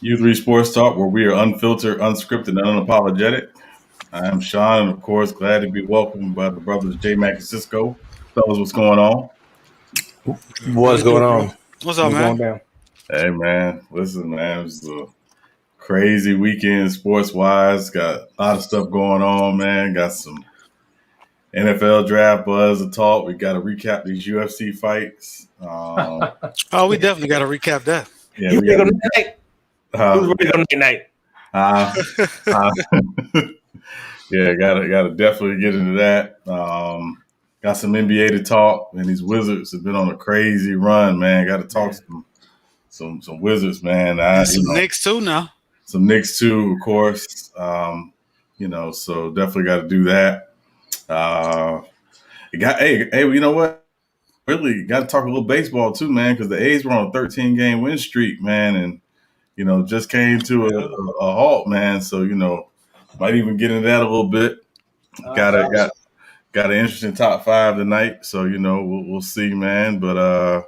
U3 Sports Talk, where we are unfiltered, unscripted, and unapologetic. I am Sean, and of course, glad to be welcomed by the brothers J Mac and Cisco. Fellas, what's going on? What's What it do, going bro? on? What's up, What's man? going down? Hey, man, listen, man, it was a crazy weekend sports wise. Got a lot of stuff going on, man. Got some NFL draft buzz to talk. We got to recap these UFC fights. Oh, we definitely got to recap that. Yeah, You we ready got to go night? Who's ready to go night night? uh, uh, yeah, gotta definitely get into that. Got some NBA to talk, and these Wizards have been on a crazy run, man. Got to talk some Wizards, man. And some Knicks too now. Some Knicks too, of course. So definitely got to do that. Hey, you know what? Really got to talk a little baseball too, man, because the A's were on a 13-game win streak, man, and just came to a halt, man. So might even get into that a little bit. Got an interesting top five tonight, so we'll see, man. But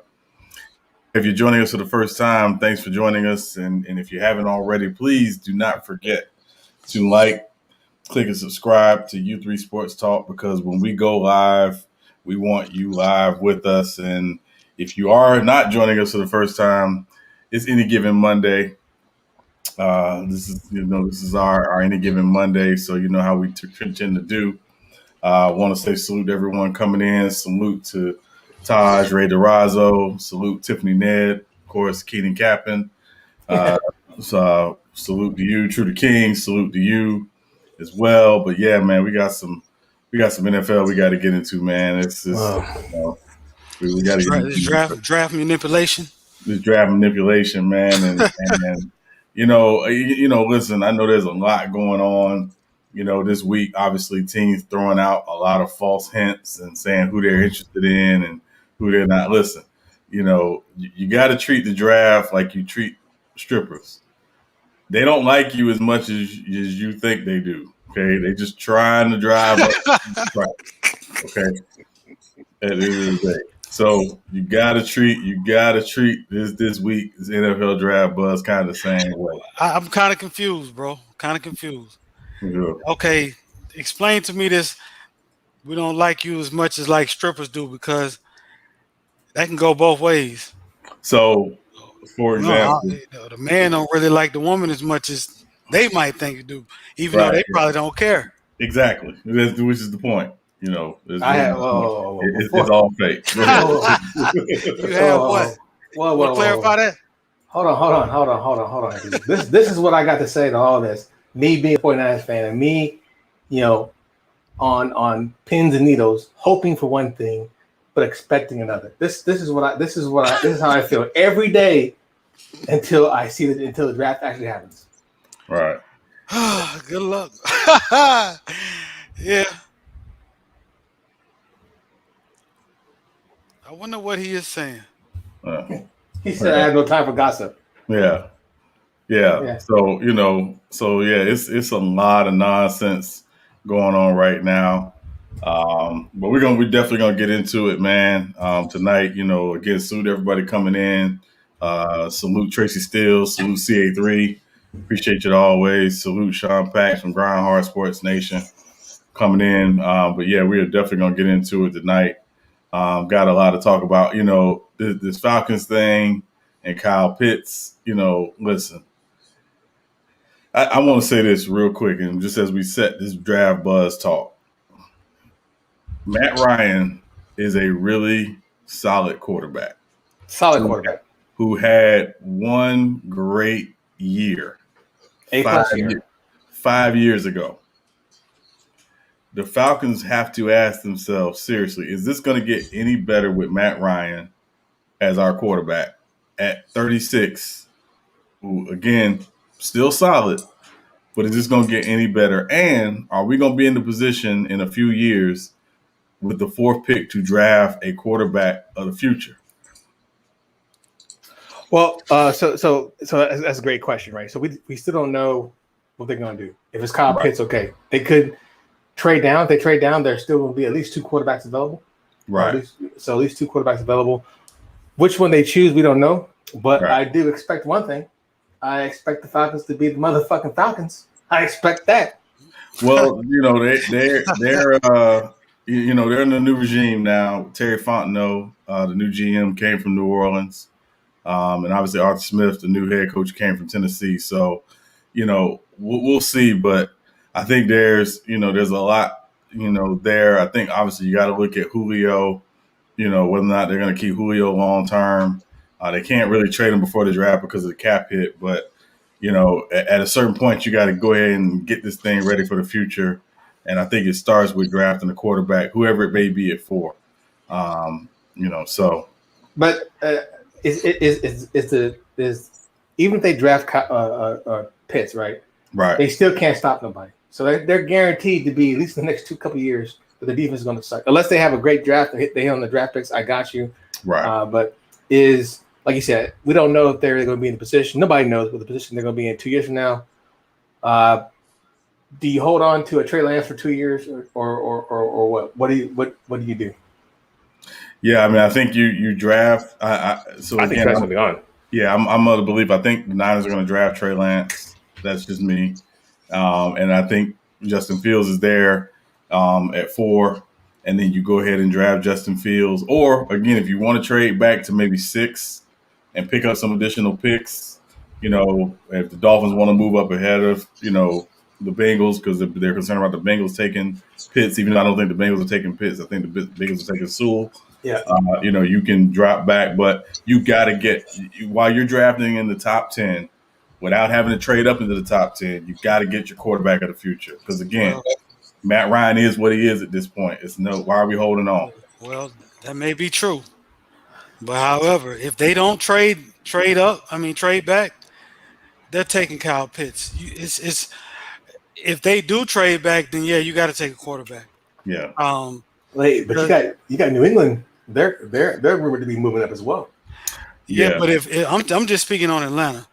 if you're joining us for the first time, thanks for joining us, and if you haven't already, please do not forget to click and subscribe to U3 Sports Talk, because when we go live, we want you live with us. And if you are not joining us for the first time, it's Any Given Monday. This is our Any Given Monday, so you know how we tend to do. I want to say salute to everyone coming in. Salute to Taj, Ray DeRazzo. Salute Tiffany Ned. Of course, Keenan Captain. Salute to you, True to King. Salute to you as well. But yeah, man, we got some NFL we got to get into, man. It's just we got to get This draft manipulation. This draft manipulation, man, and listen, I know there's a lot going on. This week, obviously, teams throwing out a lot of false hints and saying who they're interested in and who they're not. Listen, you got to treat the draft like you treat strippers. They don't like you as much as you think they do. Okay, they just trying to drive up. Okay, at the end of the day. So you gotta treat this week's NFL draft buzz kind of the same way. I'm kind of confused, bro. Kind of confused. Yeah. Okay, explain to me this. We don't like you as much as like strippers do, because that can go both ways. So, for example, The man don't really like the woman as much as they might think you do, even though they probably don't care. Exactly, which is the point. It's all fake. You have what? Whoa. Clarify that. Hold on. This is what I got to say to all this. Me being a 49ers fan, and me, on pins and needles, hoping for one thing, but expecting another. This is how I feel every day until the draft actually happens. Right. Good luck. Yeah. I wonder what he is saying. He said, "I have no time for gossip." Yeah. So it's a lot of nonsense going on right now. But we're definitely gonna get into it, man. Tonight, again, salute everybody coming in. Salute Tracy Stills, salute CA3. Appreciate you always. Salute Sean Pax from Grind Hard Sports Nation coming in. But yeah, we are definitely gonna get into it tonight. Got a lot to talk about. This Falcons thing and Kyle Pitts. Listen, I want to say this real quick, and just as we set this draft buzz talk, Matt Ryan is a really solid quarterback. Who had one great year. 5 years ago. The Falcons have to ask themselves, seriously, is this going to get any better with Matt Ryan as our quarterback at 36, who, again, still solid, but is this going to get any better? And are we going to be in the position in a few years with the fourth pick to draft a quarterback of the future? Well, so that's a great question, right? So we still don't know what they're going to do. If it's Kyle Pitts, okay, they could trade down. If they trade down, there's still going to be at least two quarterbacks available. Right. At least two quarterbacks available. Which one they choose, we don't know. But I do expect one thing. I expect the Falcons to be the motherfucking Falcons. I expect that. Well, they're in the new regime now. Terry Fontenot, the new GM, came from New Orleans, and obviously Arthur Smith, the new head coach, came from Tennessee. So, we'll see. But I think there's a lot, there. I think obviously you got to look at Julio, whether or not they're going to keep Julio long term. They can't really trade him before the draft because of the cap hit, but at a certain point, you got to go ahead and get this thing ready for the future. And I think it starts with drafting a quarterback, whoever it may be at 4. So. But is even if they draft Pitts, right? Right. They still can't stop nobody. So they're guaranteed to be at least the next couple of years. But the defense is going to suck unless they have a great draft. They hit on the draft picks. I got you. Right. But like you said, we don't know if they're going to be in the position. Nobody knows what the position they're going to be in 2 years from now. Do you hold on to a Trey Lance for 2 years, or what? What do you do? Yeah, I mean, I think you draft. I think Trey's going to be on. Yeah, I'm of the belief. I think the Niners are going to draft Trey Lance. That's just me, and I think Justin Fields is there at 4. And then you go ahead and draft Justin Fields. Or, again, if you want to trade back to maybe 6 and pick up some additional picks, if the Dolphins want to move up ahead of, the Bengals because they're concerned about the Bengals taking Pitts, even though I don't think the Bengals are taking Pitts. I think the Bengals are taking Sewell. Yeah. You can drop back, but you got to while you're drafting in the top 10, without having to trade up into the top 10, you got to get your quarterback of the future. Because, again, Matt Ryan is what he is at this point. Why are we holding on? Well, that may be true. But however, if they don't trade back, they're taking Kyle Pitts. If they do trade back, then yeah, you got to take a quarterback. Yeah. But you got New England. They're rumored to be moving up as well. Yeah, but if I'm just speaking on Atlanta.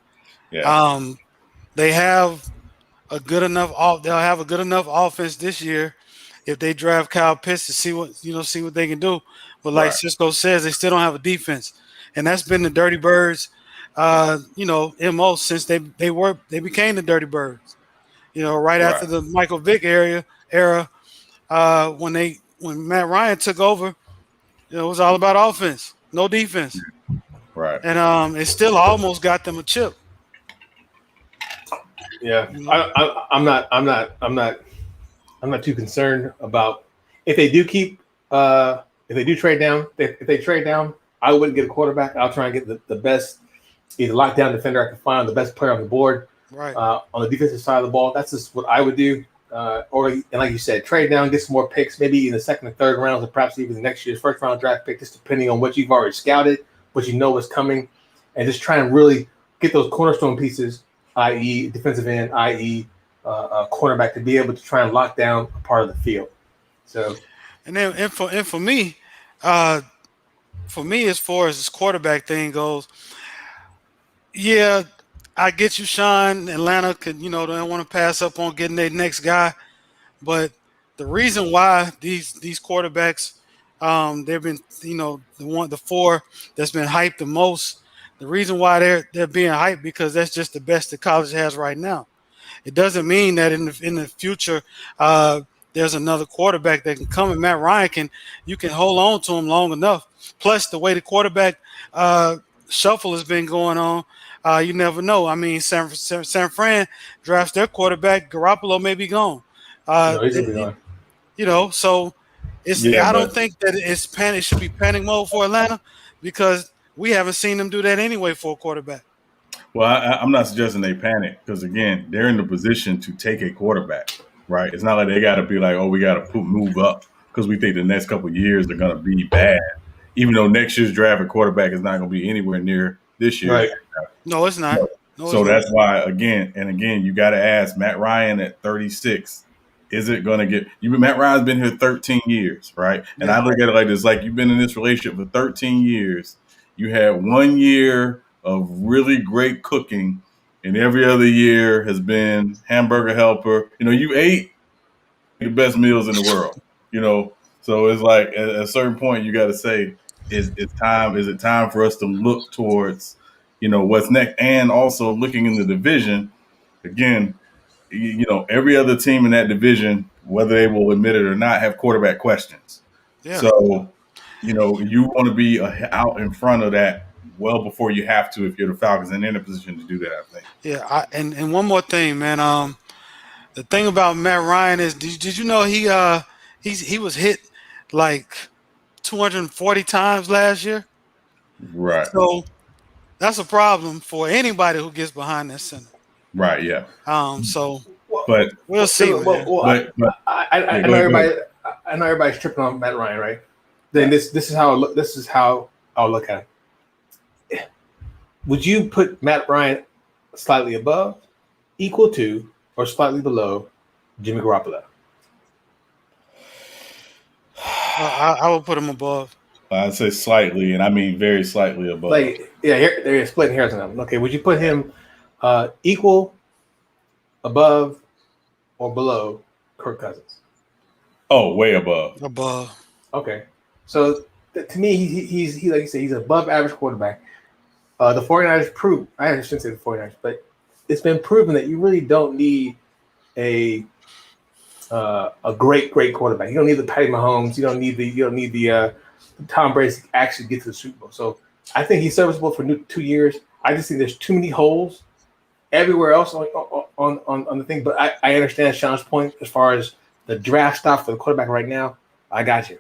Yeah. They have a good enough offense this year if they draft Kyle Pitts to see what they can do. But like Cisco says, they still don't have a defense, and that's been the Dirty Birds, MO since they became the Dirty Birds. After the Michael Vick era, when Matt Ryan took over, it was all about offense, no defense. Right. And it still almost got them a chip. Yeah, I'm not too concerned about if they do trade down. If they trade down, I wouldn't get a quarterback. I'll try and get the best, either lockdown defender I can find, the best player on the board. Right. On the defensive side of the ball, that's just what I would do. And like you said, trade down, get some more picks, maybe in the second and third rounds, or perhaps even the next year's first round draft pick, just depending on what you've already scouted, what you know is coming, and just try and really get those cornerstone pieces, i.e. defensive end, i.e. cornerback, to be able to try and lock down a part of the field. So, for me, as far as this quarterback thing goes, yeah, I get you, Sean. Atlanta don't want to pass up on getting their next guy, but the reason why these quarterbacks, they've been the 4 that's been hyped the most. The reason why they're being hyped because that's just the best that college has right now. It doesn't mean that in the future there's another quarterback that can come, and Matt Ryan you can hold on to him long enough. Plus, the way the quarterback shuffle has been going on, you never know. I mean, San Fran drafts their quarterback, Garoppolo may be gone. No, he's gonna be gone. So I don't think that it should be panic mode for Atlanta because we haven't seen them do that anyway for a quarterback. Well, I'm not suggesting they panic because, again, they're in the position to take a quarterback, right? It's not like they got to be like, oh, we got to move up because we think the next couple of years are going to be bad, even though next year's draft at quarterback is not going to be anywhere near this year. Right. No, it's not. So that's why, again, you got to ask Matt Ryan at 36, is it going to get – Matt Ryan's been here 13 years, right? And I look at it like this, like you've been in this relationship for 13 years. You had 1 year of really great cooking, and every other year has been hamburger helper. You ate the best meals in the world, So it's like at a certain point you got to say, is it time for us to look towards, what's next, and also looking in the division again. Every other team in that division, whether they will admit it or not, have quarterback questions. Yeah. So, you want to be out in front of that well before you have to if you're the Falcons, and they're in a position to do that, I think. Yeah. And one more thing, man. The thing about Matt Ryan is, did you know he was hit like 240 times last year? Right. So that's a problem for anybody who gets behind that center. Right. Yeah. So But we'll see, man. I know everybody. I know everybody's tripping on Matt Ryan, right? Then this is how I'll look at it. Would you put Matt Ryan slightly above, equal to, or slightly below Jimmy Garoppolo? I would put him above. I'd say slightly, and I mean very slightly above. They're splitting hairs on him. Okay, would you put him equal, above, or below Kirk Cousins? Oh, way above. Above. Okay, so to me, he's like you said, he's an above average quarterback. The 49ers proved, I shouldn't say the 49ers, but it's been proven that you really don't need a great quarterback. You don't need the Patty Mahomes. You don't need the Tom Brady to actually get to the Super Bowl. So I think he's serviceable for 2 years. I just think there's too many holes everywhere else on the thing. But I understand Sean's point as far as the draft stock for the quarterback right now. I got you,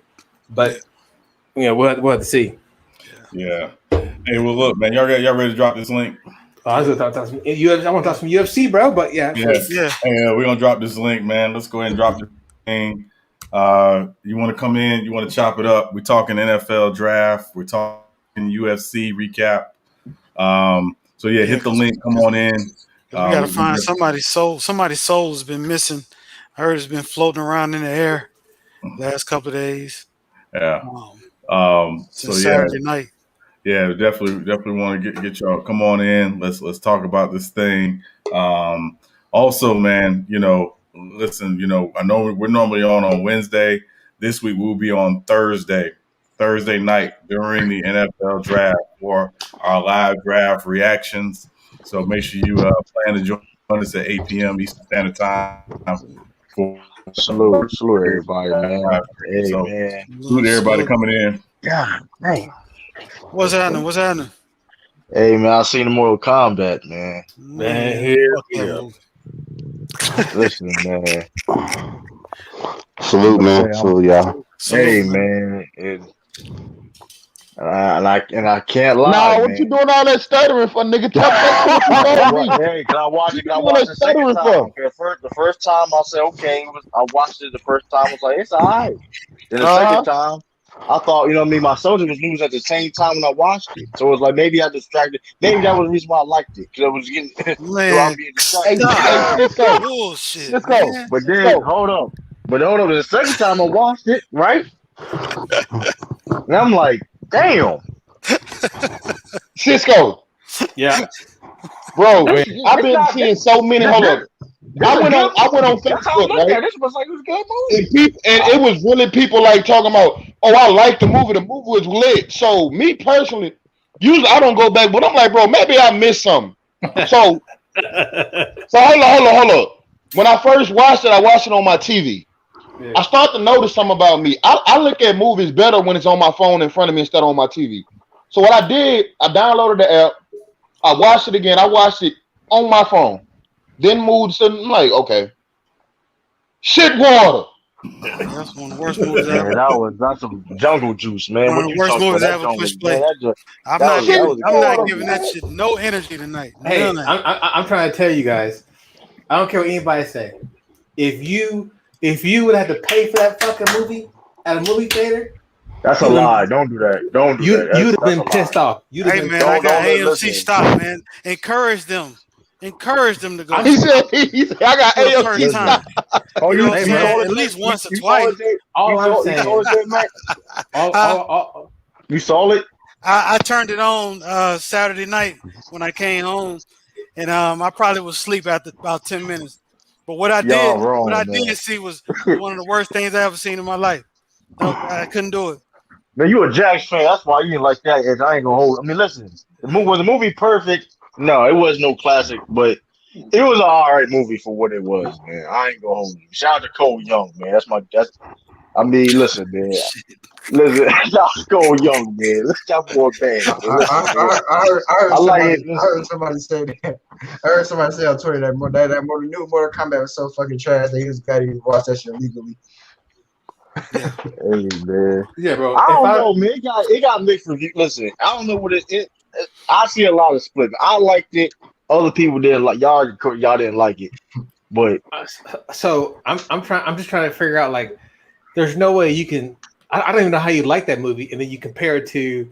but we'll have to see. Yeah. Hey, well, look, man, y'all ready to drop this link? I was gonna talk some UFC. I want to talk some UFC, bro. But yeah. Hey, we're gonna drop this link, man. Let's go ahead and drop this thing. You want to come in? You want to chop it up? We're talking NFL draft. We're talking UFC recap. So hit the link. Come on in. We gotta find somebody's soul. Somebody's soul has been missing. I heard it's been floating around in the air last couple of days. Yeah. Since Saturday night. Yeah, definitely want to get y'all. Come on in. Let's talk about this thing. Also, man, listen, I know we're normally on Wednesday. This week we'll be on Thursday night during the NFL draft for our live draft reactions. So make sure you plan to join us at 8 p.m. Eastern Standard Time. Salute everybody, man. Hey, man. Salute everybody coming in. God dang. What's happening? Hey, man, I seen the Mortal Kombat, man. Man, here we go. Listen, man. Salute, man. Salute, y'all. Hey, man. And I can't lie. Nah, what you doing all that stuttering for, nigga? Hey, can I watch it? Can I watch it the second time? The first time I said, okay. I watched it the first time. I was like, it's all right. Then the second time, I thought, my soldier was losing at the same time when I watched it. So it was like, maybe I distracted. Maybe that was the reason why I liked it. Because I was getting, man, being distracted. Let's go. Bullshit. Let's go. Man. But then, hold up. The second time I watched it, right? And I'm like, damn. Cisco. Yeah. Bro, man, I've been seeing so many. Hold up. I went on Facebook, right? This was like it was a good movie. And it was really people like talking about, oh, I like the movie. The movie was lit. So me personally, usually I don't go back, but I'm like, bro, maybe I missed something. So hold up. When I first watched it, I watched it on my TV. Yeah. I start to notice something about me. I look at movies better when it's on my phone in front of me instead of on my TV. So what I did, I downloaded the app. I watched it again. I watched it on my phone. Then moved to I'm like, okay. Shit water. That's one of the worst movies ever. That's some jungle juice, man. One of the worst movies ever pushed play. I'm not giving that shit no energy tonight. Hey, I'm trying to tell you guys. I don't care what anybody say. If you would have to pay for that fucking movie at a movie theater, that's a lie. Don't do that. Don't do that. You'd have been pissed off. Hey, man, I got AMC stock, man. Encourage them to go. He said, I got AMC stock. Oh, you at least once or twice. All I'm saying. You saw it? I turned it on Saturday night when I came home, and I probably was asleep after about 10 minutes. But what I did see was one of the worst things I ever seen in my life. I couldn't do it. Man, you a Jags fan. That's why you didn't like that. And I ain't gonna hold. I mean, listen, was the movie perfect? No, it was no classic, but it was an all right movie for what it was, man. I ain't gonna hold you. Shout out to Cole Young, man. I mean, listen, man. Listen, shout out to Cole Young, man. Let that boy bang. I heard somebody say that. I heard somebody say on Twitter that new Mortal Kombat was so fucking trash that he was got to watch that shit legally. Yeah. Hey, man. Yeah, bro. I don't know, man. It got mixed reviews. Listen, I don't know what it. I see a lot of split. I liked it. Other people didn't like. Y'all didn't like it, but so I'm just trying to figure out, like, there's no way you can. I don't even know how you like that movie, and then you compare it to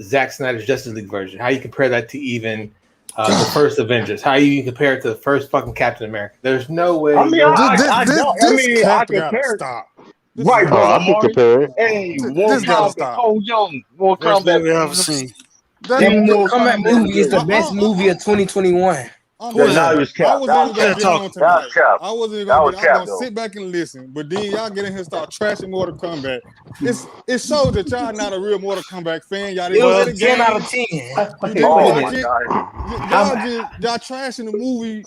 Zack Snyder's Justice League version. How you compare that to even the first Avengers? How you compare it to the first fucking Captain America? There's no way. I mean, I compare. Stop. Right, bro. I can compare it. Hey, Mortal Kombat, Cole Young, Mortal Kombat. We haven't seen. That Mortal Kombat movie is the best movie of 2021. I wasn't even gonna sit back and listen, but then y'all get in here and start trashing Mortal Kombat. It shows that y'all not a real Mortal Kombat fan. Y'all didn't play the game. 10 out of 10. You didn't watch it. Y'all trashing the movie.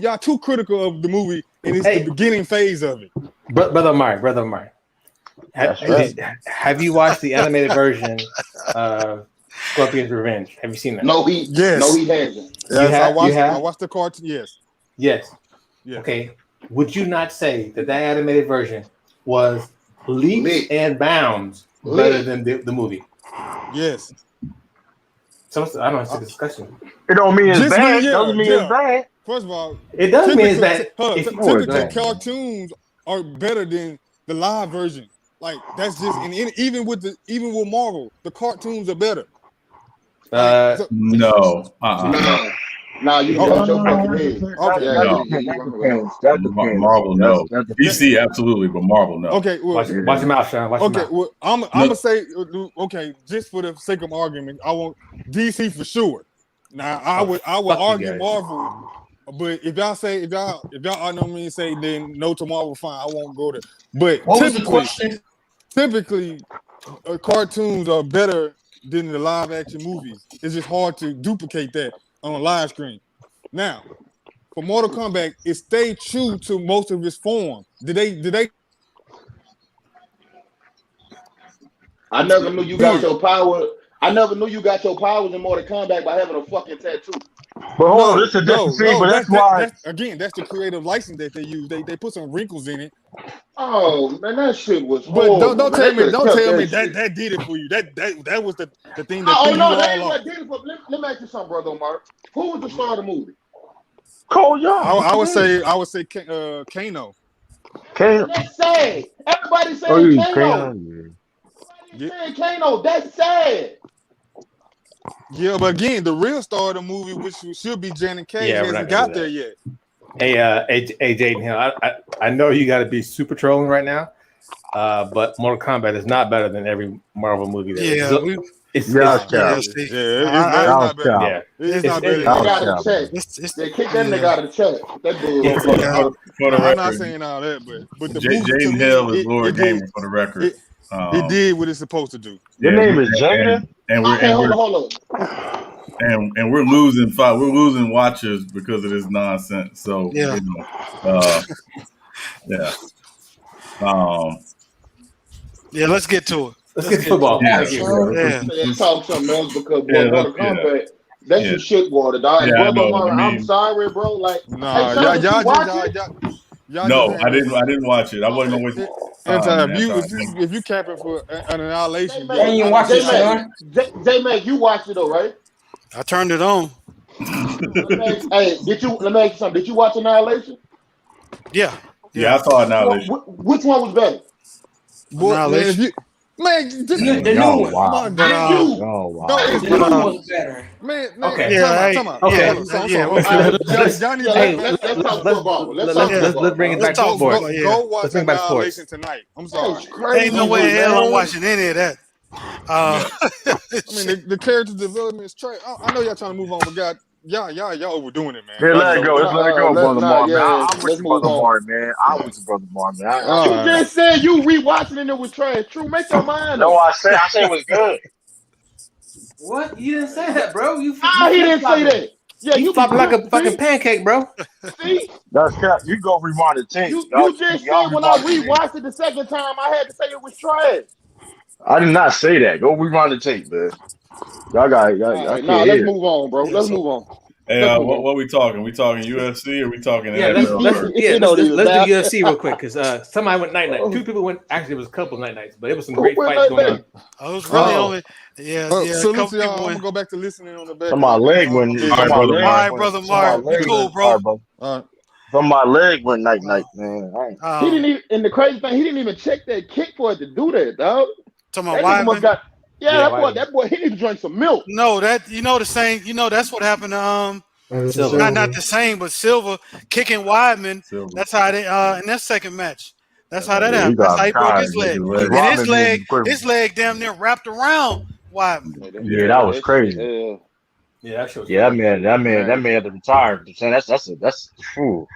Y'all too critical of the movie, and it's the beginning phase of it. Brother Mark. Have you watched the animated version of Scorpion's Revenge? Have you seen that? No, he hasn't. Yes, I watched the cartoon. Yes. Yes. Okay. Would you not say that animated version was leaps and bounds better than the movie? Yes. So I don't know. It's a discussion. It don't mean it's bad. Doesn't mean it's bad. First of all, it doesn't mean it's bad. Typically, cartoons are better than the live version. Like that's just, and even with Marvel, the cartoons are better. No. No, you got your fucking head. Okay. Marvel, no. DC, absolutely, but Marvel, no. Okay, well, watch your mouth, Sean. Well, I'm gonna say, okay, just for the sake of argument, I want DC for sure. Now, I would argue Marvel, but if y'all know me and say then no to Marvel, fine, I won't go there. But what was the question? Typically, cartoons are better than the live action movies. It's just hard to duplicate that on a live screen. Now, for Mortal Kombat, it stayed true to most of its form. Did they? I never knew you got your power. I never knew you got your powers in Mortal Kombat by having a fucking tattoo. But hold on, this is a different scene, but that's why. That's the creative license that they use. They put some wrinkles in it. Oh man, that shit was. But don't tell me that did it for you. That was the thing that. Oh no, that ain't what did it for. Let me ask you something, brother Omar. Who was the star of the movie? Cole Young. I would say Kano. That's sad. Everybody saying Kano. Saying Kano. That's sad. Yeah, but again, the real star of the movie, which should be Janet Cage, hasn't got there yet. Hey, Jaden Hill, I know you got to be super trolling right now, but Mortal Kombat is not better than every Marvel movie. It's not better. They kicked that nigga out of the chat. I'm not saying all that, but the Jaden Hill is Lord Gamer for the record. It did what it's supposed to do. Your name is Jaden, and we're losing We're losing watchers because of this nonsense. So yeah. Let's get to it. Let's get to football. Let's talk something else because Mortal Kombat. That's some shit water, dog. I'm sorry, bro. Like, y'all No, I didn't watch it. I wasn't gonna wait. If you capping for an annihilation, and you watch it, Sean. J-Mac, you watched it though, right? I turned it on. Hey, let me ask you something. Did you watch Annihilation? Yeah, I saw Annihilation. Which one was better? Annihilation. The new one. Wow. The new one was better. Man, okay. Come on. Let's bring it back to sports. Go watch Annihilation tonight. I'm sorry. Ain't no way in hell I'm watching any of that. I mean, the character development is trash. I know y'all trying to move on, but God, y'all overdoing it, man. Man, let it go. Let's let it go, brother Mark. Man, I'm with let's you, move brother on. Mark, man. I'm with you, brother Mark, man. You just said you rewatching it was trash. True, make your mind up. No, I said it was good. What? You didn't say that, bro. He didn't say that. Yeah, you you flopping like a see? fucking pancake, bro. See, That's cat. You go rewind the tape. you just said when I rewatched it the second time, I had to say it was trash. I did not say that. Go rewind the tape, man. Y'all got. I can't let's hear. move on, bro. Let's move on. Hey, what we talking? We talking UFC or we talking let's NFL? do UFC real quick because somebody went night. Two people went. Actually, it was a couple nights, but it was some great fights going on. I was really only Salute to y'all. I'm gonna go back to listening on the back. From my leg went. All right, brother Mark. You cool, bro. From my leg went night, man. He didn't even. And the crazy thing, he didn't even check that kick for it to do that, dog. Talking about Weidman. That boy, he need to drink some milk. No, that the same. that's what happened to not the same, but Silva kicking Weidman. That's how they in that second match. That's how that happened. That's how he broke his leg. And his leg damn near wrapped around Weidman. Yeah, that was crazy. That man had to retire. That's true.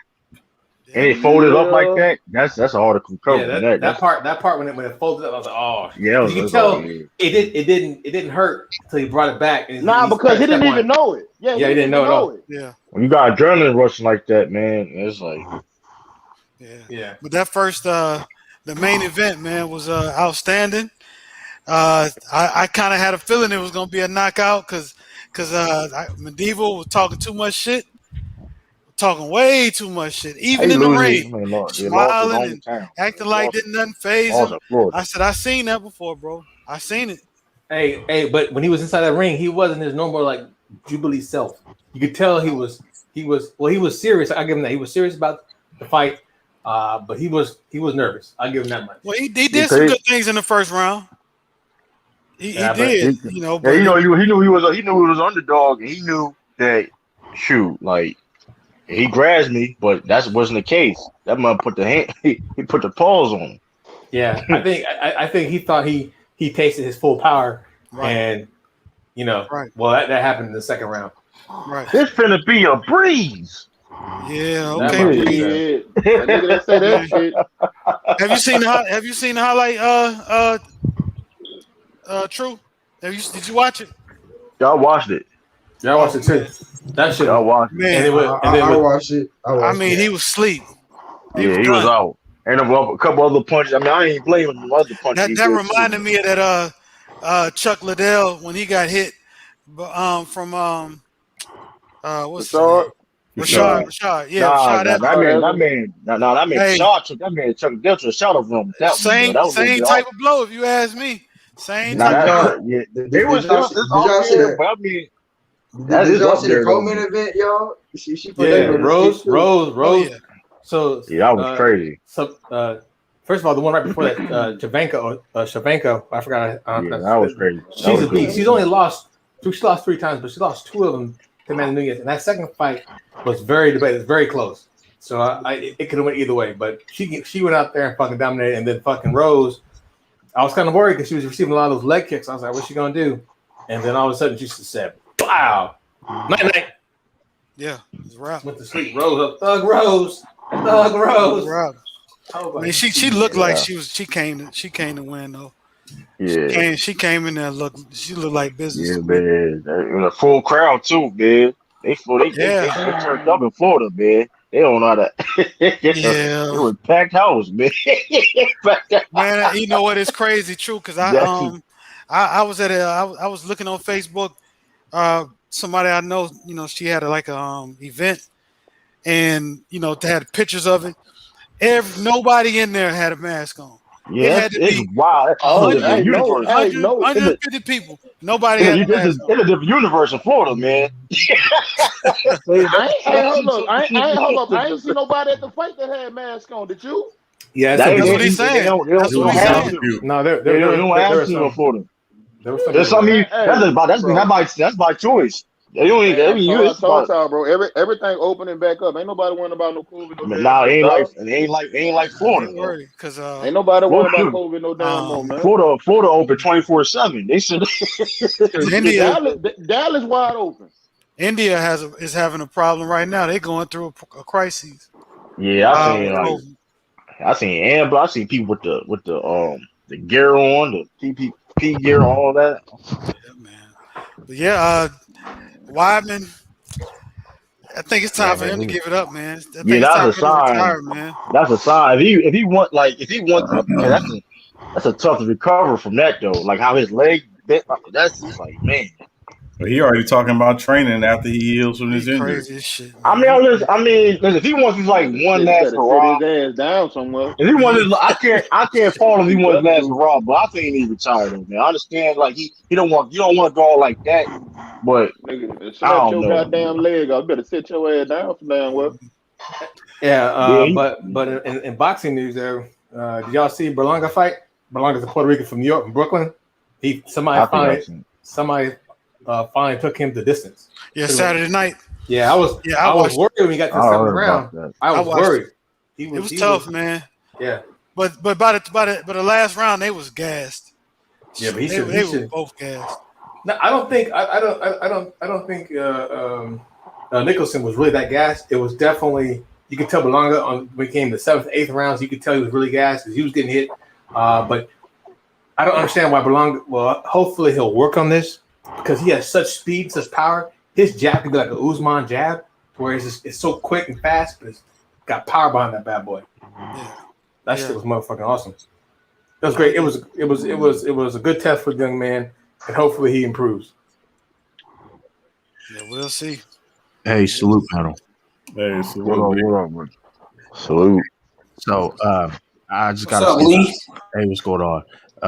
And it folded up like that. That's a hard to cover. Yeah, that part when it folded up, I was like, oh. Yeah, you can tell it didn't hurt until he brought it back. And because he didn't even know it. Yeah, he didn't know it. Yeah. When you got adrenaline rushing like that, man, it's like. Yeah. But that first, the main event, man, was outstanding. I kind of had a feeling it was gonna be a knockout because Medieval was talking too much shit. Talking way too much shit, even in the ring, smiling and acting like didn't nothing phase him. I said, I seen that before, bro. I seen it. Hey, but when he was inside that ring, he wasn't his normal like Jubilee self. You could tell he was serious. I give him that. He was serious about the fight, but he was nervous. I give him that much. Well, he did some good things in the first round. He did, he knew he was underdog, and he knew that he grabbed me, but that wasn't the case. That man put he put the paws on him. Yeah, I think he thought he tasted his full power, and well that happened in the second round. Right, this finna be a breeze. Yeah, okay. Let's say that shit. Have you seen the highlight? True. Did you watch it? Y'all watched it. Y'all watched it too. That shit. Y'all watched it. Man, I watched it. He was asleep. He was out. And a couple other punches. I mean, I ain't blaming the other punches. That reminded me of that Chuck Liddell when he got hit from what's Rashad? Rashad. Yeah, Rashad. That man Chuck Liddell took a shot of him. Same type of blow, if you ask me. Same type of blow. Yeah, did y'all see that? But I mean, did y'all see the co-main event, y'all? She put that Rose. Oh, yeah. So that was crazy. So first of all, the one right before that, Shavenko, I forgot. That was crazy. She's a beast. She's only lost 3 times, but she lost 2 of them to Amanda Nunes. And that second fight was very debated, very close. So it could have went either way. But she went out there and fucking dominated, and then fucking Rose. I was kind of worried because she was receiving a lot of those leg kicks. I was like, what's she gonna do? And then all of a sudden, she just said, "Wow, night." Yeah, it's rough. Went to sleep. Rose up, Thug Rose. I mean, she looked like she came to win though. Yeah, she came in there she looked like business. Yeah, man. In a full crowd too, man. They turned up in Florida, man. They don't know how to. Yeah, it was packed house, man. Man, you know what? It's crazy, true. Because I was I was looking on Facebook. Somebody I know, she had a event, and they had pictures of it. Nobody in there had a mask on. Yeah, it had to be wild. 150 people. Nobody had a mask on. It's a different universe in Florida, man. Hold up. I ain't see nobody at the fight that had masks on. Did you? Yeah, that's what he's saying. That's what he's saying. No, they don't have to in Florida. That's by choice. I told y'all, bro. Everything opening back up. Ain't nobody worrying about no COVID. It ain't like Florida. Because ain't nobody worrying about COVID no damn more, man. Florida open 24/7. They said Dallas wide open. India is having a problem right now. They're going through a crisis. Yeah, I seen people with the gear on, the PPP gear, all that. Yeah, man. But yeah, Weidman, I think it's time for him to give it up, man. I think it's time for him to retire, man. That's a sign. If he want, that's a tough to recover from that though. Like how his leg bent. That's just like, man. But he already talking about training after he heals from his injury. Crazy as shit. I mean, if he wants his like one last hurrah, sit his ass down somewhere. If he wants, I can't fault him if he wants his last hurrah, but I think he retired him, man. I understand, like you don't want to go like that, but nigga, slap your goddamn leg off. You better sit your ass down for damn well. Yeah, but in boxing news, there, did y'all see Berlanga fight? Berlanga's a Puerto Rican from New York, from Brooklyn. Somebody finally took him the distance. Yeah, Saturday night. Yeah, I was worried when he got to the seventh round. I was worried. It was tough, man. Yeah, but by the last round they was gassed. Yeah, but they were both gassed. No, I don't think Nicholson was really that gassed. It was definitely, you could tell Berlanga when it came to 7th, 8th rounds, you could tell he was really gassed because he was getting hit. But I don't understand why Berlanga. Well, hopefully he'll work on this because he has such speed, such power. His jab could be like a Usman jab, where it's so quick and fast, but it's got power behind that bad boy. Yeah. That shit was motherfucking awesome. It was great. It was a good test for the young man, and hopefully he improves. Yeah, we'll see. Hey, salute panel. Hey, salute. What up, man? Salute. So I just got to say, hey, what's going on,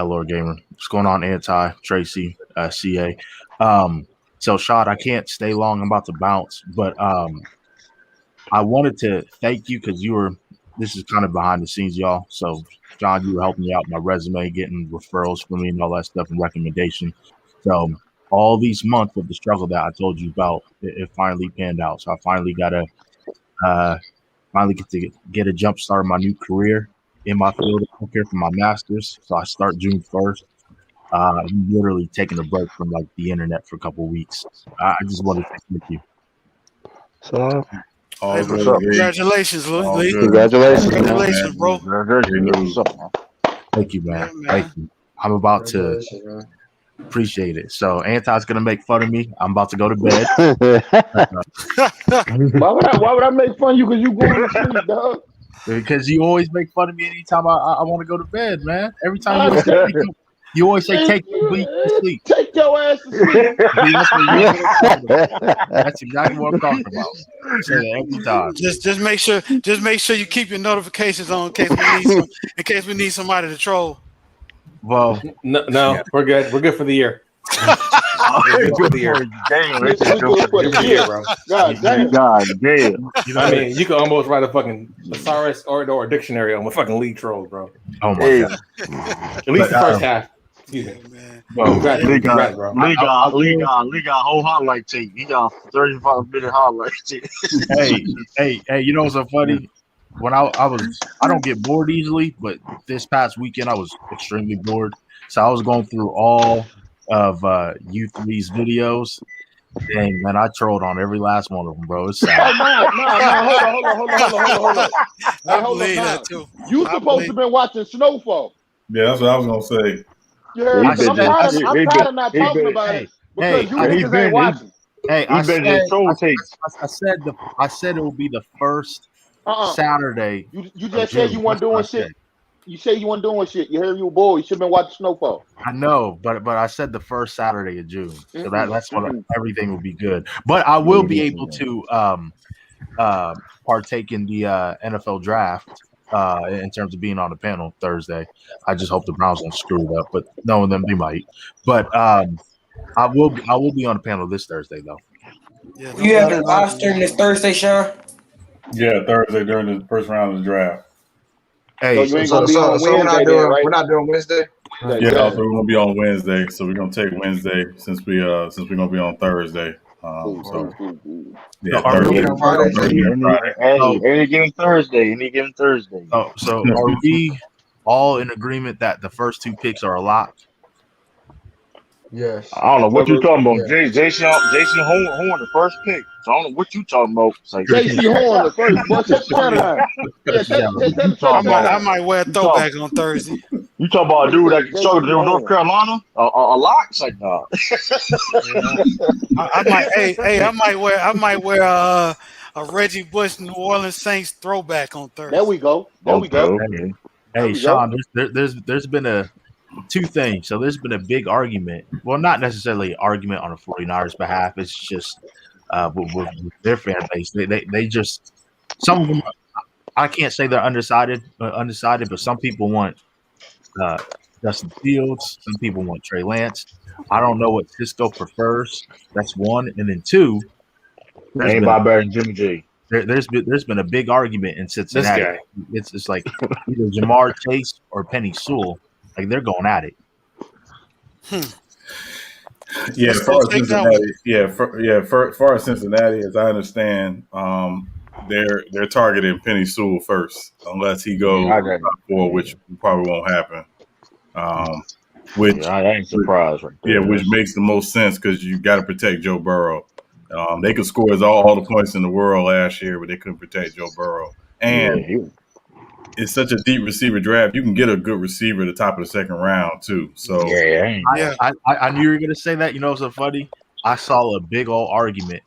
Lord Gamer? What's going on, Anti, Tracy, CA? So, Shad, I can't stay long. I'm about to bounce, but I wanted to thank you because this is kind of behind the scenes, y'all. So, John, you were helping me out with my resume, getting referrals for me and all that stuff and recommendation. So, all these months of the struggle that I told you about, it finally panned out. So, I finally got to get a jump start on my new career in my field. I prepare for my master's. So, I start June 1st. I'm literally taking a break from like the internet for a couple of weeks. I just wanted to thank you. So, congratulations, Lee. Congratulations, bro. Thank you, man. Thank you. I'm about to appreciate it. So Anti's gonna make fun of me. I'm about to go to bed. Why would I make fun of you? Because you going to sleep, dog? Because you always make fun of me anytime I want to go to bed, man. Every time you always say take your bleep to sleep. Take your ass to sleep. That's exactly what I'm talking about. I say that every time. Just make sure you keep your notifications on in case we need somebody to troll. Well, no, yeah. We're good. We're good for the year. God damn. I mean, you can almost write a fucking thesaurus or a dictionary on a fucking league trolls, bro. Oh my god! At least the first half. Excuse me. League got a whole highlight tape. He got 35-minute highlight tape. hey! You know what's so funny? When I don't get bored easily, but this past weekend I was extremely bored. So I was going through all of U3's videos. Dang, man, I trolled on every last one of them, bro. It's sad. Hold on. You supposed to been watching Snowfall. Yeah, that's what I was gonna say. You heard? I'm tired of not talking about it because you niggas ain't watching. Hey, I said it will be the first Saturday. You just said you weren't doing shit. You say you weren't doing shit. You heard you were bored. You should have been watching Snowfall. I know, but I said the first Saturday of June, so that's when everything will be good. But I will be able to partake in the NFL draft in terms of being on the panel Thursday. I just hope the Browns don't screw it up, but knowing them, they might. But I will be on the panel this Thursday though. Yeah, you have the live stream this Thursday, Sean? Yeah, Thursday during the first round of the draft. Hey, so we're not doing Wednesday. Yeah, so we're gonna be on Wednesday. So we're gonna take Wednesday since we're gonna be on Thursday. Thursday. Any given Thursday. So are we all in agreement that the first two picks are a lock? Yes. I don't know what you talking about. Yeah. Jason Horn, the first pick. So I don't know what you talking about. Like, J.C. Horn, the first. Boy, shut down. Yeah, I might wear a throwback on Thursday. You talk about a dude that struggled to North Carolina a lot. It's like nah. I might wear a Reggie Bush New Orleans Saints throwback on Thursday. There we go. Hey, Sean, there's been two things. So there's been a big argument. Well, not necessarily an argument on the 49ers' behalf. It's just with their fan base. They just, some of them, I can't say they're undecided, but some people want Justin Fields. Some people want Trey Lance. I don't know what Cisco prefers. That's one. And then two, ain't Bob better than Jimmy G. There's been a big argument in Cincinnati. It's like either Jamar Chase or Penny Sewell. Like they're going at it. Yeah, as far as Cincinnati, as I understand, they're targeting Penny Sewell first, unless he goes top 4, which probably won't happen. Which I ain't surprised. Right there. Yeah, which makes the most sense because you got to protect Joe Burrow. They could score all the points in the world last year, but they couldn't protect Joe Burrow. And it's such a deep receiver draft. You can get a good receiver at the top of the second round too. So I knew you were gonna say that. You know what's so funny? I saw a big old argument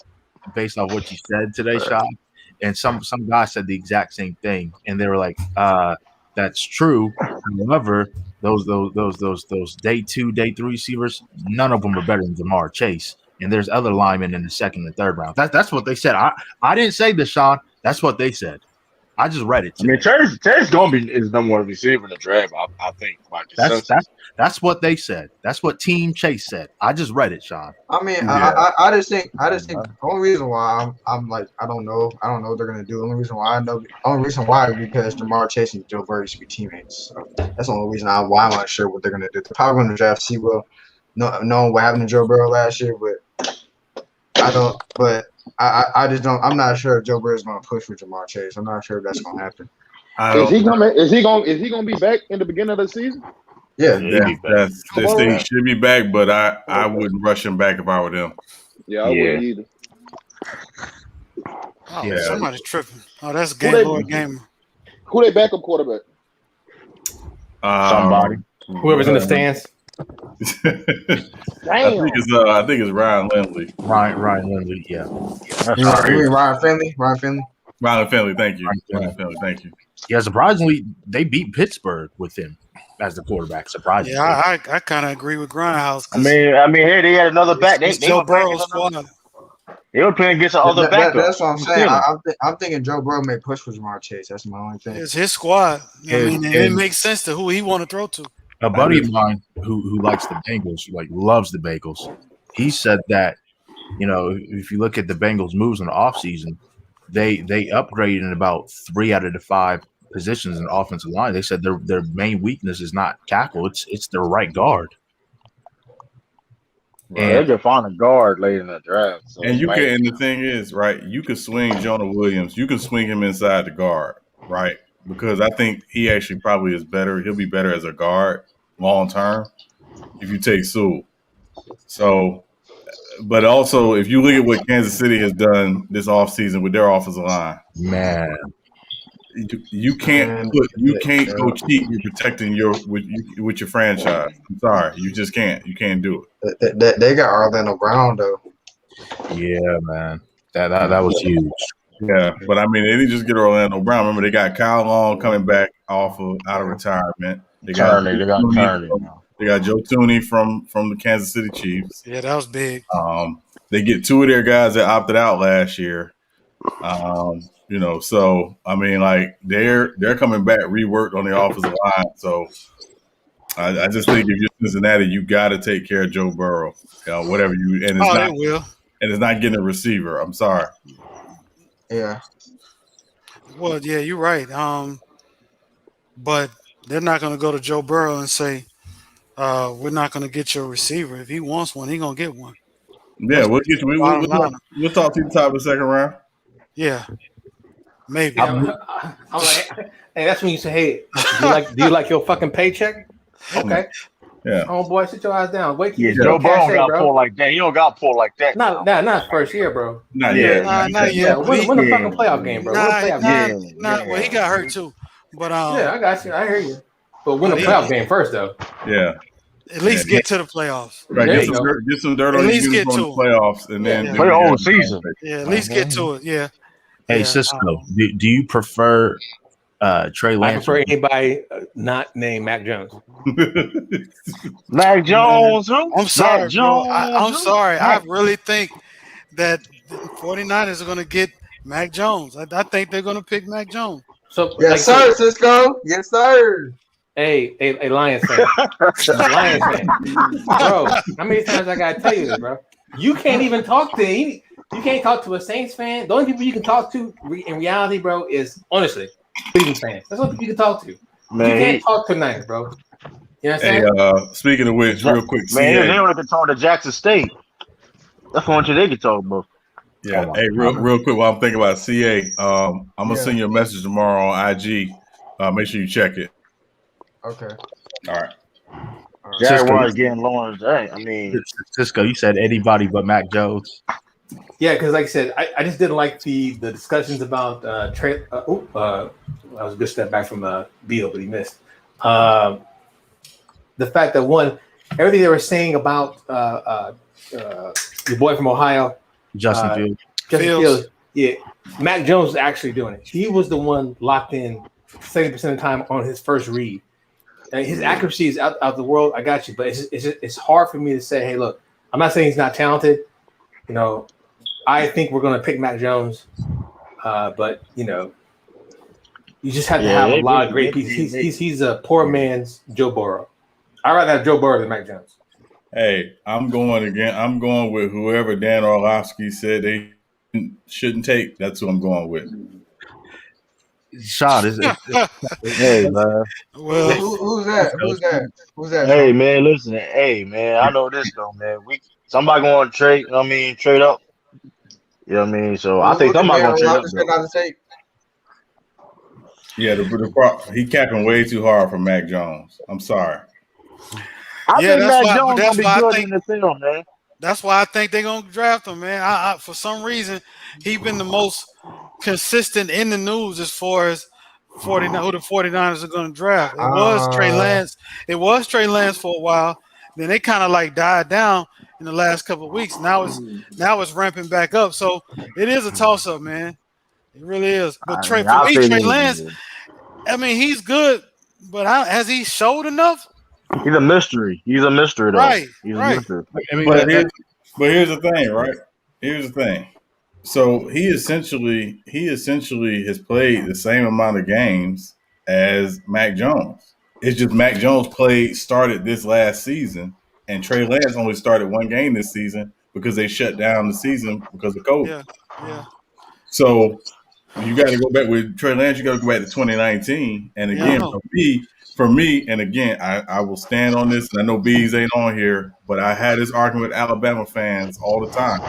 based off what you said today, Sean. And some guy said the exact same thing, and they were like, "That's true." However, those day 2, day 3 receivers, none of them are better than Jamar Chase. And there's other linemen in the second and third round. That's what they said. I didn't say this, Sean. That's what they said. I just read it. I mean, Chase gonna be is number one receiver in the draft. I think. That's what they said. That's what Team Chase said. I just read it, Sean. I mean, I just think the only reason why I'm like I don't know what they're gonna do. The only reason why is because Jamar Chase and Joe Burrow used to be teammates. So that's the only reason why I'm not sure what they're gonna do. They're probably gonna draft Sewell. No, what happened to Joe Burrow last year, but I don't. But I just don't. I'm not sure if Joe Burrow is going to push for Jamar Chase. I'm not sure if that's going to happen. Is he going to be back in the beginning of the season? Yeah, they should be back, but I wouldn't rush him back if I were them. Yeah, I wouldn't either. Oh, somebody's tripping. Oh, that's Gamer. Who they backup quarterback? Somebody. Whoever's in the stands. I think it's Ryan Lindley. Ryan Lindley, yeah. Ryan Finley. Ryan Finley, thank you. Ryan Finley, thank you. Yeah, surprisingly, they beat Pittsburgh with him as the quarterback. Surprisingly, yeah, I kind of agree with Grindhouse. I mean, here they had another back. They Joe Burrow's squad. They were playing against other backup. That's what I'm saying. I'm thinking Joe Burrow may push for Jamar Chase. That's my only thing. It's his squad. I mean, it makes sense to who he want to throw to. A buddy of mine who likes the Bengals, like loves the Bengals, he said that, if you look at the Bengals' moves in the offseason, they upgraded in about 3 out of the 5 positions in the offensive line. They said their main weakness is not tackle, it's their right guard. And they could find a guard late in the draft. So and the thing is, right, you could swing Jonah Williams, you can swing him inside the guard, right? Because I think he actually probably is better. He'll be better as a guard long term if you take Sewell. So, but also if you look at what Kansas City has done this offseason with their offensive line, man, you can't go cheap. You're protecting with your franchise. I'm sorry, you just can't. You can't do it. They got Orlando Brown though. Yeah, man, that was huge. Yeah, but I mean, they didn't just get Orlando Brown. Remember, they got Kyle Long coming back out of retirement. They got Joe Tooney from the Kansas City Chiefs. Yeah, that was big. They get 2 of their guys that opted out last year. So I mean, like they're coming back reworked on the offensive line. So I just think if you're Cincinnati, you got to take care of Joe Burrow. Whatever you and it's not getting a receiver. I'm sorry. Yeah. Well, yeah, you're right. But they're not going to go to Joe Burrow and say, we're not going to get your receiver. If he wants one, he's going to get one. Yeah, we'll get you. We'll talk to you top of the second round. Yeah. Maybe. I'm like, hey, that's when you say, hey, do you like your fucking paycheck? Okay. Yeah. Oh boy, sit your ass down. Wait till Yeah, you Joe Burrow got bro. pulled like that. He don't got pulled like that. Not first year, bro. Not Yeah. yet. Not Yeah, yet. But win a fucking playoff game, bro. Win a playoff game. Well, he got hurt too. But yeah, I got you. I hear you. But win a But playoff game first, though. Yeah. at least get to the playoffs. Right. There Get you some go. dirt, get some dirt At on your least get uniform in to the playoffs, and then Play the whole season. Yeah, at least get to it. Yeah. Hey, Yeah. Cisco, do you prefer Trey I Lance? prefer anybody not named Mac Jones. Mac Jones, who? I'm sorry, Mac bro. Jones, I'm who? sorry. I Mac- really think that the 49ers are going to get Mac Jones. I think they're going to pick Mac Jones. So, Yes, sir, Cisco. Yes, sir. Hey, Lions fan. Lions fan. Bro, how many times I gotta tell you this, bro? You can't even talk to you can't talk to a Saints fan. The only people you can talk to in reality, bro, is honestly Cleveland fans. That's what people you can talk to. Man, you can't talk to Niners, bro. You know what I'm Hey, saying? speaking of which, real quick, man, CA. they only can talk to Jackson State. That's one thing they can talk about. Yeah. Hey, real quick, while I'm thinking about CA, I'm gonna send you a message tomorrow on IG. Make sure you check it. Okay. All right. Jaguars getting Lawrence. Hey, I mean, Cisco, you said anybody but Mac Jones. Yeah, because like I said, I just didn't like the discussions about Trey. That was a good step back from Beal, but he missed. The fact that everything they were saying about your boy from Ohio, Justin Fields. Justin Fields. Yeah, Mac Jones was actually doing it. He was the one locked in 70% of the time on his first read. And his accuracy is out the world. I got you, but it's hard for me to say, hey, look, I'm not saying he's not talented. You know, I think we're going to pick Mac Jones, but you know, you just have to have a lot of great pieces. He's a poor man's Joe Burrow. I'd rather have Joe Burrow than Mac Jones. Hey, I'm going again. I'm going with whoever Dan Orlovsky said they shouldn't take. That's who I'm going with. Shot is hey man. Well, who's that? Who's that? Hey man, listen. Hey man, I know this though, man. Somebody going to trade. Trade up. You know what I mean? So I think somebody going to trade up. Yeah, he capping way too hard for Mac Jones. I'm sorry. I think Mac Jones gonna be good in the film, man. That's why I think they're gonna draft him, man. I for some reason he's been the most consistent in the news as far as who the 49ers are gonna draft. It was Trey Lance. It was Trey Lance for a while. Then they kind of like died down in the last couple of weeks. Now it's ramping back up. So it is a toss up, man. It really is. But Trey Lance, I mean, he's good, but has he showed enough? He's a mystery. He's a mystery, though. Right. He's right. a mystery. But here's the thing, right? Here's the thing. So he essentially has played the same amount of games as Mac Jones. It's just Mac Jones started this last season, and Trey Lance only started one game this season because they shut down the season because of COVID. Yeah. So you got to go back with Trey Lance. You got to go back to 2019, and again, for me, and again, I will stand on this, and I know Bees ain't on here, but I had this argument with Alabama fans all the time.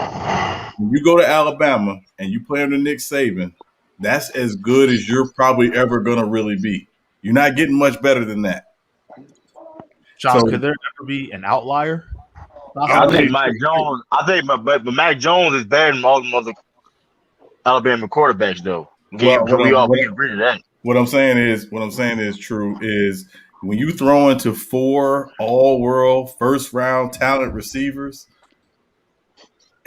When you go to Alabama and you play under Nick Saban, that's as good as you're probably ever going to really be. You're not getting much better than that. John, could there ever be an outlier? I think Mac Jones. But Mac Jones is better than all the other Alabama quarterbacks, though. We agree to that. What I'm saying is true is when you throw into 4 all-world first-round talent receivers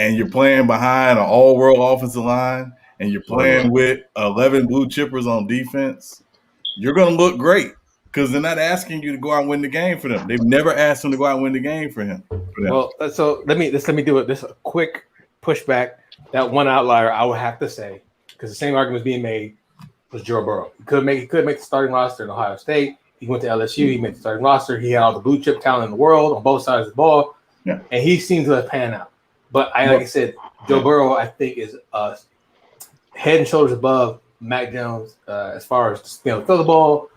and you're playing behind an all-world offensive line and you're playing with 11 blue chippers on defense, you're going to look great because they're not asking you to go out and win the game for them. They've never asked them to go out and win the game for them. Well, so let me do it. This a quick pushback. That one outlier I would have to say, because the same argument is being made, was Joe Burrow. He could make the starting roster in Ohio State. He went to LSU. He made the starting roster. He had all the blue chip talent in the world on both sides of the ball, and he seemed to have panned out. But like I said, Joe Burrow, I think, is head and shoulders above Mac Jones as far as throw the ball,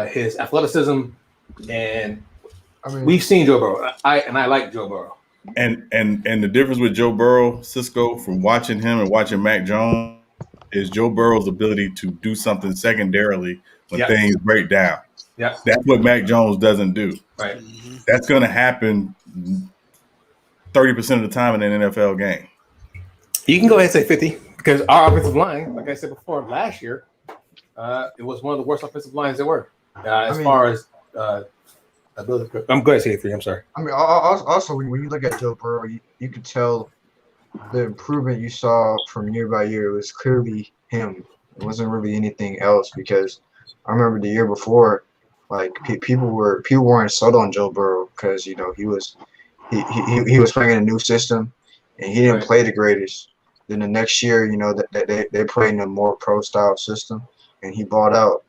his athleticism, and we've seen Joe Burrow. I like Joe Burrow. And the difference with Joe Burrow, Cisco, from watching him and watching Mac Jones, is Joe Burrow's ability to do something secondarily when things break down. Yeah, that's what Mac Jones doesn't do. Right. That's going to happen 30% of the time in an NFL game. You can go ahead and say 50 because our offensive line, like I said before, last year, it was one of the worst offensive lines there were. Far as ability. I'm going to say 3. I'm sorry. I mean, also when you look at Joe Burrow, you could tell the improvement you saw from year by year was clearly him. It wasn't really anything else because I remember the year before, like people weren't sold on Joe Burrow because he was playing in a new system and he didn't play the greatest. Then the next year, that they played in a more pro style system and he balled out.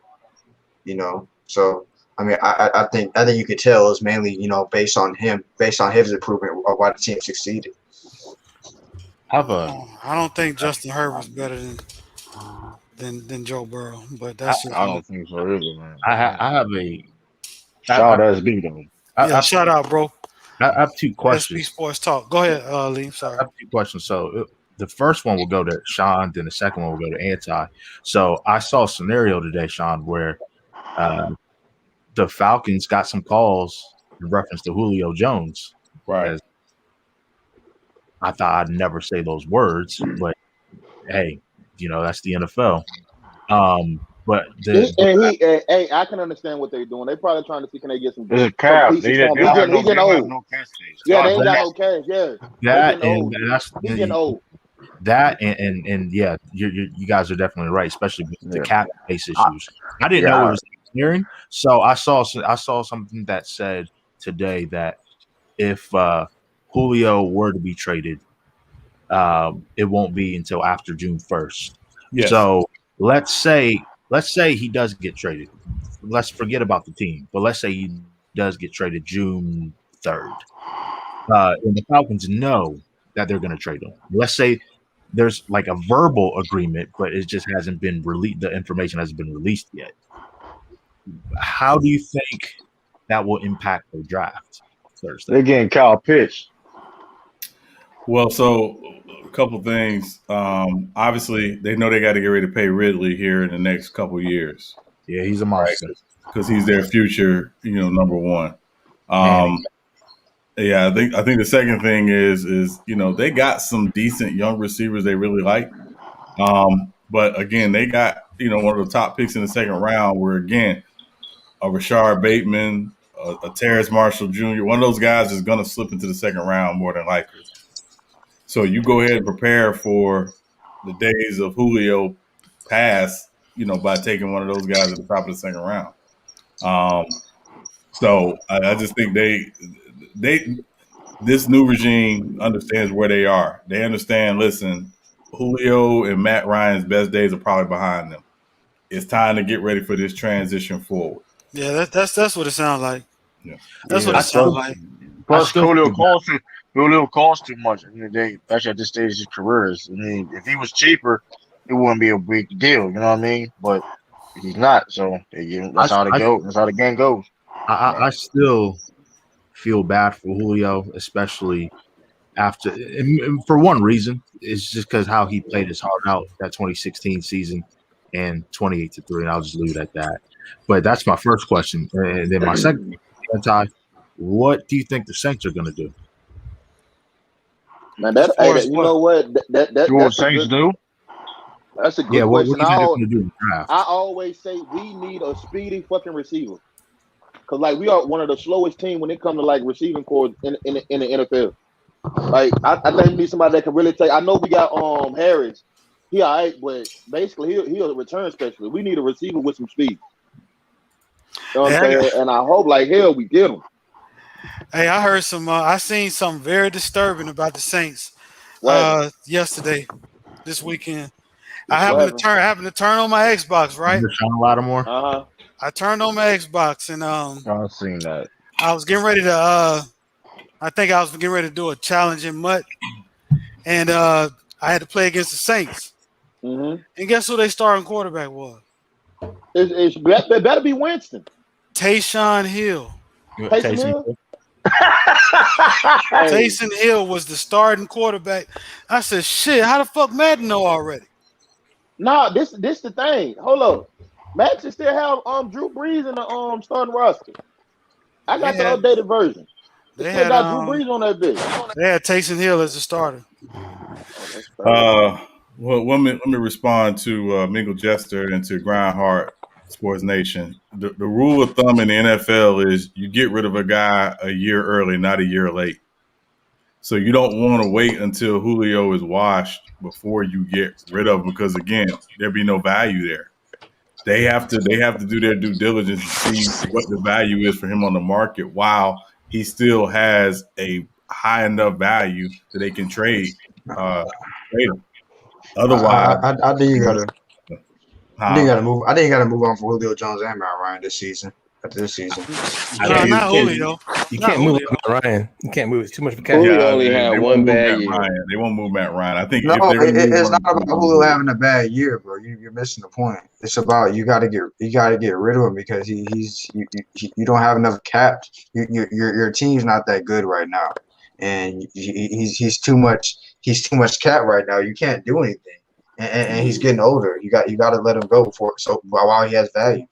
So I mean, I think you could tell it was mainly based on his improvement of why the team succeeded. I don't think Justin Herbert's better than Joe Burrow, but that's just I don't think so either, man. I have a shout out SB though. Shout out, bro. I have 2 questions. SB Sports Talk. Go ahead, Lee. Sorry. I have 2 questions. So the first one will go to Sean, then the second one will go to Anti. So I saw a scenario today, Sean, where the Falcons got some calls in reference to Julio Jones. Right. I thought I'd never say those words, but hey, that's the NFL. But I can understand what they're doing. They're probably trying to see can they get some. There's a cap. He's getting old. No cash yeah, they ain't got no cash. Yeah, he's getting old. That and yeah, you guys are definitely right, especially with the cap base issues. I didn't know it was engineering, so I saw something that said today that if Julio were to be traded, it won't be until after June 1st. Yes. So let's say he does get traded. Let's forget about the team, but let's say he does get traded June 3rd. And the Falcons know that they're going to trade him. Let's say there's like a verbal agreement, but it just hasn't been released. The information hasn't been released yet. How do you think that will impact the draft Thursday? They're getting Kyle Pitts. Well, so a couple things. Obviously, they know they got to get ready to pay Ridley here in the next couple years. Yeah, he's a monster because he's their future, number one. Yeah, I think the second thing is they got some decent young receivers they really like. But again, they got one of the top picks in the second round. Where again, a Rashard Bateman, a Terrace Marshall Jr., one of those guys is going to slip into the second round more than likely. So you go ahead and prepare for the days of Julio pass, by taking one of those guys at the top of the second round. So I just think this new regime understands where they are. They understand, listen, Julio and Matt Ryan's best days are probably behind them. It's time to get ready for this transition forward. Yeah, that's what it sounds like. Yeah. That's what it sounds like. Plus, Julio costs too much in the day, especially at this stage of his career. I mean, if he was cheaper, it wouldn't be a big deal. You know what I mean? But he's not. So that's how it goes. That's how the game goes. I still feel bad for Julio, especially after. And for one reason, it's just because how he played his heart out that 2016 season and 28-3. And I'll just leave it at that. But that's my first question, and then my second, Anti. What do you think the Saints are going to do? Man, you know what? That's what Saints do. That's a good question. I always say we need a speedy fucking receiver, because like we are one of the slowest team when it comes to like receiving corps in the NFL. Like I think we need somebody that can really take. I know we got Harris, he all right, but basically he'll return specialist. We need a receiver with some speed. You know what I'm saying? And I hope like hell we get him. Hey, I heard I seen something very disturbing about the Saints this weekend. I happened to turn on my Xbox, right? Sean Lattimore. I turned on my Xbox and I've seen that. I was getting ready to I think I was getting ready to do a challenge in MUT, and I had to play against the Saints. Mm-hmm. And guess who their starting quarterback was? It better be Winston. Taysom Hill. Taysom Hill was the starting quarterback. I said, shit, how the fuck Madden know already? Nah, this the thing. Hold up. Madison still have Drew Brees in the starting roster. I got the updated version. They still got Drew Brees on that bitch. They had Taysom Hill as a starter. Well, let me respond to Mingle Jester and to Grindheart Sports Nation. The rule of thumb in the NFL is you get rid of a guy a year early, not a year late. So you don't want to wait until Julio is washed before you get rid of him because again, there'd be no value there. They have to do their due diligence to see what the value is for him on the market while he still has a high enough value that they can trade him. Otherwise, I think you gotta move. I think you gotta move on for Julio Jones and Matt Ryan this season. After this season, not Julio. You can't move Matt Ryan. You can't move it. Too much for cash. Julio only had one bad year. They won't move Matt Ryan. I think no, it's not about Julio having a bad year, bro. You're missing the point. It's about you gotta get rid of him because you don't have enough cap. Your team's not that good right now, and he's too much cap right now. You can't do anything, and he's getting older. You got to let him go while he has value.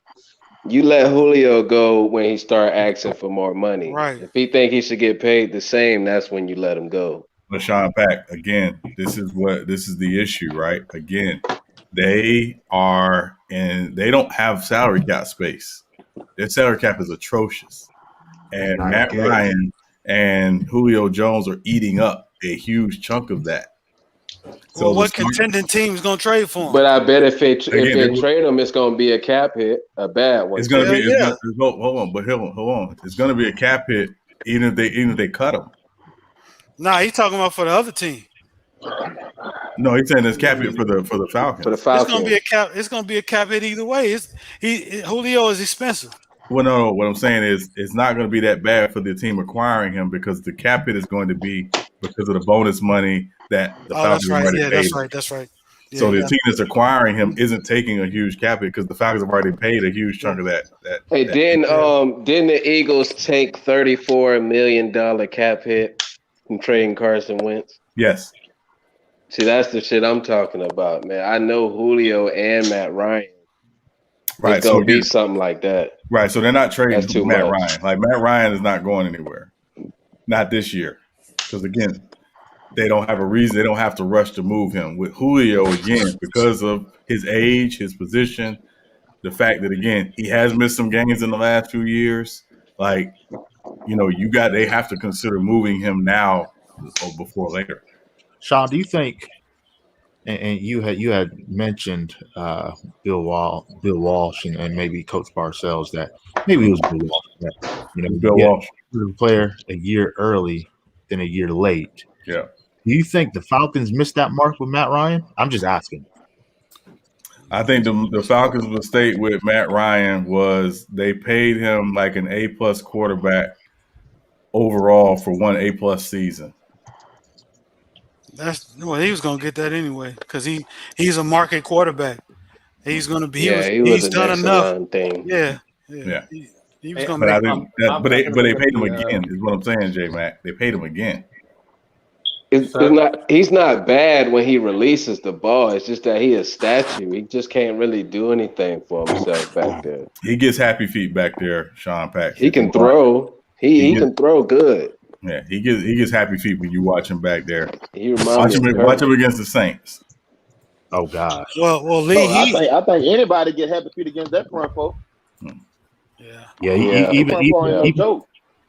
You let Julio go when he start asking for more money. Right. If he think he should get paid the same, that's when you let him go. But Sean Pack, again, this is the issue, right? Again, they don't have salary cap space. Their salary cap is atrocious. And Matt Ryan and Julio Jones are eating up a huge chunk of that. So what contending team is going to trade for him? But I bet if they trade him, it's going to be a cap hit, a bad one. It's going to be. Hold on. It's going to be a cap hit, even if they cut him. Nah, he's talking about for the other team. No, he's saying there's cap hit for the Falcons. For the Falcons, it's going to be a cap hit either way. Julio is expensive. Well, no. What I'm saying is, it's not going to be that bad for the team acquiring him because the cap hit is going to be because of the bonus money that the Falcons have already paid. That's right. Yeah, so the team that's acquiring him isn't taking a huge cap hit because the Falcons have already paid a huge chunk of that. Didn't the Eagles take $34 million cap hit from trading Carson Wentz? Yes. See, that's the shit I'm talking about, man. I know Julio and Matt Ryan. Right, it's gonna be something like that. Right, so they're not trading Matt Ryan. Like Matt Ryan is not going anywhere, not this year, because again, they don't have a reason. They don't have to rush to move him. With Julio, again, because of his age, his position, the fact that again he has missed some games in the last few years. Like, they have to consider moving him now or before later. Sean, do you think? And you had mentioned Bill Walsh and maybe Coach Parcells that maybe it was Bill Walsh. That, Bill Walsh, the player a year early than a year late. Yeah. Do you think the Falcons missed that mark with Matt Ryan? I'm just asking. I think the Falcons' mistake with Matt Ryan was they paid him like an A+ quarterback overall for one A+ season. He was going to get that anyway because he's a market quarterback. He's going to be. He's done enough. Thing. Yeah. He was going to. But they paid him again. Is what I'm saying, J Mac. They paid him again. He's not bad when he releases the ball. It's just that he is a statue. He just can't really do anything for himself back there. He gets happy feet back there, Sean Pack. He can throw. He can throw good. Yeah, he gets happy feet when you watch him back there. Watch him against the Saints. Oh gosh. Well, Lee. I think anybody get happy feet against that front four.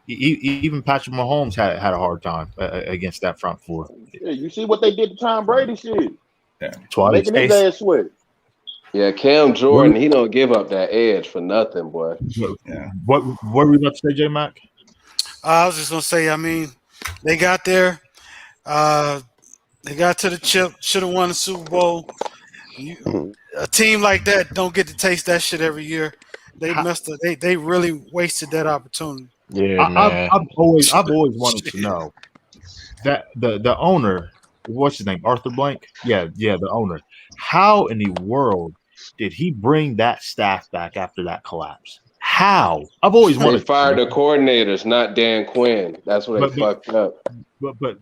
Even Patrick Mahomes had a hard time against that front four. Yeah, you see what they did to Tom Brady, shit. Yeah, twice. Making his ass sweat. Yeah, Cam Jordan, he don't give up that edge for nothing, boy. Yeah. What were we about to say, J Mac? I was just gonna say. I mean, they got there. They got to the chip. Should have won the Super Bowl. A team like that don't get to taste that shit every year. They messed up. They really wasted that opportunity. Yeah, man. I've always wanted to know that the owner, what's his name, Arthur Blank? Yeah, the owner. How in the world did he bring that staff back after that collapse? How? I've always wanted. They fired the coordinators, not Dan Quinn. That's what they fucked up. But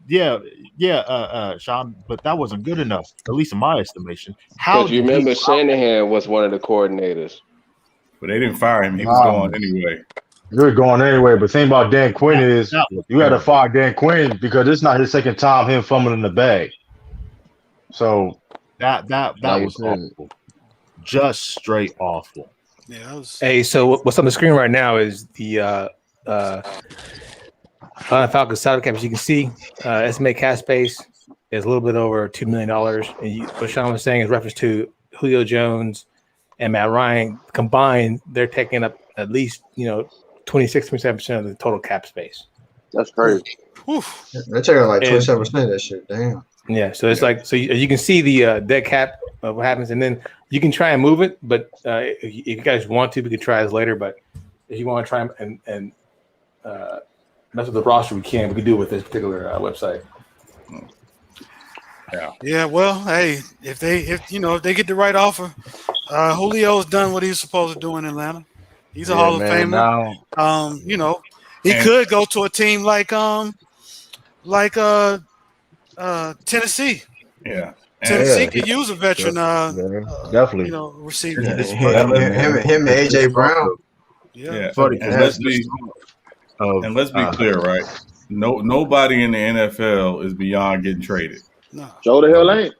Sean, but that wasn't good enough, at least in my estimation. How? Because you remember Shanahan was one of the coordinators. but they didn't fire him. He was going anyway. You're going anyway, but the thing about Dan Quinn is you had to fire Dan Quinn because it's not his second time him fumbling the bag. So that was awful. Just straight awful. Yeah, that was... Hey, so what's on the screen right now is the Falcons salary cap. As you can see, estimated cap space is a little bit over $2 million. And what Sean was saying is reference to Julio Jones and Matt Ryan combined. They're taking up at least 26-27% of the total cap space. That's crazy. They're taking like 27% of that shit. Damn. Yeah, so it's like you can see the dead cap of what happens, and then you can try and move it. But if you guys want to, we could try this later. But if you want to try and mess with the roster, we can. We could do it with this particular website. Yeah. Well, hey, if they get the right offer, Julio's done what he's supposed to do in Atlanta. He's a Hall of Famer. He could go to a team like Tennessee. Yeah. Tennessee could use a veteran. Definitely. Receiver. Him and AJ Brown. Yeah. And let's be clear, right? Nobody in the NFL is beyond getting traded. No. Joe the hell ain't.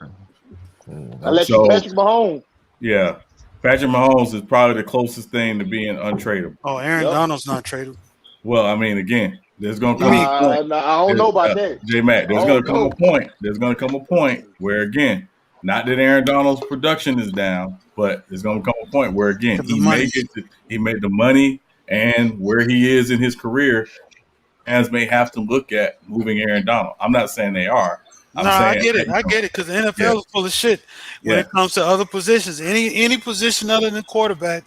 Unless you Patrick Mahomes. Yeah. Patrick Mahomes is probably the closest thing to being untradeable. Oh, Aaron Donald's not tradable. Well, I mean, again, there's going to come a point. I don't know about that. J-Mac, there's going to come a point. There's going to come a point where, again, not that Aaron Donald's production is down, but there's going to come a point where, again, he made the money and where he is in his career, fans may have to look at moving Aaron Donald. I'm not saying they are. I get it because the NFL is full of shit when it comes to other positions. Any position other than quarterback,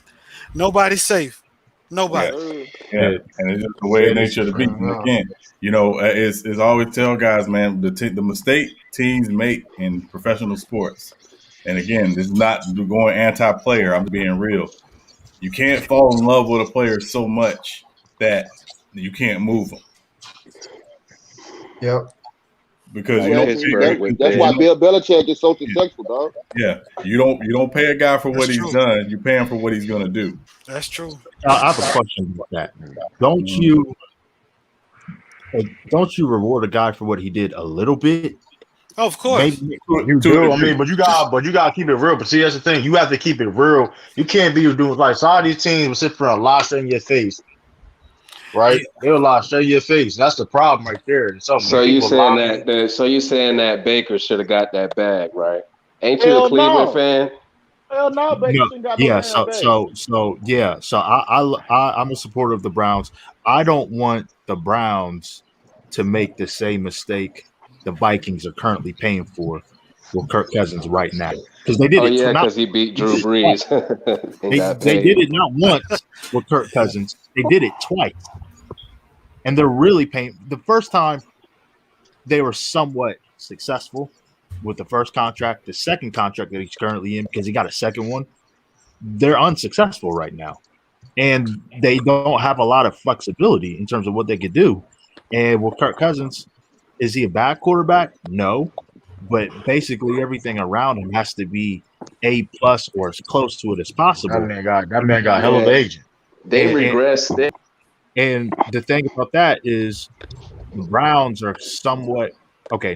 nobody's safe. Nobody. Yeah. And it's just the way of nature to be. And again, it's always tell guys, man, the mistake teams make in professional sports. And again, this is not going anti-player. I'm being real. You can't fall in love with a player so much that you can't move them. Yep. Because that's why Bill Belichick is so successful, dog. Yeah, you don't pay a guy for what he's done. You pay him for what he's going to do. That's true. I have a question about that. Don't you reward a guy for what he did a little bit? Oh, of course. Maybe you do. I mean, but you gotta keep it real. But see, that's the thing. You have to keep it real. You can't be doing like some of these teams will sit for a lie straight in your face. Right, they'll lie straight in your face. That's the problem right there. So you saying that Baker should have got that bag, right? Ain't you a Cleveland fan? Hell no, Baker got no bag. So I'm a supporter of the Browns. I don't want the Browns to make the same mistake the Vikings are currently paying for with Kirk Cousins right now, because they did it. Yeah, because he beat Drew Brees. they did it not once with Kirk Cousins. They did it twice, and they're really paying. The first time they were somewhat successful with the first contract. The second contract that he's currently in, because he got a second one, they're unsuccessful right now, and they don't have a lot of flexibility in terms of what they could do. And with Kirk Cousins, is he a bad quarterback? No. But basically everything around him has to be A+ or as close to it as possible. That man got hell of an agent. They regressed. And the thing about that is the Browns are somewhat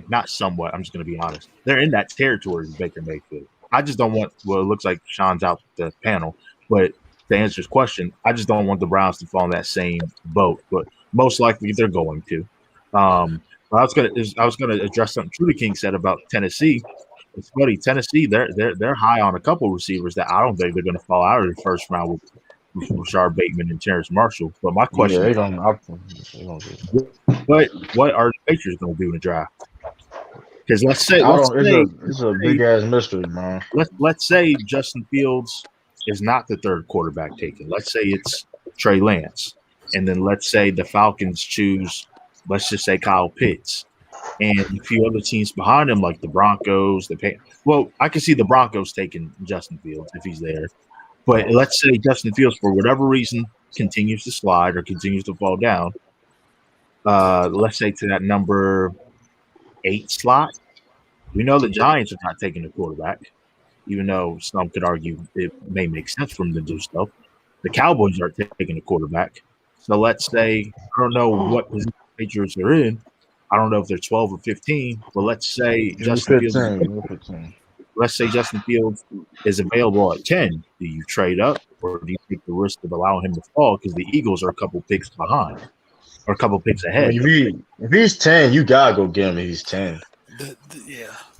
not somewhat. I'm just going to be honest. They're in that territory with Baker Mayfield. I just don't want. Well, it looks like Sean's out the panel, but to answer his question, I just don't want the Browns to fall in that same boat. But most likely they're going to. I was gonna address something Trudy King said about Tennessee. It's funny, Tennessee, they're high on a couple receivers that I don't think they're gonna fall out of the first round with Rashard Bateman and Terrence Marshall. But my question is, what are the Patriots gonna do in the draft? Because it's a big ass mystery, man. Let's say Justin Fields is not the third quarterback taken. Let's say it's Trey Lance, and then let's say the Falcons choose. Let's just say Kyle Pitts and a few other teams behind him, like the Broncos. I can see the Broncos taking Justin Fields if he's there. But let's say Justin Fields, for whatever reason, continues to slide or continues to fall down. Let's say to that number 8 slot. We know the Giants are not taking a quarterback, even though some could argue it may make sense for them to do so. The Cowboys aren't taking a quarterback. So let's say, I don't know what position the Patriots are in. I don't know if they're 12 or 15, but let's say Justin Fields. Let's say Justin Fields is available at 10. Do you trade up, or do you take the risk of allowing him to fall because the Eagles are a couple picks behind or a couple picks ahead? I mean, if he's 10, you gotta go get him. If he's 10.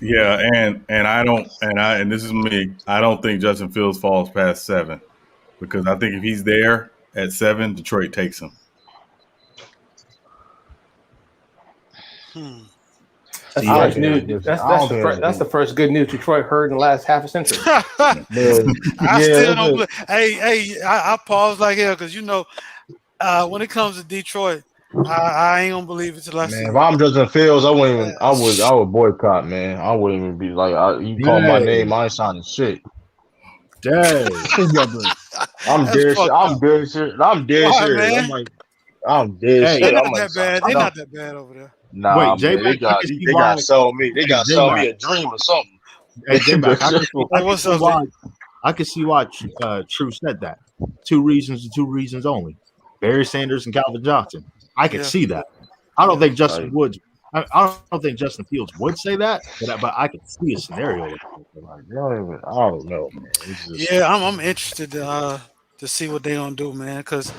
Yeah, and this is me. I don't think Justin Fields falls past 7 because I think if he's there at 7, Detroit takes him. That's fresh news. That's the first good news Detroit heard in the last half a century. I still don't believe. I pause like hell because when it comes to Detroit, I ain't gonna believe it till I see. Man, if I'm Justin Fields, I wouldn't even. I would boycott, man. I wouldn't even be like, you call my name, I ain't signing shit. Dang. I'm dead shit. I'm dead shit. I'm dead serious. I'm dead shit. They're not that bad. They're not that bad over there. Nah, wait, man, J-Mac, they got to sell me. They got to sell me a dream or something. Hey, J-Mac, I can see why True said that. 2 reasons and 2 reasons only. Barry Sanders and Calvin Johnson. I can see that. I don't think Justin Woods. I don't think Justin Fields would say that, but I can see a scenario. I don't know, man. I'm interested to see what they're gonna do, man. Because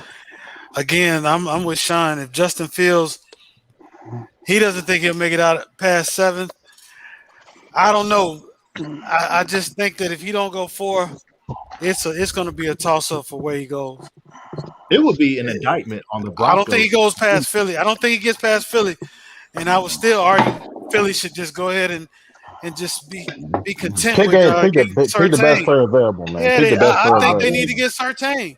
again, I'm with Sean. If Justin Fields, he doesn't think he'll make it out past 7th. I don't know. I just think that if he don't go 4, it's going to be a toss-up for where he goes. It would be an indictment on the Broncos. I don't think he goes past Philly. I don't think he gets past Philly. And I would still argue Philly should just go ahead and just be content with pick the best player available, man. Yeah, I think they need to get Surtain.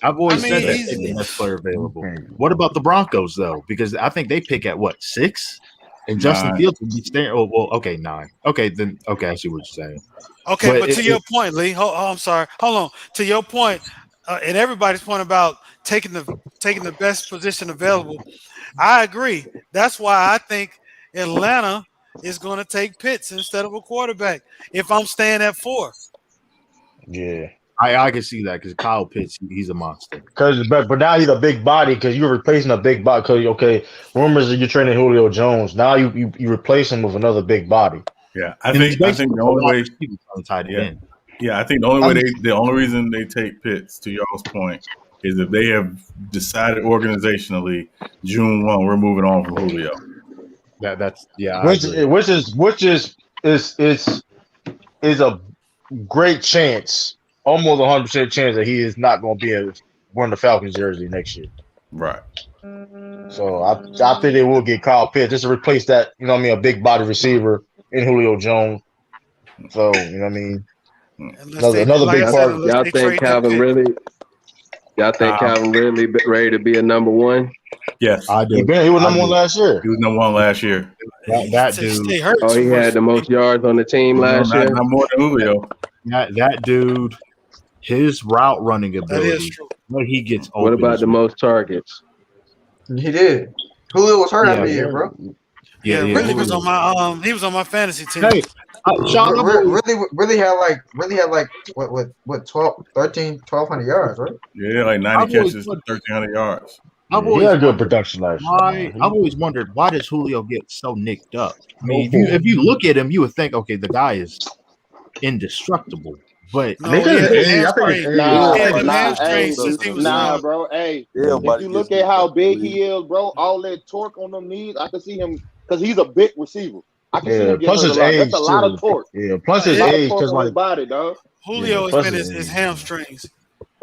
I've always said that they're the best player available. What about the Broncos, though? Because I think they pick at, 6? And Justin Fields would be staying. Oh, well, okay, 9. Okay, then. Okay, I see what you're saying. Okay, but to your point, Lee. I'm sorry. Hold on. To your point, and everybody's point about taking the best position available, I agree. That's why I think Atlanta is going to take Pitts instead of a quarterback if I'm staying at 4. Yeah. I can see that because Kyle Pitts, he's a monster. But now he's a big body because you're replacing a big body. Because rumors that you're training Julio Jones. Now you replace him with another big body. Yeah, I think the only way. I think the only reason they take Pitts, to y'all's point, is if they have decided organizationally June 1 we're moving on from Julio. Which is a great chance. Almost 100% chance that he is not going to be wearing the Falcons jersey next year. Right. So I think they will get Kyle Pitts just to replace that, a big body receiver in Julio Jones. So, another big part. Y'all think Calvin really ready to be a number 1? Yes. I do. He was number 1 last year. He was number 1 last year. That dude. Oh, he had the most yards on the team last year? Not more than Julio. That dude, his route running ability, when he gets open. What about the most targets? He did. Julio was hurt after the year, bro. Yeah, really was on my he was on my fantasy team. Hey, Sean, really had like what 1,200 yards, right? Yeah, like 90 catches, 1,300 yards. He had good production last year. I've always wondered, why does Julio get so nicked up? I mean, if you look at him, you would think, okay, the guy is indestructible. But bro. Hey, if you look at how big he is, bro, all that torque on them knees, I can see him because he's a big receiver. I can see him plus his age. That's a lot of torque. Yeah, plus his age because like body, dog. Julio has been his hamstrings.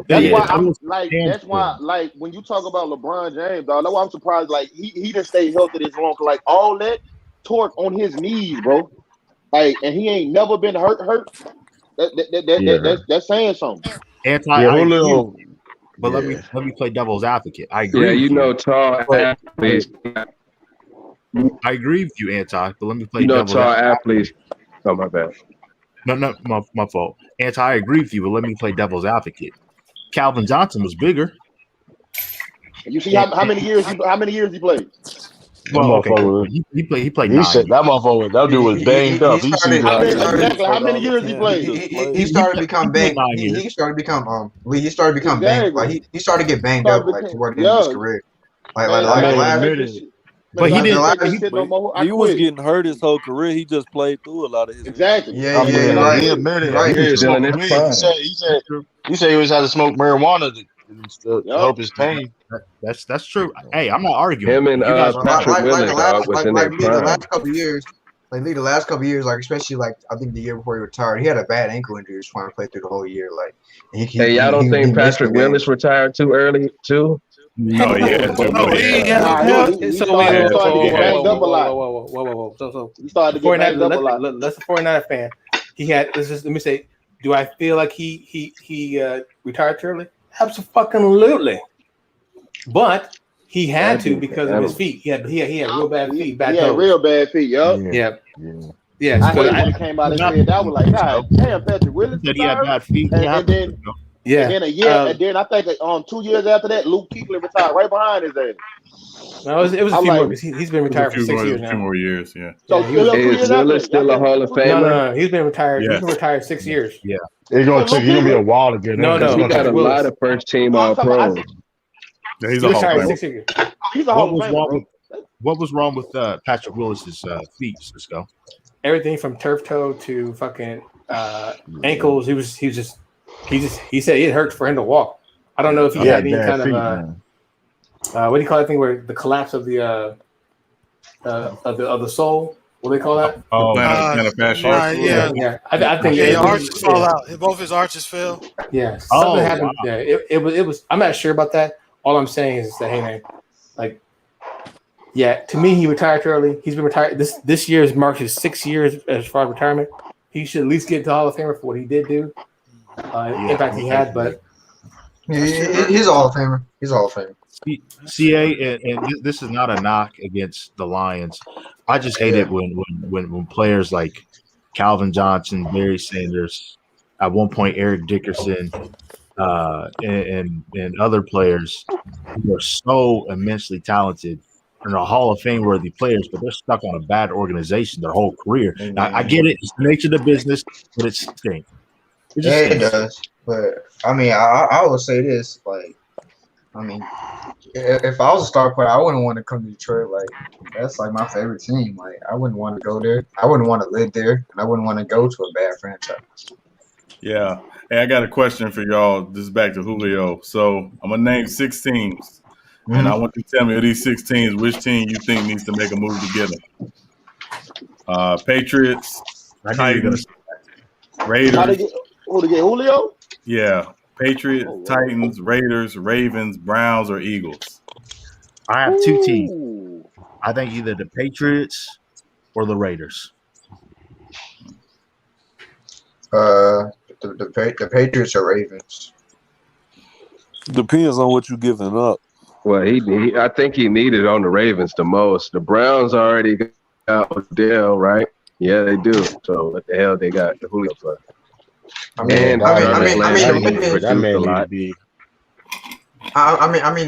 That's why like when you talk about LeBron James, dog, that's why I'm surprised. Like he didn't stay healthy this long. Like all that torque on his knees, bro. Like, and he ain't never been hurt. That's saying something. Julio. But let me play devil's advocate. I agree. Yeah, tall athletes. I agree with you, Anti. But let me play devil's athletes. Oh, my bad. No, my fault. Anti, I agree with you, but let me play devil's advocate. Calvin Johnson was bigger. You see how many years he played? Well, okay, he played 9 said that motherfucker. That dude was banged up. Exactly. How many years he played? He started to become banged. He started to become He started to become banged. Like he started to get banged up like toward the end of his career. Like but he didn't. He was getting hurt his whole career. He just played through a lot of his. Exactly. Yeah, right. He admitted right. He said he was had to smoke marijuana to help his pain. That's true. Hey, I'm not arguing. Him and Patrick Willis was in their prime. The last couple of years, like especially like I think the year before he retired, he had a bad ankle injury. He was trying to play through the whole year. Like, y'all don't think Patrick Willis retired too early too? No, yeah. He started to get banged up a lot. Whoa. So he started to get banged up a lot. Let's a 49er fan. He had. Let me say. Do I feel like he retired too early? Absolutely. But he had to because of his feet. He had real bad feet. Real bad feet. Yup. Yeah. I hate when it came out and said that was like, God damn, Patrick Willis. Said he had bad feet. And then a year, and then I think 2 years after that, Luke Kuechly retired right behind his ass. No, it was a few more because he's been retired for 6 years now. 2 more years, yeah. So is Willis still a Hall of Famer? No. He's been retired. He's been retired 6 years. Yeah. It's gonna be a while to get. No. He got a lot of first team All Pros. Yeah, he's a Hall of Famer. 6 years. He's a Hall of Famer. What was wrong with Patrick Willis's feet, Cisco? Everything from turf toe to fucking ankles. He said it hurts for him to walk. I don't know if he had any kind of what do you call that thing where the collapse of the sole? What do they call that? Oh, plantar fascia. Yeah. I think the arches fall out. Both his arches fell. Yeah, something happened. Wow. Yeah, it was. I'm not sure about that. All I'm saying is that, hey man, like, yeah, to me he retired too early. He's been retired. This year marks his 6 years as far as retirement. He should at least get to Hall of Famer for what he did do. Impact he had, but he's a Hall of Famer. He's a Hall of Famer. CA, and this is not a knock against the Lions. I just hate it when players like Calvin Johnson, Barry Sanders, at one point Eric Dickerson, and other players who are so immensely talented and are Hall of Fame worthy players, but they're stuck on a bad organization their whole career. Now, I get it; it's the nature of the business, but it stinks. It does. But I mean, I would say this, like, I mean, if I was a star player, I wouldn't want to come to Detroit. Like, that's like my favorite team. Like, I wouldn't want to go there. I wouldn't want to live there, and I wouldn't want to go to a bad franchise. Yeah. Hey, I got a question for y'all. This is back to Julio. So I'm gonna name 6 teams, and I want you to tell me of these 6 teams, which team you think needs to make a move to get them. Patriots, Titans, Raiders. Who to get Julio? Yeah. Patriots, Titans, Raiders, Ravens, Browns, or Eagles? I have 2 teams. I think either the Patriots or the Raiders. The Patriots or Ravens. Depends on what you're giving up. Well, I think he needed on the Ravens the most. The Browns already got Odell, right? Yeah, they do. So what the hell they got the Julio for? I mean, the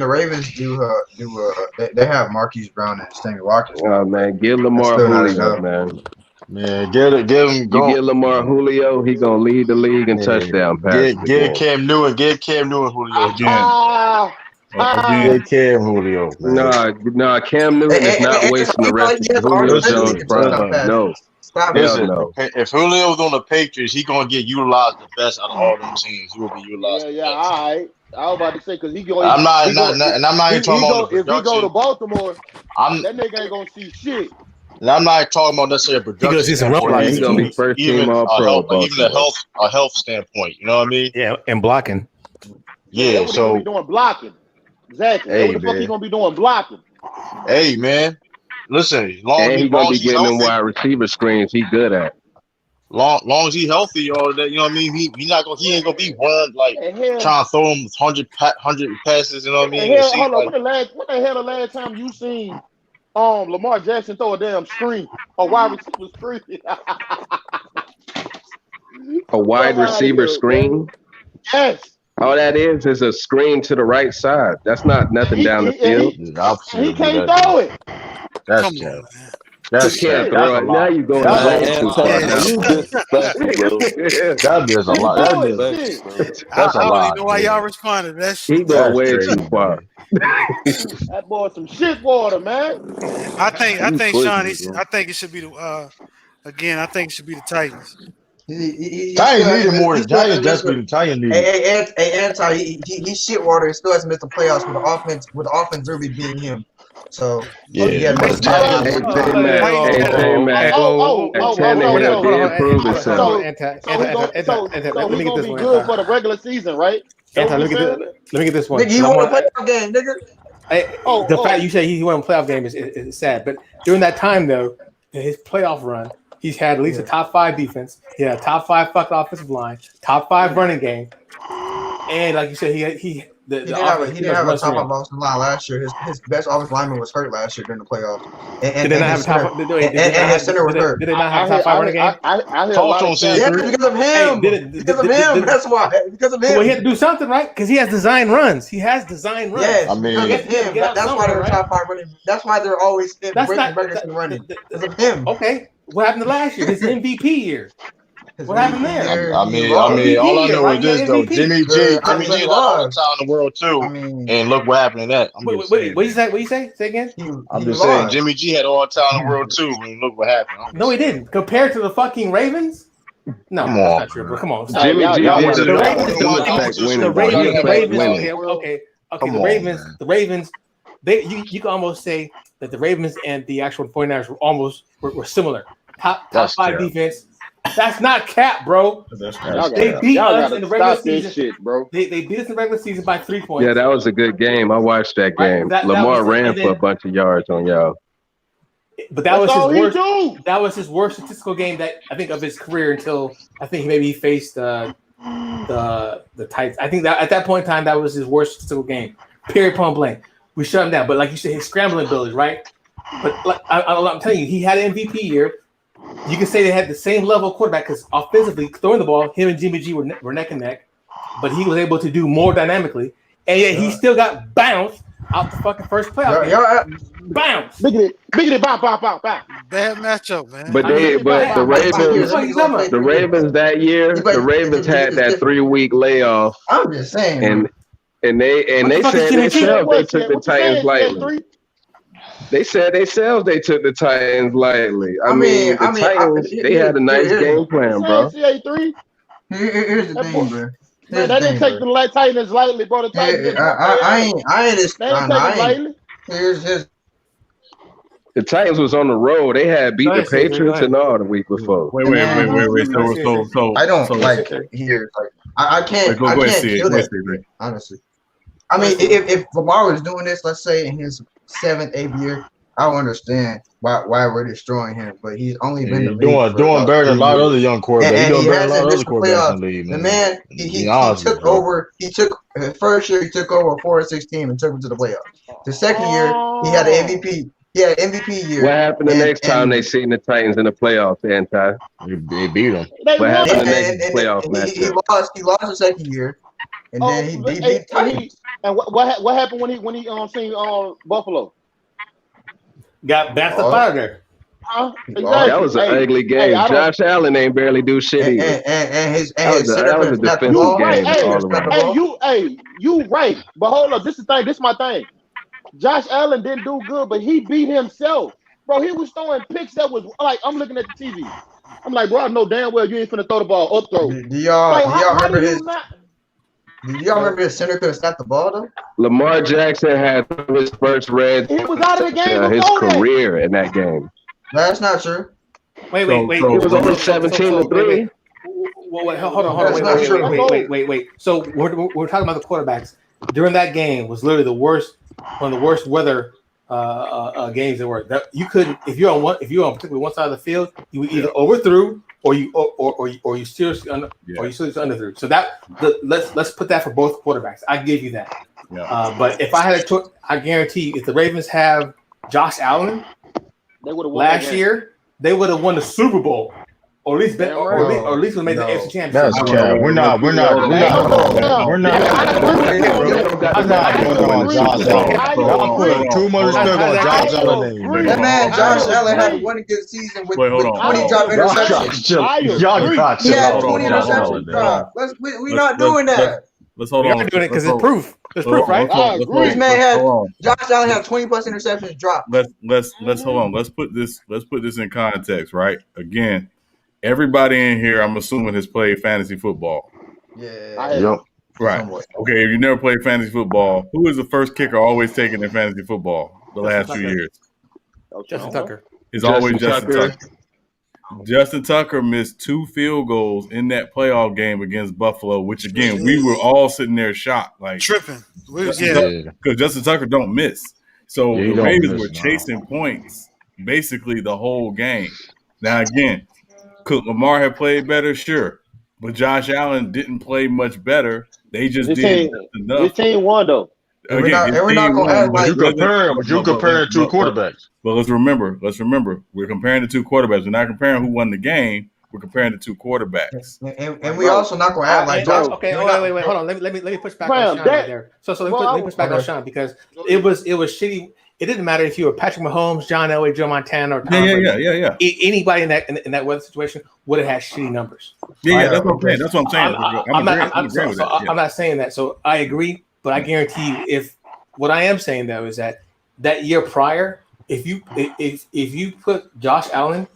Ravens they have Marquise Brown and Sammy Watkins. Oh man, give Lamar Julio, man. Man, give him. You get Lamar Julio, he gonna lead the league in touchdown passes. Get Cam Newton Julio again. Get Cam Julio. No, Cam Newton is not wasting the rest of Julio Jones' prime. No. Listen, if Julio was on the Patriots, he's gonna get utilized the best out of all them teams. He will be utilized. Yeah, all right. I was about to say because he going. I'm not even talking about if he go to Baltimore, that nigga ain't gonna see shit. And I'm not talking about necessarily production. He's gonna be first team All-Pro. Even a health standpoint. You know what I mean? Yeah, and blocking. Yeah, so he doing blocking. Exactly. Hey, what the fuck he gonna be doing blocking? Hey man, listen. He's gonna be getting them wide receiver screens. He good at. Long as he's healthy, all that, you know what I mean. He ain't gonna be one like trying to throw him 100 passes. You know what I mean? Hold on. When the hell the last time you seen Lamar Jackson throw a damn screen, a wide receiver screen? A wide receiver screen? Yes. All that is a screen to the right side. That's not nothing down the field. He can't throw it. That's terrible. That's terrible. That's a lot. Now you going too far. You disrespectful, bro. That is a lot. That's a I don't lot. even know why y'all responded to that shit. He going way too far. That boy some shit water, man. I think Sean. I think it should be the again. I think it should be the Titans. Titans needed more. Giants definitely. Titans needed. Hey, Anti, he's shit water and still hasn't missed the playoffs with the offense really beating him. So yeah, he had Hey, So he's gonna be good for the regular season, right? Anti, let me get this one. Nigga, he won a playoff game, nigga. The fact you say he won a playoff game is sad, but during that time though, in his playoff run, he's had at least a top 5 defense. He had a top 5 fucking offensive line, top 5 running game, and like you said, he didn't have a top 5 offensive line last year. His best offensive lineman was hurt last year during the playoffs. And did they not have a top? And his center was hurt. Did they not have a top 5 running game? Yeah, because of him. Because of him. That's why. Because of him. Well, he had to do something, right? Because he has design runs. Yes, I mean, that's why they're top 5 running. That's why they're always running. Because of him. Okay. What happened to last year? His MVP year. What happened there? I mean, all I know is this though. Jimmy G had all the time in the world too, and look what happened to that. Wait, what you say? What you say? Say again. I'm just saying, Jimmy G had all the time in the world too, and look what happened. No, he didn't. Compared to the fucking Ravens. No, come that's on, not true, bro. Come on. Jimmy G the Ravens. You can almost say that the Ravens and the actual 49ers were similar. Top 5 defense. That's not cap, bro. They beat us in the regular season, shit, bro. They beat us in the regular season by 3 points. Yeah, that was a good game. I watched that game. Lamar ran for a bunch of yards on y'all. But that was his worst. That was his worst statistical game that I think of his career until I think maybe he faced the Titans. I think that at that point in time that was his worst statistical game. Period. Point blank. We shut him down. But like you said, his scrambling abilities, right? But like, I'm telling you, he had an MVP year. You can say they had the same level of quarterback because offensively, throwing the ball, him and Jimmy G were neck and neck, but he was able to do more dynamically, and yet he still got bounced out the fucking first playoff game. Bounce. Biggity, bow. Bad matchup, man. But the Ravens that year, the Ravens had that 3-week layoff. I'm just saying, and they said themselves they took the Titans lightly. They said themselves they took the Titans lightly. I mean, the Titans, they had a nice game plan, bro. Here's the thing, bro. Man, they didn't take the Titans lightly, bro. The Titans I ain't Here's the Titans was on the road. They had beat the Patriots and all the week before. Wait. So I don't like here. Like I can't feel that, honestly. I mean, if Lamar was doing this, let's say in his 7th, 8th year, I would understand why we're destroying him. But he's only been doing better than a lot of other young quarterbacks. And he hasn't missed the playoffs in the league, man. The man, he took over. He took first year. He took over a 4-6 team and took him to the playoffs. The second year, he had an MVP. He had an MVP year. What happened the next time they seen the Titans in the playoffs, Anti? They beat them. What happened the next playoff match? He lost the second year, and then he beat Titans. And what happened when he seen Buffalo? Got backed up out of there. Exactly. That was an ugly game. Josh Allen ain't barely do shit either. That was a defensive game. You right. But hold up, this is my thing. Josh Allen didn't do good, but he beat himself. Bro, he was throwing picks that was like, I'm looking at the TV. I'm like, bro, I know damn well you ain't finna throw the ball up throw. Do y'all remember his? Do y'all remember his center could have stopped the ball though? Lamar Jackson had his first red. He was out of the game. His career in that game. That's not true. Wait. It was only 17-3. Wait, hold on. Wait. So we're talking about the quarterbacks during that game was literally one of the worst weather games there were. That you couldn't if you're on particularly one side of the field, you either overthrew or you seriously underthrew. So let's put that for both quarterbacks. I give you that. Yeah. But if I had to, I guarantee if the Ravens have Josh Allen they would have last year, they would have won the Super Bowl Or at least we made the AFC Championship. That's cap. We're not doing on Josh Allen. Y'all putting too much respect on Josh Allen name. That man, Josh Allen, had one good season with 20 drop interceptions. Y'all got He had 20 interceptions drop. We're not doing that. Let's hold on. We're doing it because it's proof. There's proof, right? This man had Josh Allen had 20 plus interceptions drop. Let's hold on. Let's put this in context, right? Again, everybody in here, I'm assuming, has played fantasy football. Yeah. Right. Okay, if you never played fantasy football, who is the first kicker always taken in fantasy football the last few years? Justin Tucker. It's always Justin Tucker. Justin Tucker missed 2 field goals in that playoff game against Buffalo, which again we were all sitting there shocked, like tripping, because Justin Tucker don't miss. So the Ravens were chasing points basically the whole game. Now again, could Lamar have played better? Sure, but Josh Allen didn't play much better. They just did enough. His team won though. Again, we're not going to act like you comparing 2 quarterbacks. But let's remember, we're comparing the 2 quarterbacks. We're not comparing who won the game. We're comparing the 2 quarterbacks. And we also not going to act like Josh. Okay, wait, hold on. Let me push back on Sean right there. So let me push back on Sean because it was shitty. It didn't matter if you were Patrick Mahomes, John Elway, Joe Montana, or Tom Brady. Anybody in that weather situation would have had shitty numbers. Yeah, that's what I'm saying. That's what I'm saying. I'm not saying that. So I agree, but I guarantee you, if what I am saying though is that year prior, if you put Josh Allen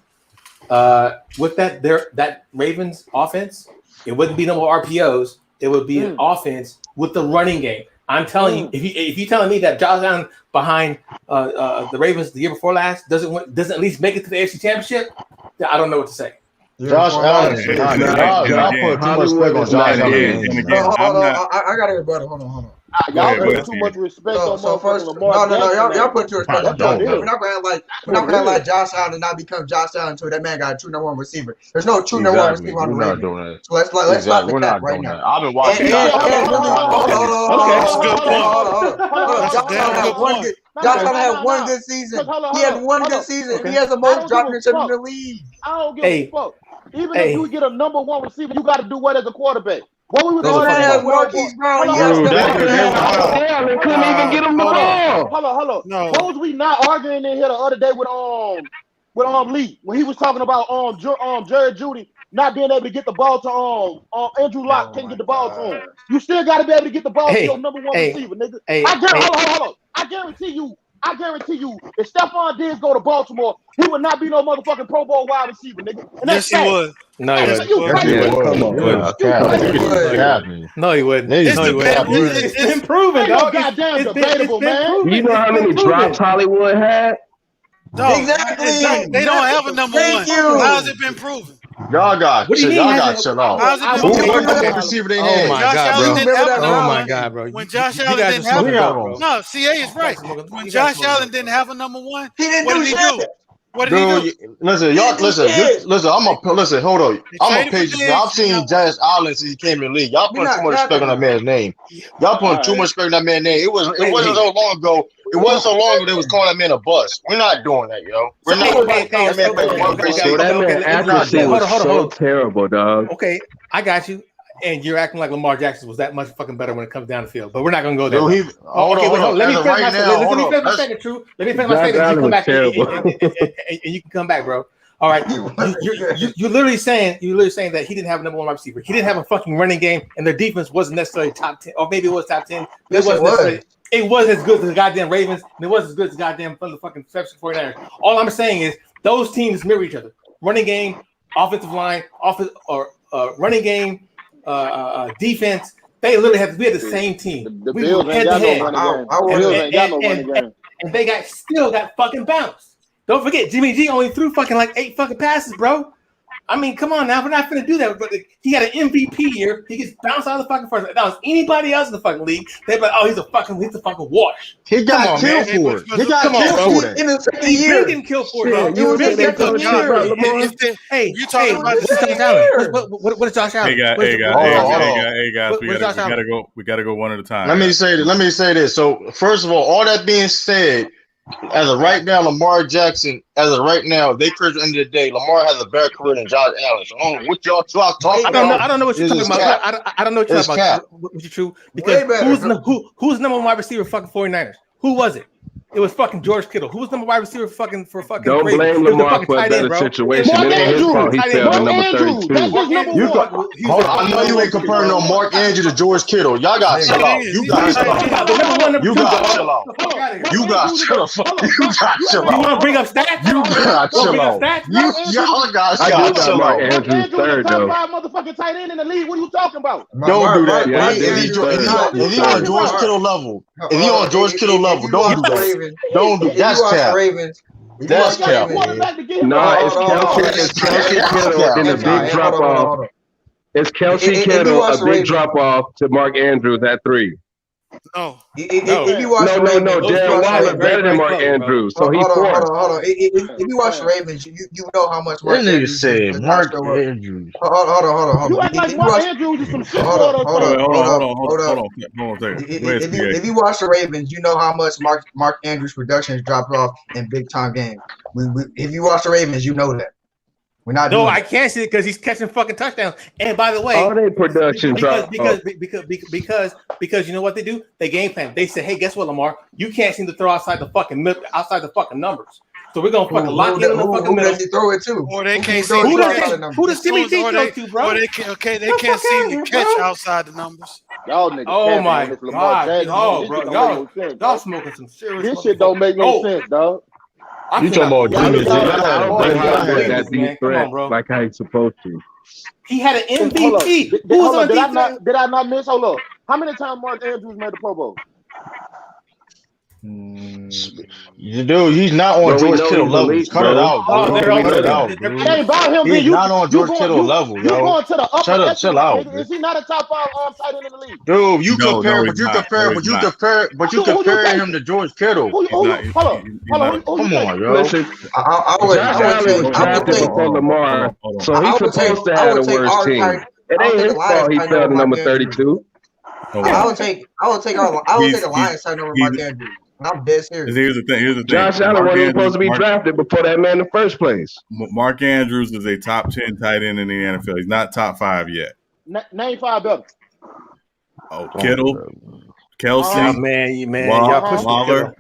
with that Ravens offense, it wouldn't be no more RPOs. It would be an offense with the running game. I'm telling you, if you're telling me that Josh Allen behind the Ravens the year before last doesn't at least make it to the AFC Championship, I don't know what to say. Josh Allen, y'all put too much respect on Josh Allen. I got to rebuttal. Hold on. Y'all put too much respect on Lamar. No. Y'all put too much respect on Josh Allen. We're not going to act like Josh Allen did not become Josh Allen until that man got a true number 1 receiver. There's no true number 1 receiver on the Ravens. So let's stop the cap right now. I've been watching. Josh Allen had one good season. He had one good season. He has the most drop interceptions in the league. I don't give a fuck. Even if you get a number 1 receiver, you got to do what as a quarterback? What we were talking about? Marquise Brown. Allen couldn't even get him the ball. Hold on. No. What was we not arguing in here the other day with Lee when he was talking about Jerry Jeudy not being able to get the ball to Andrew Luck can't get the ball to him. You still got to be able to get the ball to your number 1 receiver, nigga. Hold on. I guarantee you, if Stephon Diggs go to Baltimore, he would not be no motherfucking Pro Bowl wide receiver, nigga. And that's he would. No, he wouldn't. It's been proven, dog. Goddamn debatable, man. You know how many drops Hollywood had? No, exactly. They don't have a number 1. How's it been proven? Y'all got chill out. Receiver they had. Oh my god, bro. When Josh Allen didn't have no, CA is right. When Josh Allen didn't have a number 1, he didn't do shit. What did he do? Listen. Hold on. I'm a patient. I've seen Josh Allen since he came in the league. Y'all putting too much respect on that man's name. Y'all putting too much respect on that man's name. It wasn't so long ago. It wasn't so long ago they was calling that man a bust. We're not doing that, yo. We're not calling that man accuracy was so terrible, dog. Okay, I got you. And you're acting like Lamar Jackson was that much fucking better when it comes down the field. But we're not going to go there. Hold on. Let me finish my statement, True. Let me finish my statement. You come back and you can come back, bro. All right. You're literally saying that he didn't have a number 1 wide receiver. He didn't have a fucking running game, and their defense wasn't necessarily top 10, or maybe it was top 10. It wasn't as good as the goddamn Ravens, and it wasn't as good as the goddamn fucking 49ers. All I'm saying is those teams mirror each other. Running game, offensive line, running game, defense. They literally had the same team. The Bills ain't got no running game. And they still got fucking bounced. Don't forget, Jimmy G only threw fucking like 8 fucking passes, bro. I mean, come on now, we're not gonna do that. But he had an MVP year. He gets bounced out of the fucking first. If that was anybody else in the fucking league, they'd be like, "Oh, he's a fucking wash." He got killed for it. He got killed for it. In his second year, getting killed for it. Hey, you talking about Josh Allen? What is Josh Allen? Hey guys, we gotta go one at a time. Let me say this. So first of all that being said, As of right now, Lamar Jackson. As of right now, they career at the end of the day, Lamar has a better career than Josh Allen. So I don't know what y'all talking about. I don't know what you're talking about. I don't know what you're talking about. What you true? Because who's number one wide receiver? Fucking 49ers. Who was it? It was fucking George Kittle. Who was number wide receiver for fucking? Don't blame Lamar for a better situation. It ain't his fault. He fell to number 32. Hold on, I know you ain't comparing no Mark Andrews to George Kittle. Y'all got to chill out. You got to chill out. You got to chill out. You got to chill out. You got to chill out. You want to bring up stats? You got to chill out. Y'all got to chill out. Mark Andrews third though. Motherfucking tight end in the league. What are you talking about? Don't do that. If he on George Kittle level, don't do that. Don't do that's cap. That's cap. Nah, it's Kelsey Kittle in a big drop off. It's Kelsey Kittle a big drop off to Mark Andrews at 3. No. No. Darren Waller better than Mark Andrews, so he's 4. Hold on. If you watch the Ravens, you know how much Mark Andrews said Mark Andrews. Hold on. You act like Mark Andrews is some shit. Hold on. If you watch the Ravens, you know how much Mark Andrews' production has dropped off in big time games. If you watch the Ravens, you know that. We're not. No, I can't see it because he's catching fucking touchdowns. And by the way, all their production because you know what they do? They game plan. They say, hey, guess what, Lamar? You can't seem to throw outside the fucking numbers. So we're gonna fucking lock in the fucking middle. Who does he throw it to? Or they can't see. Who does Timmy T throw to, bro? They can't seem to catch outside the numbers. Y'all niggas. Oh my god! Oh, bro, y'all smoking some serious. This shit don't make no sense, dog. You talking about Jimmy G? I don't think that deep threat like how he's supposed to. He had an MVP. Who was on defense? Did I not miss? Hold up. How many times Mark Andrews made the Pro Bowl? Dude, he's not on George Kittle level. Cut it out. Cut it out. He's not on George Kittle level, yo. You going to the upper Shut up, chill out. Is he not a top 5 tight end in the league? Dude, you compare him to George Kittle. Hold on. Come on, yo. Listen, Josh Allen was drafted before Lamar, so he's supposed to have the worst team. It ain't his fault he fell to number 32. I would take a Lions tight over Mark Andrews. I'm dead serious. Here's the thing. Josh Allen wasn't supposed to be drafted before that man in the first place. Mark Andrews is a top 10 tight end in the NFL. He's not top 5 yet. Name 5 better. Oh, Kittle, Kelsey, y'all pushing Waller.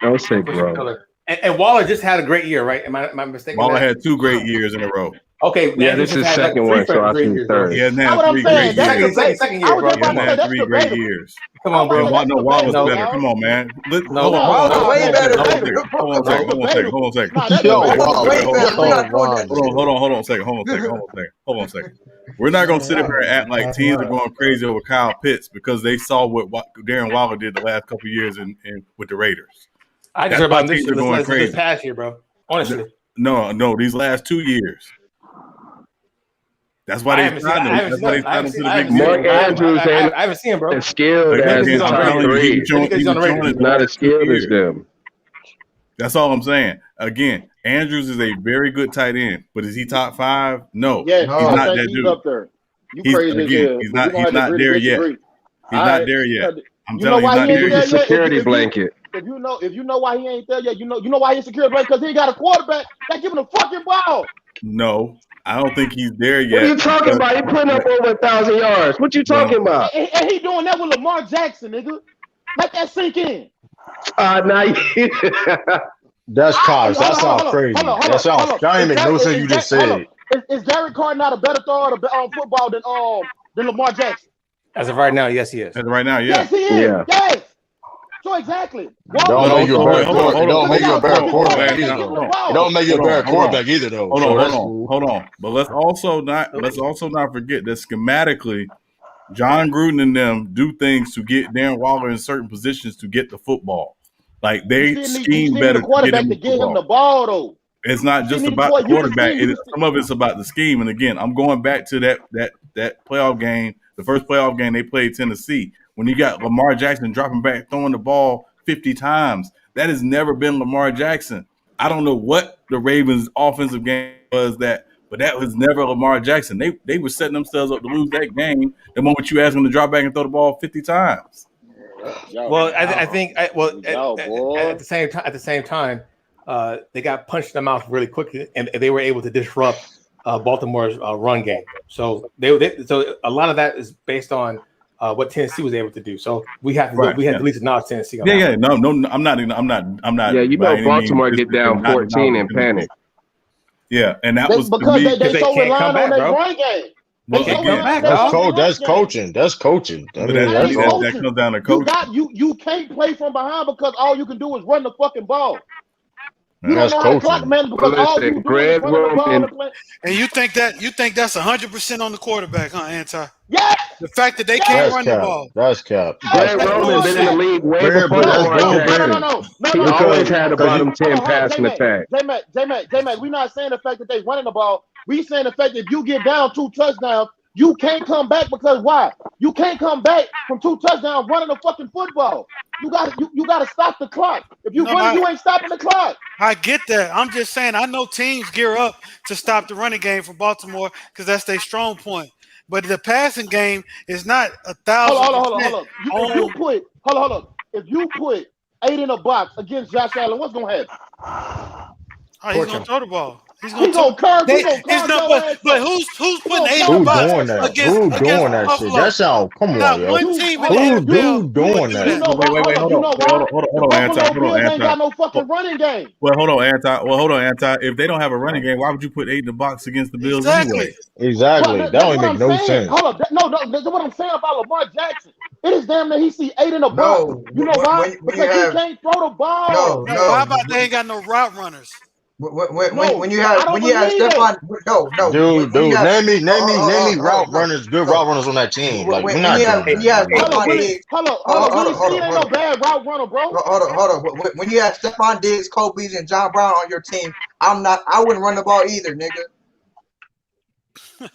Don't say bro. And Waller just had a great year, right? Am I mistaken? Waller had 2 great years in a row. Okay, yeah, this is second one, so I think third. He hasn't had 3 great years. Second year, bro. He hasn't had 3 great years. Come on, bro. No, Waller's better. Come on, man. Hold on a second. We're not gonna sit up here and act like teams are going crazy over Kyle Pitts because they saw what Darren Waller did the last couple of years in with the Raiders. I just heard about this past year, bro. Honestly. No, these last 2 years. That's why they signed him. That's why they signed him to the big deal. Mark Andrews I haven't seen him, bro. Is skilled as he's not as skilled as them. That's all I'm saying. Again, Andrews is a very good tight end, but is he top 5? No. Yeah, he's not that dude. Up there. You crazy? He's not there yet. He's not there yet. I'm telling you, he's not there yet. He's a security blanket. If you know why he ain't there yet, you know why he's security blanket because he ain't got a quarterback that give him a fucking ball. No, I don't think he's there yet. What are you talking about? He putting up over 1,000 yards. What you talking about? And he doing that with Lamar Jackson, nigga. Let that sink in. That's college. That sounds crazy. That sounds. I ain't make no sense. You just said. Is Derek Carr not a better thrower on football than Lamar Jackson? As of right now, yes, he is. As of right now, yeah. Yes, he is. Yeah. Yes. So exactly. Don't make you a better quarterback either. It don't make you a better quarterback either, though. Hold on. But let's also not forget that schematically, John Gruden and them do things to get Darren Waller in certain positions to get the football. Like they scheme better to get him the ball, though. It's not just about the quarterback. Some of it's about the scheme. And again, I'm going back to that playoff game, the first playoff game they played Tennessee. When you got Lamar Jackson dropping back, throwing the ball 50 times, that has never been Lamar Jackson. I don't know what the Ravens' offensive game was but that was never Lamar Jackson. They were setting themselves up to lose that game the moment you ask them to drop back and throw the ball 50 times. Well, I think at the same time, they got punched in the mouth really quickly, and they were able to disrupt Baltimore's run game. So so a lot of that is based on what Tennessee was able to do. So we have to at least acknowledge Tennessee. No, I'm not. Yeah, you know, Baltimore get down 14 and panic. Yeah, and that was because they so relying on their run game. Well, that's coaching. That's coaching. I mean, that comes down to coaching. You can't play from behind because all you can do is run the fucking ball. You that's don't know how to clock, man, because all you do is run the ball and play. And you think that's 100% on the quarterback, huh, Anti? Yeah. The fact that they can't run the ball. That's cap. Greg Roman been in the league way before Lamar Jackson. He always had a bottom 10 passing attack. J-Mac, we're not saying the fact that they running the ball. We saying the fact that if you get down 2 touchdowns, you can't come back because why? You can't come back from 2 touchdowns running a fucking football. You gotta stop the clock. If you run, you ain't stopping the clock. I get that. I'm just saying I know teams gear up to stop the running game for Baltimore because that's their strong point. But the passing game is not 1,000%. Hold on. If you put 8 in a box against Josh Allen, what's gonna happen? He's gonna throw the ball. He's gonna curve. But who's putting 8 in the box against Who's doing that Buffalo? shit? That's all. Come on, yo. One team in the Who's doing that? Wait, hold on, Anti. Ain't got no fucking running game. Well, hold on, Anti. If they don't have a running game, why would you put 8 in the box against the Bills anyway? Exactly. That don't make no sense. Hold on. No, that's what I'm saying about Lamar Jackson. It is damn that he see 8 in the box. You know why? Because he can't throw the ball. No. How about they ain't got no route runners? When you have Stephon, dude, name me route runners, good route runners on that team. Like we're not doing that. Hold on. Ain't no bad route runner, bro. Hold on. When you have Stephon Diggs, Cole Beasley, and John Brown on your team, I wouldn't run the ball either, nigga.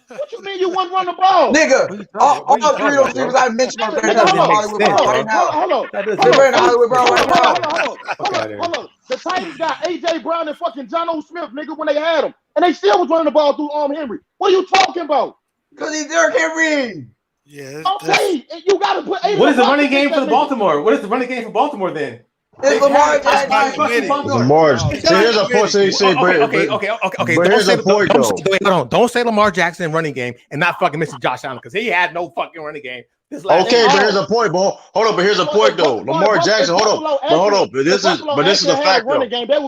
What you mean you wouldn't run the ball? Nigga, all 3 of those things I mentioned are better than Hollywood Brown right now. Hold on. The Titans got A.J. Brown and fucking John O. Smith, nigga, when they had him. And they still was running the ball through Henry. What are you talking about? Because he's Derrick Henry. Yeah. Okay, you got to put 8. What is the running game for Baltimore? What is the running game for Baltimore then? It's Lamar Jackson. Lamar. Here's a point. Okay. But here's a point, though. Hold on. Don't say Lamar Jackson running game and not fucking Mr. Josh Allen because he had no fucking running game. Okay, but here's a point, bro. Hold on, but here's a point, though. Lamar Jackson. Hold on. But this is a fact, though.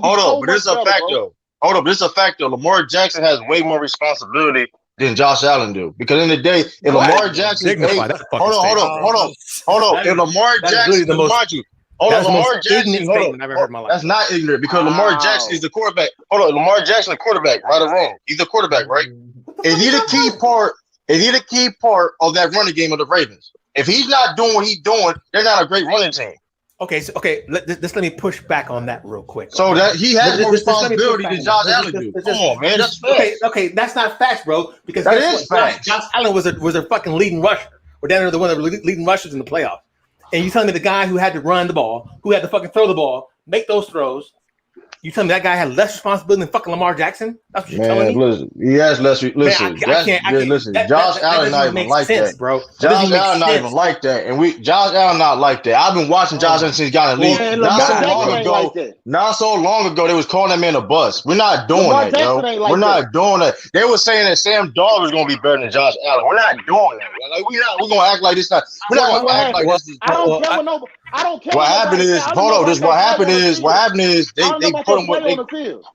Hold on, but this is a fact, though. Hold up, this is a fact, though. Lamar Jackson has way more responsibility than Josh Allen do. Because in the day, if Lamar Jackson, hold on. If Lamar Jackson, Lamar Jackson, that's not ignorant because Lamar Jackson is the quarterback. Hold on, Lamar Jackson, the quarterback, right or wrong? He's the quarterback, right? Is he the key part? Is he the key part of that running game of the Ravens? If he's not doing what he's doing, they're not a great running team. Okay, so let me push back on that real quick. So that he has more responsibility than Josh Allen do. Come on, man, that's facts. Okay, that's not facts, bro. Because that is facts. Josh Allen was a fucking leading rusher. We're down to one of the leading rushers in the playoffs. And you telling me the guy who had to run the ball, who had to fucking throw the ball, make those throws, you telling me that guy had less responsibility than fucking Lamar Jackson? That's what you're telling me? Listen, he has less. Listen, listen. Josh Allen not even like that, bro. Josh Allen not even like that, and Josh Allen not like that. I've been watching Josh Allen since he got in the league. Not so long ago, they was calling that man a bust. We're not doing that, yo. We're not doing that. They were saying that Sam Darnold was gonna be better than Josh Allen. We're not doing that. Like we're gonna act like this. We're not gonna act like this. I don't care. What happened is, hold on. This what happened is they put him with.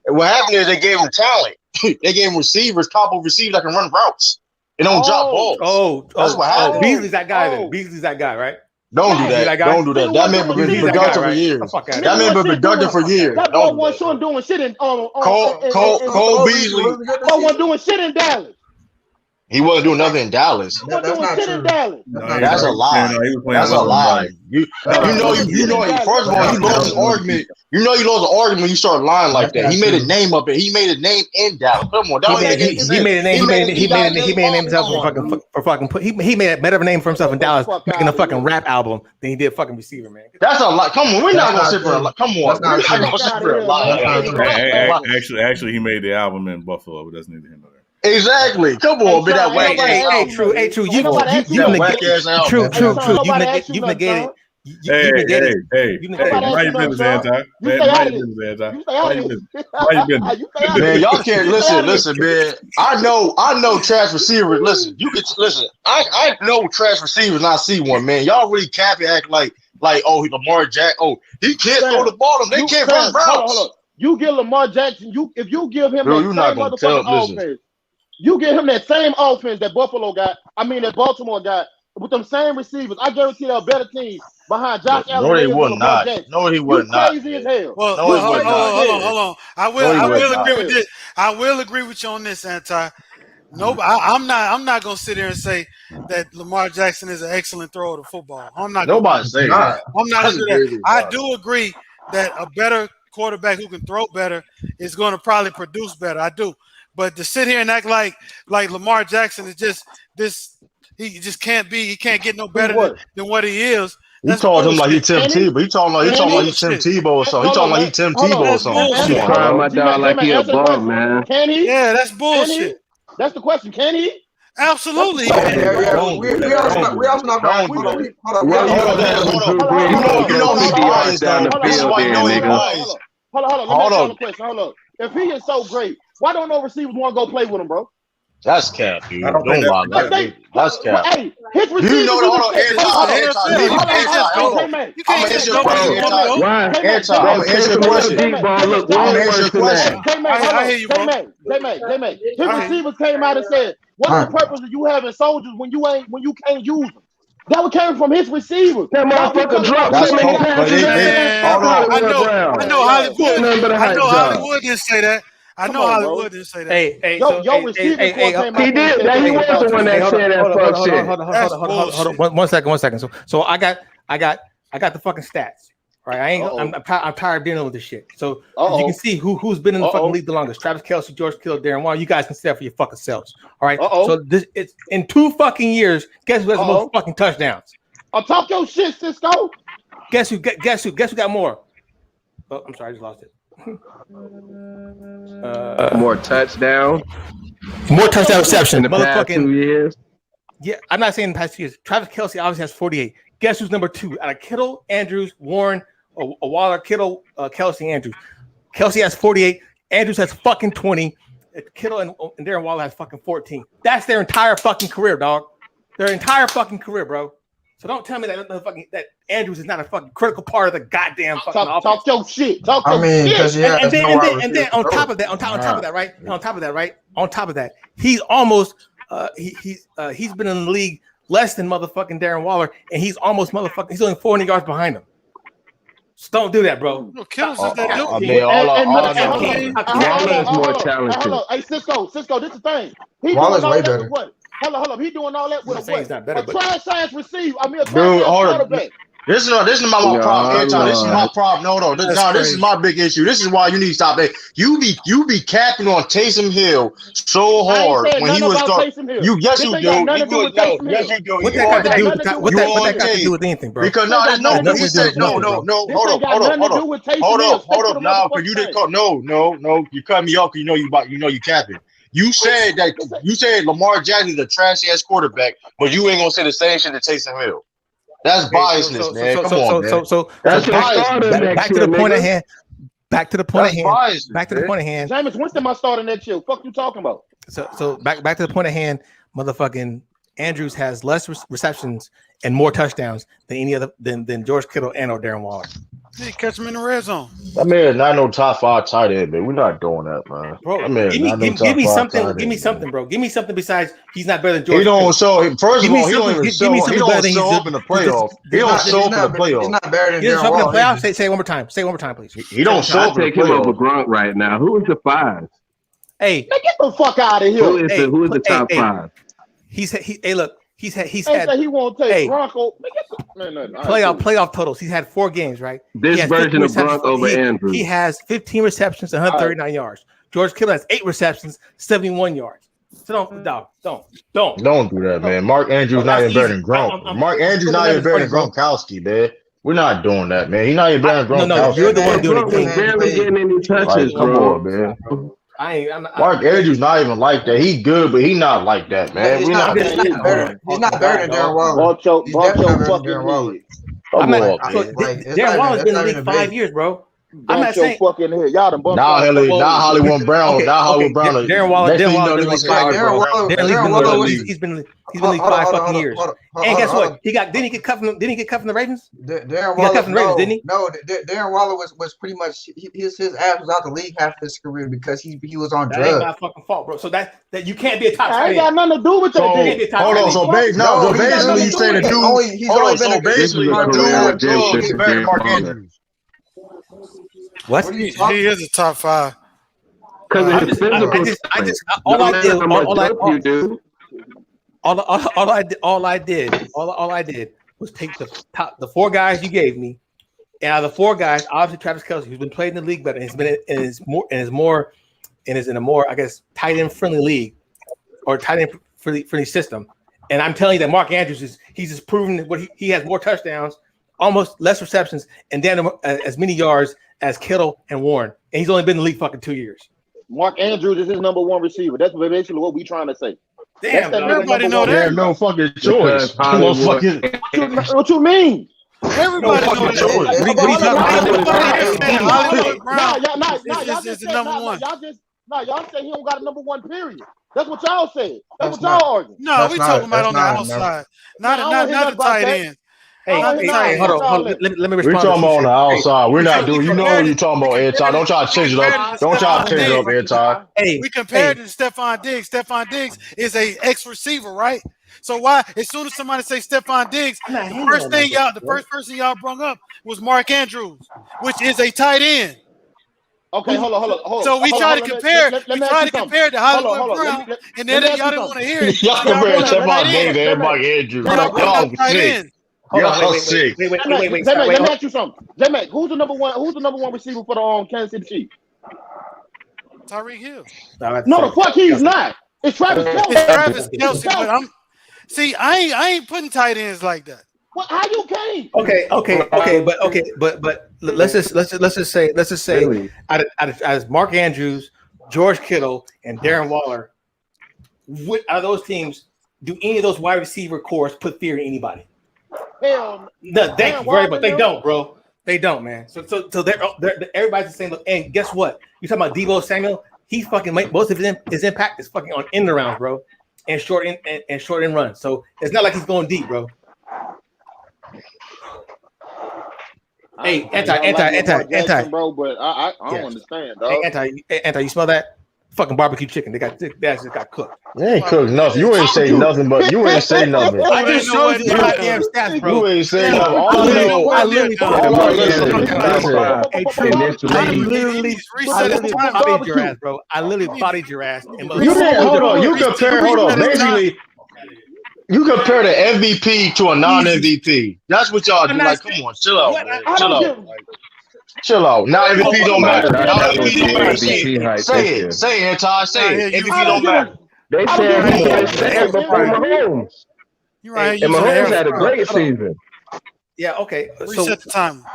What happened is they gave him talent. They gave him receivers, combo receivers that can run routes. They don't drop balls. That's what happened. Beasley's that guy. Then Beasley's that guy, right? Don't do that. Don't do that. That man been productive for years. That man been productive for years. That boy wasn't doing shit in Cole Beasley. Wasn't doing shit in Dallas. He wasn't doing nothing in Dallas. That's not true. That's a lie. That's a lie. You know. First of all, you lost an argument. You know you lost an argument when you start lying like that. He made a name up. He made a name in Dallas. Come on, he made a name. He made a name himself for fucking. He made a better name for himself in Dallas, making a fucking rap album than he did fucking receiver, man. That's a lie. Come on, we're not gonna sit for a lie. Come on, we're not gonna sit for a lie. Actually, he made the album in Buffalo, but that's neither here nor there. Exactly. Come on, man. True. You've negated Hey, why you business, anti? You stay out of this. You stay out of this. Man, y'all can't listen, man. I know trash receivers. Listen, I know trash receivers. And I see one, man. Y'all really capping, act like oh, Lamar Jackson. Oh, he can't throw the ball. They can't run routes. Hold on. You give Lamar Jackson. If you give him that same motherfucking offense, you give him that same offense that that Baltimore got with them same receivers. I guarantee they're a better team behind Josh Allen. No, he would not. No, he would not. Crazy as hell. Well, hold on. I will agree with this. I will agree with you on this, Anti. No, I'm not gonna sit here and say that Lamar Jackson is an excellent thrower of football. I'm not. Nobody say that. I'm not gonna do that. I do agree that a better quarterback who can throw better is going to probably produce better. I do, but to sit here and act like Lamar Jackson is just this, he just can't be. He can't get no better than what he is. You told him like he Tim Tebow. You talking like he Tim Tebow or something. He talking like he Tim Tebow or something. He's crying my dog like he a bum, man. Can he? Yeah, that's bullshit. That's the question. Can he? Absolutely. We also not going. Hold on. If he is so great, why don't no receivers want to go play with him, bro? That's cap, dude. Don't lie about that. That's cap. Hey, his receivers. You know the I'm gonna answer your question. I'm gonna answer your question. I hear you, bro. J-Mac. His receivers came out and said, "What's the purpose of you having soldiers when you can't use them?" That came from his receivers. That motherfucker dropped so many passes. I know Hollywood didn't say that. I know Hollywood didn't say that. Hey, your receiver came out. He did. He was the one that said that fuck shit. Hold on. 1 second. So I got the fucking stats. Right, I'm tired of dealing with this shit. So you can see who's been in the fucking league the longest. Travis Kelce, George Kittle, Darren Waller. You guys can see that for your fucking selves. All right. So it's in 2 fucking years. Guess who has the most fucking touchdowns? I'll talk your shit, Cisco. Guess who got more? Oh, I'm sorry, I just lost it. More touchdown. More touchdown reception. In the past 2 years. Yeah, I'm not saying in the past 2 years. Travis Kelce obviously has 48. Guess who's number 2? Out of Kittle, Andrews, Warren, Waller, Kittle, Kelce, Andrews. Kelce has 48. Andrews has fucking 20. Kittle and Darren Waller has fucking 14. That's their entire fucking career, dog. Their entire fucking career, bro. So don't tell me that Andrews is not a fucking critical part of the goddamn fucking offense. Talk your shit. And then on top of that, he's almost he's been in the league less than motherfucking Darren Waller, and he's almost motherfucking. He's only 400 yards behind him. So don't do that, bro. No, Kittle's is that dude. Waller is more talented. Hey, Cisco, this is the thing. Waller's way better. Hold on. He doing all that with he's not better, a trash ass receiver. I mean, a trash Dude, hold on. quarterback. This is my problem. This is my problem. No. This is my big issue. This is why you need to stop that. You be capping on Taysom Hill so hard when he was starting. Yes, you do. What that got to do with anything, bro? Because no. Hold up. Now, because you didn't call. No. You cut me off. You know you capping. You said Lamar Jackson is a trash ass quarterback, but you ain't gonna say the same shit to Taysom Hill. That's biasness, man. Come on, man. So that's biasness. Back to the point at hand. Back to the point at hand. Jameis Winston, my starter next year. Fuck you talking about? So back to the point at hand. Motherfucking Andrews has less receptions and more touchdowns than any other than George Kittle and or Darren Waller. Hey, catch him in the red zone. That man is not no top 5 tight end, man. We're not doing that, man. Bro, give me something, bro. Give me something besides he's not better than George. He don't show. First of all, he don't even show. He don't show up in the playoffs. He don't show up in the playoffs. He's not better than Darren Waller. Say it one more time. Say it one more time, please. He don't show up in the playoffs. Take him over Gronk right now. Who is the 5? Hey, man, get the fuck out of here. Who is the top 5? Look. He's had he won't take Bronco. Playoff totals. He's had 4 games, right? This version of Gronk over Andrews. He has 15 receptions, 139 yards. George Kittle has 8 receptions, 71 yards. So don't do that, man. Mark Andrews not even better than Gronk. Mark Andrews not even better than Gronkowski, man. We're not doing that, man. He's not even better than Gronkowski. No, you're the one doing it. Barely getting any touches, come on, man. Mark Andrews not even like that. He good, but he not like that, man. He's not better than Darren Waller. Bunch your fucking I'm not. Darren Waller's been in the league 5 years, bro. I'm not saying fucking head. Y'all done bumped Hollywood Brown. Okay, Now Hollywood Brown. Darren Waller. Darren Waller's been like 5 years, bro. He's been in the league 5 fucking years. And guess what? Didn't he get cut from the Ravens? Darren Waller got cut from the Ravens, didn't he? No, Darren Waller was pretty much his ass was out the league half his career because he was on drugs. That ain't my fucking fault, bro. So that you can't be a top. I ain't got nothing to do with that. Hold on. So basically, you say the dude. He's only been basically the dude compared to Mark Andrews. What? He is a top 5. Because all I did was take the 4 guys you gave me, and out of the 4 guys, obviously Travis Kelce, who's been playing in the league better, and has been is in a more I guess tight end friendly league or tight end friendly system. And I'm telling you that Mark Andrews he's just proven what he has more touchdowns, almost less receptions, and then as many yards as Kittle and Warren, and he's only been in the league fucking 2 years. Mark Andrews is his number 1 receiver. That's basically what we trying to say. Damn, everybody know that. There's no fucking choice. What you mean? Everybody know that. Y'all say he don't got a number 1 period. That's what y'all said. That's what y'all arguing. No, we talking about on the outside, not the tight end. Hey, hold on. Let me respond. We're talking about on the outside. We're not doing. You know what you're talking about, Anti. Don't try to change it up. Don't try to change it up, Anti. Hey, we compared to Stephon Diggs. Stephon Diggs is a ex receiver, right? So why, as soon as somebody say Stephon Diggs, the first person y'all brought up was Mark Andrews, which is a tight end. Okay, hold on. So we try to compare. We try to compare to Hollywood Brown, and then y'all didn't want to hear it. Y'all compare Stephon Diggs and Mark Andrews. Y'all sick. Wait. Let me ask you something. J-Mac, who's the number one receiver for the Kansas City Chiefs? Tyreek Hill. No, the fuck he's not. It's Travis Kelce. It's Travis Kelce, but I ain't putting tight ends like that. What? How you can't? Okay, but let's just say as Mark Andrews, George Kittle, and Darren Waller, out of those teams, do any of those wide receiver cores put fear in anybody? Hell no, thank you very much. They don't, bro. They don't, man. So they're everybody's the same. And guess what? You talking about Deebo Samuel? He's fucking most of his impact is fucking on end around, bro, and short end runs. So it's not like he's going deep, bro. Hey, anti, bro. But I don't understand, dog. Hey, anti, you smell that? Fucking barbecue chicken. That just got cooked. They ain't cooked nothing. You ain't say nothing, but you ain't say nothing. I just showed you my damn stats, bro. You ain't say nothing. I literally bodied your ass, bro. I literally bodied your ass. You didn't. Hold on. Basically, you compare the MVP to a non-MVP. That's what y'all do. Like, come on, chill out. Chill out. Now MVP don't matter. Say it, Anti. Say it. MVP don't matter. They said Mahomes. You're right. And Mahomes had a great season. Yeah. Okay. Reset the time.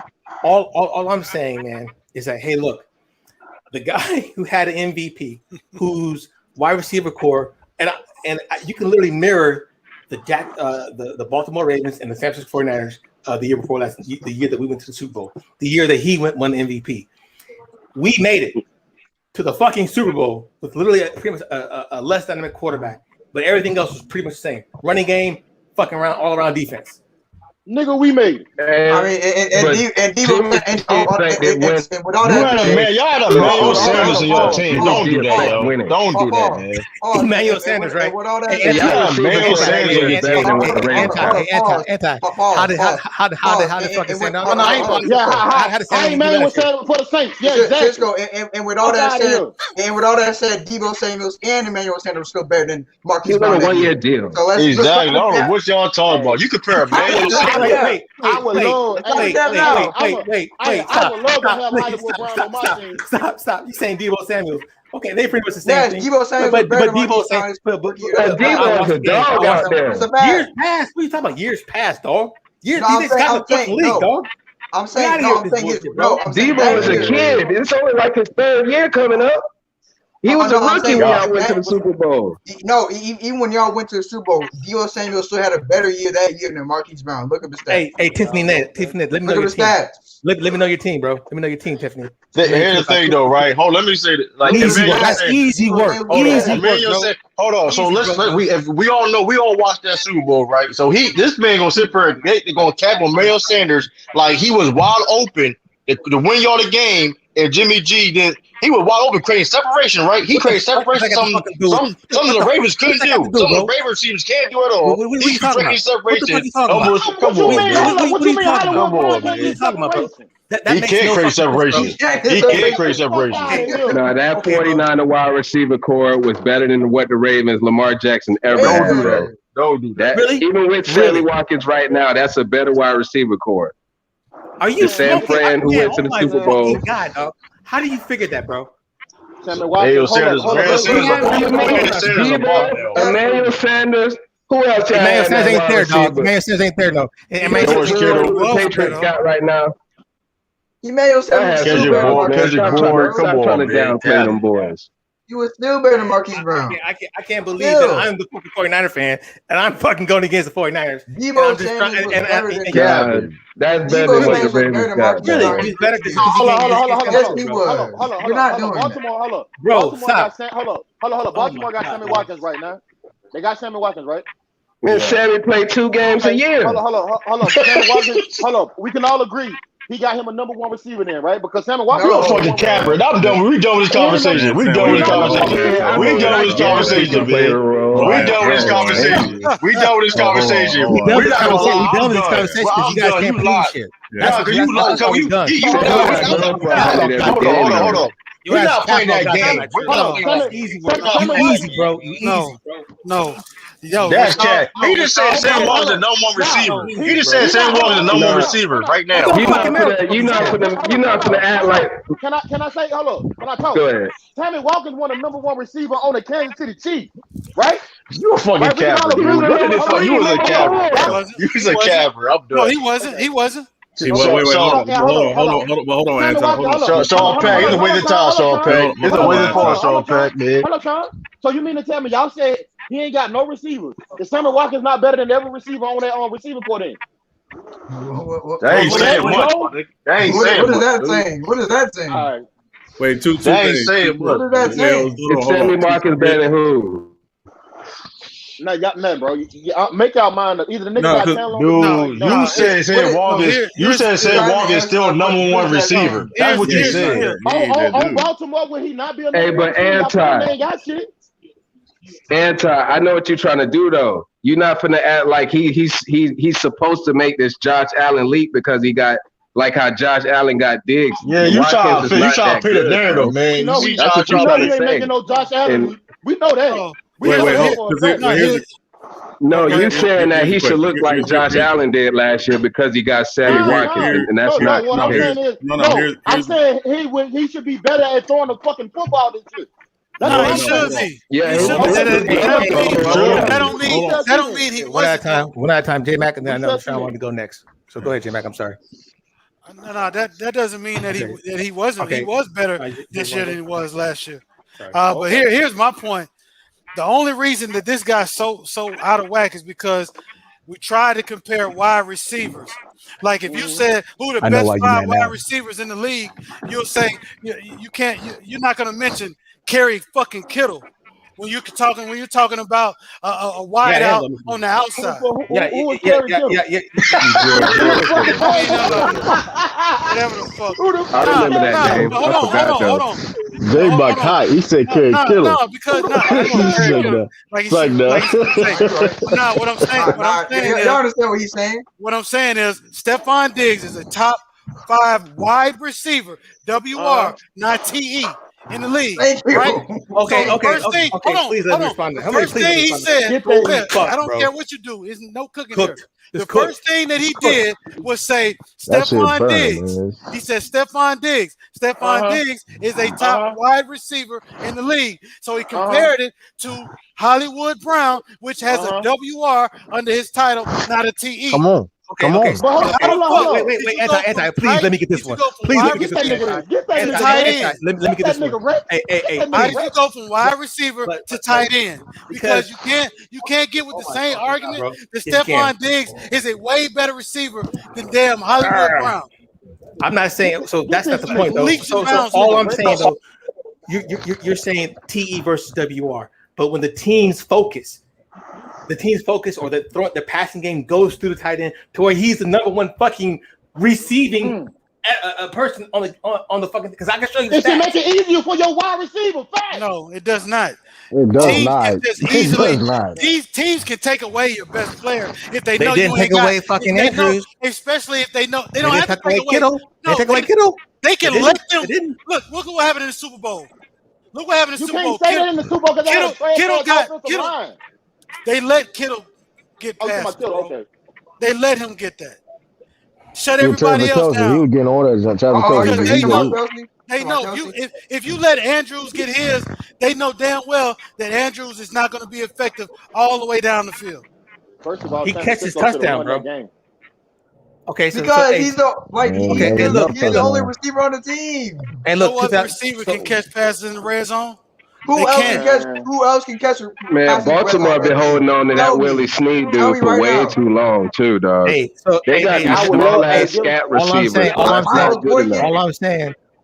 All I'm saying, man, is that hey, look, the guy who had an MVP, whose wide receiver core, and you can literally mirror the Baltimore Ravens and the San Francisco 49ers. The year before last, the year that we went to the Super Bowl, the year that he won the MVP, we made it to the fucking Super Bowl with literally pretty much a less dynamic quarterback, but everything else was pretty much the same. Running game, fucking around, all around defense. Nigga, we made it. I mean, y'all had Emmanuel Sanders in your team. Don't do that, yo. Don't do that, man. Emmanuel Sanders, right? Emmanuel Sanders. How did fucking Sanders? I ain't Emmanuel Sanders for the Saints. Yeah, exactly. And with all that said, Deebo Samuels and Emmanuel Sanders are still better than Marquise Brown. 1 year deal. Exactly. I don't know what y'all talking about. You compare Emmanuel Sanders. Wait. I would love to have Hollywood Brown on my team. Stop. You saying Deebo Samuels? Okay, they pretty much the same thing. Deebo Samuels, but Deebo Samuels, Deebo's a dog out there. Years past. What are you talking about? Years past, dog. Years. These guys got the fucking league, dog. I'm saying, Deebo is a kid. It's only like his 3rd year coming up. He was a rookie when y'all went to the Super Bowl. No, even when y'all went to the Super Bowl, Deebo Samuel still had a better year that year than Marquise Brown. Look at the stats. Hey, Tiffany, let me know your team. Let me know your team, bro. Let me know your team, Tiffany. Here's the thing, though, right? Hold on, let me say that. Like, that's easy work. Easy work. Hold on. So we all know, we all watched that Super Bowl, right? So this man gonna sit there and they're gonna cap on Emmanuel Sanders like he was wide open to win y'all the game, and Jimmy G didn't. He was wide open, creating separation, right? He created separation. Some of the Ravens couldn't do. Some of the Ravens teams can't do it all. What are you talking about? Separation. Come on, man. He can't create separation. He can't create separation. No, that 49er wide receiver core was better than what the Ravens, Lamar Jackson ever had. Don't do that. Really? Even with Sammy Watkins right now, that's a better wide receiver core. Are you San Fran who went to the Super Bowl? God, dog. How do you figure that, bro? Emmanuel Sanders. Who else? Emmanuel Sanders ain't there, dog. Emmanuel Sanders ain't there, no. Emmanuel Sanders, Patriots got right now. Emmanuel Sanders. Stop trying to downplay them boys. You were still better than Marquise Brown. I can't believe that I'm the fucking 49er fan and I'm fucking going against the 49ers. Deebo Samuel was better than that's better than what the Ravens got. Really? He's better than Yes, he was. You're not doing Baltimore, bro, stop. Hold on. Baltimore got Sammy Watkins right now. They got Sammy Watkins, right? And Sammy played 2 games a year. Hold on. Sammy Watkins, we can all agree. He got him a number 1 receiver then, right? Because Sammy Watkins. You're a fucking capper. I'm done. We done with this conversation. We done with this conversation. We done with this conversation, man. We done with this conversation. We done with this conversation. We done with this conversation because you guys can't prove shit. Yeah, because you lie. Hold on. We're not playing that game. Easy, bro. No. Yo, that's Chad. He just said Sam Watkins is the number 1 receiver. He just said Sam Watkins is the number 1 receiver right now. You're not gonna act like. Can I say hello? Can I talk? Go ahead. Sammy Watkins won the number 1 receiver on the Kansas City Chiefs, right? You a fucking capper, dude. You was a capper. You was a capper. I'm done. No, he wasn't. Wait, hold on, Anton. Sean Pack, it's a waste of time, Sean Pack. It's a waste of time, Sean Pack, man. Hold on, Sean. So you mean to tell me y'all said he ain't got no receivers? Is Sammy Watkins not better than every receiver on that receiving court then? They ain't saying much. What is that saying? What is that saying? All right. Wait, two they ain't things. saying much. What is that saying? It's Sammy Watkins better than who? No, bro. Make y'all mind up. Either the nigga got talent. Dude, you said Sam Watkins. You said Sam Watkins still number 1 receiver. That's what you said. On Baltimore, would he not be a number 1 but receiver? I know what you're trying to do though. You're not finna act like he's supposed to make this Josh Allen leap because he got like how Josh Allen got Diggs. Yeah, you trying to fit it there though, man. No, he ain't making no Josh Allen. We know that. No, you saying that he should look like Josh Allen did last year because he got Sammy Watkins, and that's not. What I'm saying is, I'm saying he should be better at throwing the fucking football than shit. He should be. Yeah, that don't mean he wasn't. One at a time, J Mac, and then I know Sean wanted to go next. So go ahead, J Mac. I'm sorry. No, that doesn't mean that he wasn't. Okay. He was better this year than he was last year. But here's my point. The only reason that this guy's so out of whack is because we try to compare wide receivers. Like if you said who the best 5 wide receivers in the league, you'll say you're not going to mention Kerry fucking Kittle when you're talking about a wide out on the outside. Who is Kerry Kittle? Whatever the fuck. I remember that game. Hold on. J-Buck high. He said Kerry Kittle. No, because what I'm saying is, y'all understand what he's saying? What I'm saying is, Stephon Diggs is a top 5 wide receiver, WR, not TE. In the league, right? Okay. First thing, hold on. Please let me respond. First thing he said, I don't care what you do. There's no cooking here. The first thing that he did was say Stephon Diggs. He said Stephon Diggs. Stephon Diggs is a top wide receiver in the league. So he compared it to Hollywood Brown, which has a WR under his title, not a TE. Come on. Come on. Wait. Anti. Please let me get this one. Please let me get this one. Let me get this one. Hey. How did you go from wide receiver to tight end? Because you can't get with the same argument that Stephon Diggs is a way better receiver than damn Hollywood Brown. I'm not saying so. That's not the point, though. So all I'm saying, though, you're saying TE versus WR, but when the team's focus or the passing game goes through the tight end to where he's the number one fucking receiving a person on the fucking, because I can show you. It should make it easier for your wide receiver. Fact. No, it does not. It does not. These teams can take away your best player if they know didn't you take away fucking Andrews. Especially if they know they don't have to take away Kittle. They take away Kittle. They can let them look what happened in the Super Bowl. Look what happened in the Super Bowl. You can't say that in the Super Bowl because Kittle got. They let Kittle get past. They let him get that. Shut everybody else down. He was getting orders on Travis Kelce. They know if you let Andrews get his, they know damn well that Andrews is not going to be effective all the way down the field. First of all, he catches touchdown, bro. Okay, so because he's the he's the only receiver on the team. And look, no other receiver can catch passes in the red zone. Who else can catch? Man, Baltimore been holding on to that Willie Snead dude for way too long, too, dog. Hey, so they got these small ass scat receivers.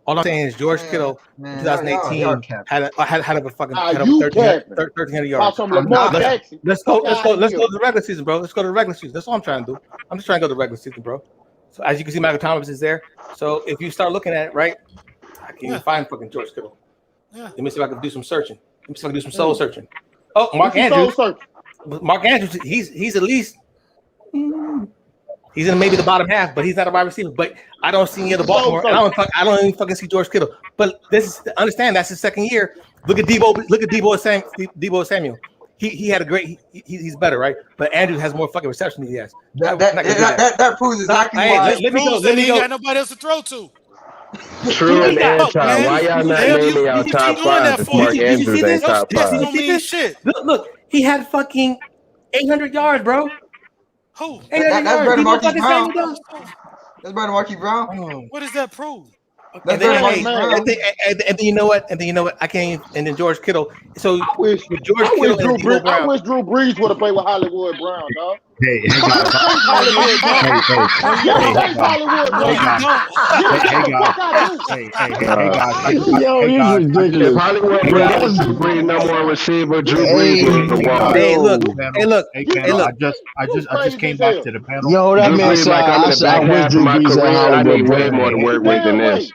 All I'm saying is George Kittle, 2018 had a fucking 1,300 yards. Let's go to the regular season, bro. Let's go to the regular season. That's all I'm trying to do. I'm just trying to go to the regular season, bro. So as you can see, Michael Thomas is there. So if you start looking at it, right, I can't even find fucking George Kittle. Yeah. Let me see if I can do some searching. Let me see if I can do some soul searching. Oh, Mark Andrews. Mark Andrews, he's at least he's in maybe the bottom half, but he's not a wide receiver. But I don't see any other Baltimore. I don't even fucking see George Kittle. But understand that's his second year. Look at Debo. Look at Debo Samuel. He had a great. He's better, right? But Andrews has more fucking reception than he has. That proves exactly why. Let me go. He got nobody else to throw to. True and anti. Why y'all not naming y'all top five if Mark Andrews ain't top five? Look, he had fucking 800 yards, bro. Who? That's better than Marquise Brown. That's better than Marquise Brown. What does that prove? And then you know what? I can't. And then George Kittle. So I wish Drew Brees would have played with Hollywood Brown, dog. Hey guys. Yo, he's ridiculous. Hollywood Brown Brees no more receiver. Drew Brees was the one. Hey, look. I just came back to the panel. Yo, that man said I wish Drew Brees had I Hollywood need way more to work with than this.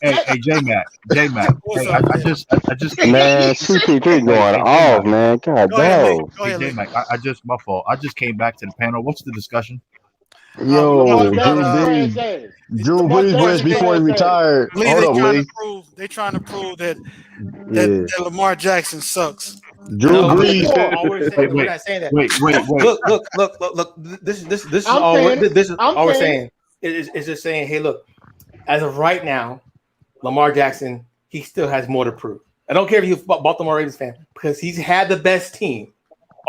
Hey, J-Mac. Hey, I just man, CP3 going off, man. God damn. Hey, J-Mac, my fault. I just came back to the panel. What's the discussion? Yo, Drew Brees wished before he retired. Hold up, Lee. They're trying to prove that Lamar Jackson sucks. Drew Brees. We're not saying that. Wait. Look. This is all we're saying. It's just saying, hey, look. As of right now, Lamar Jackson, he still has more to prove. I don't care if you're a Baltimore Ravens fan, because he's had the best team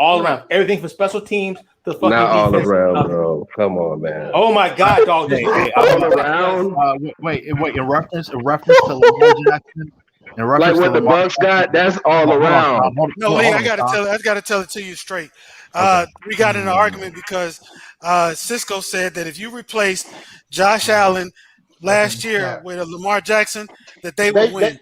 all around. Everything from special teams to fucking not all defense. around, bro. Come on, man. Oh my God, dog! All around. Wait. In reference to Lamar Jackson. Like what the Bucks got, that's all around. No, Lee, I gotta tell it to you straight. We got in an argument because Cisco said that if you replaced Josh Allen last year with a Lamar Jackson, that they would win.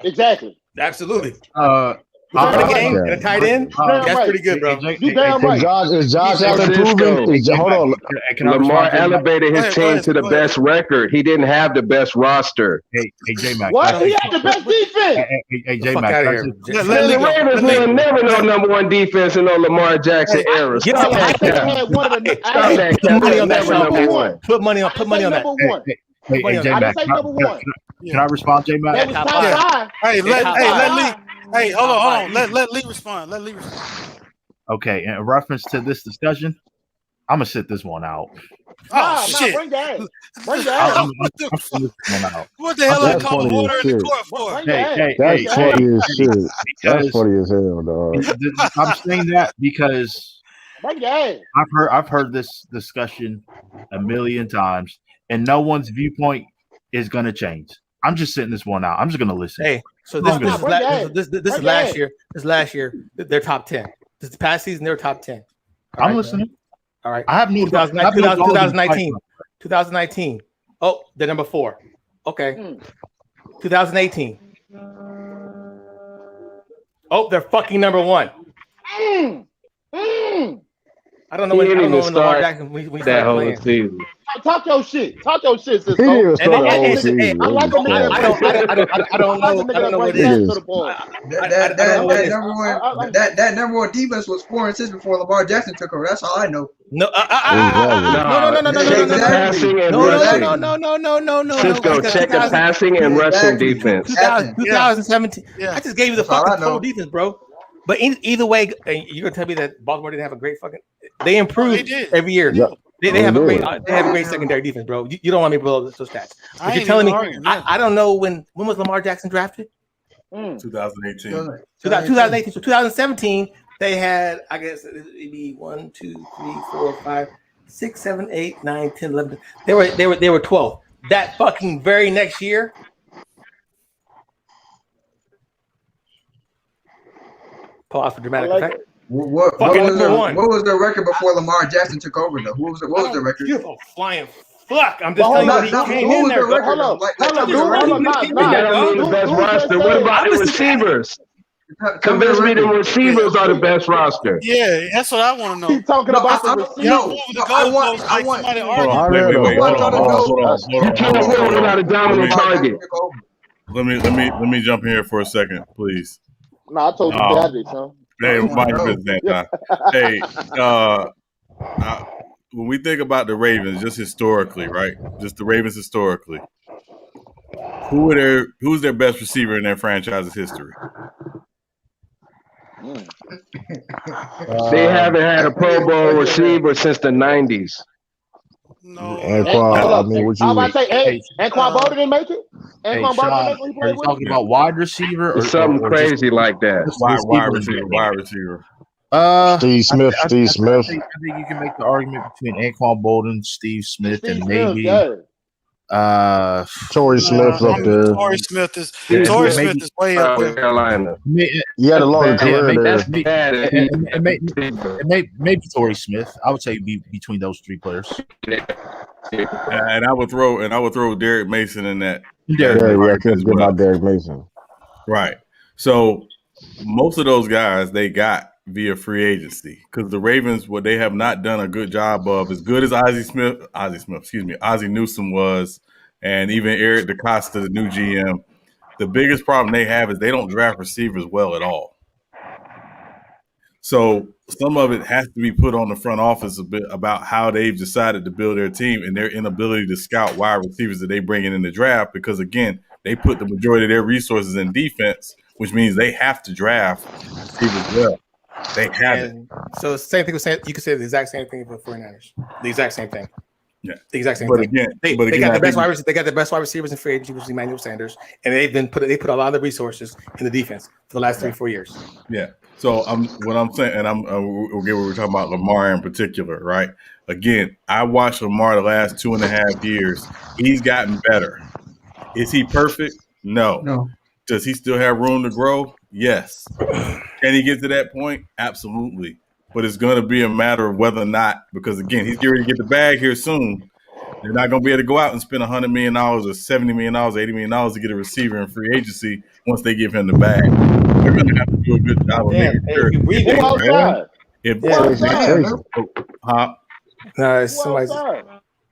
Exactly. Absolutely. And a tight end. That's pretty good, bro. You damn right. Is Josh Allen proven? Hold on. Lamar elevated his team to the best record. He didn't have the best roster. Hey, J-Mac. What? He had the best defense. Hey, J-Mac. The Ravens will never know number one defense in no Lamar Jackson era. Stop that. Put money on that. Put money on that. Hey, J-Mac. Can I respond, J-Mac? Hey, let Lee. Hey, hold on. Let Lee respond. Okay, in reference to this discussion, I'm gonna sit this one out. Shit! Bring that. What the hell I call order in the court for? That's funny as shit. That's funny as hell, dog. I'm saying that because I've heard this discussion a million times, and no one's viewpoint is going to change. I'm just sitting this one out. I'm just going to listen. Hey, so this is last year. This last year, they're top 10. This past season, they were top 10. I'm listening. All right. I have no 2019. 2019. Oh, they're number 4. Okay. 2018. Oh, they're fucking number 1. I don't know when Lamar Jackson we that whole playing. season. Talk your shit. Talk your shit, Cisco. He didn't start the whole season. I like a nigga. I don't know what it is. That number one defense was 4-6 before Lamar Jackson took over. That's all I know. No. Cisco, check the passing and rushing defense. 2017. I just gave you the fucking total defense, bro. But either way, you're gonna tell me that Baltimore didn't have a great fucking. They improved every year. Yep. They have a great secondary defense, bro. You don't want me to blow those stats. But you're telling me I don't know when was Lamar Jackson drafted? 2018. 2018. So 2017, they had, I guess it'd be 1, 2, 3, 4, 5, 6, 7, 8, 9, 10, 11. They were 12. That fucking very next year. Pause for dramatic effect. What was the record before Lamar Jackson took over though? What was the record? Beautiful flying fuck! I'm just telling you, he came in there. Hold on. What about the receivers? Convince me the receivers are the best roster. Yeah, that's what I want to know. Keep talking about the receivers. You can't win without a dominant target. Let me jump in here for a second, please. No, I told you that, son. Hey, mind your business, man. Hey, when we think about the Ravens, just historically, right? Just the Ravens historically, who's their best receiver in their franchise's history? They haven't had a Pro Bowl receiver since the 90s. No. I'm about to say, Anquan Bolden didn't make it? Anquan Bolden didn't make it? Are you talking about wide receiver or something crazy like that? Wide receiver. Steve Smith. I think you can make the argument between Anquan Bolden, Steve Smith, and maybe Torrey Smith up there. Torrey Smith is way up there. Carolina. He had a long career there. Maybe Torrey Smith. I would say be between those 3 players. And I would throw Derek Mason in that. Yeah, I couldn't get my Derek Mason. Right. So most of those guys they got via free agency because the Ravens, what they have not done a good job of, as good as Ozzie Newsome was, and even Eric DeCosta, the new GM, the biggest problem they have is they don't draft receivers well at all. So some of it has to be put on the front office a bit about how they've decided to build their team and their inability to scout wide receivers that they bring in the draft because, again, they put the majority of their resources in defense, which means they have to draft receivers well. They haven't. So same thing. You could say the exact same thing for 49ers. The exact same thing. Yeah, the exact same but thing. They got the best wide receivers. They got the best wide receivers in free agency, which is Emmanuel Sanders, and they put a lot of the resources in the defense for the last 3-4 years. Yeah. So what I'm saying, and we're talking about Lamar in particular, right? Again, I watched Lamar the last 2.5 years. He's gotten better. Is he perfect? No. Does he still have room to grow? Yes. Can he get to that point? Absolutely. But it's going to be a matter of whether or not, because, again, he's getting ready to get the bag here soon. They're not going to be able to go out and spend $100 million or $70 million, $80 million to get a receiver in free agency once they give him the bag. They're going to have to do a good job of making sure. Who outside? No, it's somebody's.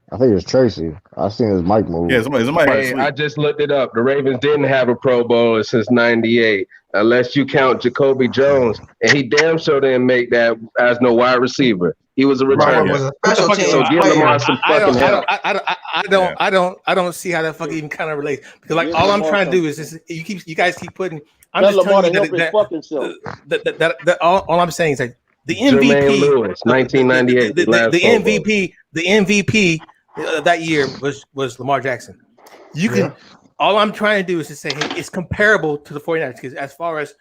I think it's Tracy. I seen his mic move. Yeah, somebody. Hey, I just looked it up. The Ravens didn't have a Pro Bowler since '98, unless you count Jacoby Jones, and he damn sure didn't make that as no wide receiver. He was a returner. So give Lamar some fucking help. I don't see how that fucking even kind of relates because like all I'm trying to do is just you guys keep putting. I'm just telling you that all I'm saying is like the MVP, Lewis, 1998, the MVP that year was Lamar Jackson. You can. All I'm trying to do is to say hey, it's comparable to the 49ers because as far as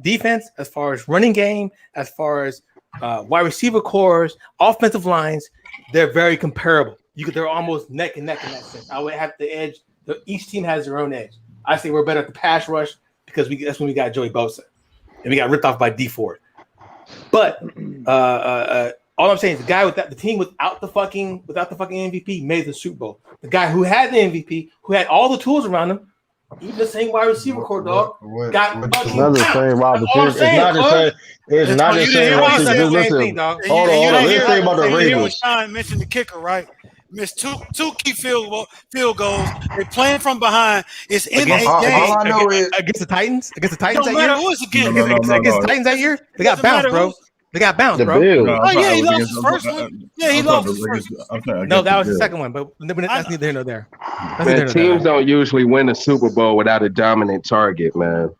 defense, as far as running game, as far as wide receiver cores, offensive lines, they're very comparable. They're almost neck and neck in that sense. I would have the edge. Each team has their own edge. I say we're better at the pass rush because that's when we got Joey Bosa, and we got ripped off by D Ford. But all I'm saying is the team without the fucking MVP made the Super Bowl. The guy who had the MVP, who had all the tools around him, even the same wide receiver core, dog, got fucking another same wide receiver. It's not the same wide receiver. Listen, hold on. Let's say about the Ravens. Sean mentioned the kicker, right? Missed two key field goals. They playing from behind. It's in a game. All I know is against the Titans. Against the Titans that year. Who is against the Titans that year? They got bounced, bro. They got bounced, bro. Oh yeah, he lost his first one. Yeah, he lost his first one. No, that was the second one, but that's neither here nor there. Man, teams don't usually win a Super Bowl without a dominant target, man.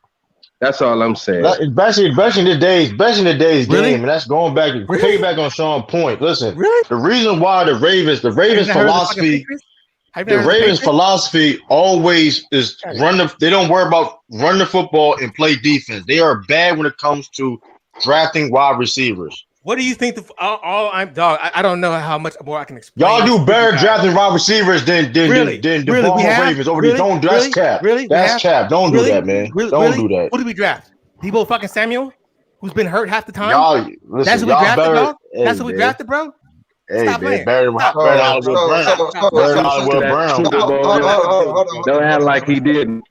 That's all I'm saying. Especially in the days game, and that's going back to piggyback on Sean's point. Listen, the reason why the Ravens philosophy always is they don't worry about run the football and play defense. They are bad when it comes to drafting wide receivers. What do you think? I don't know how much more I can explain. Y'all do better drafting wide receivers than the Ravens over there. That's cap. That's cap. Don't do that, man. Don't do that. Who did we draft? Debo fucking Samuel, who's been hurt half the time. That's who we drafted, dog. That's who we drafted, bro. Hey, stop man, playing. Hollywood Brown. Don't act like he didn't.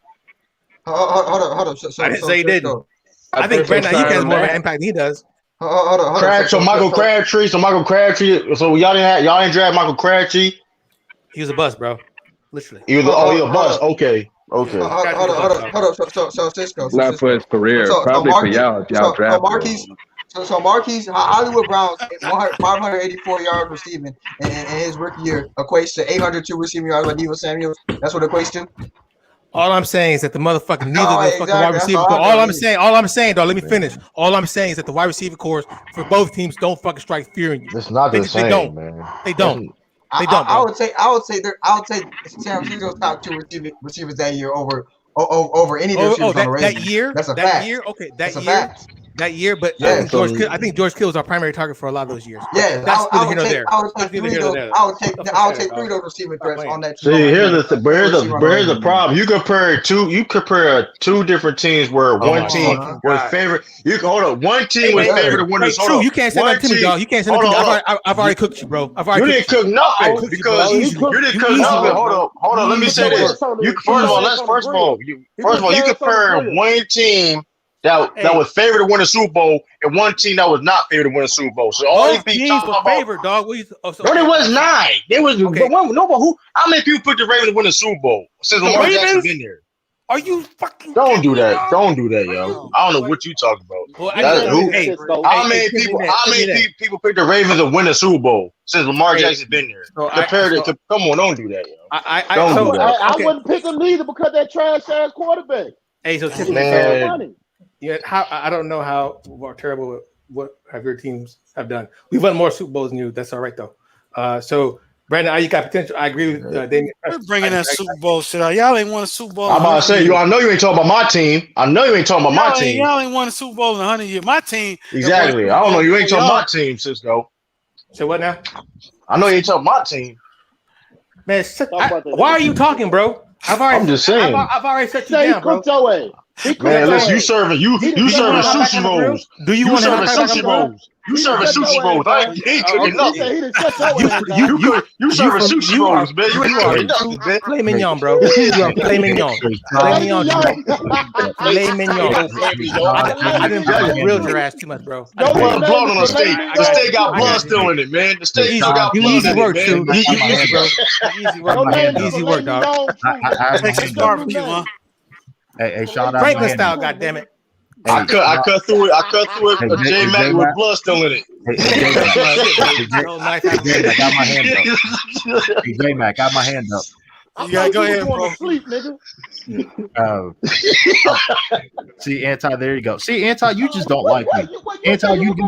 Hold on. I didn't say he didn't. I think Brandon Ayuk has more of an impact than he does. Michael Crabtree. So y'all didn't draft Michael Crabtree. He was a bust, bro. Literally. He was a bust. Okay. Hold on. So Cisco. Not for his career. Probably for y'all. Y'all draft. So Marquise, Hollywood Brown's 584 yards receiving in his rookie year equates to 802 receiving yards by Debo Samuel. That's what it equates to. All I'm saying is that the motherfucking neither of the fucking wide receiver. All I'm saying, dog. Let me finish. All I'm saying is that the wide receiver cores for both teams don't fucking strike fear in you. It's not the same, man. They don't. I would say San Francisco's top two receivers that year over any of the receivers on the Ravens. That year. That's a fact. Okay, that year, but I think George Kittle was our primary target for a lot of those years. Yeah, that's I would take three of those receiving threats on that team. See, here's the problem. You compare two different teams where one team was favored. You can hold up. One team was favored to win this. True, you can't say that to me, dog. You can't say that to me. I've already cooked you, bro. You didn't cook nothing because you didn't cook nothing. Hold on. Let me say this. First of all, you compare one team that was favored to win a Super Bowl and one team that was not favored to win a Super Bowl. So all these teams were favored, dog. No, there was 9. There was how many people picked the Ravens to win a Super Bowl since Lamar Jackson been there? Are you fucking? Don't do that. Don't do that, yo. I don't know what you talking about. How many people picked the Ravens to win a Super Bowl since Lamar Jackson been there? Come on, don't do that, yo. I wouldn't pick him neither because that trash ass quarterback. Hey, so I don't know how terrible what have your teams have done. We've won more Super Bowls than you. That's all right though. So Brandon, you got potential. I agree with Damien. We're bringing that Super Bowl shit out. Y'all ain't won a Super Bowl. I'm about to say, I know you ain't talking about my team. Y'all ain't won a Super Bowl in 100 years. My team. Exactly. I don't know. You ain't talking about my team, Cisco. So what now? I know you ain't talking about my team. Man, why are you talking, bro? I'm just saying. I've already set you down, bro. Man, listen, you serving sushi rolls. Do you want serving sushi rolls? You serving sushi rolls. I ain't cooking nothing. You serving sushi rolls, man. You ain't cooking nothing, man. Play mignon, bro. Play mignon. Play mignon. Play mignon. I didn't grill your ass too much, bro. No blood on the steak. The steak got blood still in it, man. The steak still got blood in it, man. Easy work, dog. Texas barbecue, huh? Hey, shout out Franklin style, goddammit. I cut through it. A J Mac with blood still in it. I got my hand up. Hey, J Mac, got my hand up. You gotta go ahead, bro. Sleep, nigga. See, Anti, there you go. See, Anti, you just don't like me. Anti, you do.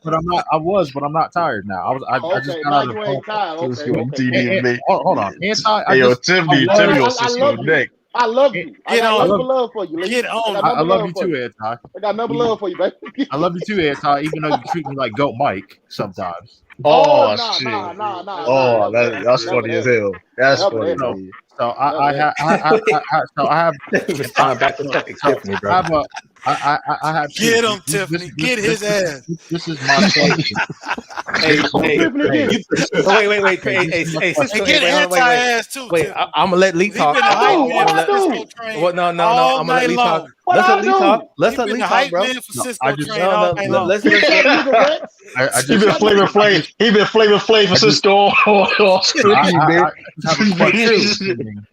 But I'm not. I was, but I'm not tired now. I just got out of the phone. Hold on, Anti. Hey, yo, Timmy on Cisco neck. I love you. I got nothing but love for you, Lee. Get on. I love you too, Anti. I got nothing but love for you, baby. I love you too, Anti. Even though you treat me like Goat Mike sometimes. Nah. That's funny as hell. That's funny. So I have. I have. Get him, Tiffany. Get his ass. This is my question. Wait. Hey, Cisco, get anti-ass too. Wait, I'm gonna let Lee talk. No. I'm gonna let Lee talk. Let's let Lee talk. Let's let Lee talk, bro. He been Flavor Flav. He been Flavor Flav for Cisco.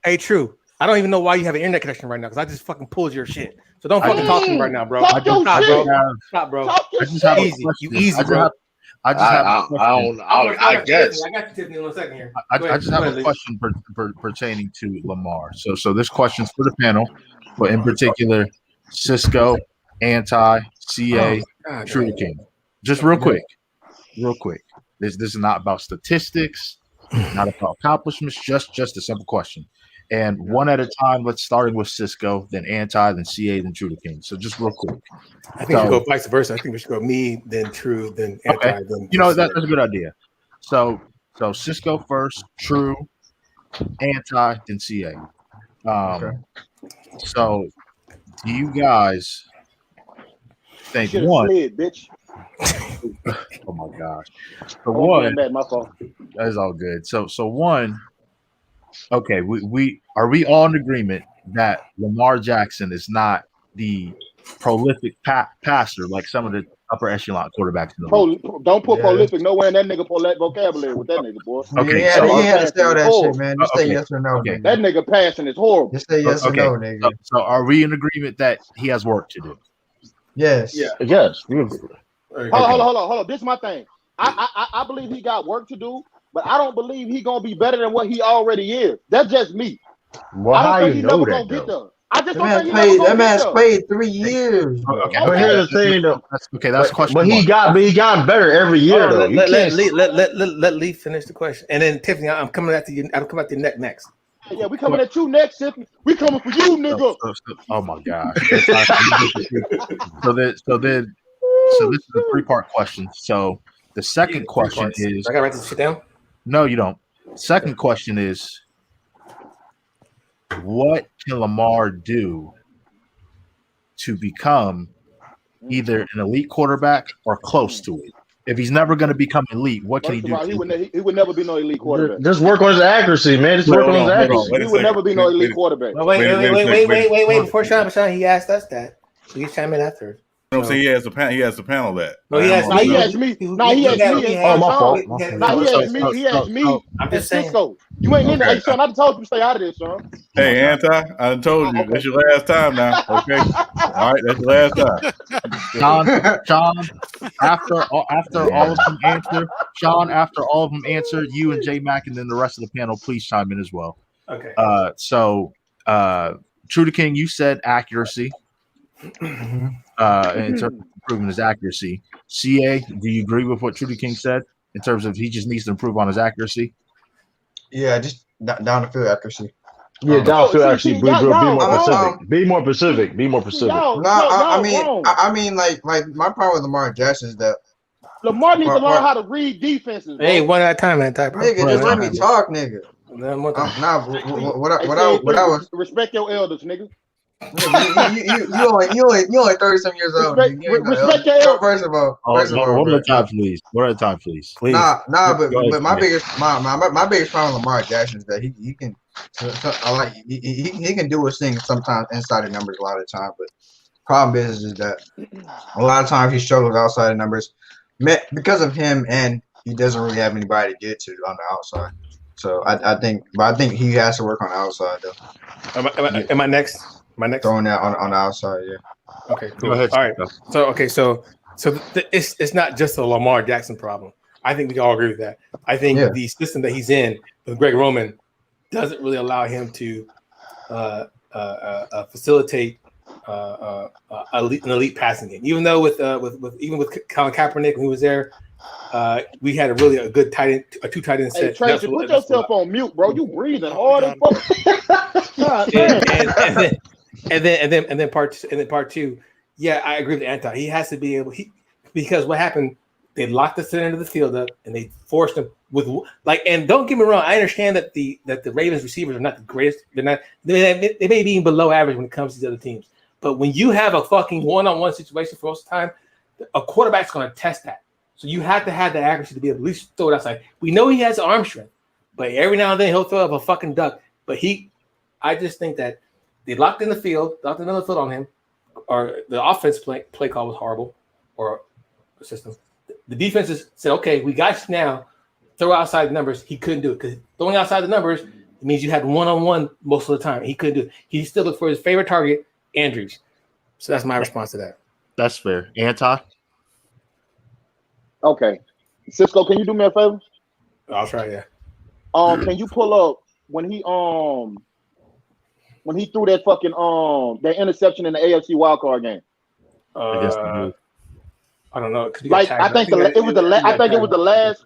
Hey, true. I don't even know why you have an internet connection right now because I just fucking pulled your shit. So don't fucking talk to me right now, bro. Stop, bro. I just have easy. You easy, bro. I guess. I got you, Tiffany, in 1 second here. I just have a question pertaining to Lamar. So this question's for the panel, but in particular, Cisco, Anti, CA, True King. Just real quick. This is not about statistics, not about accomplishments. Just a simple question. And one at a time. Let's start with Cisco, then Anti, then CA, then True King. So just real quick. I think we should go vice versa. I think we should go me, then True, then Anti. Okay. Then that's a good idea. So Cisco first, True, Anti, then CA. So do you guys think one? Bitch. Oh my gosh. So one, that is all good. So one. Okay, we are we all in agreement that Lamar Jackson is not the prolific passer like some of the upper echelon quarterbacks in the league. Don't put prolific nowhere in that nigga vocabulary with that nigga, boy. Okay, he had to tell that shit, man. Just say yes or no. Okay. That nigga passing is horrible. Just say yes or no, nigga. So are we in agreement that he has work to do? Yes. Yeah. Yes. Hold on. This is my thing. I believe he got work to do, but I don't believe he gonna be better than what he already is. That's just me. Well, I don't think he never that, gonna though? get there. I just don't think that man's played 3 years. Okay. But here's the thing, though. That's question. But he got better every year, though. Let Lee finish the question, and then Tiffany, I'm coming after you. I'm coming after you next. Yeah, we coming at you next, Tiffany. We coming for you, nigga. Oh my gosh. So this is a 3-part question. So the second question is, I gotta write this shit down. No, you don't. Second question is, what can Lamar do to become either an elite quarterback or close to it? If he's never going to become elite, what can he do? He would never be no elite quarterback. Just work on his accuracy, man. Just work on his accuracy. He would never be no elite quarterback. Wait. Before Sean, he asked us that. So you chime in after. You know what I'm saying? He has to panel that. No, he asked me. He asked me. I'm just saying. Cisco. You ain't in there. Hey, son, I told you to stay out of this, son. Hey, Anti, I told you. That's your last time now. Okay. All right, that's your last time. Sean, after all of them answer, you and J Mac and then the rest of the panel, please chime in as well. Okay. True to King, you said accuracy. In terms of improving his accuracy. CA, do you agree with what True to King said in terms of he just needs to improve on his accuracy? Yeah, just down the field accuracy. Yeah, down the field accuracy. Be more specific. I mean, like my problem with Lamar Jackson is that Lamar needs to learn how to read defenses. Bro. Hey, one at a time, man. Nigga, just let me talk, nigga. What I was respect your elders, nigga. You only 30-some years old. Respect your elders. First of all, one at a time, please. But my biggest problem with Lamar Jackson is that he can do his thing sometimes inside the numbers a lot of the time, but problem is that a lot of times he struggles outside the numbers because of him, and he doesn't really have anybody to get to on the outside. So I think he has to work on the outside though. Am I next? Throwing that on the outside, yeah. Okay, cool. Go ahead. All right. So it's not just a Lamar Jackson problem. I think we can all agree with that. I think the system that he's in with Greg Roman doesn't really allow him to facilitate an elite passing game. Even though with Colin Kaepernick when he was there, We had a good tight end, a 2 tight end set. Hey, Tracy, put yourself on mute, bro. You breathing hard as fuck. God, and then part two. Yeah, I agree with Anton. He has to be able. Because what happened? They locked the center of the field up and they forced him with And don't get me wrong, I understand that the Ravens receivers are not the greatest. They may be even below average when it comes to the other teams. But when you have a fucking one-on-one situation for most of the time, a quarterback's going to test that. So you have to have the accuracy to be able to at least throw it outside. We know he has arm strength, but every now and then he'll throw up a fucking duck. But I just think that they locked another field on him, or the offense play call was horrible, or the system. The defenses said, okay, we got you now. Throw outside the numbers. He couldn't do it because throwing outside the numbers it means you had one-on-one most of the time. He couldn't do it. He still looked for his favorite target, Andrews. So that's my response to that. That's fair. Anti? Okay. Cisco, can you do me a favor? I'll try, yeah. Can you pull up when he threw that fucking that interception in the AFC wildcard game? I don't know. Like I think it was the last.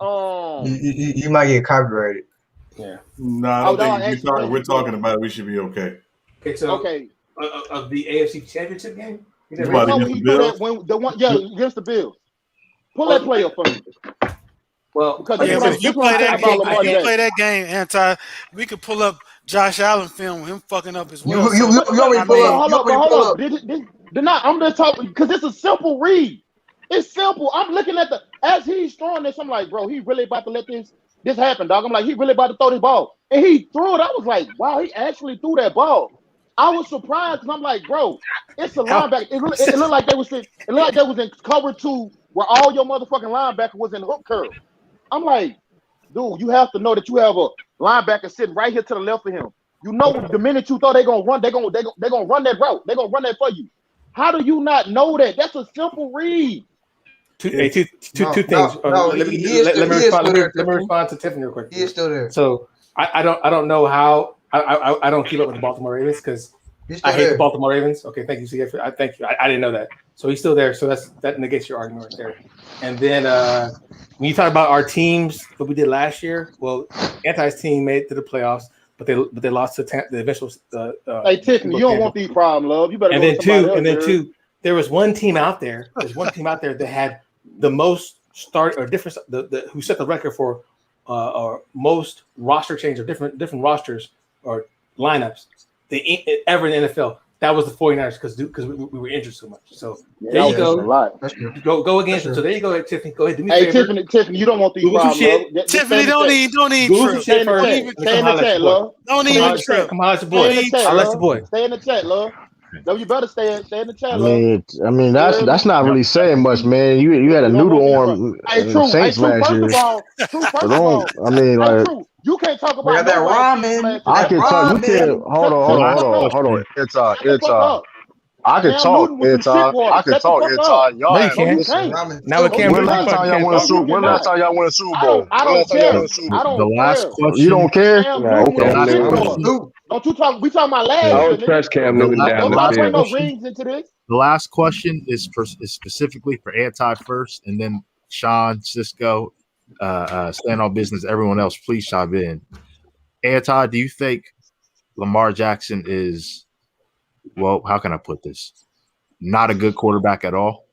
You might get copyrighted. Yeah. No, I don't think we're talking about it. We should be okay. Okay, so of the AFC Championship game, against the Bills. Pull that play up for me. Well, because if you play that game, Anti, we could pull up Josh Allen film, him fucking up as well. Hold up. I'm just talking because it's a simple read. It's simple. I'm looking at as he's throwing this, I'm like, bro, he really about to let this happen, dog. I'm like, he really about to throw this ball. And he threw it. I was like, wow, he actually threw that ball. I was surprised because I'm like, bro, it's a linebacker. It looked like they was in cover 2 where all your motherfucking linebacker was in hook curl. I'm like, dude, you have to know that you have a linebacker sitting right here to the left of him. You know, the minute you thought they're gonna run that route. They're gonna run that for you. How do you not know that? That's a simple read. Two things. Let me respond to Tiffany real quick. He is still there. So I don't know how I don't keep up with the Baltimore Ravens because I hate the Baltimore Ravens. Okay, thank you, CF. Thank you. I didn't know that. So he's still there. So that negates your argument right there. And then when you talk about our teams, what we did last year, well, Anti's team made it to the playoffs, but they lost to the eventual. Hey Tiffany, you don't want these problems, love. You better. And then two. There was one team out there. There's one team out there that had the most different who set the record for or most roster change or different rosters or lineups ever in the NFL. That was the 49ers because we were injured so much. So there you go. Go against it. So there you go, Tiffany. Go ahead. Do me a favor. Tiffany, you don't want these problems. Tiffany, don't even trip. Stay in the chat, love. Don't even trip. Come on, your boy. I'll let your boy. Stay in the chat, love. No, you better stay in the chat. I mean that's not really saying much, man. You had a noodle arm Saints last year. First of all, I mean, like you can't talk about that ramen. I can talk. You can hold on. It's I can talk. I can talk. Y'all no, you can't. Now we can't. When last time y'all won a Super Bowl? I don't care. The last question. You don't care? Don't you talk? We talking about last. I was press cam moving down the field. No rings into this. The last question is specifically for Anti first, and then Sean, Cisco, stand on business. Everyone else, please chime in. Anti, do you think Lamar Jackson is, well, how can I put this? Not a good quarterback at all?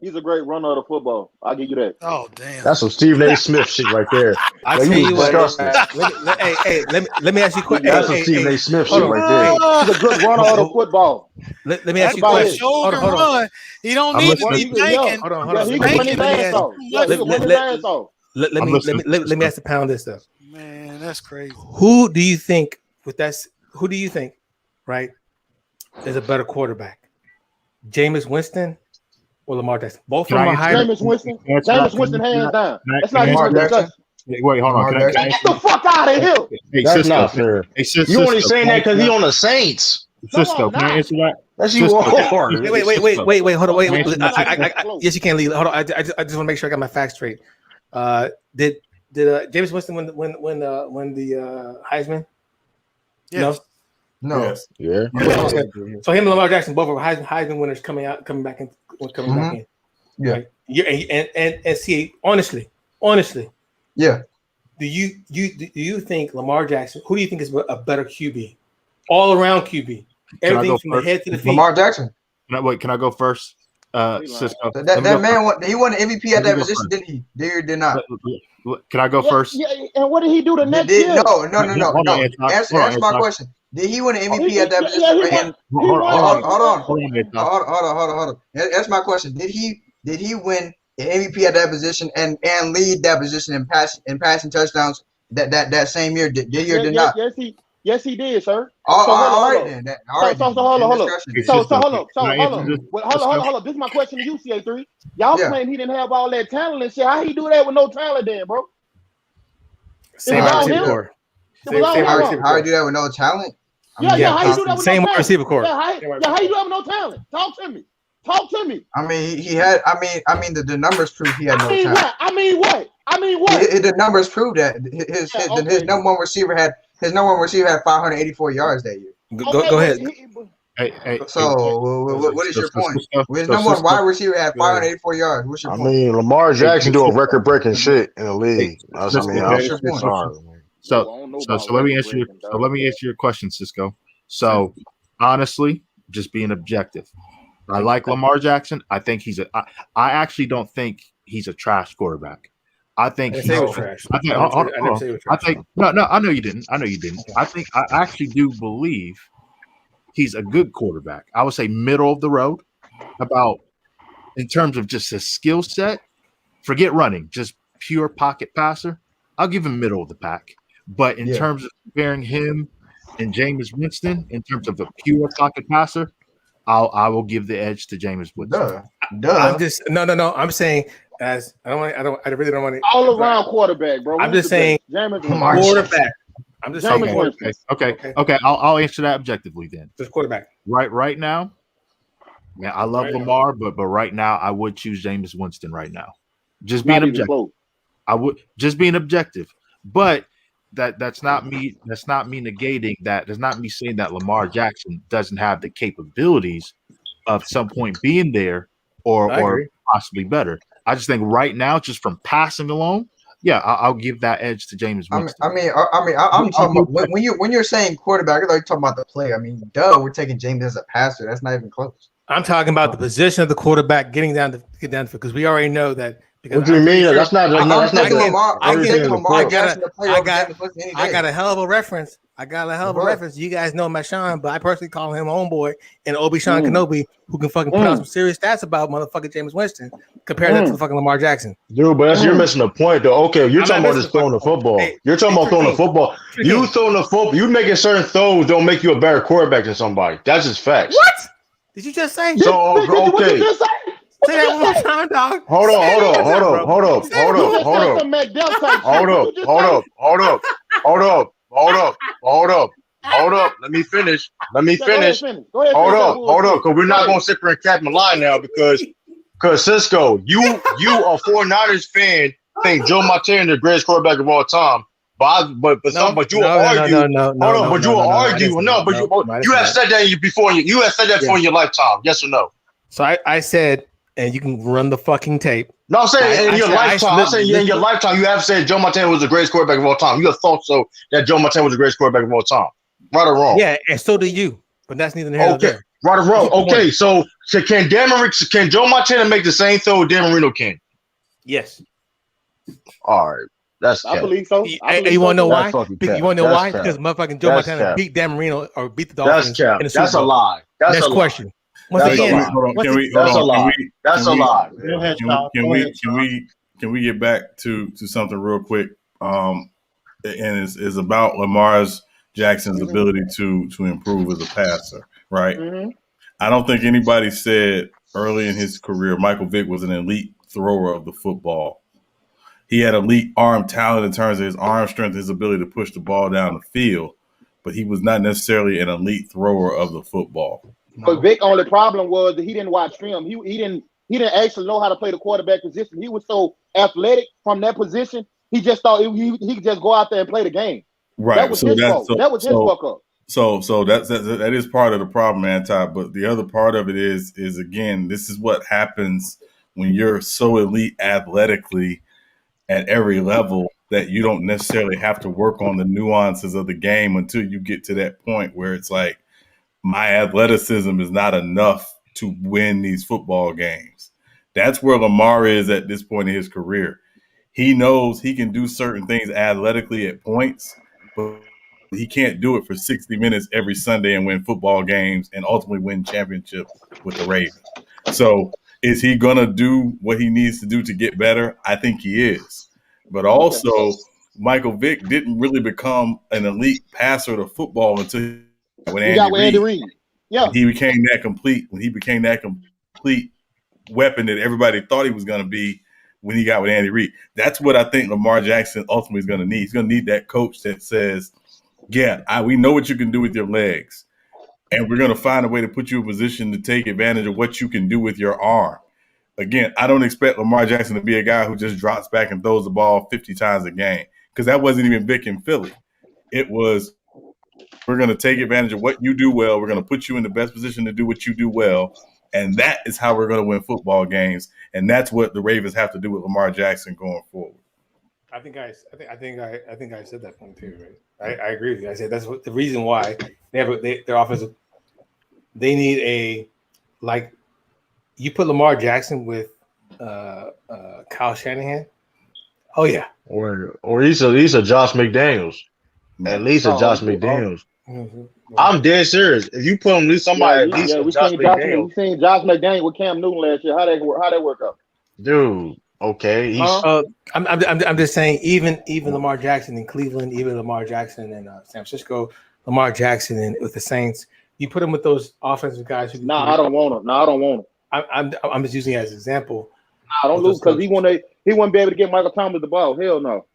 He's a great runner of the football. I'll give you that. Oh, damn. That's some Stephen A. Smith shit right there. I tell you what. Let me ask you a question. That's some Stephen A. Smith shit right there. He's a good runner of the football. Let me ask you a question. Hold on. He don't need to be thinking. Hold on. He can run his ass off. Let me ask the pound this stuff. Man, that's crazy. Who do you think, right, is a better quarterback? Jameis Winston or Lamar Jackson? Both of them are higher. Jameis Winston hands down. That's not even a discussion. Wait, hold on. Get the fuck out of here. Hey, that's not fair. You only saying that because he on the Saints. Cisco, can I answer that? That's you hard. Wait, hold on. Wait. Yes, you can leave. Hold on. I just want to make sure I got my facts straight. Did Jameis Winston win the Heisman? Yes. No. Yes. Yeah. So him and Lamar Jackson both are Heisman winners coming back in. Yeah. Right? And see, honestly, yeah. Do you think Lamar Jackson? Who do you think is a better QB, all around QB? Everything from the head to the feet. Lamar Jackson. Can I go first? Cisco. That man he won the MVP at that position, didn't he? Did or did not? Can I go first? Yeah, and what did he do the next year? No. Answer my question. Did he win the MVP at that position? Hold on. That's my question. Did he win the MVP at that position and lead that position in passing touchdowns that same year? Did he or did not? Yes, he did, sir. All right then. Hold on. This is my question to you, CA3. Y'all claim he didn't have all that talent and shit. How he do that with no talent then, bro? Same receiver core. How he do that with no talent? Yeah, how you do that with same no talent? receiver core. How you do that with no talent? Talk to me. I mean, he had. I mean, the numbers prove he had no talent. I mean what? The numbers prove that his number one receiver had 584 yards that year. Go ahead. What is your point? His number one wide receiver had 584 yards. What's your point? I mean, Lamar Jackson doing record-breaking shit in the league. What's your point? So let me answer your question, Cisco. So honestly, just being objective, I like Lamar Jackson. I think I actually don't think he's a trash quarterback. I think he's trash. I think no. I know you didn't. I actually do believe he's a good quarterback. I would say middle of the road. About in terms of just his skill set, forget running, just pure pocket passer. I'll give him middle of the pack. But in terms of comparing him and Jameis Winston, in terms of a pure pocket passer, I will give the edge to Jameis Winston. I'm just no. I'm saying I really don't want to all around quarterback, bro. I'm just saying quarterback. I'm just saying okay. I'll answer that objectively then. Just quarterback. Right now, man, I love Lamar, but right now I would choose Jameis Winston right now. Just being objective. I would just being objective, but that's not me. That's not me negating that. That's not me saying that Lamar Jackson doesn't have the capabilities of some point being there or possibly better. I just think right now, just from passing alone, I'll give that edge to Jameis Winston. I'm talking about when you're saying quarterback, you're like talking about the play. I mean, we're taking Jameis as a passer. That's not even close. I'm talking about the position of the quarterback getting down to because we already know that. What do you mean? That's not. I got a hell of a reference. You guys know Marshawn, but I personally call him homeboy and Obi-Wan Kenobi, who can fucking put out some serious stats about motherfucking Jameis Winston. Compare that to fucking Lamar Jackson. Dude, but you're missing the point, though. Okay, you're talking about just throwing the football. You're talking about throwing the football. You throwing the football. You making certain throws don't make you a better quarterback than somebody. That's just facts. What did you just say? So okay. Say that one more time, dog. Hold up. Let me finish. Hold up. Because we're not going to sit there and cap my line now because Cisco, you a 49ers fan think Joe Montana the greatest quarterback of all time. But you will argue. You have said that before. You have said that before in your lifetime. Yes or no? So I said, and you can run the fucking tape. No, I'm saying in your lifetime, you have said Joe Montana was the greatest quarterback of all time. You have thought so that Joe Montana was the greatest quarterback of all time. Right or wrong? Yeah, and so do you. But that's neither here nor there. Right or wrong? Okay, so can Joe Montana make the same throw Dan Marino can? Yes. All right. I believe so. You want to know why? You want to know why? Because motherfucking Joe Montana beat Dan Marino or beat the Dolphins. That's a lie. Next question. That's a lie. Can we get back to something real quick? And it's about Lamar Jackson's ability to improve as a passer, right? Mm-hmm. I don't think anybody said early in his career Michael Vick was an elite thrower of the football. He had elite arm talent in terms of his arm strength, his ability to push the ball down the field, but he was not necessarily an elite thrower of the football. But Vic only problem was that he didn't watch film. He didn't actually know how to play the quarterback position. He was so athletic from that position. He just thought he could just go out there and play the game. Right. That was his fault. That was his fuck up. So that is part of the problem, Anti. But the other part of it is again, this is what happens when you're so elite athletically at every level that you don't necessarily have to work on the nuances of the game until you get to that point where it's like, my athleticism is not enough to win these football games. That's where Lamar is at this point in his career. He knows he can do certain things athletically at points, but he can't do it for 60 minutes every Sunday and win football games and ultimately win championships with the Ravens. So is he going to do what he needs to do to get better? I think he is. But also, Michael Vick didn't really become an elite passer to football until he got with Andy Reid. Yeah. He became that complete weapon that everybody thought he was going to be when he got with Andy Reid. That's what I think Lamar Jackson ultimately is going to need. He's going to need that coach that says, yeah, we know what you can do with your legs, and we're going to find a way to put you in a position to take advantage of what you can do with your arm. Again, I don't expect Lamar Jackson to be a guy who just drops back and throws the ball 50 times a game, because that wasn't even Vic in Philly. It was, we're going to take advantage of what you do well. We're going to put you in the best position to do what you do well. And that is how we're going to win football games. And that's what the Ravens have to do with Lamar Jackson going forward. I think I said that point too, right? I agree with you. I said that's the reason why their offensive. They need you put Lamar Jackson with Kyle Shanahan. Oh yeah, or he's a Josh McDaniels. At least a Josh McDaniels. I'm dead serious. If you put him with somebody, at least we Josh McDaniels. We seen Josh McDaniels with Cam Newton last year. How that work out? Dude, okay. I'm just saying, even Lamar Jackson in Cleveland, even Lamar Jackson in San Francisco, Lamar Jackson with the Saints. You put him with those offensive guys. I don't want him. I'm just using it as an example. I don't lose because he wouldn't be able to get Michael Thomas the ball. Hell no.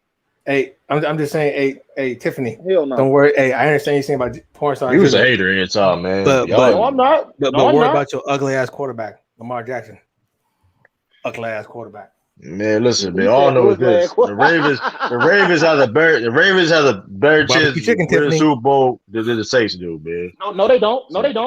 Hey, I'm just saying. Hey, Tiffany. Hell no. Don't worry. Hey, I understand you saying about porn stars. He was a hater in time, man. But no, I'm not. But worry about your ugly ass quarterback, Lamar Jackson. Ugly ass quarterback. Man, listen, man. All I know is this: the Ravens have a better chance to win the Super Bowl than the Saints do, man. No, they don't. Hold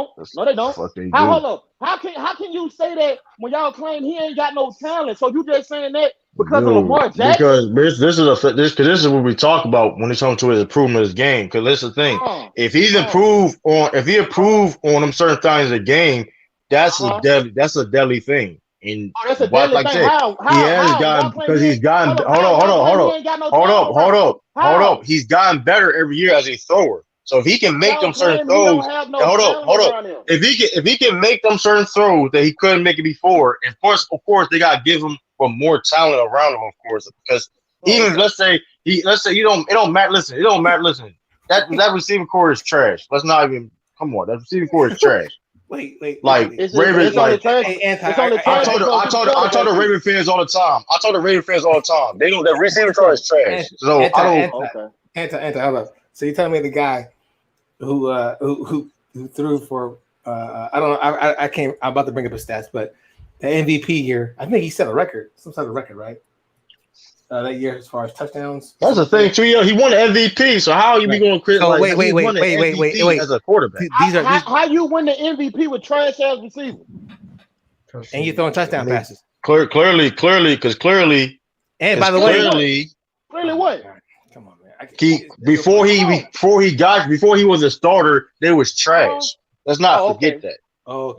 up. How can you say that when y'all claim he ain't got no talent? So you just saying that because of Lamar Jackson? Because this is what we talk about when it comes to his improvement of his game. Because that's the thing: if he improved on them certain things in the game, that's a deadly thing. And that's a deadly thing. How? He has gotten because he's gotten. Hold up. He's gotten better every year as a thrower. So if he can make them certain throws, hold up. If he can make them certain throws that he couldn't make it before, and of course they gotta give him for more talent around him, of course, because even let's say it don't matter. Listen, that receiving core is trash. Let's not even come on. That receiving core is trash. Wait. Ravens. I told the Raven fans all the time. They know that receiving core is trash. So I don't. Anta, so you telling me the guy who threw for I don't know. I'm about to bring up his stats, but the MVP year, I think he set a record, some sort of record, right? That year as far as touchdowns. That's the thing too. He won the MVP. So how are you going to criticize? Wait. As a quarterback, how you win the MVP with trash ass receivers? And you throwing touchdown passes. Clearly. And by the way, clearly what? Come on, man. Before he was a starter, they was trash. Let's not forget that.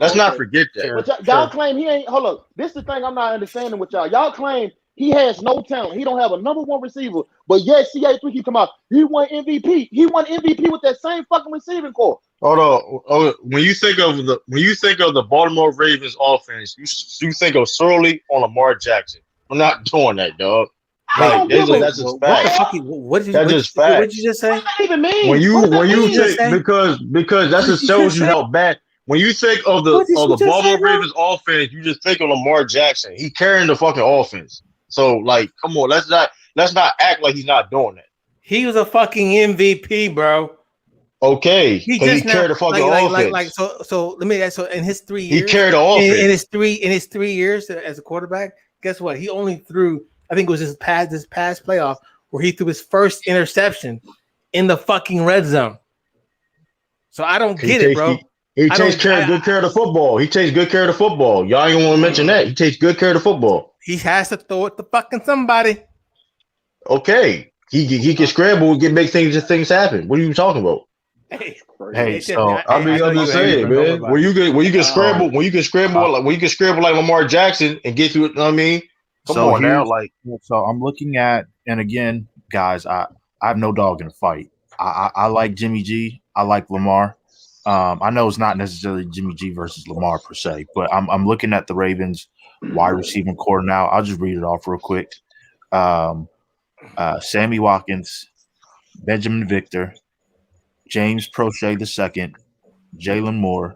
Let's not forget that. But y'all claim he ain't. Hold up. This is the thing I'm not understanding with y'all. Y'all claim he has no talent. He don't have a number one receiver. But yet CA3 keep talking about he won MVP. He won MVP with that same fucking receiving core. Hold on. When you think of the Baltimore Ravens offense, you think of solely on Lamar Jackson. I'm not doing that, dog. That's just fact. What did you just say? What does that even mean? When you think because that just shows you how bad. When you think of the Baltimore Ravens offense, you just think of Lamar Jackson. He carrying the fucking offense. So come on, let's not act like he's not doing that. He was a fucking MVP, bro. Okay, he carried the fucking offense. So let me ask. So in his 3 years, he carried the offense. In his 3 years as a quarterback, guess what? He only threw. I think it was this past playoff where he threw his first interception in the fucking red zone. So I don't get it, bro. He takes good care of the football. He takes good care of the football. Y'all ain't want to mention that. He takes good care of the football. He has to throw it to fucking somebody. Okay. He can scramble and make things happen. What are you talking about? Hey, so I mean, I'm just saying, man. When you can scramble like Lamar Jackson and get through it, you know what I mean? Come on now, so I'm looking at, and again, guys, I have no dog in the fight. I like Jimmy G. I like Lamar. I know it's not necessarily Jimmy G versus Lamar per se, but I'm looking at the Ravens wide receiving core now. I'll just read it off real quick. Sammy Watkins, Benjamin Victor, James Prochet II, Jalen Moore,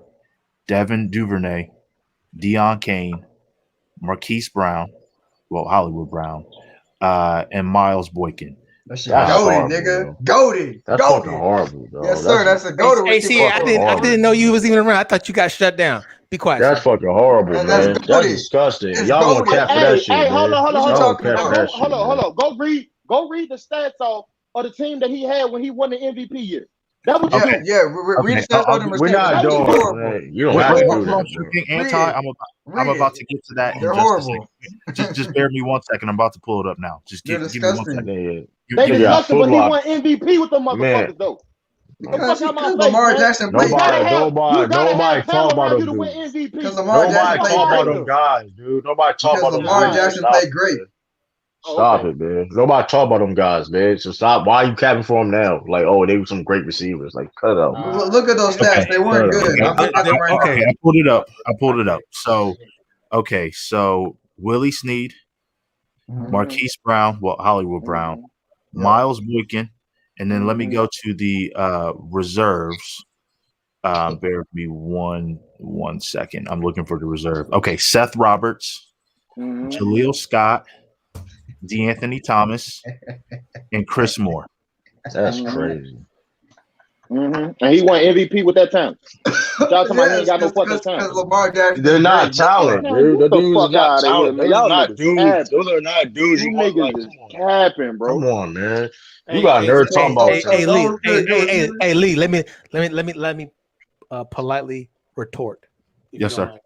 Devin Duvernay, Deion Kane, Marquise Brown, Hollywood Brown, and Miles Boykin. That's goated, nigga. Goated. That's fucking horrible, bro. Yes, sir. That's a goated. Hey, see, I didn't know you was even around. I thought you got shut down. Be quiet. That's fucking horrible, man. That's disgusting. Y'all want to cap for that shit, man. Hold on. Go read the stats of the team that he had when he won the MVP year. That was read the stats of them. We're not doing. You don't have to do that. I'm about to get to that. They're horrible. Just bear me 1 second. I'm about to pull it up now. Just give me 1 second. They disgusting, but he won MVP with the motherfuckers though. Because Lamar Jackson played nobody talk about them dudes. Because Lamar Jackson talk about them guys, dude. Nobody talk about them Lamar Jackson played great. Stop it, man. Nobody talk about them guys, man. So stop. Why are you capping for them now? Like, oh, they were some great receivers. Like, cut out. Look at those stats. They weren't good. Okay, I pulled it up. So, so Willie Snead, Marquise Brown, Hollywood Brown, Miles Boykin, and then let me go to the reserves. Bear with me one second. I'm looking for the reserve. Okay, Seth Roberts, Jaleel Scott, DeAnthony Thomas, and Chris Moore. That's crazy. And he won MVP with that time. Y'all talking about he ain't got no fucking time. Lamar Jackson, they're not talent, dude. The dudes are not talent. Those are not dudes. Those are not dudes. You niggas is capping, bro. Come on, man. You got nerd talking about. Hey, Lee. Let me politely retort. Yes, sir.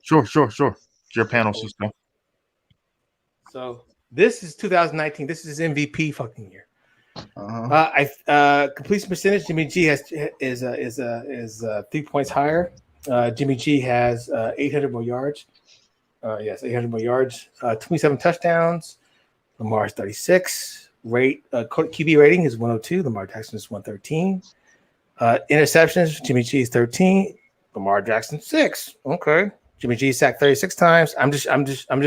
Sure. It's your panel, Cisco. So this is 2019. This is his MVP fucking year. Completion percentage. Jimmy G is 3 points higher. Jimmy G has 800 more yards. 800 more yards. 27 touchdowns. Lamar's 36. QB rating is 102. Lamar Jackson is 113. Interceptions. Jimmy G is 13. Lamar Jackson 6. Okay. Jimmy G sacked 36 times. I'm just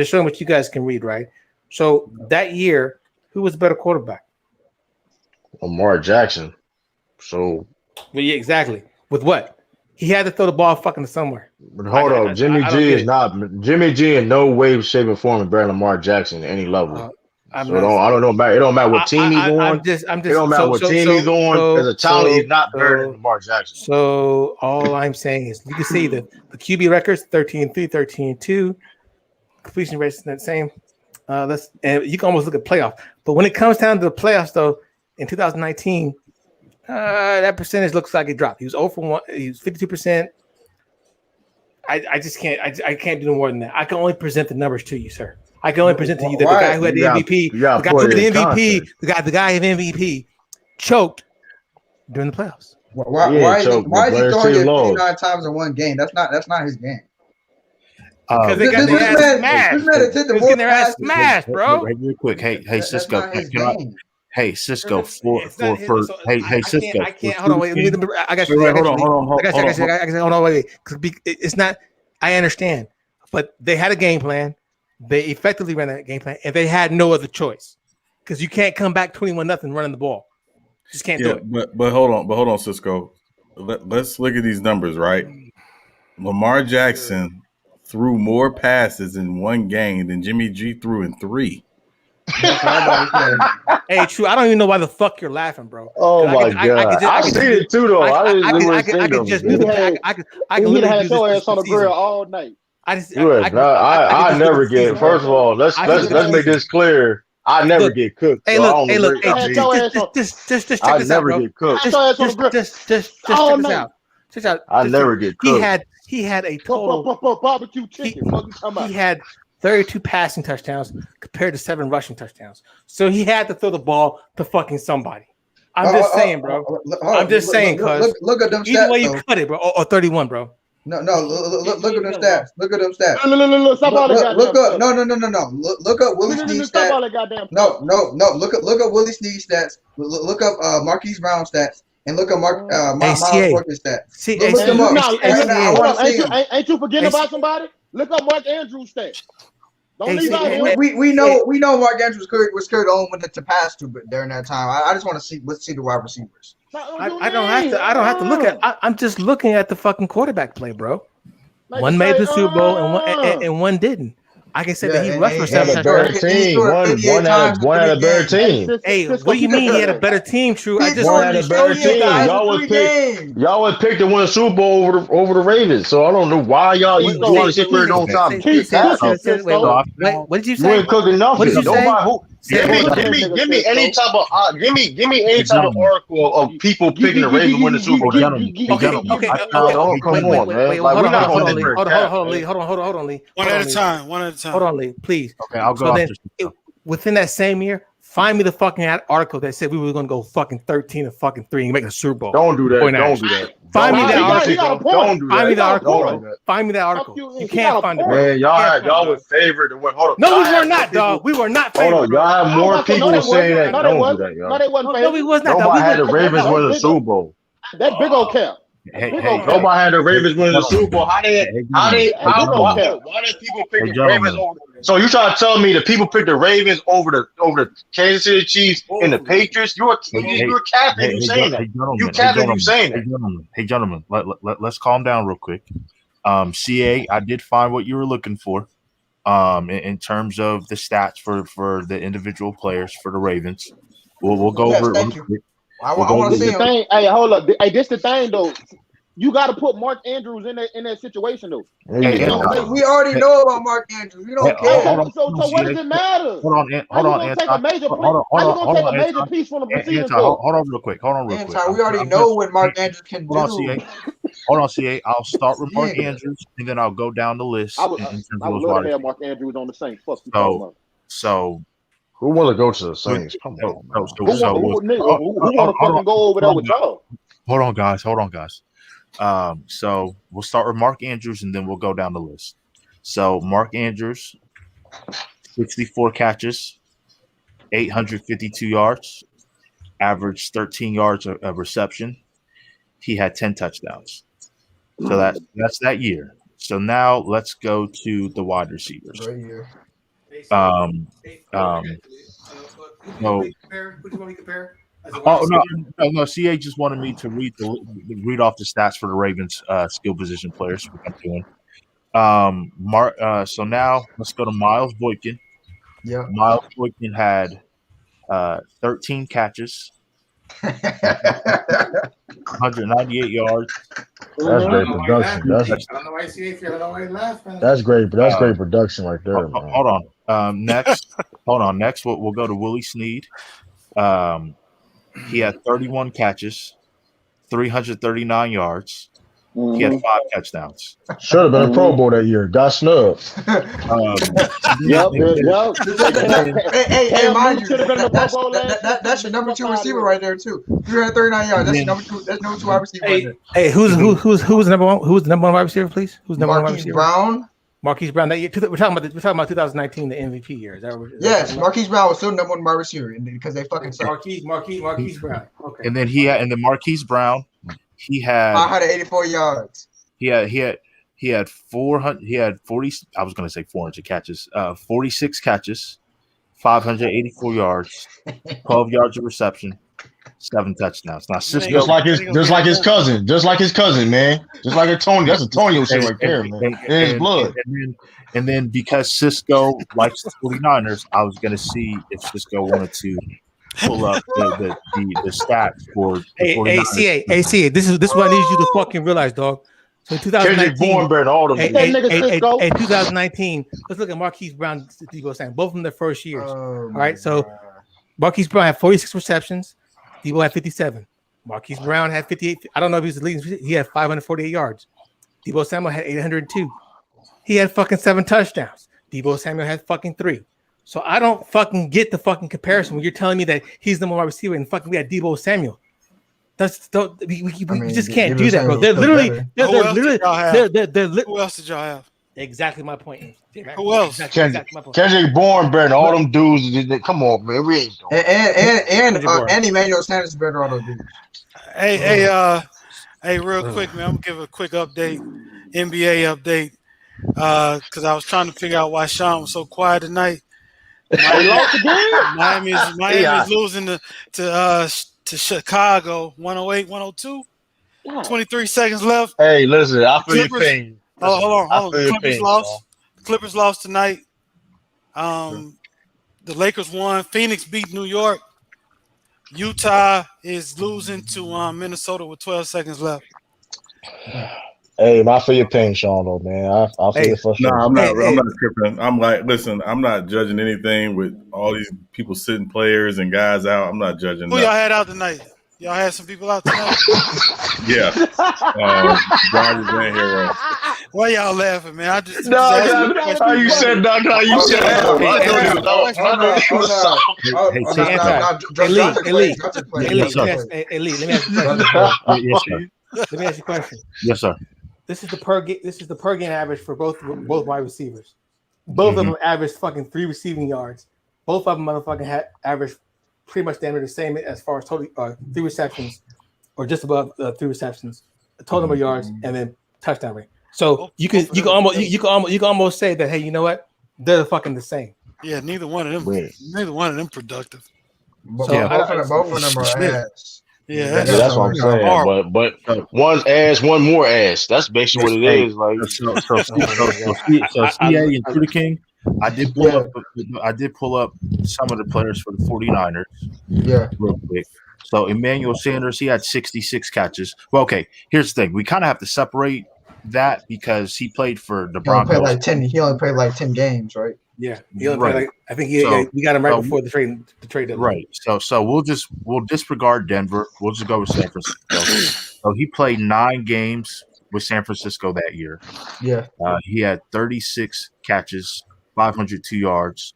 showing what you guys can read, right? So that year, who was the better quarterback? Lamar Jackson. So. Well, yeah, exactly. With what? He had to throw the ball fucking somewhere. But hold on, Jimmy G in no way, shape, or form is better than Lamar Jackson at any level. I don't know. It don't matter what team he's on. It don't matter what team he's on. As a talent, he's not better than Lamar Jackson. So all I'm saying is, you can see the QB records 13-3, 13-2. Completion rates the same. And you can almost look at playoff. But when it comes down to the playoffs, though, in 2019, that percentage looks like it dropped. He was 0 for 1. He was 52%. I just can't. I can't do no more than that. I can only present the numbers to you, sir. I can only present to you that the guy who had the MVP, the guy who had the MVP choked during the playoffs. Why is he throwing it 59 times in one game? That's not his game. Because they got their ass smashed. They're getting their ass smashed, bro. Real quick, hey Cisco, hey Cisco, hey Cisco. I can't. Hold on, wait. I got you. Hold on, wait. It's not. I understand, but they had a game plan. They effectively ran that game plan, and they had no other choice because you can't come back 21-0 running the ball. Just can't do it. But hold on, Cisco. Let's look at these numbers, right? Lamar Jackson threw more passes in one game than Jimmy G threw in 3. Hey, true. I don't even know why the fuck you're laughing, bro. Oh my god! I seen it too, though. I can just do the. I can literally do this on the grill all night. I never get. First of all, let's make this clear. I never get cooked. Hey, look. Just check this out, bro. Get cooked. Just check this out. I never get cooked. He had a total barbecue chicken. He had 32 passing touchdowns compared to 7 rushing touchdowns. So he had to throw the ball to fucking somebody. I'm just saying, bro. I'm just saying, cuz look at them stats. Either way you cut it, bro. Or 31, bro. No, look at them stats. Look at them stats. No, stop all the goddamn look up. stuff. No. Look up Willie Snead Stop all stats. the goddamn No. Look up Willie Snead stats. Look up Marquise Brown stats. And look at Miles Boykin's stats. Look them up. Ain't you forgetting about somebody? Look up Mark Andrews' stats. Don't leave out him. We know Mark Andrews was carried on with it to pass to, but during that time, I just want to see the wide receivers. I don't have to look at. I'm just looking at the fucking quarterback play, bro. One made the Super Bowl and one didn't. I can say that he rushed for 7 touchdowns. One had a better team. Hey, what do you mean he had a better team? True, I just one had a better team. Y'all would pick to win a Super Bowl over the Ravens. So I don't know why y'all you want to sit there and don't stop. What did you say? You ain't cooking nothing. What did you say? Give me any type of give me any type of article of people picking the Ravens win the Super Bowl. Okay. Come on, man. Hold on, Lee. One at a time. Hold on, Lee, please. Okay, I'll go after. Within that same year, find me the fucking article that said we were going to go fucking 13 and fucking 3 and make a Super Bowl. Don't do that. Don't do that. Find me that article. Don't do that. Find me that article. You can't find it. Man, y'all were favored to win. Hold on. No, we were not, dog. We were not favored. Hold on, y'all have more people saying that. Don't do that, y'all. No, they wasn't favored. No, we was not. Nobody had the Ravens win the Super Bowl. That big old cap. Nobody had the Ravens win the Super Bowl. Why did people pick the Ravens over? So you trying to tell me that people picked the Ravens over the Kansas City Chiefs and the Patriots? You're capping. You saying that? You capping. You saying that? Hey, gentlemen, let's calm down real quick. CA, I did find what you were looking for. In terms of the stats for the individual players for the Ravens, we'll go over it. I want to see him. Hey, hold up. Hey, this the thing though. You got to put Mark Andrews in that situation though. We already know about Mark Andrews. We don't care. So what does it matter? Hold on, take a major piece from the receiving corps? Hold on real quick. We already know what Mark Andrews can do. Hold on, CA. I'll start with Mark Andrews and then I'll go down the list. I would love to have Mark Andrews on the Saints. So who want to go to the Saints? Come on. Who want to fucking go over there with y'all? Hold on, guys. So we'll start with Mark Andrews and then we'll go down the list. So Mark Andrews, 64 catches, 852 yards, averaged 13 yards of reception. He had 10 touchdowns. So that's that year. So now let's go to the wide receivers. Right here. No. CA just wanted me to read off the stats for the Ravens skill position players, which I'm doing. So now let's go to Miles Boykin. Yeah. Miles Boykin had 13 catches, 198 yards. That's great production. That's great production right there. Hold on. Next, we'll go to Willie Snead. He had 31 catches, 339 yards. He had 5 touchdowns. Should have been a Pro Bowl that year. Got snubbed. Hey, mind you, that's your number 2 receiver right there too. 339 yards. That's your number 2. That's number 2 wide receiver. Right there. Hey, who's number 1? Who's the number 1 wide receiver, please? Who's number 1 wide receiver? Marquise Brown. That year, we're talking about 2019, the MVP year. Yes, Marquise Brown was still number 1 wide receiver because they fucking suck. Marquise Brown. Okay. And then Marquise Brown, he had 584 yards. He had 400. He had 40. I was going to say 400 catches. 46 catches, 584 yards, 12 yards of reception, 7 touchdowns. Now, Cisco, just like his cousin, man. Just like Antonio. That's Antonio shit right there, man. In his blood. And then because Cisco likes the 49ers, I was going to see if Cisco wanted to pull up the stats for the 49ers. ACA. This is what I need you to fucking realize, dog. So 2019, in 2019, let's look at Marquise Brown. Debo Samuel, both of them their first years. All right, so Marquise Brown had 46 receptions. Debo had 57. Marquise Brown had 58. I don't know if he's the leading. He had 548 yards. Deebo Samuel had 802. He had fucking 7 touchdowns. Deebo Samuel had fucking 3. So I don't fucking get the fucking comparison when you're telling me that he's the number one receiver and fucking we had Deebo Samuel. We just can't do that, bro. They're literally. Who else did y'all have? Exactly my point. Who else? Kendrick Bourne better than all them dudes. Come on, man. We ain't and Emmanuel Sanders better all those dudes. Hey, real quick, man. I'm gonna give a quick update, NBA update, because I was trying to figure out why Sean was so quiet tonight. Miami is losing to Chicago, 108-102. 23 seconds left. Hey, listen, I feel your pain. Hold on. Clippers lost tonight. The Lakers won. Phoenix beat New York. Utah is losing to Minnesota with 12 seconds left. Hey, I feel your pain, Sean, though, man. I feel your frustration. No, I'm not tripping. I'm like, listen, I'm not judging anything with all these people sitting players and guys out. I'm not judging. Who y'all had out tonight? Y'all had some people out tonight? Yeah. God is in here. Why y'all laughing, man? I just how you said that? How you said Lee, let me ask you a question. Let me ask you a question. Yes, sir. This is the per game average for both wide receivers. Both of them averaged fucking 3 receiving yards. Both of them motherfucking had averaged pretty much the same as far as total 3 receptions, or just above 3 receptions, total number of yards, and then touchdown rate. So you can almost say that, hey, you know what? They're fucking the same. Yeah, neither one of them productive. Both of them are ass. Yeah, that's what I'm saying. But one's ass, one more ass. That's basically what it is. Like so CA and Trudy King. I did pull up some of the players for the 49ers. Yeah. Real quick. So Emmanuel Sanders, he had 66 catches. Well, okay, here's the thing. We kind of have to separate that because he played for the Broncos. He only played like 10 games, right? Yeah. He only played I think we got him right before the trade deadline. Right. So we'll disregard Denver. We'll just go with San Francisco. So he played 9 games with San Francisco that year. Yeah. He had 36 catches, 502 yards,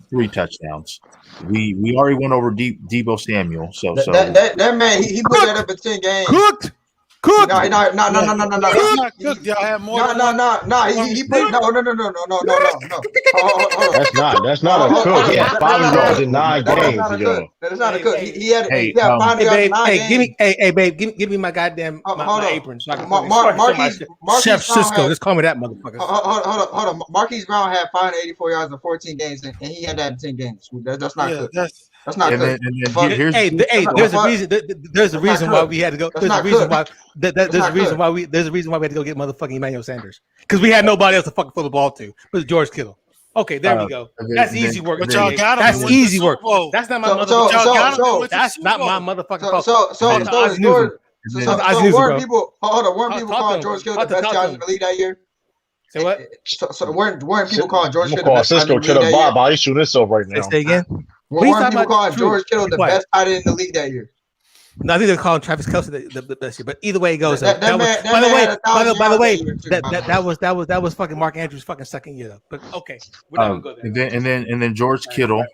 3 touchdowns. We already went over Deebo Samuel. So that man he put that up in 10 games. Cooked. No. Y'all have more. No. He put no. That's not a cook. He had 5 yards in 9 games. That's not a cook. He had 5 yards in 9 games. Give me my goddamn my apron so I can Chef Cisco. Just call me that motherfucker. Hold on. Marquise Brown had 584 yards in 14 games, and he had that in 10 games. That's not good. That's not good. There's a reason why we had to go. There's a reason why. There's a reason why we had to go get motherfucking Emmanuel Sanders because we had nobody else to fucking throw the ball to. But George Kittle. Okay, there we go. That's easy work. But y'all got him. That's easy work. That's not my motherfucking. That's not my motherfucking fault. So weren't people calling George Kittle the best guy in the league that year? Say what? So weren't people calling George Kittle the best guy in Cisco the league that year? Bob, he's shooting this up right now. Say again. Weren't people calling George Kittle the best guy in the league that year? No, I think they're calling Travis Kelce the best year. But either way it goes, by the way, that was fucking Mark Andrews' fucking second year though. But okay, we're not gonna go there. And then George Kittle,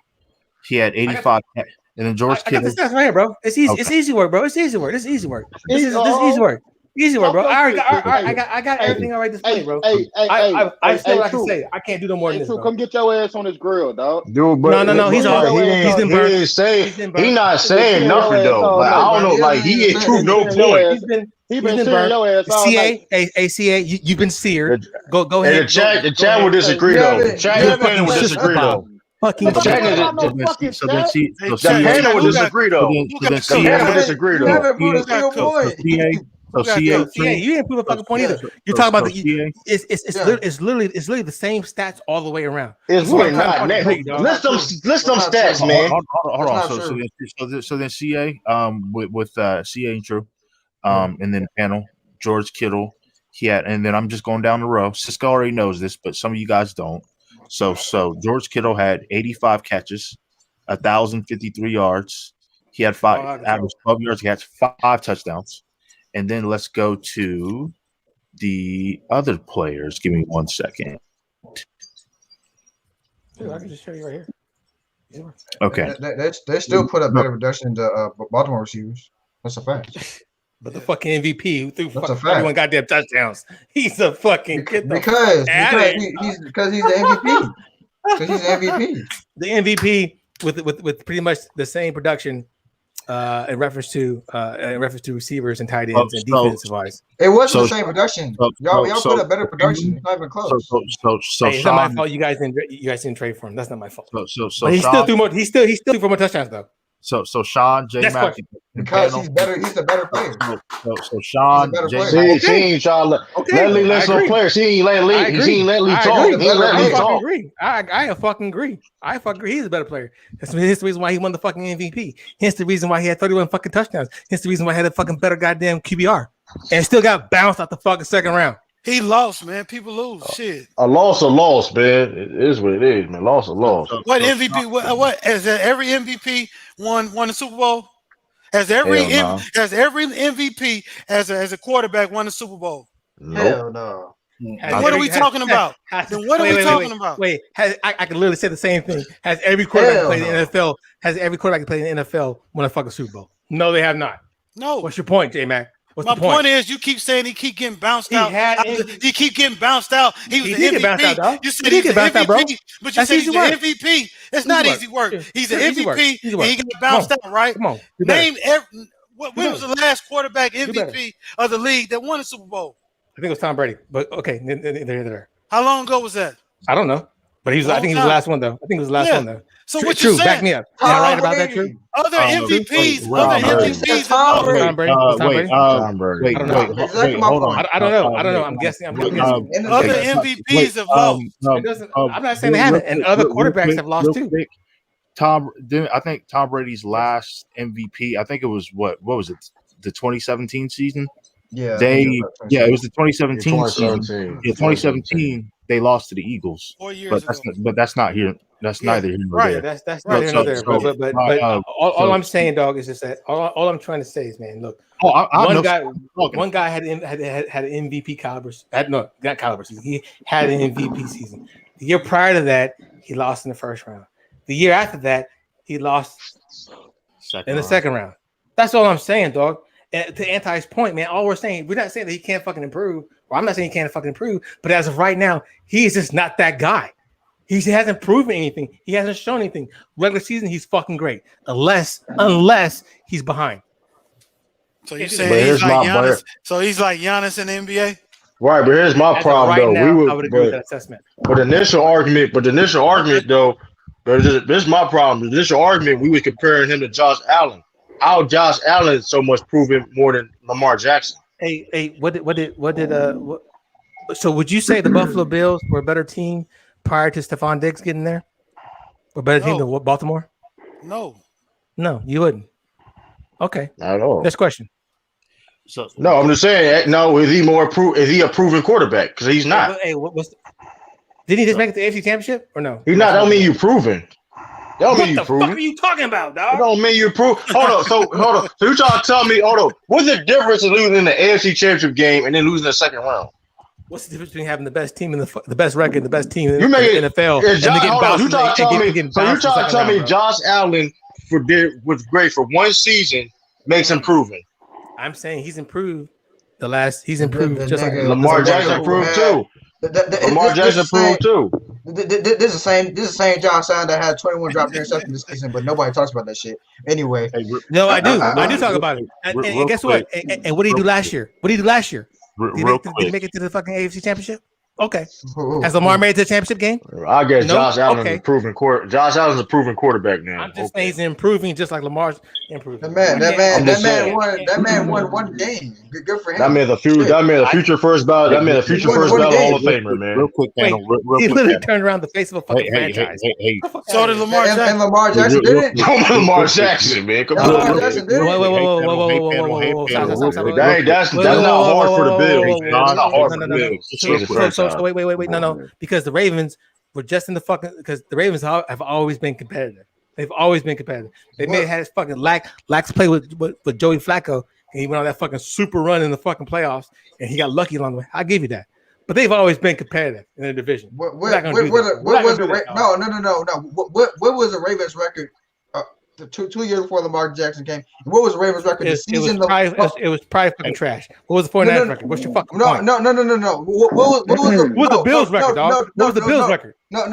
he had 85. And then George Kittle. I got the stats right here, bro. It's easy. Okay. It's easy work, bro. This is easy work. This is easy work. Easy work, bro. I got everything all right this play, bro. I say what I can say. I can't do no more than this. Bro. Come get your ass on his grill, dog. Dude, but no. He's on. He's been burned. He's not saying nothing though. Like, I don't know. Like he ain't true no point. He's been searing your ass all night. CA, you've been seared. Go ahead. And the chat will disagree though. The chat will disagree though. Fucking the panel will disagree though. So CA, you didn't prove a fucking point either. You're talking about it's literally the same stats all the way around. It's really not. List them stats, man. Hold on. So then CA, with CA and True, and then panel George Kittle, he had, and then I'm just going down the row. Cisco already knows this, but some of you guys don't. So George Kittle had 85 catches, 1,053 yards. He had averaged 12 yards. He had 5 touchdowns. And then let's go to the other players. Give me 1 second. Dude, I can just show you right here. Okay. They still put up better production than Baltimore receivers. That's a fact. But the fucking MVP who threw fucking 31 goddamn touchdowns. He's a fucking because he's the MVP. Because he's the MVP. The MVP with pretty much the same production in reference to receivers and tight ends and defensive wise. It wasn't the same production. Y'all put up better production. It's not even close. It's not my fault. You guys didn't trade for him. That's not my fault. But he still threw more. He still threw more touchdowns though. So Sean J. Mack, because he's better. He's the better player. So Sean J. She ain't trying to let Lee listen to players. He ain't let Lee talk. He ain't let Lee talk. I fucking agree. He's a better player. That's the reason why he won the fucking MVP. Hence the reason why he had 31 fucking touchdowns. Hence the reason why he had a fucking better goddamn QBR and still got bounced out the fucking second round. He lost, man. People lose. Shit. A loss, man. It is what it is, man. Loss. What MVP? What has every MVP won the Super Bowl? Has every MVP as a quarterback won the Super Bowl? Hell no. What are we talking about? Then what are we talking about? Wait, I can literally say the same thing. Has every quarterback played in the NFL? Has every quarterback played in the NFL won a fucking Super Bowl? No, they have not. No. What's your point, J-Mac? My point is, you keep saying he keep getting bounced out. He keep getting bounced out. He was the MVP. You said he's the MVP, but you said he's the MVP. It's not easy work. He's the MVP, and he got bounced out, right? Come on. Name when was the last quarterback MVP of the league that won a Super Bowl? I think it was Tom Brady, but okay, there. How long ago was that? I don't know, but I think he was the last one though. So true, what you saying? Back me up. Am I right about that? True. Other MVPs. Tom Brady. Wait, hold on. I don't know. I'm guessing. Other MVPs have lost. I'm not saying they haven't, and other quarterbacks have lost too. I think Tom Brady's last MVP. I think it was what was it? The 2017 season. Yeah, it was the 2017 season. Yeah, 2017. They lost to the Eagles. 4 years ago. But that's not here. That's neither here nor there. That's neither here nor there. But all I'm saying, dog, is just that all I'm trying to say is, man, look. One guy had an MVP calibers. Not calibers. He had an MVP season. The year prior to that, he lost in the first round. The year after that, he lost in the second round. That's all I'm saying, dog. And to Anti's point, man, all we're not saying that he can't fucking improve. Well, I'm not saying he can't fucking improve, but as of right now, he is just not that guy. He hasn't proven anything. He hasn't shown anything. Regular season, he's fucking great. Unless he's behind. So you're saying he's like Giannis? So he's like Giannis in the NBA? Right, but here's my problem though. I would agree with that assessment. But the initial argument though, this is my problem. The initial argument, we were comparing him to Josh Allen. How Josh Allen is so much proven more than Lamar Jackson. Hey, so would you say the Buffalo Bills were a better team prior to Stephon Diggs getting there? Or a better team than Baltimore? No, you wouldn't. Okay. Not at all. Next question. So no, I'm just saying. No, is he a proven quarterback? Because he's not. Did he just make it to the AFC Championship or no? He's not. Don't mean you proven. What the fuck are you talking about, dog? It don't mean you prove. Hold on. So you trying to tell me? Hold on. What's the difference in losing the AFC Championship game and then losing the second round? What's the difference between having the best team in the best record, the best team in the NFL, and you trying to tell me Josh Allen was great for one season makes him proven? I'm saying he's improved. He's improved just like Lamar Jackson improved too. Lamar Jackson improved too. This is the same Josh Allen that had 21 drop interceptions this season, but nobody talks about that shit. Anyway, no, I do. I do talk about it. And guess what? And what did he do last year? Did he make it to the fucking AFC Championship? Okay. Has Lamar made it to the championship game? I guess Josh Allen's a proven Josh Allen's a proven quarterback now. I'm just saying he's improving just like Lamar's improving. That man won one game. Good for him. That man a future first ballot. That man a future first ballot Hall of Famer, man. Real quick, panel. He literally turned around the face of a fucking franchise. So did Lamar Jackson. And Lamar Jackson did it. Lamar Jackson, man. Come on. Lamar Jackson did it. Whoa. That's not hard for the Bills. That's not hard for the Bills. So wait. No. Because the Ravens were just in the fucking. Because the Ravens have always been competitive. They've always been competitive. They may have had his fucking lax play with Joey Flacco, and he went on that fucking super run in the fucking playoffs, and he got lucky along the way. I'll give you that. But they've always been competitive in the division. What was the Ravens record 2 years before Lamar Jackson came? What was the Ravens record? It was probably fucking trash. What was the 49ers record? What's your fucking point? No. What was the Bills record, dog? What was the Bills record? No. It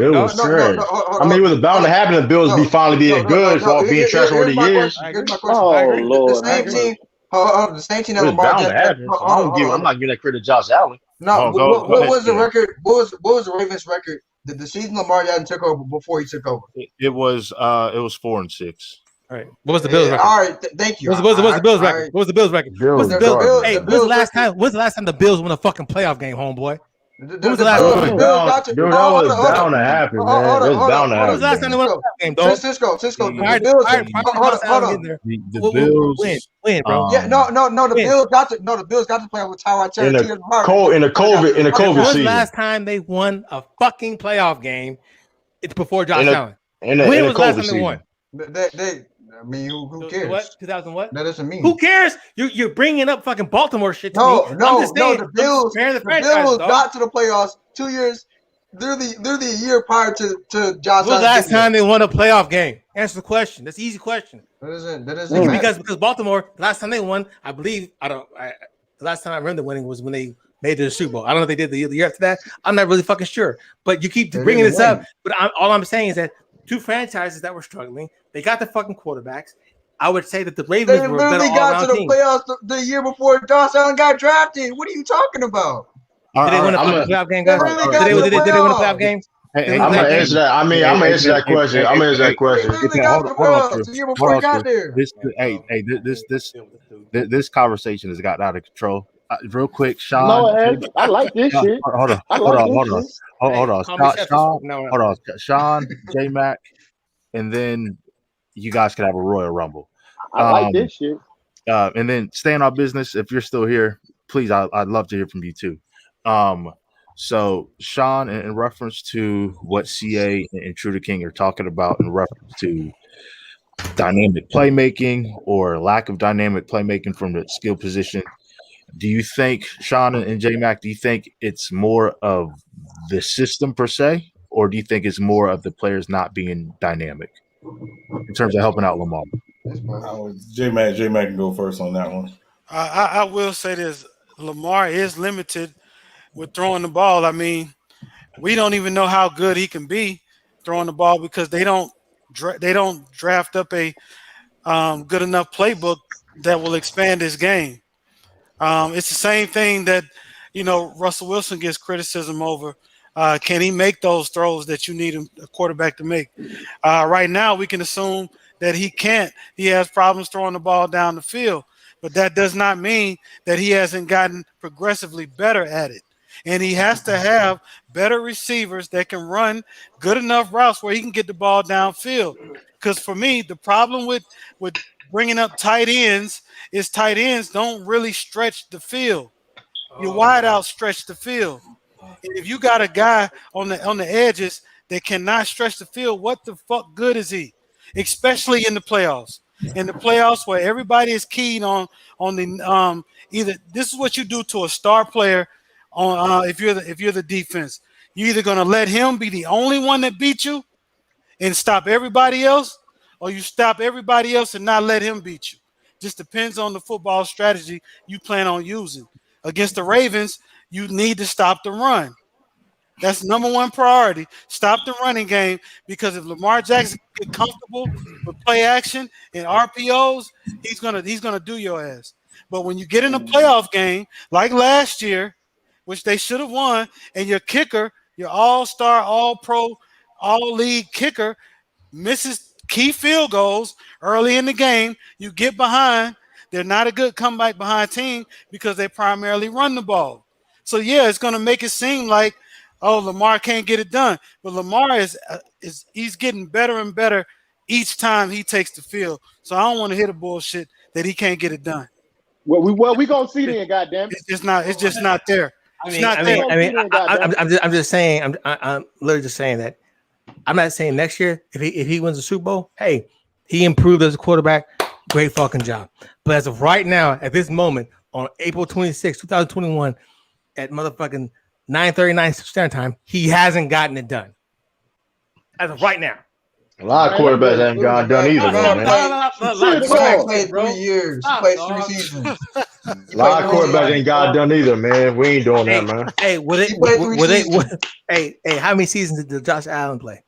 was trash. I mean, it was bound to happen. The Bills be finally being good for being trash over the years. Here's my question. Oh Lord, the same team that Lamar Jackson. I'm not giving that credit to Josh Allen. No, what was the record? What was the Ravens record? The season Lamar Jackson took over before he took over. It was 4-6. All right. What was the Bills record? All right, thank you. What was the Bills record? What was the Bills record? When's the last time the Bills won a fucking playoff game, homeboy? When was the last time? That was bound to happen, man. It was bound to happen. When was the last time they won a playoff game, dog? Cisco. The Bills win, bro. Yeah, no. The Bills got to play with Tyrod Taylor. In the COVID When was season. the last time they won a fucking playoff game? It's before Josh Allen. When was the last time they won? I mean, who cares? What? 2000 what? That doesn't mean. Who cares? You're bringing up fucking Baltimore shit to No. me. The Bills got to the playoffs 2 years. They're the year prior to Josh. When was the last time they won a playoff game? Answer the question. That's an easy question. That doesn't because Baltimore, the last time they won, I believe the last time I remember winning was when they made it to the Super Bowl. I don't know if they did the year after that. I'm not really fucking sure. But you keep bringing this up. But all I'm saying is that two franchises that were struggling, they got the fucking quarterbacks. I would say that the Ravens were better all-around got to the playoffs the year before Josh Allen got drafted. What are you talking about? Did they win a playoff game, guys? Did they win a playoff game? I'm gonna answer that. I'm gonna answer that question. This conversation has gotten out of control. Real quick, Sean. No, I like this shit. Hold on. Sean, J Mac, and then you guys can have a Royal Rumble. I like this shit. And then staying on business. If you're still here, please, I'd love to hear from you too. So Sean, in reference to what CA and Truder King are talking about in reference to dynamic playmaking or lack of dynamic playmaking from the skill position, do you think, Sean and J Mac, do you think it's more of the system per se, or do you think it's more of the players not being dynamic in terms of helping out Lamar? J Mac can go first on that one. I will say this: Lamar is limited with throwing the ball. I mean, we don't even know how good he can be throwing the ball because they don't draft up a good enough playbook that will expand his game. It's the same thing that, Russell Wilson gets criticism over. Can he make those throws that you need a quarterback to make? Right now, we can assume that he can't. He has problems throwing the ball down the field, but that does not mean that he hasn't gotten progressively better at it. And he has to have better receivers that can run good enough routes where he can get the ball downfield. Because for me, the problem with bringing up tight ends is tight ends don't really stretch the field. Your wideouts stretch the field. And if you got a guy on the edges that cannot stretch the field, what the fuck good is he? Especially in the playoffs. In the playoffs where everybody is keyed on the either this is what you do to a star player on if you're the defense. You're either gonna let him be the only one that beat you and stop everybody else, or you stop everybody else and not let him beat you. Just depends on the football strategy you plan on using. Against the Ravens, you need to stop the run. That's number one priority. Stop the running game, because if Lamar Jackson get comfortable with play action and RPOs, he's gonna do your ass. But when you get in a playoff game like last year, which they should have won, and your kicker, your all-star, all-pro, all-league kicker misses key field goals early in the game, you get behind. They're not a good comeback behind team because they primarily run the ball. So, yeah, it's going to make it seem like, oh, Lamar can't get it done. But Lamar he's getting better and better each time he takes the field. So I don't want to hear the bullshit that he can't get it done. Well, we gonna see then, goddamn. It's just not there. I'm just saying. I'm literally just saying that I'm not saying next year if he wins the Super Bowl, hey, he improved as a quarterback. Great fucking job. But as of right now, at this moment, on April 26, 2021, at motherfucking 9:39 Standard Time, he hasn't gotten it done. As of right now. A lot of quarterbacks ain't got done either, man. He played 3 years. He played 3 seasons. A lot of quarterbacks ain't got done either, man. We ain't doing that, man. Hey, hey, how many seasons did Josh Allen play?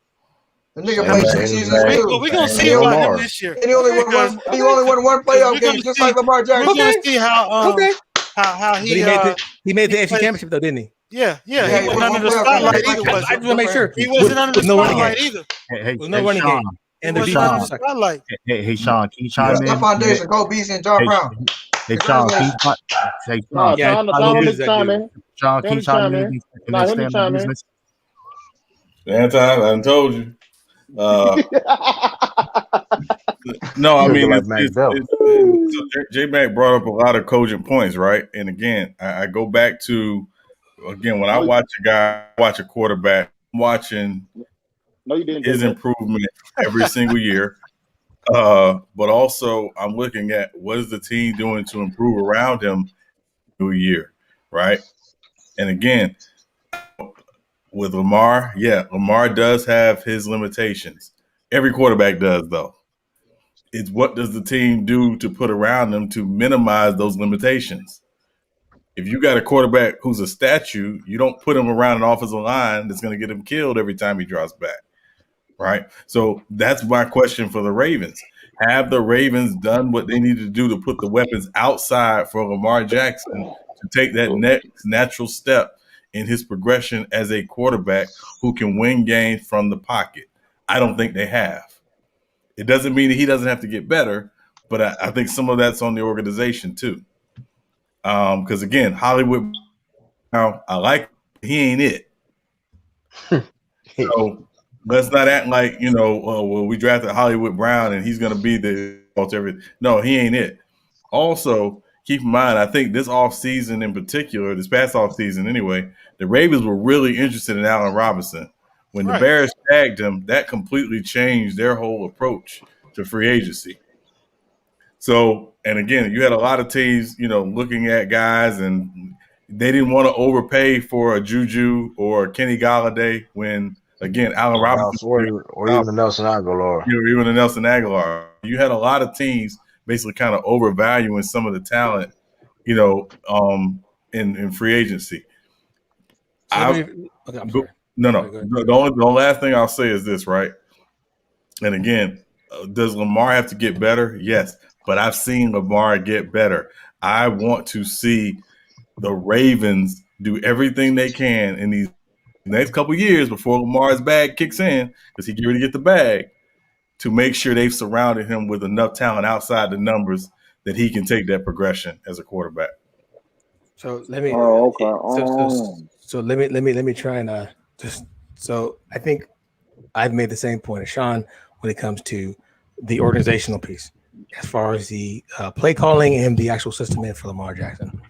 The nigga played 2 seasons too. We're gonna see about him this year. And he only won one playoff game, just like Lamar Jackson. We're gonna see how he made the AFC Championship though, didn't he? Yeah. He wasn't under the spotlight either. I just want to make sure he wasn't under the spotlight either. Hey, no running game. And the Sean. Hey, Sean, can you chime in? That foundation, Cole Beasley and John Brown. Hey, Sean, can you chime in? Anti, I told you. No, I mean, J-Mac brought up a lot of cogent points, right? And again, I go back to, when I watch a quarterback, I'm watching his improvement every single year. But also I'm looking at what is the team doing to improve around him every year, right? And again, with Lamar, Lamar does have his limitations. Every quarterback does, though. It's what does the team do to put around them to minimize those limitations? If you got a quarterback who's a statue, you don't put him around an offensive line that's going to get him killed every time he drops back, right? So that's my question for the Ravens. Have the Ravens done what they need to do to put the weapons outside for Lamar Jackson to take that next natural step in his progression as a quarterback who can win games from the pocket? I don't think they have. It doesn't mean that he doesn't have to get better, but I think some of that's on the organization too. Because again, Hollywood, I like he ain't it. So let's not act like we drafted Hollywood Brown and he's going to be the everything. No, he ain't it. Also, keep in mind, I think this offseason in particular, this past offseason anyway, the Ravens were really interested in Allen Robinson. When the Bears tagged him, that completely changed their whole approach to free agency. So, and again, you had a lot of teams, looking at guys, and they didn't want to overpay for a Juju or Kenny Golladay when, again, Allen Robinson or even Nelson Aguilar. Even the Nelson Aguilar. You had a lot of teams basically kind of overvaluing some of the talent, in free agency. The last thing I'll say is this, right? And again, does Lamar have to get better? Yes, but I've seen Lamar get better. I want to see the Ravens do everything they can in these next couple of years before Lamar's bag kicks in, because he get ready to get the bag, to make sure they've surrounded him with enough talent outside the numbers that he can take that progression as a quarterback. So let me. So let me try and So I think I've made the same point as Sean when it comes to the organizational piece, as far as the play calling and the actual system in for Lamar Jackson.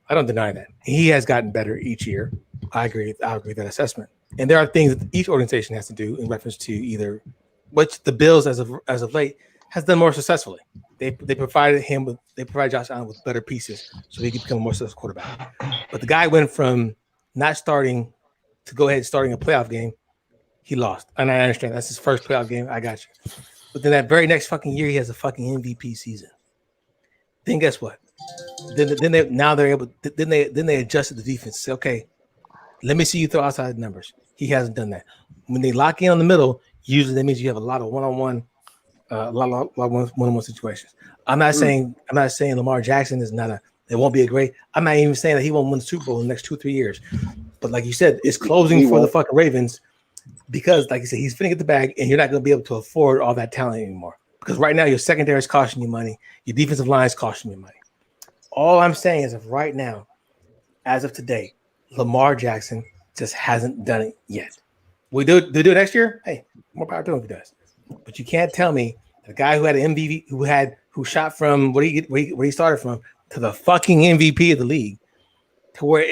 I don't deny that he has gotten better each year. I agree with that assessment. And there are things that each organization has to do in reference to either which the Bills as of late has done more successfully. They provided Josh Allen with better pieces so he could become a more successful quarterback. But the guy went from not starting to go ahead and starting a playoff game. He lost. And I understand that's his first playoff game. I got you. But then that very next fucking year, he has a fucking MVP season. Then guess what? Then they adjusted the defense. Say, okay, let me see you throw outside the numbers. He hasn't done that. When they lock in on the middle, usually that means you have a lot of one-on-one, one-on-one situations. I'm not saying Lamar Jackson is not it won't be a great. I'm not even saying that he won't win the Super Bowl in the next 2-3 years. But like you said, it's closing for the fucking Ravens because, like you said, he's finna get the bag, and you're not going to be able to afford all that talent anymore. Because right now, your secondary is costing you money. Your defensive line is costing you money. All I'm saying is, of right now, as of today, Lamar Jackson just hasn't done it yet. They do it next year. Hey, more power to him if he does. But you can't tell me the guy who had an MVP, who shot from where he started from to the fucking MVP of the league, to where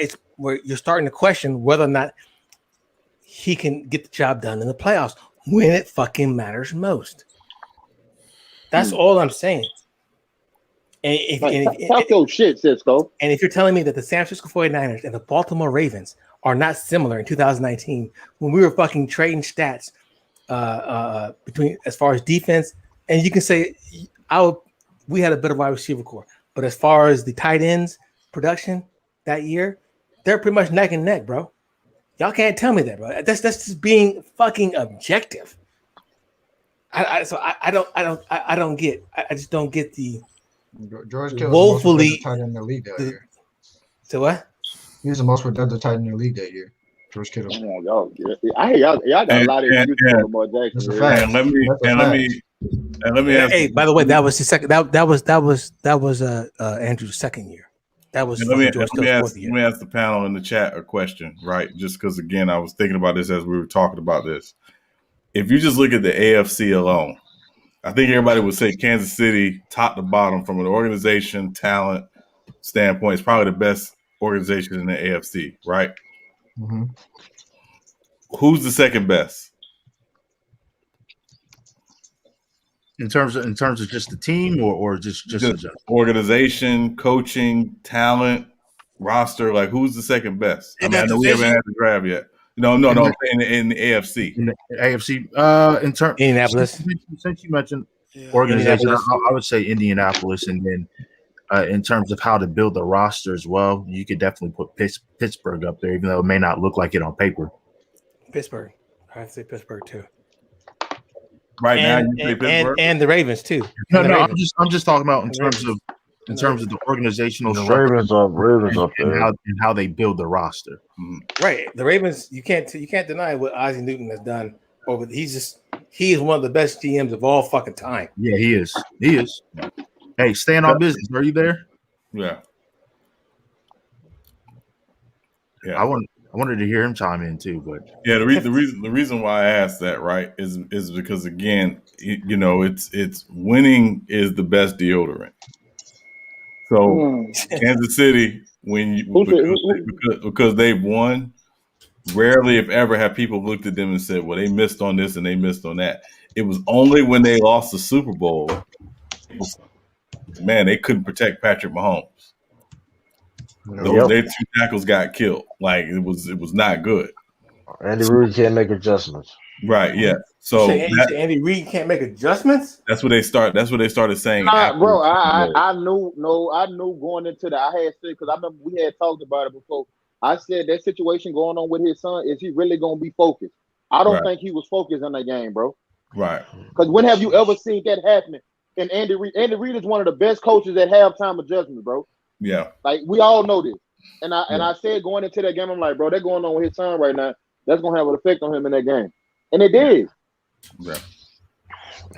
you're starting to question whether or not he can get the job done in the playoffs when it fucking matters most. That's all I'm saying. And talk your shit, Cisco. And if you're telling me that the San Francisco 49ers and the Baltimore Ravens are not similar in 2019 when we were fucking trading stats between as far as defense, and you can say we had a better wide receiver core, but as far as the tight ends production that year, they're pretty much neck and neck, bro. Y'all can't tell me that, bro. That's just being fucking objective. I just don't get the George Kittle woefully tight end in the league that year. So what? He was the most productive tight end in the league that year. George Kittle. Y'all got a lot of excuses for Lamar Jackson. That's a fact. And let me ask. Hey, by the way, that was his second. That was Andrew's second year. That was let me fourth year. Let me ask the panel in the chat a question, right? Just because again, I was thinking about this as we were talking about this. If you just look at the AFC alone, I think everybody would say Kansas City, top to bottom, from an organization, talent standpoint, is probably the best organization in the AFC, right? Mm-hmm. Who's the second best? In terms of just the team or just organization, coaching, talent, roster, like who's the second best? I know we haven't had the draft yet. No, in the AFC. In the AFC, in terms Indianapolis. Since you mentioned organization, I would say Indianapolis, and then in terms of how to build the roster as well, you could definitely put Pittsburgh up there, even though it may not look like it on paper. Pittsburgh, I'd say Pittsburgh too. Right now, you say Pittsburgh and the Ravens too. No, I'm just talking about in terms of the organizational structure. Ravens up there, and how they build the roster. Mm-hmm. Right, the Ravens. You can't deny what Ozzie Newton has done. He is one of the best GMs of all fucking time. Yeah, he is. Hey, staying on business. Are you there? Yeah. I wanted to hear him chime in too, but yeah, the reason why I asked that, right, is because again, it's winning is the best deodorant. So Kansas City, because they've won, rarely if ever have people looked at them and said, well, they missed on this and they missed on that. It was only when they lost the Super Bowl, man, they couldn't protect Patrick Mahomes. Their two tackles got killed. Like it was not good. Andy Reid can't make adjustments. Right, yeah. So Andy Reid can't make adjustments? That's what they started saying. Bro, I knew going into that. I had said, because I remember we had talked about it before. I said that situation going on with his son, is he really gonna be focused? I don't think he was focused in that game, bro. Right. Because when have you ever seen that happen? And Andy Reid is one of the best coaches at halftime adjustments, bro. Yeah. Like we all know this. And I said going into that game, I'm like, bro, they're going on with his son right now. That's gonna have an effect on him in that game. And it did. Yeah.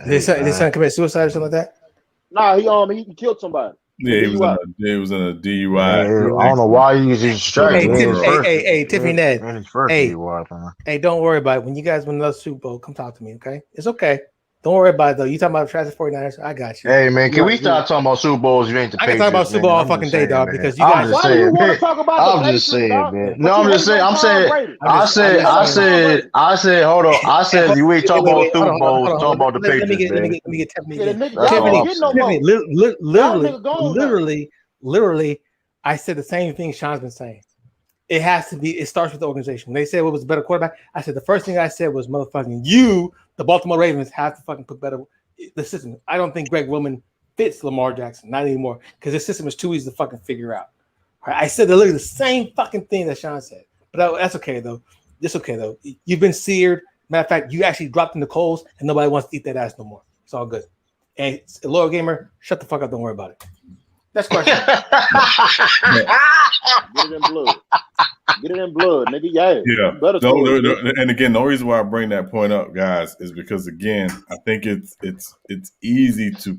Did his son commit suicide or something like that? Nah, he killed somebody. Yeah, he was in a DUI. I don't know why he's distracted. Hey, Tiffany Ned. DUI, hey, don't worry about it. When you guys win another Super Bowl, come talk to me, okay? It's okay. Don't worry about it, though. You talking about the 49ers? I got you. Hey, man, can we start talking about Super Bowls? You ain't the I can talk about Super Bowl all fucking day, dog, because you guys. Why do you want to talk about I'm just saying, man. No, I'm just saying. I said, hold on. I said, you ain't talking about Super Bowls, talk about the Patriots, man. Let me get Tiffany. Literally, I said the same thing Sean's been saying. It has to be. It starts with the organization. When they said what was a better quarterback, I said the first thing I said was, motherfucking you, the Baltimore Ravens, have to fucking put better the system. I don't think Greg Roman fits Lamar Jackson, not anymore, because the system is too easy to fucking figure out. All right? I said literally the same fucking thing that Sean said, but that's okay though. It's okay though. You've been seared. Matter of fact, you actually dropped in the coals, and nobody wants to eat that ass no more. It's all good. And loyal gamer, shut the fuck up. Don't worry about it. Next question. Get it in blood. Get it in blood, nigga. Yeah. And again, the only reason why I bring that point up, guys, is because again, I think it's easy to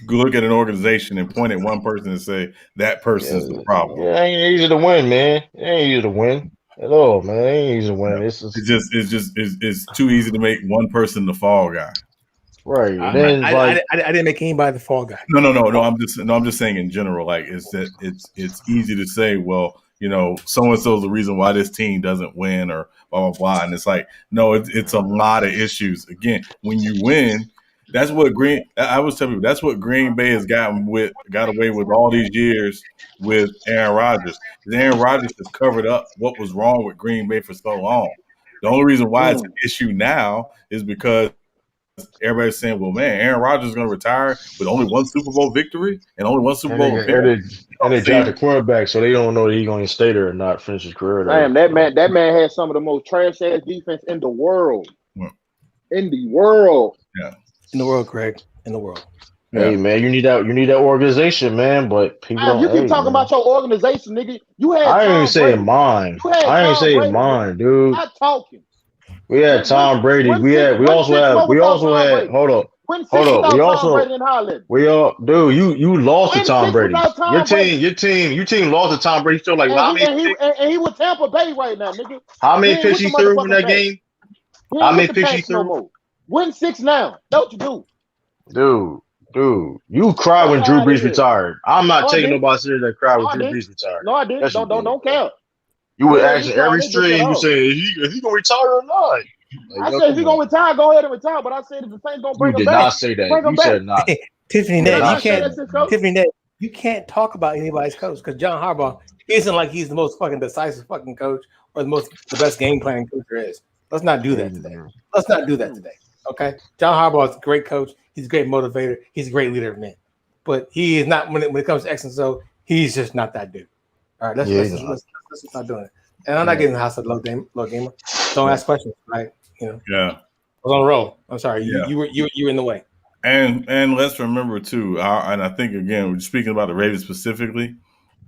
look at an organization and point at one person and say that person's the problem. Yeah, it ain't easy to win, man. It ain't easy to win at all, man. It ain't easy to win. It's too easy to make one person the fall guy. Right. I didn't make anybody the fall guy. No. I'm just saying in general, like it's easy to say, well, so and so is the reason why this team doesn't win or blah blah blah. And it's like, no, it's a lot of issues. Again, when you win, that's what I was telling people, that's what Green Bay has got away with all these years with Aaron Rodgers. Aaron Rodgers has covered up what was wrong with Green Bay for so long. The only reason why it's an issue now is because everybody's saying, well, man, Aaron Rodgers is going to retire with only one Super Bowl victory and only one Super Bowl appearance. And they draft a quarterback, so they don't know that he's going to stay there or not finish his career there. Damn, that man has some of the most trash ass defense in the world. Yeah. In the world. Yeah. In the world, Craig. In the world. Hey man, you need that organization, man. But people don't. You keep talking about your organization, nigga. You had. I ain't even saying mine. I ain't saying mine, dude. Not talking. We had Tom Brady. We also had. Hold up. Dude, you lost to Tom Brady. Your team lost to Tom Brady. Still like how many? And he with Tampa Bay right now, nigga. How many picks he threw in that game? How many picks he threw? Win 6 now. Don't you do? Dude, you cry when Drew Brees retired. I'm not taking nobody serious that cried when Drew Brees retired. No, I didn't. Don't care. You were asking every stream. You saying is he gonna retire or not? I said if he gonna retire, go ahead and retire. But I said if the Saints gonna bring him back, you did not say that. You said not. Tiffany Ned, you can't talk about anybody's coach because John Harbaugh isn't like he's the most fucking decisive fucking coach or the best game planning coach there is. Let's not do that today. Okay, John Harbaugh is a great coach. He's a great motivator. He's a great leader of men. But he is not when it comes to X and so. He's just not that dude. All right, let's not doing it. And I'm not getting the house of low gamer. Don't ask questions, right? Yeah. I was on a roll. I'm sorry. You were in the way. And let's remember too. And I think again, we're speaking about the Ravens specifically.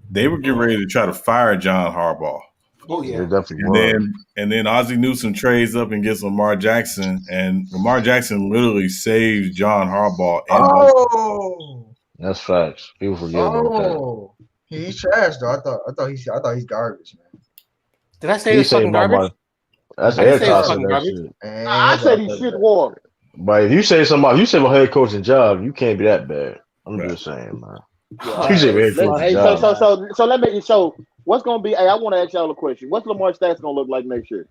They were getting ready to try to fire John Harbaugh. Oh yeah, and then Ozzie Newsome trades up and gets Lamar Jackson, and Lamar Jackson literally saves John Harbaugh. That's facts. People forget about that. He's trash though. I thought he's garbage, man. Did I say he's fucking garbage? That's fucking garbage. I said he's shit warm. But if you say somebody, you say my head coaching job, you can't be that bad. I'm just saying, man. You say head coaching job. So let me. So what's gonna be? Hey, I want to ask y'all a question. What's Lamar's stats gonna look like next year?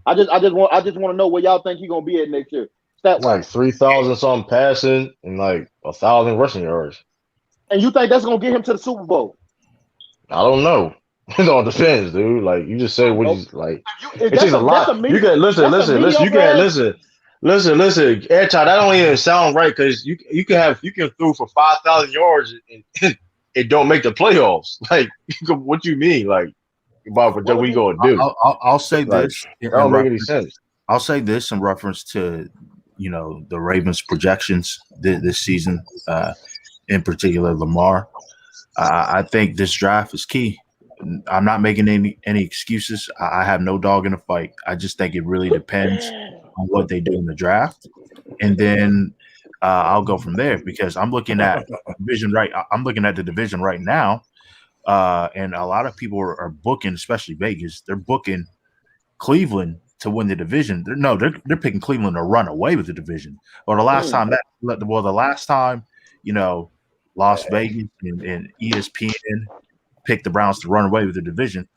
I just want to know where y'all think he's gonna be at next year. Stat like 3,000 something passing and like 1,000 rushing yards. And you think that's gonna get him to the Super Bowl? I don't know. It all depends, dude. Like you just say what he's like. It takes a lot. You can listen. You can listen. Anti, that don't even sound right because you can throw for 5,000 yards and it don't make the playoffs. Like what you mean? Like about what we gonna do? I'll say this. That don't make any sense. I'll say this in reference to the Ravens' projections this season, in particular Lamar. I think this draft is key. I'm not making any excuses. I have no dog in the fight. I just think it really depends on what they do in the draft, and then I'll go from there because I'm looking at division right. I'm looking at the division right now, and a lot of people are booking, especially Vegas. They're booking Cleveland to win the division. They're picking Cleveland to run away with the division. Or the last time Las Vegas and ESPN picked the Browns to run away with the division,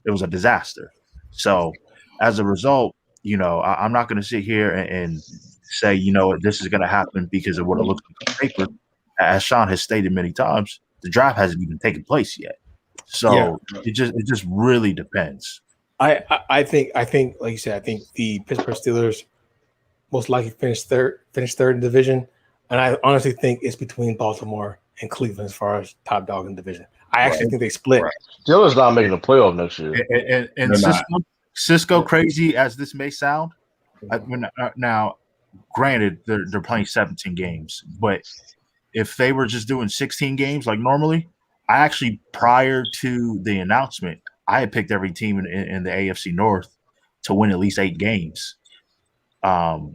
it was a disaster. So as a result, I'm not going to sit here and say, this is going to happen because of what it looks like on paper. As Sean has stated many times, the draft hasn't even taken place yet. So it just really depends. I think like you said, I think the Pittsburgh Steelers most likely finish third in the division. And I honestly think it's between Baltimore and Cleveland as far as top dog in the division. I actually think they split. Right. Steelers not making the playoff next year. And Cisco, crazy as this may sound, now, granted, they're playing 17 games, but if they were just doing 16 games like normally, I actually, prior to the announcement, I had picked every team in the AFC North to win at least 8 games,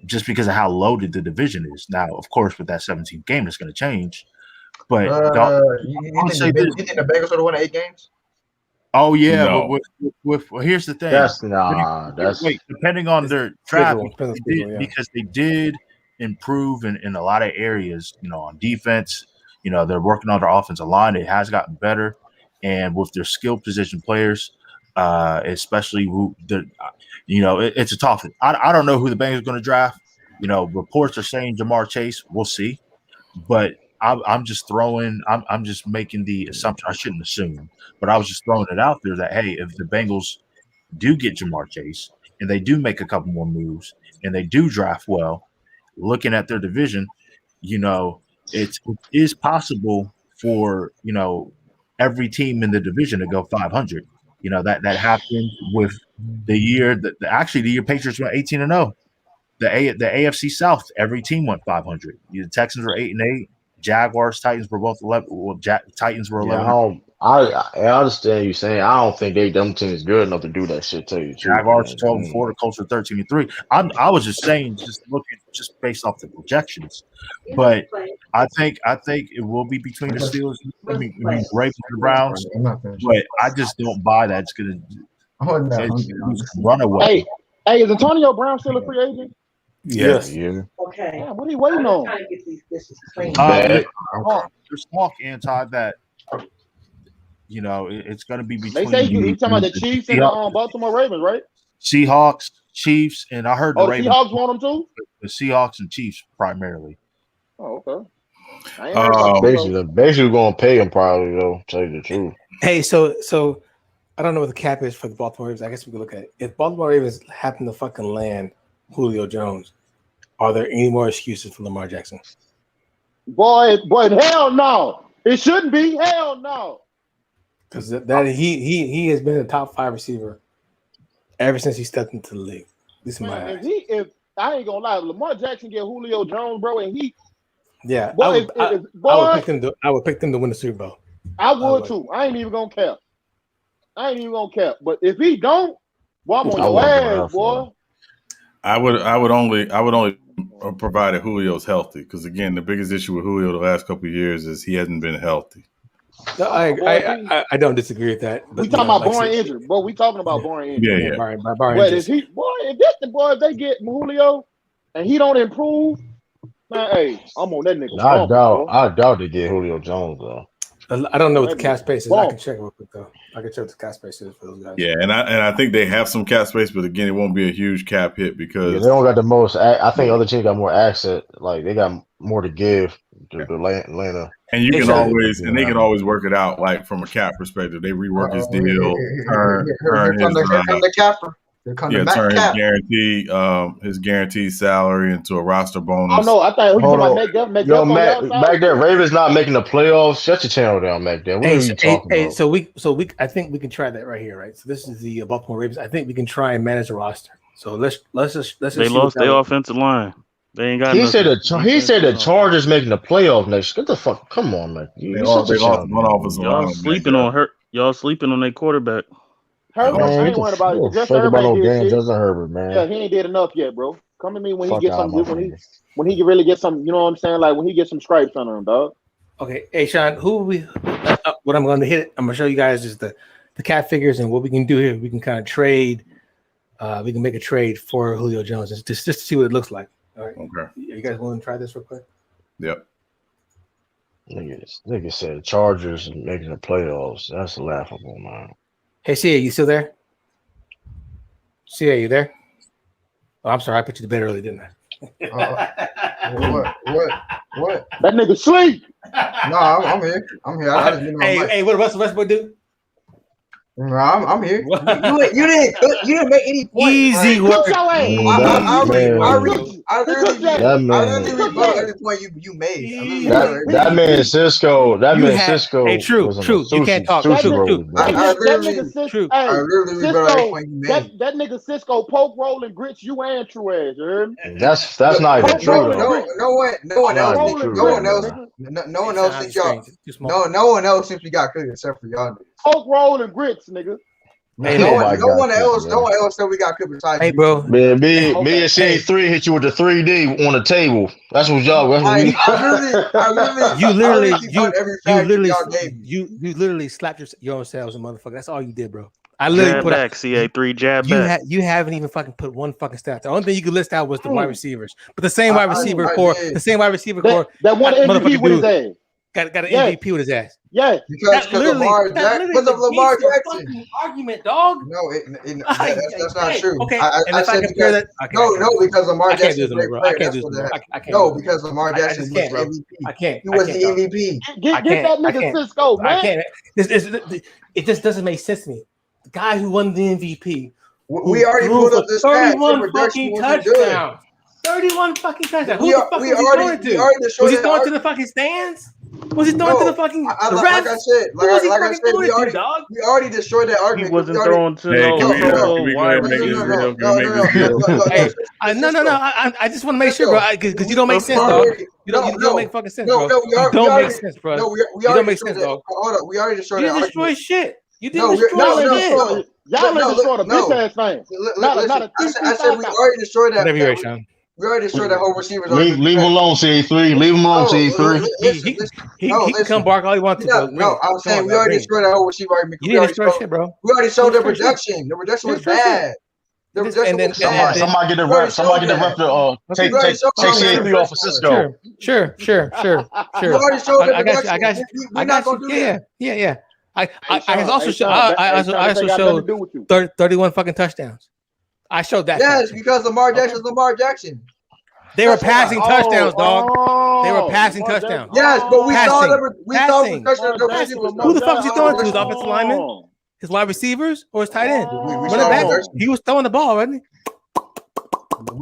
just because of how loaded the division is. Now, of course, with that 17th game, that's going to change. But you think the Bengals would have won 8 games? Oh yeah, no. But here's the thing. Depending on their draft, because they did improve in a lot of areas. On defense, they're working on their offensive line. It has gotten better. and with their skilled position players, especially it's a tough. I don't know who the Bengals are going to draft. Reports are saying Jamar Chase. We'll see, but I'm just throwing. I'm just making the assumption. I shouldn't assume, but I was just throwing it out there that hey, if the Bengals do get Jamar Chase and they do make a couple more moves and they do draft well, looking at their division, it is possible for every team in the division to go 500. That happened with the year that actually the year Patriots went 18-0. The AFC South, every team went 500. The Texans were 8-8. Jaguars, Titans were both 11. Well, Titans were 11. I understand you saying I don't think them teams good enough to do that shit. Tell you, Jaguars 12-4, the Colts are 13-3. I was just saying, just looking based off the projections, but I think it will be between the Steelers, Ravens, and the Browns. But I just don't buy that it's gonna run away. Hey, is Antonio Brown still a free agent? Yes. Yeah. Okay. Damn, what are you waiting on? There's talk, anti that it's going to be between. They say you talking about the Chiefs and the Baltimore Ravens, right? Seahawks, Chiefs, and I heard the Ravens. Seahawks want them too. The Seahawks and Chiefs primarily. Oh, okay. Basically going to pay him probably though. Tell you the truth. Hey, so I don't know what the cap is for the Baltimore Ravens. I guess we could look at it. If Baltimore Ravens happen to fucking land Julio Jones, are there any more excuses for Lamar Jackson? Boy, hell no. It shouldn't be. Hell no. Because that he has been a top 5 receiver ever since he stepped into the league. This is my eyes. If I ain't gonna lie, Lamar Jackson get Julio Jones, bro, and I would pick them to win the Super Bowl. I would too. I ain't even gonna care. But if he don't, well, I'm on your ass, boy. I would only provided Julio's healthy, because again, the biggest issue with Julio the last couple of years is he hasn't been healthy. No, I don't disagree with that. But we talking about boring injury, bro. We talking about boring injury. Yeah. But if they get Julio and he don't improve, man, hey, I'm on that nigga. I doubt they get Julio Jones though. I don't know what the cap space is. I can check real quick though. I can check what the cap space is for those guys. Yeah, and I think they have some cap space, but again, it won't be a huge cap hit because they don't got the most. I think other teams got more asset. Like they got more to give to Atlanta. And you can always, and they can always work it out. Like from a cap perspective, they rework his deal, turn his guaranteed salary into a roster bonus. Oh no, I thought we talking about Mac, that Ravens not making the playoffs. Shut your channel down, Mac. What are you talking about? So we I think we can try that right here, right? So this is the Baltimore Ravens. I think we can try and manage the roster. So let's just they lost their offensive line. They ain't got. He said the Chargers making the playoff next. Get the fuck. Come on, man. They lost one offensive line. Y'all sleeping on their quarterback. Herbert, I ain't worried about it. Just Herbert Justin Herbert, man. Yeah, he ain't did enough yet, bro. Come to me when he gets some. When he really get some. You know what I'm saying? Like when he gets some stripes under him, dog. Okay, hey Sean, what I'm going to hit? I'm going to show you guys is the cap figures and what we can do here. We can kind of trade. We can make a trade for Julio Jones just to see what it looks like. All right. Okay. You guys want to try this real quick? Yep. Nigga said Chargers making the playoffs. That's laughable, man. Hey, CA, you still there? CA, you there? Oh, I'm sorry. I put you to bed early, didn't I? What? That nigga sleep. No, I'm here. Hey, what the rest of us do? No, I'm here. You didn't make any point. Easy work. I literally rebut every point you made. That man Cisco. Hey, true. You can't talk. True. I literally rebut every point you made. That nigga Cisco poke roll and grits you and true ass. That's not even true. No one else since we got cooked except for y'all. Poke roll and grits, nigga. Man, no one else said we got cooked besides you. Hey, bro. Man, me and C3 hit you with the 3D on the table. That's what y'all. You literally slapped your own selves, motherfucker. That's all you did, bro. I literally put back CA3 jab back. You haven't even fucking put one fucking stat. The only thing you could list out was the wide receivers, but the same wide receiver core, that one MVP with his ass. got an MVP with his ass. Yeah, because Lamar Jackson. Argument, dog. No, that's not true. Okay, I said because because Lamar Jackson is a great player. That's what I can't. No, because Lamar Jackson was the MVP. I can't. He was the MVP. Get that nigga Cisco, man. I can't. It just doesn't make sense to me. The guy who won the MVP. We already put up the stats. 31 fucking touchdowns. 31 fucking touchdowns. Who the fuck was he throwing to? Was he throwing to the fucking stands? Was he throwing to the fucking like I said, we already destroyed that argument. He wasn't throwing to no. I just want to make sure, bro, because you don't make sense, dog. You don't make fucking sense, bro. You don't make sense, bro. You don't make sense, dog. Hold up, we already destroyed that argument. You destroyed shit. You didn't destroy shit. Y'all didn't destroy the bitch ass thing. I said we already destroyed that. Whatever you're right, Sean. We already destroyed that whole receivers. Leave him alone, CA3. Leave him alone, CA3. He can come bark all he wants to. No, I'm saying we already destroyed that whole receiver argument. You didn't destroy shit, bro. We already showed the production. The production was bad. Somebody get the ref. Somebody get the ref to take CA3 off of Cisco. Sure. You already showed the production. I got you. Yeah. I also showed 31 fucking touchdowns. I showed that. Yes, because Lamar Jackson is Lamar Jackson. They were passing touchdowns, dog. They were passing touchdowns. Yes, but we saw the passing. Who the fuck is he throwing to? His offensive lineman? His wide receivers or his tight end? He was throwing the ball, wasn't he?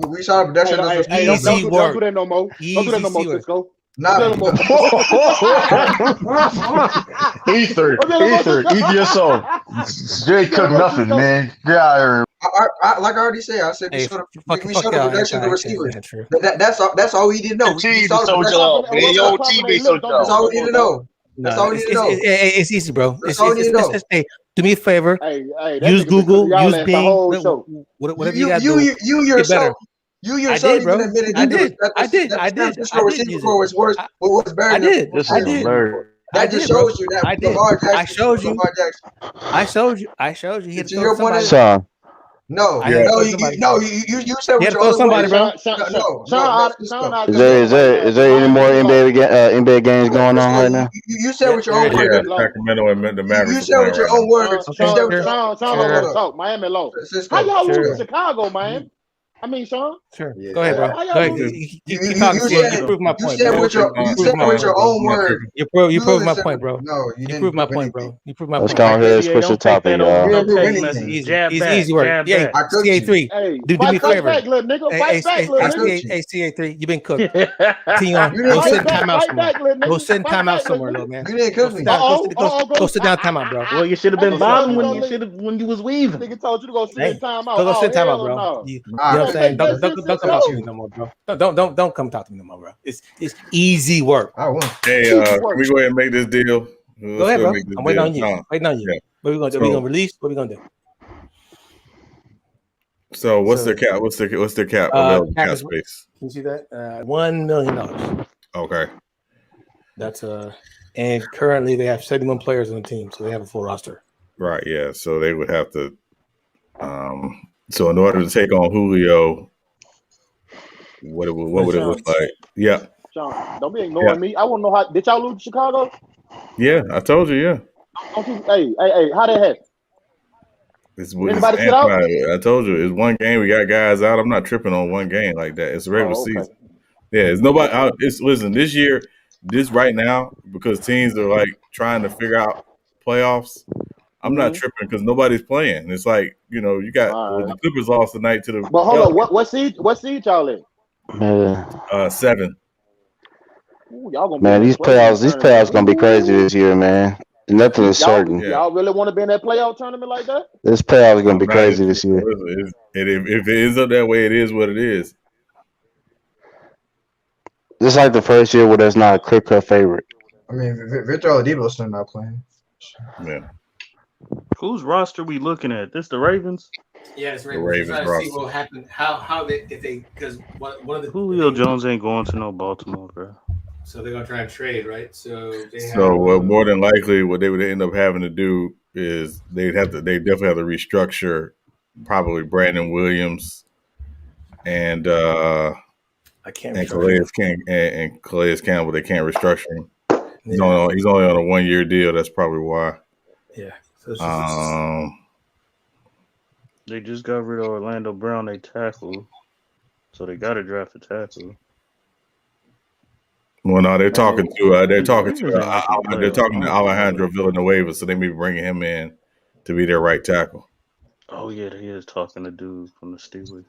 We saw the production. Easy work. Don't do that no more. Don't do that no more, Cisco. Ether, eat your soul. You ain't cook nothing, man. Get out of here. Like I already said, we showed the production of the receivers. That's all we didn't know. That's all we need to know. That's all we need to know. It's easy, bro. Hey, do me a favor. Use Google. Use Bing. Whatever you got to do. You yourself. You yourself even admitted I did. I did. That just shows you that Lamar Jackson. I showed you. He had to your point. No, you said with your somebody, bro. Is there any more NBA games going on right now? You said with your own words. Sacramento and the Mavericks. You said with your own words. Talk. Miami low. How y'all lose to Chicago, man? I mean, Sean. Sure. Go ahead, bro. Go ahead. You proved my point. You said with your own words. You proved my point, bro. No, you didn't. Proved my point, bro. You proved my point. Let's go ahead and switch the topic, y'all. Easy work. Yeah, CA3. Do me a favor. Hey, CA3, you been cooked. Tion, go sit in timeout somewhere. Go sit in timeout somewhere, little man. You didn't cook me. Go sit down timeout, bro. Well, you should have been bobbing when you was weaving. Nigga told you to go sit in timeout. Go sit in timeut, bro. You know what I'm saying? Don't come talk to me no more, bro. Don't come talk to me no more, bro. It's easy work. Hey, can we go ahead and make this deal? Go ahead, bro. I'm waiting on you. Yeah. What we gonna do? We gonna release? What we gonna do? So what's the cap? What's the cap? Cap space. Can you see that? $1 million. Okay. That's and currently they have 71 players on the team, so they have a full roster. Right. Yeah. So they would have to. So in order to take on Julio, what would it look like? Yeah. Sean, don't be ignoring me. I want to know how. Did y'all lose to Chicago? Yeah, I told you. Yeah. Hey, how that happen? Anybody sit out? I told you, it's one game. We got guys out. I'm not tripping on one game like that. It's a regular season. Yeah, it's nobody out. Listen, this year, right now, because teams are like trying to figure out playoffs. I'm not tripping because nobody's playing. It's like, you got the Clippers lost tonight to the. But hold on, what seed y'all in? 7. Ooh, y'all gonna man, these playoffs gonna be crazy this year, man. Nothing is certain. Y'all really want to be in that playoff tournament like that? This playoff is gonna be crazy this year. If it ends up that way, it is what it is. This is like the first year where there's not a clear-cut favorite. I mean, Victor Oladipo's still not playing. Yeah. Whose roster we looking at? This the Ravens? Yeah, it's Ravens. The Ravens trying to see what happened. How because one of the Julio Jones ain't going to no Baltimore, bro. So they're gonna try and trade, right? More than likely, what they would end up having to do is they definitely have to restructure probably Brandon Williams and Calais Campbell. They can't restructure him. He's only on a 1-year deal. That's probably why. Yeah. So they just got rid of Orlando Brown. They tackle, so they got to draft a tackle. Well, no, they're talking to Alejandro Villanueva, so they may be bringing him in to be their right tackle. Oh yeah, he is talking to dude from the Steelers.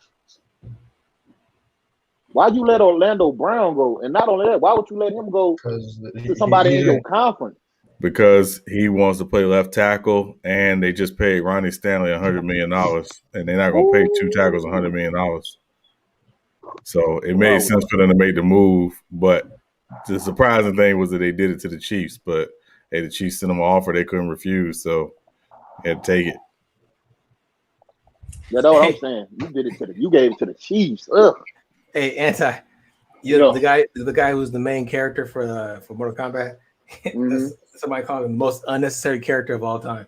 Why'd you let Orlando Brown go? And not only that, why would you let him go to somebody in your conference? Because he wants to play left tackle, and they just paid Ronnie Stanley $100 million, and they're not going to pay two tackles $100 million. So it made sense for them to make the move, but the surprising thing was that they did it to the Chiefs, but the Chiefs sent them an offer they couldn't refuse, so they had to take it. Yeah, that's what I'm saying. You gave it to the Chiefs. Ugh. Hey, the guy who's the main character for Mortal Kombat. Mm-hmm. Somebody called him the most unnecessary character of all time.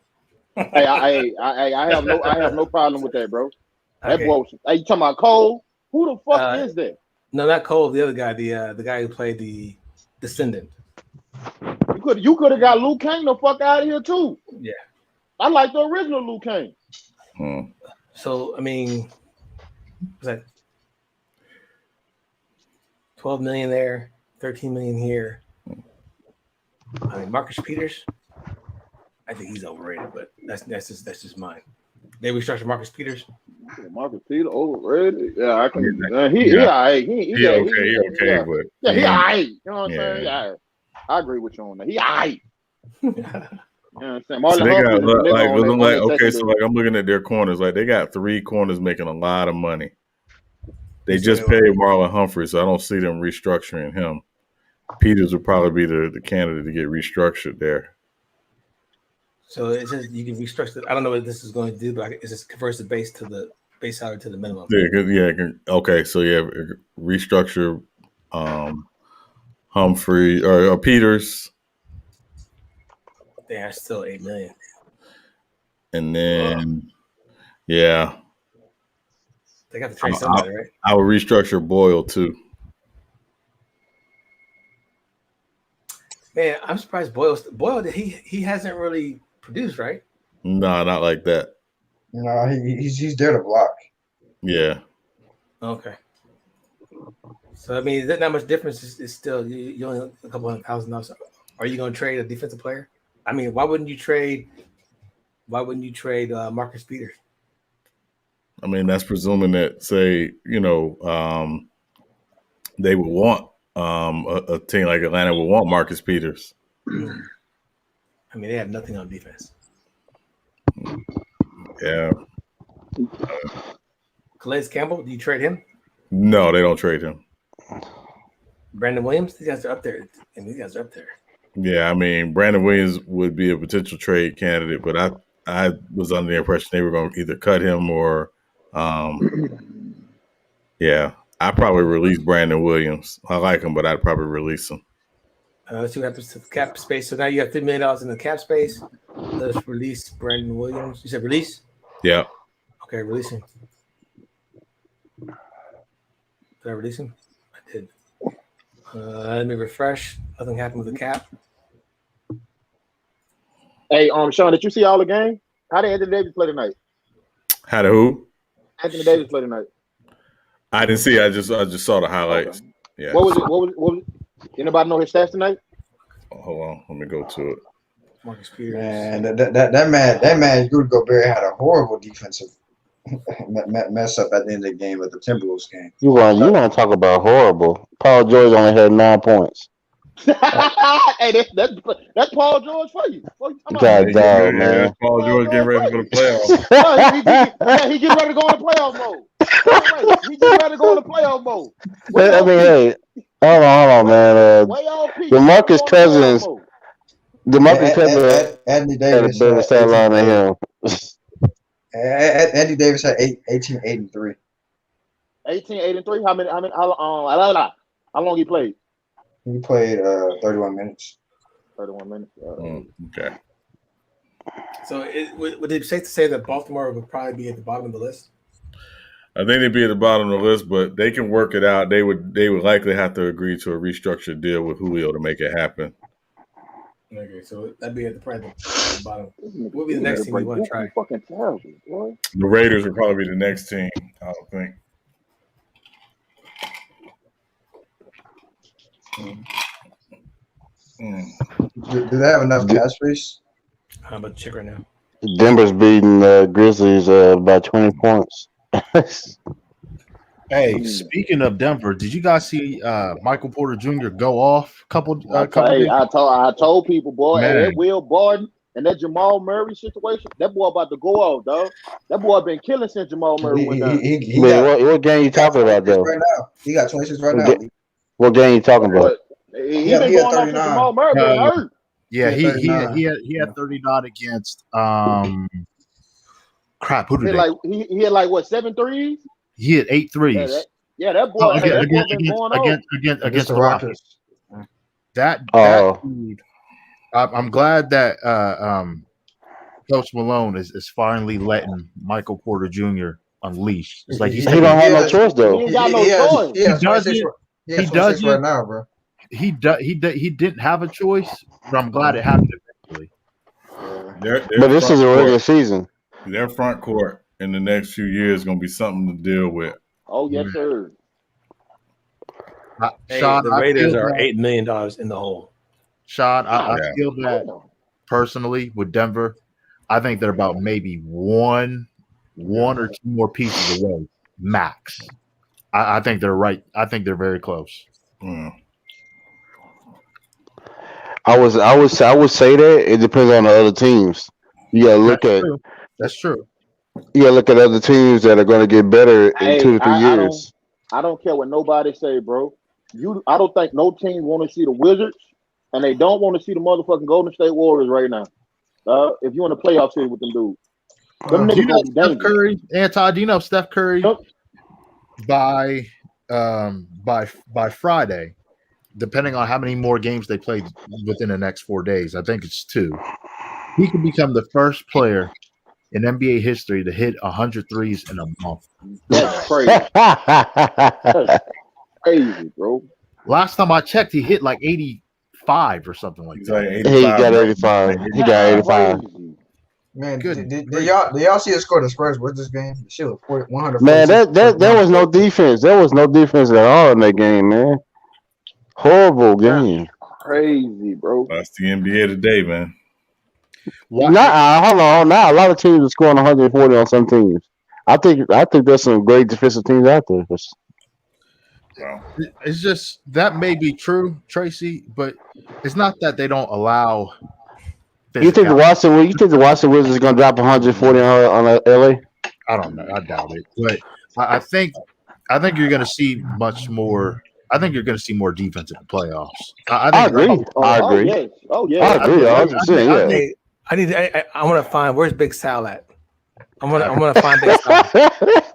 Hey, I have no problem with that, bro. That bullshit. Hey, you talking about Cole? Who the fuck is that? No, not Cole. The other guy, the guy who played the Descendant. You could have got Liu Kang the fuck out of here too. Yeah, I like the original Liu Kang. So I mean, was that 12 million there, 13 million here? I mean, Marcus Peters, I think he's overrated, but that's just mine. They restructured Marcus Peters. Marcus Peters overrated? Yeah, I can. He okay, but he alright. You know what I'm saying? Yeah, I agree with you on that. He alright. You know what I'm saying? So they got I'm looking at their corners. Like they got 3 corners making a lot of money. They just paid Marlon Humphrey, so I don't see them restructuring him. Peters would probably be the candidate to get restructured there. So it says you can restructure. I don't know what this is going to do, but it just converts the base salary to the minimum. Yeah. Okay. So restructure Humphrey or Peters. They are still $8 million. And then, they got to trade somebody, right? I would restructure Boyle too. Man, I'm surprised Boyle. He hasn't really produced, right? No, not like that. No, he's there to block. Yeah. Okay. So I mean, is that not much difference? It's still you only a couple $100,000. Are you going to trade a defensive player? I mean, why wouldn't you trade Marcus Peters? I mean, that's presuming that, say, they would want a team like Atlanta would want Marcus Peters. I mean, they have nothing on defense. Yeah. Calais Campbell, do you trade him? No, they don't trade him. Brandon Williams, these guys are up there. Yeah, I mean, Brandon Williams would be a potential trade candidate, but I was under the impression they were going to either cut him or, I'd probably release Brandon Williams. I like him, but I'd probably release him. Let's see what happens to the cap space. So now you have $3 million in the cap space. Let's release Brandon Williams. You said release? Yeah. Okay, release him. Did I release him? I did. Let me refresh. Nothing happened with the cap. Hey, Sean, did you see all the game? How did Anthony Davis play tonight? How did who? Anthony Davis play tonight. I didn't see. I just saw the highlights. Okay. Yeah. What was it? Anybody know his stats tonight? Hold on, let me go to it. Marcus Peters. Man, that man, Rudy Gobert had a horrible defensive mess up at the end of the game at the Timberwolves game. You want to talk about horrible? Paul George only had 9 points. Hey, that's Paul George for you. God damn, man. Paul George getting ready for the playoffs. He getting ready to go in playoff mode. He getting ready to go in playoff mode. I mean, hey, hold on, man. DeMarcus Cousins. Anthony Davis had a better stat line than him. Anthony Davis had 18, 8, and 3. 18, 8, and 3. How long he played? He played 31 minutes. 31 minutes. Okay. So would it be safe to say that Baltimore would probably be at the bottom of the list? I think they'd be at the bottom of the list, but they can work it out. They would likely have to agree to a restructured deal with Julio to make it happen. Okay, so that'd be at the present bottom. What would be the next team you want to try? Fucking terrible, boy. The Raiders would probably be the next team, I don't think. Do they have enough cash space? How about check right now? Denver's beating Grizzlies by 20 points. Hey, speaking of Denver, did you guys see Michael Porter Jr. go off a couple I told people, boy, hey, that Will Barton and that Jamal Murray situation, that boy about to go off, dog. That boy been killing since Jamal Murray went down. What game you talking about, though? Right now. He got 26 right now. What game you talking about? He been going off since Jamal Murray been hurt. Yeah, he had 39 against crap. Who did he had like what 7 threes? He had 8 threes. Yeah, that boy been going off against the Rockets. That dude, I'm glad that Coach Malone is finally letting Michael Porter Jr. unleash. It's like he don't have no choice though. He ain't got no choice. He does right now, bro. He didn't have a choice, but I'm glad it happened eventually. But this is a regular season. Their front court in the next few years is going to be something to deal with. Oh yes, sir. Sean, the Raiders are $8 million in the hole. Sean, I feel that personally with Denver. I think they're about maybe one or two more pieces away, max. I think they're right. I think they're very close. I would say that it depends on the other teams. You gotta look That's true. You gotta look at other teams that are going to get better in 2 to 3 years. I don't care what nobody say, bro. I don't think no team want to see the Wizards, and they don't want to see the motherfucking Golden State Warriors right now. If you want to playoff series with them dudes, them Do you niggas know gonna be Steph dangerous. Curry? Do you know Steph Curry by Friday, depending on how many more games they played within the next 4 days, I think it's 2. He could become the first player in NBA history to hit 100 threes in a month. That's crazy. That's crazy, bro. Last time I checked, he hit like 85 or something like that. He got 85. He got 85. Man, did y'all see the score the Spurs with this game? Shit was 100. Man, there was no defense. There was no defense at all in that game, man. Horrible game. Crazy, bro. That's the NBA today, man. Hold on. Now a lot of teams are scoring 140 on some teams. I think there's some great defensive teams out there. It's just that may be true, Tracy, but it's not that they don't allow. You think the Washington Wizards is going to drop 140 on LA? I don't know. I doubt it, but I think you're going to see much more. I think you're going to see more defense in the playoffs. I agree. I agree. I agree. 100%. I want to find where's Big Sal at. I'm gonna find Big Sal.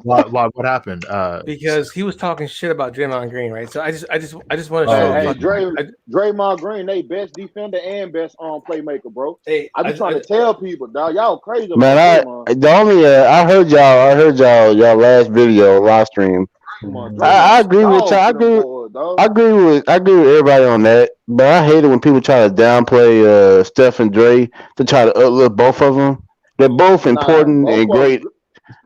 What happened? Because he was talking shit about Draymond Green, right? So I just want to show Draymond Green, they best defender and best playmaker, bro. Hey, I be trying to tell people, dog, y'all crazy. Man, I heard y'all last video live stream. I agree with y'all. I agree with everybody on that. But I hate it when people try to downplay Steph and Dre to try to uplift both of them. They're both important and great.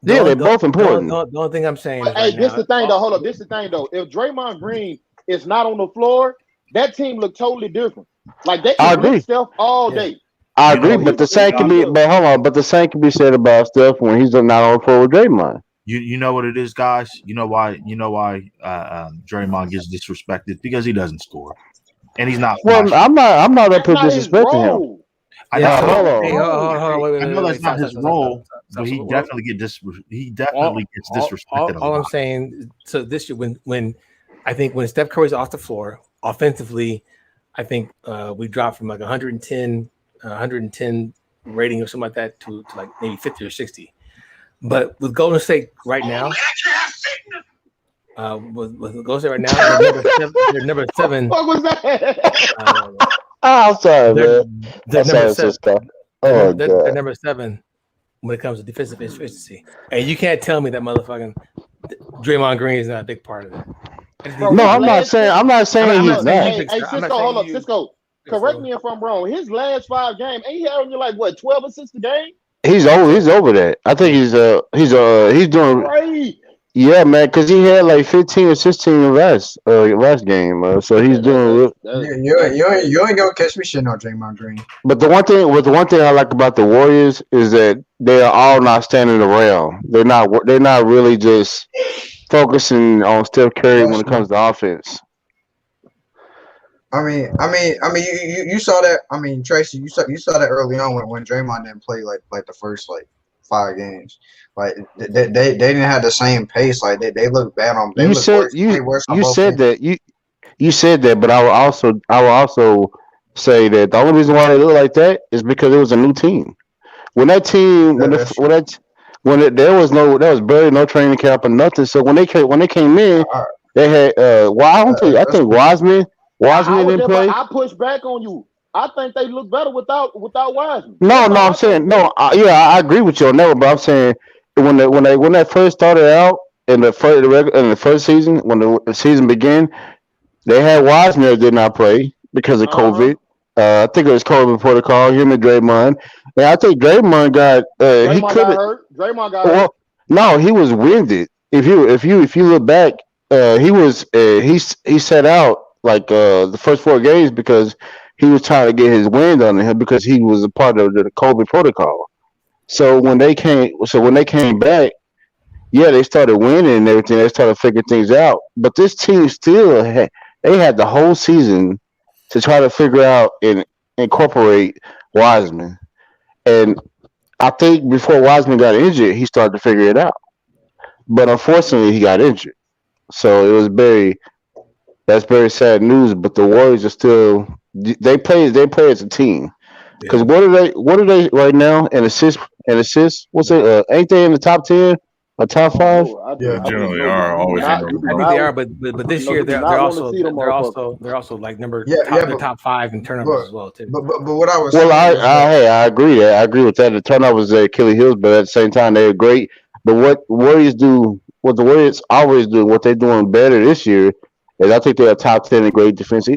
Yeah, they're both important. The only thing I'm saying. Hey, this the thing though. Hold up, this the thing though. If Draymond Green is not on the floor, that team look totally different. Like they can beat Steph all day. I agree, but the same can be. But hold on, but the same can be said about Steph when he's not on the floor with Draymond. You know what it is, guys. You know why Draymond gets disrespected because he doesn't score, and he's not. Well, I'm not up here disrespecting him. I know. Wait, I know that's not his role, but he definitely gets disrespected. All I'm saying, so this year, when Steph Curry's off the floor offensively, I think we dropped from like 110 rating or something like that to like maybe 50 or 60. But with State right now, with Golden State right now, they're number 7. What was that? I'm sorry, man. They're number 7. Oh, they're number 7 when it comes to defensive efficiency. And you can't tell me that motherfucking Draymond Green is not a big part of it. No, I'm not saying he's not. Hey, Cisco, hold up, Cisco. correct me if I'm wrong. His last 5 games, ain't he having like what 12 assists a game? He's over that. I think he's doing right. Yeah, man, because he had like 15 or 16 last game. So he's doing. You ain't gonna catch me shitting on Draymond Green. But the one thing I like about the Warriors is that they are all not standing around. They're not really just focusing on Steph Curry when it comes to offense. I mean, you saw that. I mean, Tracy, you saw that early on when Draymond didn't play like the first 5 games. Like they didn't have the same pace. Like they look bad on. They You look said worse, you worse on you both said ends. that you said that, but I will also say that the only reason why they look like that is because it was a new team. When that team there was barely no training camp or nothing. So when they came in, they had I think Wiseman didn't play. I push back on you. I think they look better without Wiseman. No, I'm saying no. I agree with you on that, but I'm saying when that first started out in the first season, when the season began, they had Wiseman that did not play because of COVID. I think it was COVID protocol. Him and Draymond. And I think Draymond got he could have hurt. Draymond got hurt. No, he was winded. If you look back, he set out like the first 4 games because he was trying to get his wind under him because he was a part of the COVID protocol. So when they came back, yeah, they started winning and everything. They started figuring things out. But this team still they had the whole season to try to figure out and incorporate Wiseman. And I think before Wiseman got injured, he started to figure it out. But unfortunately, he got injured. So it was that's very sad news. But the Warriors are still they play as a team. Because what are they right now in assists? What's it? Ain't they in the top 10 or top 5? They generally are always. I think they are, but this year they're also like top 5 in turnovers as well too. But what I was I agree. I agree with that. The turnovers are Achilles heels, but at the same time they're great. But what the Warriors always do, what they're doing better this year is I think they're top 10 in great defense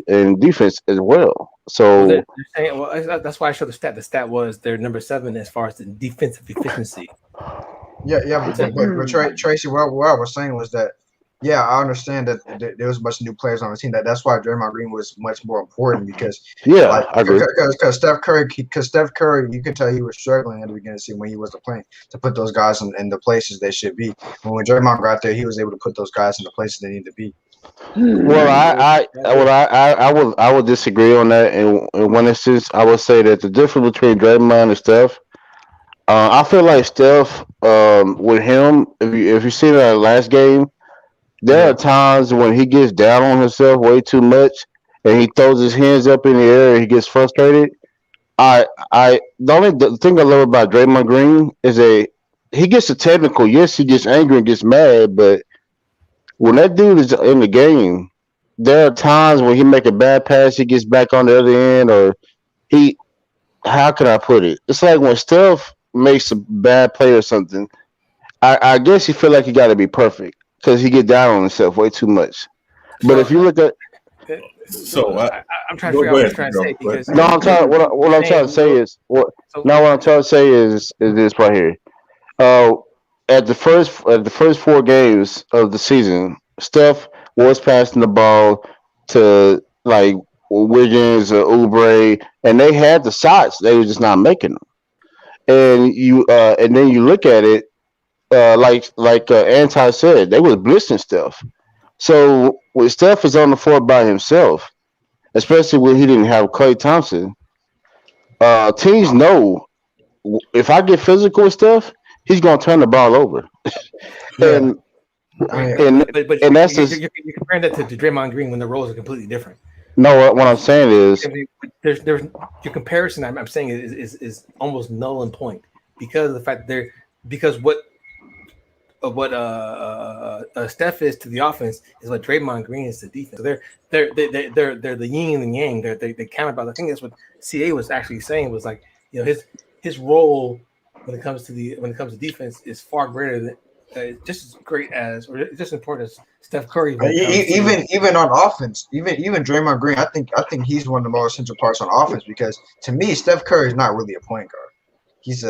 as well. So they're saying, that's why I showed the stat. The stat was they're number 7 as far as the defensive efficiency. But Tracy, what I was saying was that, I understand that there was a bunch of new players on the team. That's why Draymond Green was much more important because I agree. Because Steph Curry, you could tell he was struggling at the beginning of the season when he wasn't playing to put those guys in the places they should be. When Draymond got there, he was able to put those guys in the places they need to be. Well, I would disagree on that. In one instance, I would say that the difference between Draymond and Steph, I feel like Steph, with him, if you see that last game, there are times when he gets down on himself way too much, and he throws his hands up in the air and he gets frustrated. The thing I love about Draymond Green is he gets a technical. Yes, he gets angry and gets mad, but when that dude is in the game, there are times when he make a bad pass, he gets back on the other end, or how can I put it? It's like when Steph makes a bad play or something, I guess he feel like he got to be perfect because he get down on himself way too much. But if you look at I'm trying to figure out what he's trying to say because what I'm trying to say is this right here. At the first 4 games of the season, Steph was passing the ball to like Wiggins or Oubre, and they had the shots. They were just not making them. And then you look at it, like Anti said, they was blitzing Steph. So when Steph is on the floor by himself, especially when he didn't have Klay Thompson, teams know if I get physical with Steph, he's gonna turn the ball over. And that's you're comparing that to Draymond Green when the roles are completely different. No, what I'm saying is there's your comparison. I'm saying is almost null and point because of the fact that what Steph is to the offense is what Draymond Green is to defense. So they're the yin and yang. They counterbalance. I think that's what CA was actually saying was like his role when it comes to defense is far greater just as great as, or just as important as Steph Curry. Even on offense, even Draymond Green, I think he's one of the most essential parts on offense because to me, Steph Curry is not really a point guard. He's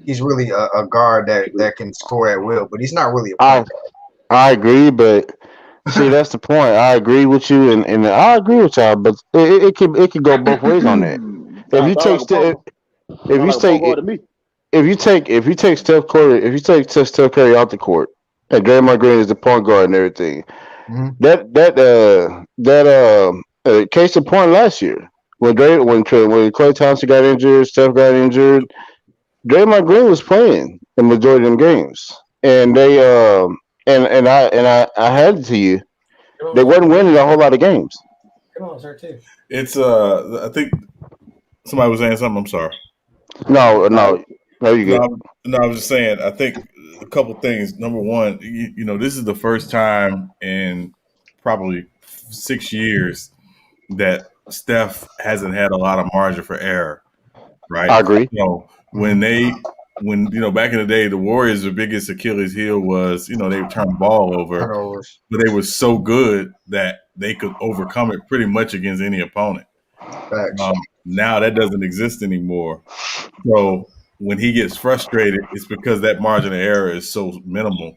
really a guard that can score at will, but he's not really a point guard. I agree, but see that's the point. I agree with you, and I agree with y'all, but it could go both ways on that. If you take Steph Curry out the court, and Draymond Green is the point guard and everything, case in point last year when Klay Thompson got injured, Steph got injured, Draymond Green was playing the majority of them games, and they I had it to you, they wasn't winning a whole lot of games. It's I think somebody was saying something. I'm sorry. No, you good. No, I was just saying. I think a couple things. Number one, you know, this is the first time in probably 6 years that Steph hasn't had a lot of margin for error. Right. I agree. You know, when you know back in the day, the Warriors' the biggest Achilles heel was, you know, they would turn the ball over, but they were so good that they could overcome it pretty much against any opponent. Now that doesn't exist anymore. So when he gets frustrated, it's because that margin of error is so minimal.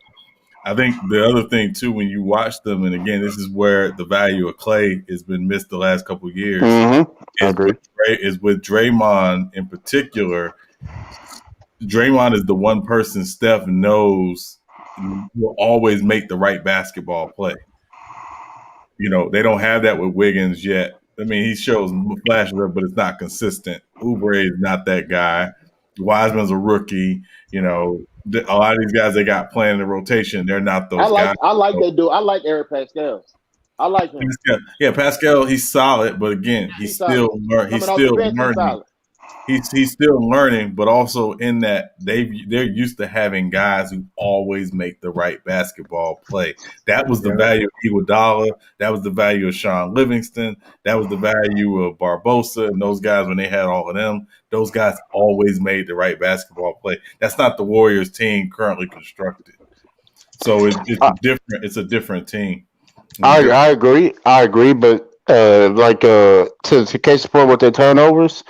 I think the other thing too, when you watch them, and again, this is where the value of Klay has been missed the last couple of years. I agree. Is with Draymond in particular. Draymond is the one person Steph knows will always make the right basketball play. You know, they don't have that with Wiggins yet. I mean, he shows flashes of it, but it's not consistent. Oubre is not that guy. Wiseman's a rookie. You know, a lot of these guys they got playing in the rotation, they're not those guys. I like that dude. I like Eric Pascal. I like him. Yeah, Pascal, he's solid, but again, he's still learning. He's still learning, but also in that they're used to having guys who always make the right basketball play. That was the value of Iguodala. That was the value of Sean Livingston. That was the value of Barbosa and those guys when they had all of them. Those guys always made the right basketball play. That's not the Warriors team currently constructed. So it's a different team. I agree, but to case in point with their turnovers.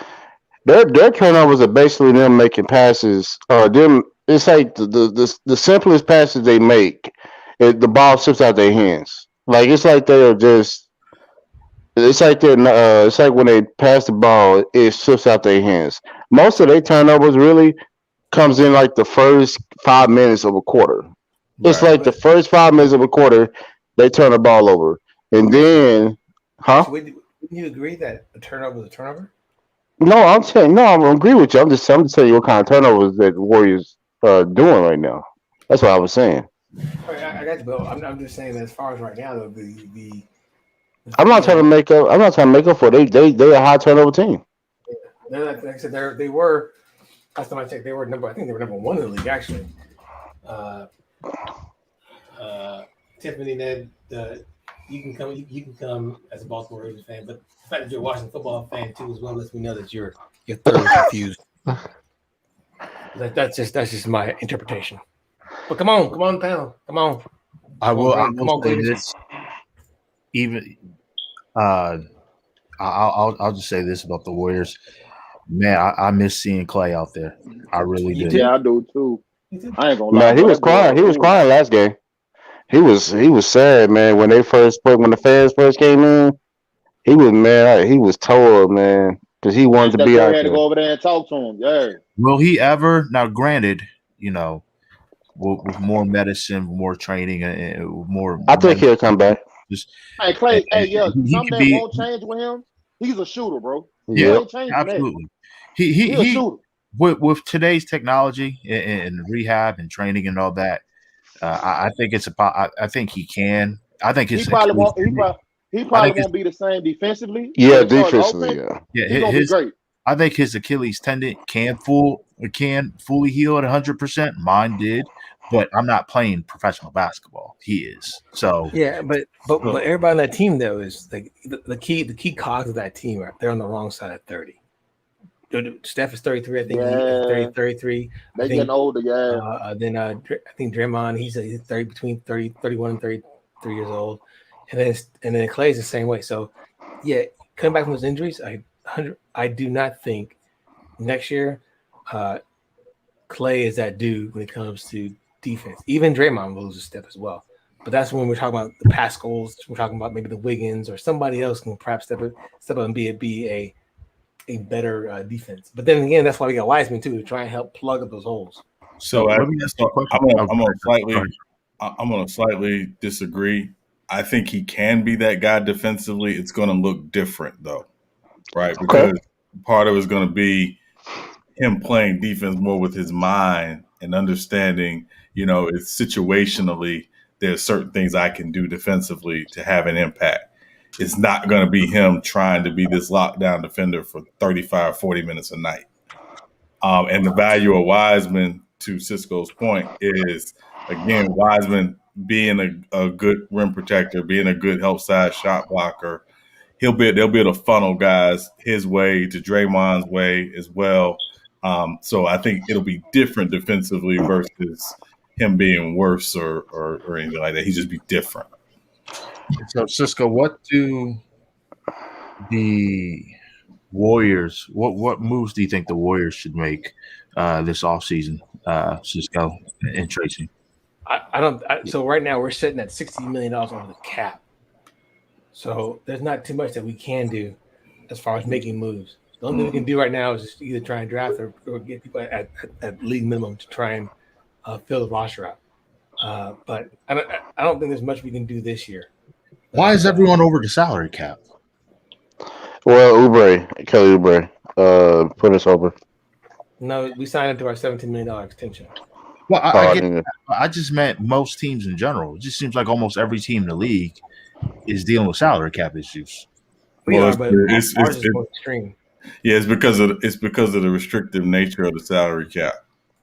Their turnovers are basically them making passes. It's like the simplest passes they make, the ball slips out their hands. Like it's like they're just. It's like it's like when they pass the ball, it slips out their hands. Most of their turnovers really comes in like the first 5 minutes of a quarter. It's like the first 5 minutes of a quarter, they turn the ball over, and then, So wouldn't you agree that a turnover is a turnover? No, I'm saying I agree with you. I'm just telling you what kind of turnovers that the Warriors are doing right now. That's what I was saying. I got you, Bill. I'm just saying that as far as right now, though, I'm not trying to make up. I'm not trying to make up for it. They a high turnover team. They're like I said, they were. Last time I checked, I think they were number one in the league actually. Tiffany, Ned, you can come as a Baltimore Ravens fan, but the fact that you're a Washington football fan too as well lets me know that you're thoroughly confused. That's just my interpretation. But come on, panel, come on. I will say this. Even, I'll just say this about the Warriors. Man, I miss seeing Klay out there. I really do. Yeah, I do too. I ain't gonna lie. Man, he was crying. He was crying last game. He was sad, man. When the fans first came in, he was mad. He was told, man, because he wanted to be out there. Had to go over there and talk to him. Yeah. Will he ever? Now, granted, you know, with more medicine, more training, and more. I think he'll come back. Hey, Klay. Something won't change with him. He's a shooter, bro. Yeah, absolutely. He's a shooter. With today's technology and rehab and training and all that. I think I think he can. I think he probably won't. He probably won't be the same defensively. Yeah, defensively. He's gonna be great. I think his Achilles tendon can fully heal at 100%. Mine did, but I'm not playing professional basketball. He is. So yeah, but everybody on that team though is like the key cogs of that team. They're on the wrong side of 30. Steph is 33. I think Yeah. 33. They getting older, Then I think Draymond, he's 30, between 31 and 33 years old. And then Clay's the same way. So, yeah, coming back from those injuries, I do not think next year Clay is that dude when it comes to defense. Even Draymond will lose a step as well. But that's when we're talking about the Pascals. We're talking about maybe the Wiggins or somebody else can perhaps step up and be a better defense. But then again, that's why we got Wiseman too, to try and help plug up those holes. So I'm gonna slightly disagree. I think he can be that guy defensively. It's going to look different though, right? Because part of it is going to be him playing defense more with his mind and understanding, it's situationally there's certain things I can do defensively to have an impact. It's not going to be him trying to be this lockdown defender for 35, 40 minutes a night. And the value of Wiseman, to Cisco's point, is, again, Wiseman being a good rim protector, being a good help side shot blocker. They'll be able to funnel guys his way to Draymond's way as well. So I think it'll be different defensively versus him being worse or anything like that. He'd just be different. So, Cisco, what do the Warriors, what moves do you think the Warriors should make this offseason, Cisco and Tracy? So right now we're sitting at $60 million over the cap. So there's not too much that we can do as far as making moves. The only thing we can do right now is just either try and draft or get people at league minimum to try and fill the roster out. But I don't think there's much we can do this year. Why is everyone over the salary cap? Well, Kelly Oubre, put us over. No, we signed into our $17 million extension. Well, I just meant most teams in general. It just seems like almost every team in the league is dealing with salary cap issues. It's extreme. Yeah, it's because of the restrictive nature of the salary cap,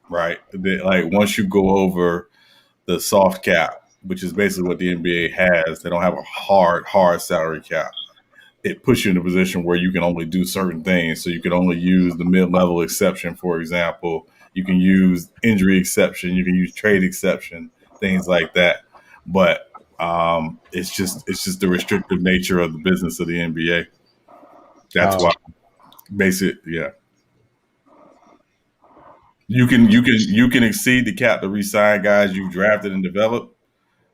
right? Like once you go over the soft cap, which is basically what the NBA has, they don't have a hard salary cap. It puts you in a position where you can only do certain things. So you can only use the mid-level exception, for example. You can use injury exception. You can use trade exception, things like that. But it's just the restrictive nature of the business of the NBA. That's why. Basically, yeah. You can exceed the cap to re-sign guys you drafted and developed,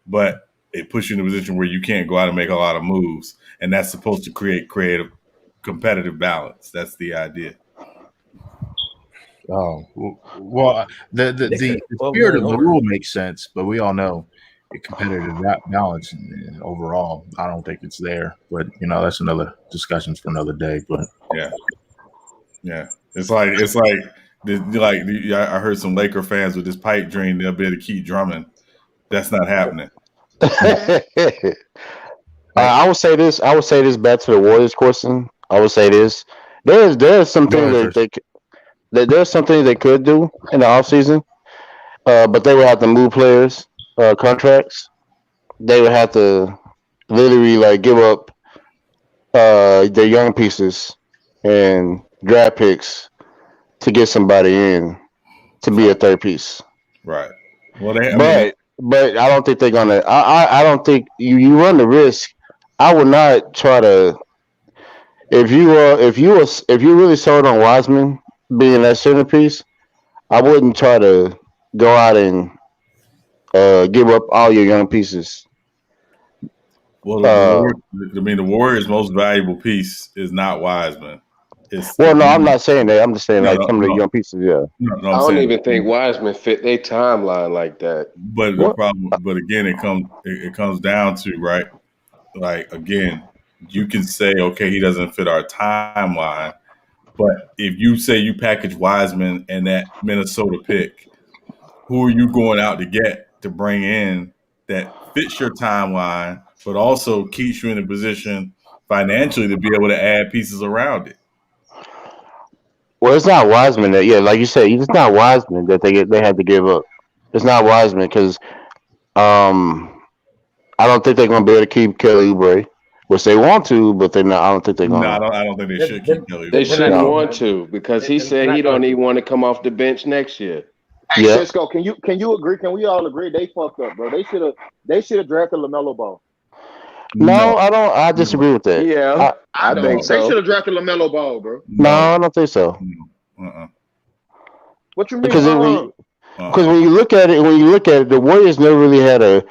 but it puts you in a position where you can't go out and make a lot of moves, and that's supposed to create creative, competitive balance. That's the idea. Oh well, the spirit of the rule makes sense, but we all know the competitive balance and overall, I don't think it's there. But that's another discussion for another day. But yeah, it's like I heard some Laker fans with this pipe dream they'll be able to keep drumming. That's not happening. I would say this back to the Warriors question. I would say this. There's something there's something they could do in the offseason, but they would have to move players, contracts. They would have to literally give up their young pieces and draft picks to get somebody in to be a third piece. Right. Well, but I don't think they're gonna. I don't think you run the risk. I would not try to. If you really sold on Wiseman being that centerpiece, I wouldn't try to go out and give up all your young pieces. Well, the Warriors' most valuable piece is not Wiseman. I'm not saying that. I'm just saying some of the young pieces. Yeah, I don't even think Wiseman fit their timeline like that. But the problem, again, it comes down to, right. Like, again, you can say, okay, he doesn't fit our timeline, but if you say you package Wiseman and that Minnesota pick, who are you going out to get to bring in that fits your timeline, but also keeps you in a position financially to be able to add pieces around it? Well, it's not Wiseman that, like you said, it's not Wiseman that they had to give up. It's not Wiseman because I don't think they're going to be able to keep Kelly Oubre which they want to, but they're not. I don't think they're No, gonna. I don't think they should keep Kelly. They shouldn't want to because he said he don't even want to come off the bench next year. Hey, Cisco, can you agree? Can we all agree they fucked up, bro? They should have drafted LaMelo Ball. No, I don't. I disagree with that. Yeah, I think so. They should have drafted LaMelo Ball, bro. No, I don't think so. What you mean? Because when you look at it, the Warriors never really had a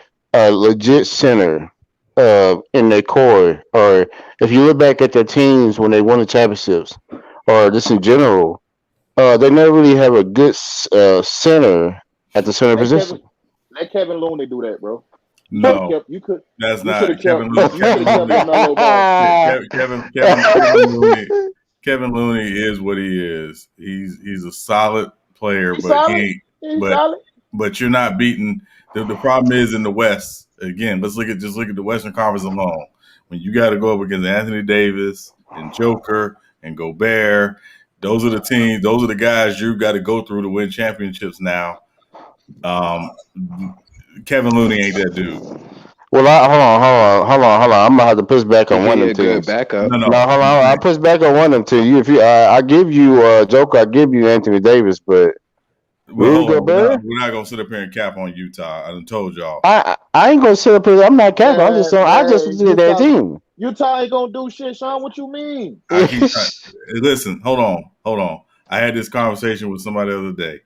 legit center in their core. Or if you look back at their teams when they won the championships, or just in general, they never really have a good center at the center position. Let Kevin Looney do that, bro. No, that's not Kevin Looney. Kevin Looney is what he is. He's a solid player, but you're not beating. The problem is in the West. Again, let's look at the Western Conference alone. When you got to go up against Anthony Davis and Joker and Gobert, those are the teams. Those are the guys you got to go through to win championships now. Kevin Looney ain't that dude. Well, hold on. I'm gonna have to push back on one of them teams. Backup. No, hold on. I push back on one of them teams. If you, I give you Joker. I give you Anthony Davis, but we're not gonna sit up here and cap on Utah. I done told y'all. I ain't gonna sit up here. I'm not capping. I'm just saying. I just did that team. Utah ain't gonna do shit, Sean. What you mean? Listen, hold on. I had this conversation with somebody the other day.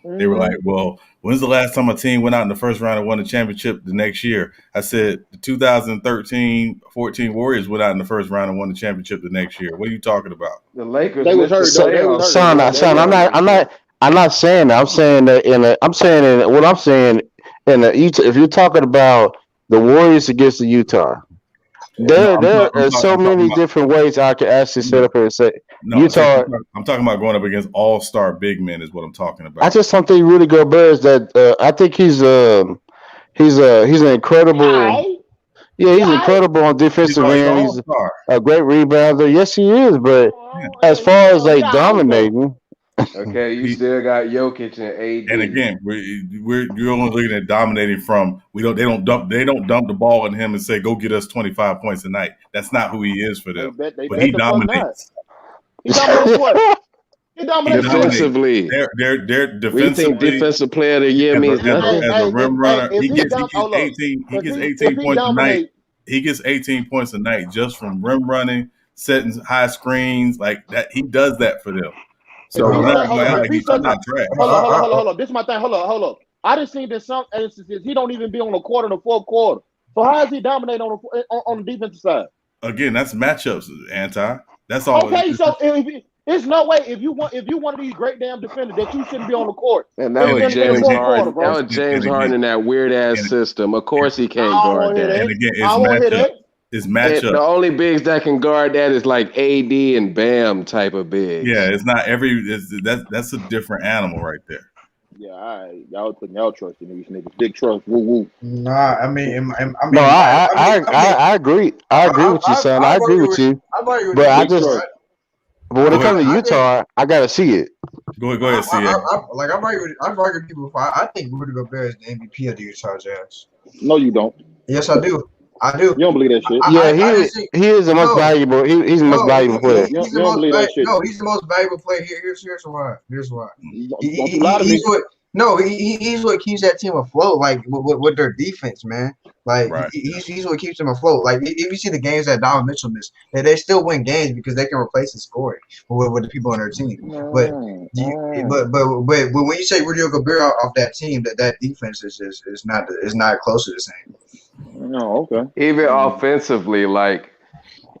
They were like, well, when's the last time a team went out in the first round and won the championship the next year? I said the 2013-14 Warriors went out in the first round and won the championship the next year. What are you talking about? The Lakers. They was hurt. Son, I'm not saying that. I'm saying that if you're talking about the Warriors against the Utah, there are so many different ways I could actually sit up here and say Utah. I'm talking about going up against all-star big men is what I'm talking about. I just don't think Rudy Gobert is that. I think he's an incredible. Yeah, he's incredible on defensive end. He's a great rebounder. Yes, he is. But as far as like dominating. Okay, you still got Jokic and AD. And again, you're only looking at dominating from they don't dump the ball on him and say go get us 25 points a night. That's not who he is for them. But he dominates. He dominates what? He dominates defensively. They're defensively. We think defensive player of the year means nothing. As a rim runner, he gets 18 points a night. He gets 18 points a night just from rim running, setting high screens like that. He does that for them. So hold on. This is my thing. Hold on. I just seen that some instances he don't even be on the court in the fourth quarter. So how is he dominating on the defensive side? Again, that's matchups, Anti. That's all. Okay, so there's no way if you one of these great damn defenders that you shouldn't be on the court. And that was James Harden. That was James Harden in that weird ass system. Of course he can't guard that. And again, it's matchup. It's matchup. The only bigs that can guard that is like AD and Bam type of bigs. Yeah, it's not that's a different animal right there. Yeah, all right. Y'all putting y'all trust in these niggas. Big trust. Woo woo. Nah, I mean, I agree. I agree with you, son. I agree with you. But when it comes to Utah, I gotta see it. Go ahead, see it. I've argued people before. I think Rudy Gobert is the MVP of the Utah Jazz. No, you don't. Yes, I do. You don't believe that shit? He is the most valuable. He's the most valuable player. You don't believe that shit? No, he's the most valuable player. Here's why. He's what keeps that team afloat. Like with their defense, man. Like he's what keeps them afloat. Like if you see the games that Donovan Mitchell missed, they still win games because they can replace the scoring with the people on their team. But when you say Rudy Gobert off that team, that defense is not close to the same. No, okay. Even offensively, like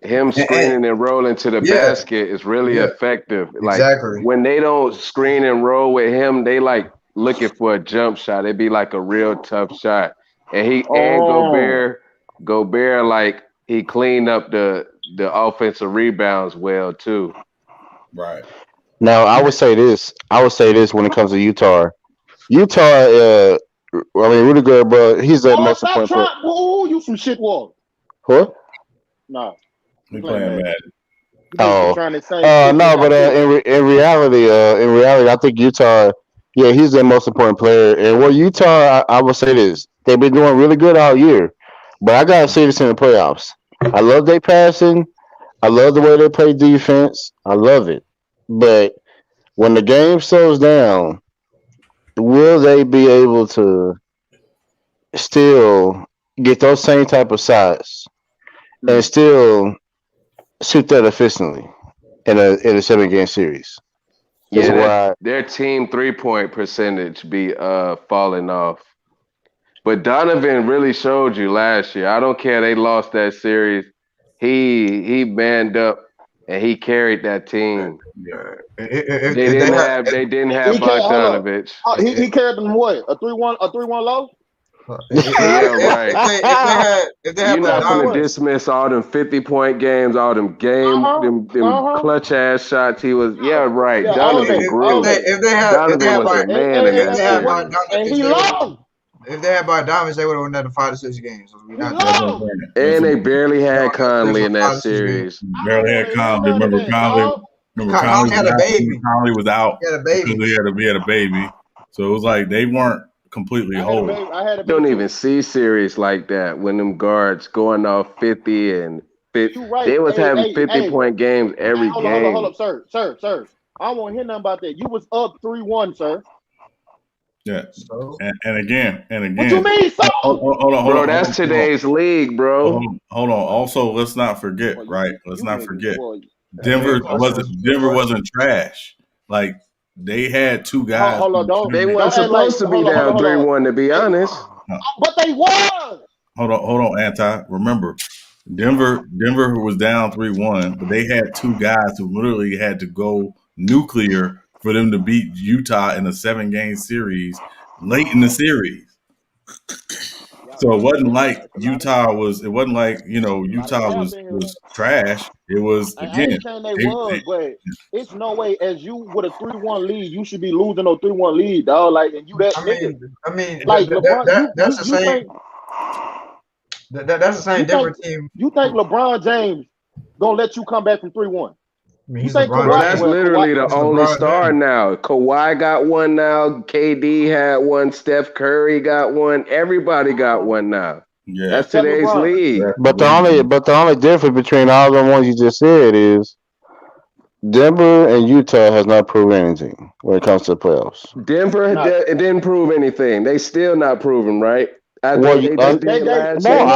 him screening and rolling to the basket is really effective. Like when they don't screen and roll with him, they like looking for a jump shot. It'd be like a real tough shot. And Gobert like he cleaned up the offensive rebounds well too. Right. Now I would say this when it comes to Utah. I mean, Rudy Gobert, he's the most important player. Ooh, you some shit wall. What? Nah. We playing bad. No, but in reality, I think Utah, he's the most important player. And Utah, I would say this: they've been doing really good all year, but I gotta say this in the playoffs. I love their passing. I love the way they play defense. I love it. But when the game slows down, will they be able to still get those same type of shots and still shoot that efficiently in a 7-game series? Yeah, their team 3-point percentage be falling off. But Donovan really showed you last year. I don't care they lost that series. He manned up and he carried that team. They didn't have Bogdanovich. He carried them what? A 3-1 loss? Yeah, right. You're not gonna dismiss all them 50-point games, all them them clutch ass shots. He was right. Donovan grew. Donovan was a man in that series. And he lost. If they had Bogdanovich, they would have won another 5 to 6 games. And they barely had Conley in that series. Barely had Conley. Remember Conley had a baby. Conley was out. He had a baby. Because he had a baby. So it was like they weren't completely whole. Don't even see series like that when them guards going off 50 and 50. Right. They was having 50-point games every game. Hold up, sir. I don't want to hear nothing about that. You was up 3-1, sir. Yeah. And again. What you mean, so? Hold on. Bro, that's today's league, bro. Hold on. Also, let's not forget, right? Let's not forget. Denver wasn't trash. Like they had 2 guys. They weren't supposed to be down 3-1, to be honest. But they won. Hold on, Anti. Remember, Denver was down 3-1, but they had 2 guys who literally had to go nuclear for them to beat Utah in a 7-game series late in the series. So it wasn't like Utah was. It wasn't like Utah was trash. It was again. But it's no way as you with a 3-1 lead, you should be losing a 3-1 lead, dog. Like and you that. I mean, like that's the same. That's the same Denver team. You think LeBron James gonna let you come back from 3-1? That's literally the only star now. Kawhi got one now. KD had one. Steph Curry got one. Everybody got one now. Yeah, that's today's league. But the only difference between all the ones you just said is Denver and Utah has not proven anything when it comes to the playoffs. Denver didn't prove anything. They still not proven, right? I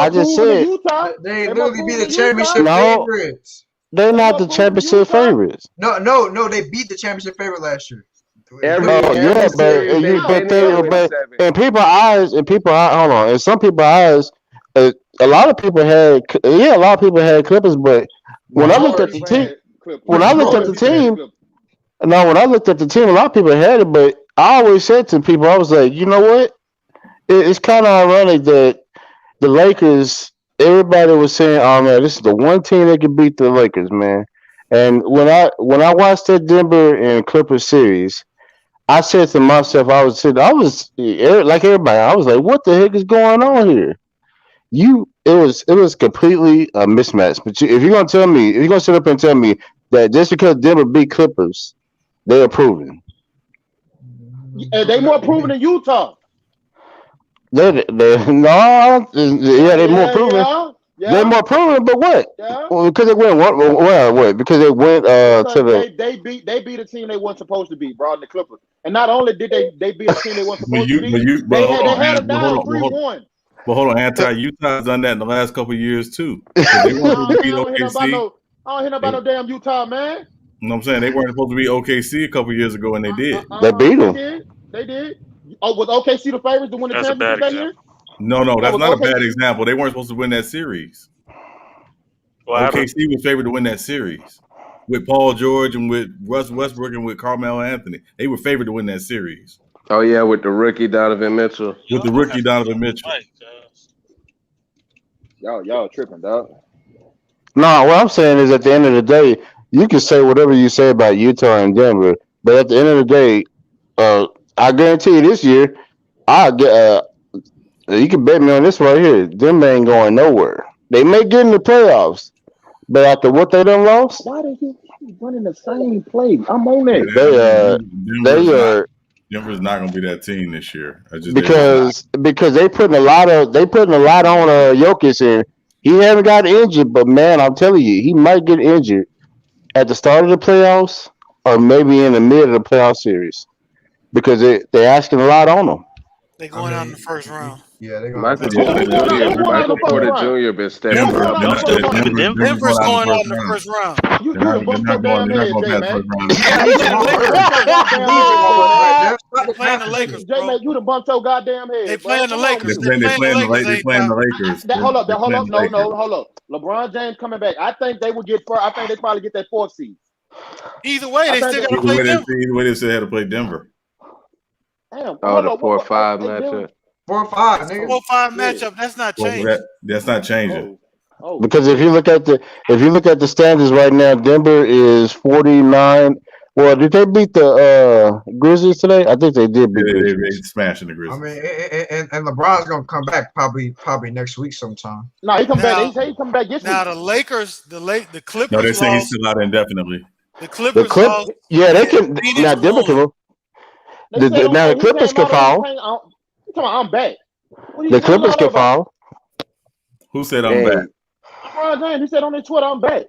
just said Utah. They literally be the championship favorites. They're not the championship favorites. No, they beat the championship favorite last year. But in people's eyes, hold on. In some people's eyes, a lot of people had Clippers, but when I looked at the team, a lot of people had it, but I always said to people, I was like, you know what? It's kind of ironic that the Lakers. Everybody was saying, "Oh man, this is the one team that can beat the Lakers, man." And when I watched that Denver and Clippers series, I said to myself, I was like everybody. I was like, "What the heck is going on here?" It was completely a mismatch. But if you're gonna sit up and tell me that just because Denver beat Clippers, they are proven. They more proven than Utah. They're more proven. Yeah. They're more proven, but what? Yeah. Well, because they went what? Because they went to the. They beat a team they weren't supposed to beat, bro, the Clippers. And not only did they beat a team they weren't supposed to beat, they had a down 3-1. But hold on, Utah's done that in the last couple of years too. They weren't supposed to beat OKC. I don't hear about no damn Utah, man. You know what I'm saying? They weren't supposed to beat OKC a couple of years ago, and they did. They beat them. They did. Oh, was OKC the favorites to win the championship that year? No, that's not a bad example. They weren't supposed to win that series. OKC was favored to win that series with Paul George and with Russ Westbrook and with Carmelo Anthony. They were favored to win that series. Oh yeah, with the rookie Donovan Mitchell. Y'all tripping, dog. No, what I'm saying is at the end of the day, you can say whatever you say about Utah and Denver, but at the end of the day, I guarantee you this year, you can bet me on this right here. Denver ain't going nowhere. They may get in the playoffs, but after what they done lost, why do you keep running the same play? I'm on it. Denver's not going to be that team this year. Because they putting a lot on Jokic, and He haven't got injured, but man, I'm telling you, he might get injured at the start of the playoffs or maybe in the mid of the playoff series because they're asking a lot on him. They're going out in the first round. Yeah, they're going. Michael Porter Jr. been stepping up. Denver's going out in the first round. They're not going past first round. They're playing the Lakers, bro. J-Man, you done bumped your goddamn head. They playing the Lakers. They're playing the Lakers. Hold up. LeBron James coming back. I think they would get. I think they probably get that 4th seed. Either way, they still got to play Denver. Either way, they still had to play Denver. Damn. Oh, the 4-5 matchup. 4-5, nigga. 4-5 matchup. That's not changing. That's not changing. Because if you look at the standings right now, Denver is 49. Well, did they beat the Grizzlies today? I think they did beat the Grizzlies. They smashing the Grizzlies. I mean, and LeBron's gonna come back probably next week sometime. No, he come back. He say he come back this week. Now the Lakers, the Clippers. No, they say he's still out indefinitely. The Clippers. Yeah, they can. Now Denver can. Now the Clippers can fall. I'm back. The Clippers can fall. Who said I'm back? LeBron James. He said on his Twitter, I'm back.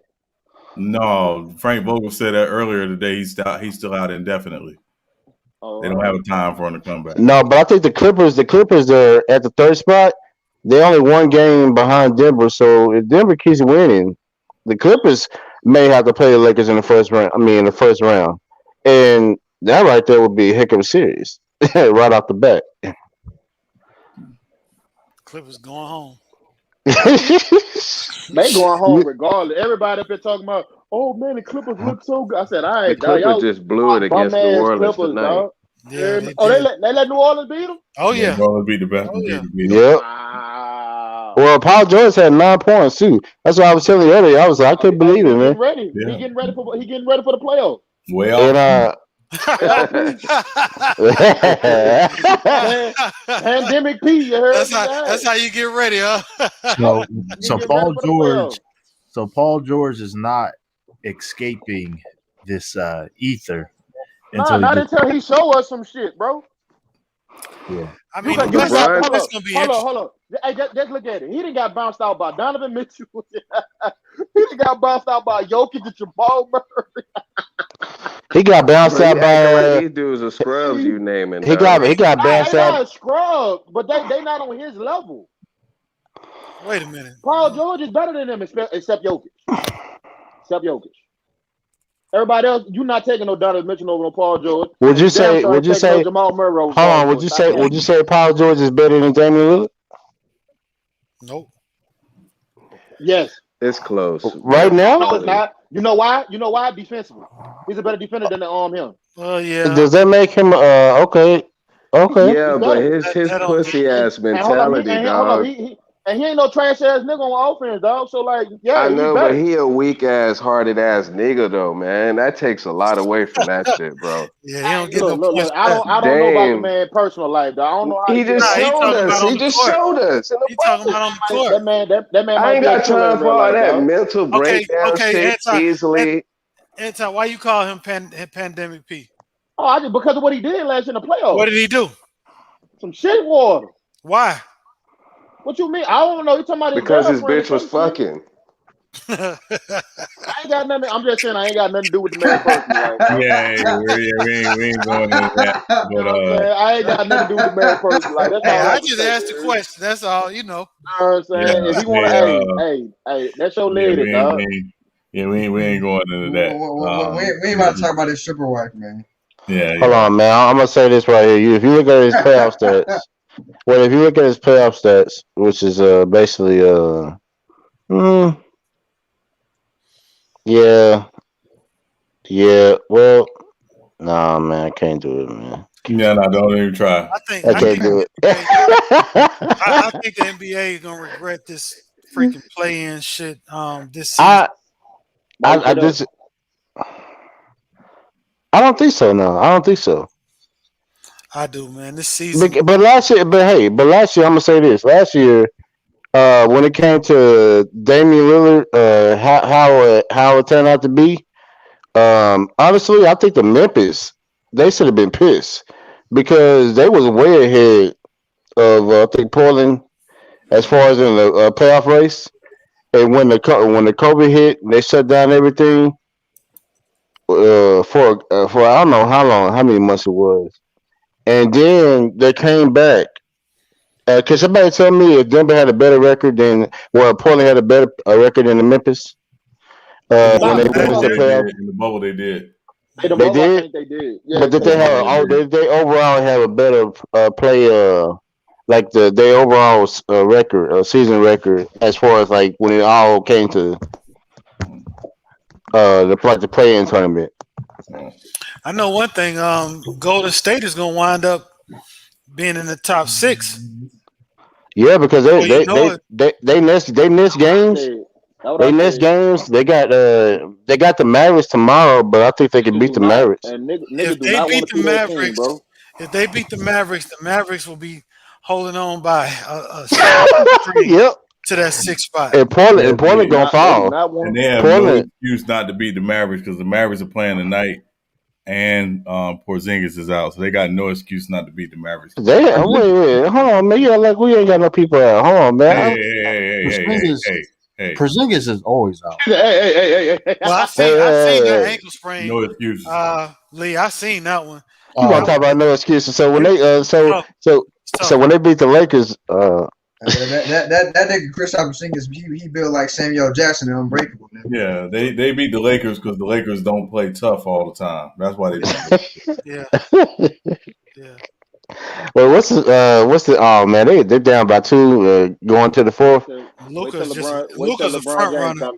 No, Frank Vogel said that earlier today. He's still out indefinitely. They don't have a time for him to come back. No, but I think the Clippers are at the 3rd spot. They're only 1 game behind Denver. So if Denver keeps winning, the Clippers may have to play the Lakers in the first round. In the first round, and that right there would be a heck of a series right off the bat. Clippers going home. They going home regardless. Everybody up here talking about, oh man, the Clippers look so good. I said, all right, the Clippers just blew it against New Orleans tonight. Dog. Yeah, they let New Orleans beat them? Oh yeah. New Orleans beat the best. Yep. Wow. Well, Paul George had 9 points too. That's what I was telling you earlier. I was like, I couldn't believe it, man. He getting ready for the playoffs. Well, Pandemic P, you heard? That's how you get ready, huh? So Paul George is not escaping this ether until he show us some shit, bro. Yeah. I mean, hold on. Hey, just look at it. He done got bounced out by Donovan Mitchell. He done got bounced out by Jokic and Jamal Murray. He got bounced out by these dudes are scrubs. You naming? He got bounced out. Not scrubs, but they not on his level. Wait a minute. Paul George is better than him, except Jokic. Everybody else, you're not taking no Donovan Mitchell over no Paul George. Would you say Jamal Murray over hold on, would you say Paul George is better than Damian Lillard? Nope. Yes. It's close. Right now? No, it's not. You know why? Defensively. He's a better defender than him. Yeah. Does that make him okay? Okay. Yeah, but his pussy ass mentality, dog. And he ain't no trash ass nigga on offense, dog. So like, yeah, I know, but he a weak ass, hearted ass nigga though, man. That takes a lot away from that shit, bro. Yeah, he don't get look. I don't know about the man's personal life, dog. I don't know how he just showed us. He just showed us. He talking about on the court. That man. I ain't got time for all that mental breakdown shit easily. Anton, why you call him Pandemic P? Oh, just because of what he did last year in the playoffs. What did he do? Some shit water. Why? What you mean? I don't know. You talking about because his bitch was fucking. I ain't got nothing. I'm just saying I ain't got nothing to do with the man personally. Right? we ain't going into that. But I ain't got nothing to do with the man personally. Like, that's all I just asked the question. That's all, you know. You know what I'm saying? If you want to, hey, that's your lady, dog. We ain't going into that. We ain't about to talk about this stripper wife, man. Yeah. Hold on, man. I'm gonna say this right here. If you look at his playoff stats. Well, if you look at his playoff stats, which is basically well, nah, man, I can't do it, man. Yeah, no, don't even try. I can't do it. I think the NBA is gonna regret this freaking play-in shit. This season. I don't think so. No, I don't think so. I do, man. This season, but last year, I'm gonna say this. Last year, when it came to Damian Lillard, how it turned out to be, honestly, I think the Memphis they should have been pissed because they was way ahead of I think Portland as far as in the playoff race, And when the COVID hit, they shut down everything for I don't know how many months it was, and then they came back. Can somebody tell me if Denver had a better record than Portland had a better record than the Memphis when they went into the playoffs? In the bubble, they did. In the bubble, I think they did. Yeah, but did they have? They overall have a better play? Like their overall record, season record, as far as like when it all came to the play-in tournament. I know one thing. Golden State is going to wind up being in the top 6. Yeah, because they missed games. They missed games. They got the Mavericks tomorrow, but I think they can beat the Mavericks. If they beat the Mavericks, the Mavericks will be holding on by a to that 6th spot. And Portland gonna fall. And they have no excuse not to beat the Mavericks because the Mavericks are playing tonight, and Porzingis is out, so they got no excuse not to beat the Mavericks. Wait, hold on, man. Yeah, like we ain't got no people out. Hold on, man. Hey. Porzingis is always out. Hey. Well, I seen that ankle sprain. No excuse. Lee, I seen that one. You want to talk about no excuses? So when they so when they beat the Lakers, that nigga Kristaps Porzingis, he built like Samuel Jackson and Unbreakable. Man. Yeah, they beat the Lakers because the Lakers don't play tough all the time. That's why they beat Yeah. Well, what's the oh man, they're down by 2 going to the 4th. Luka's a front runner.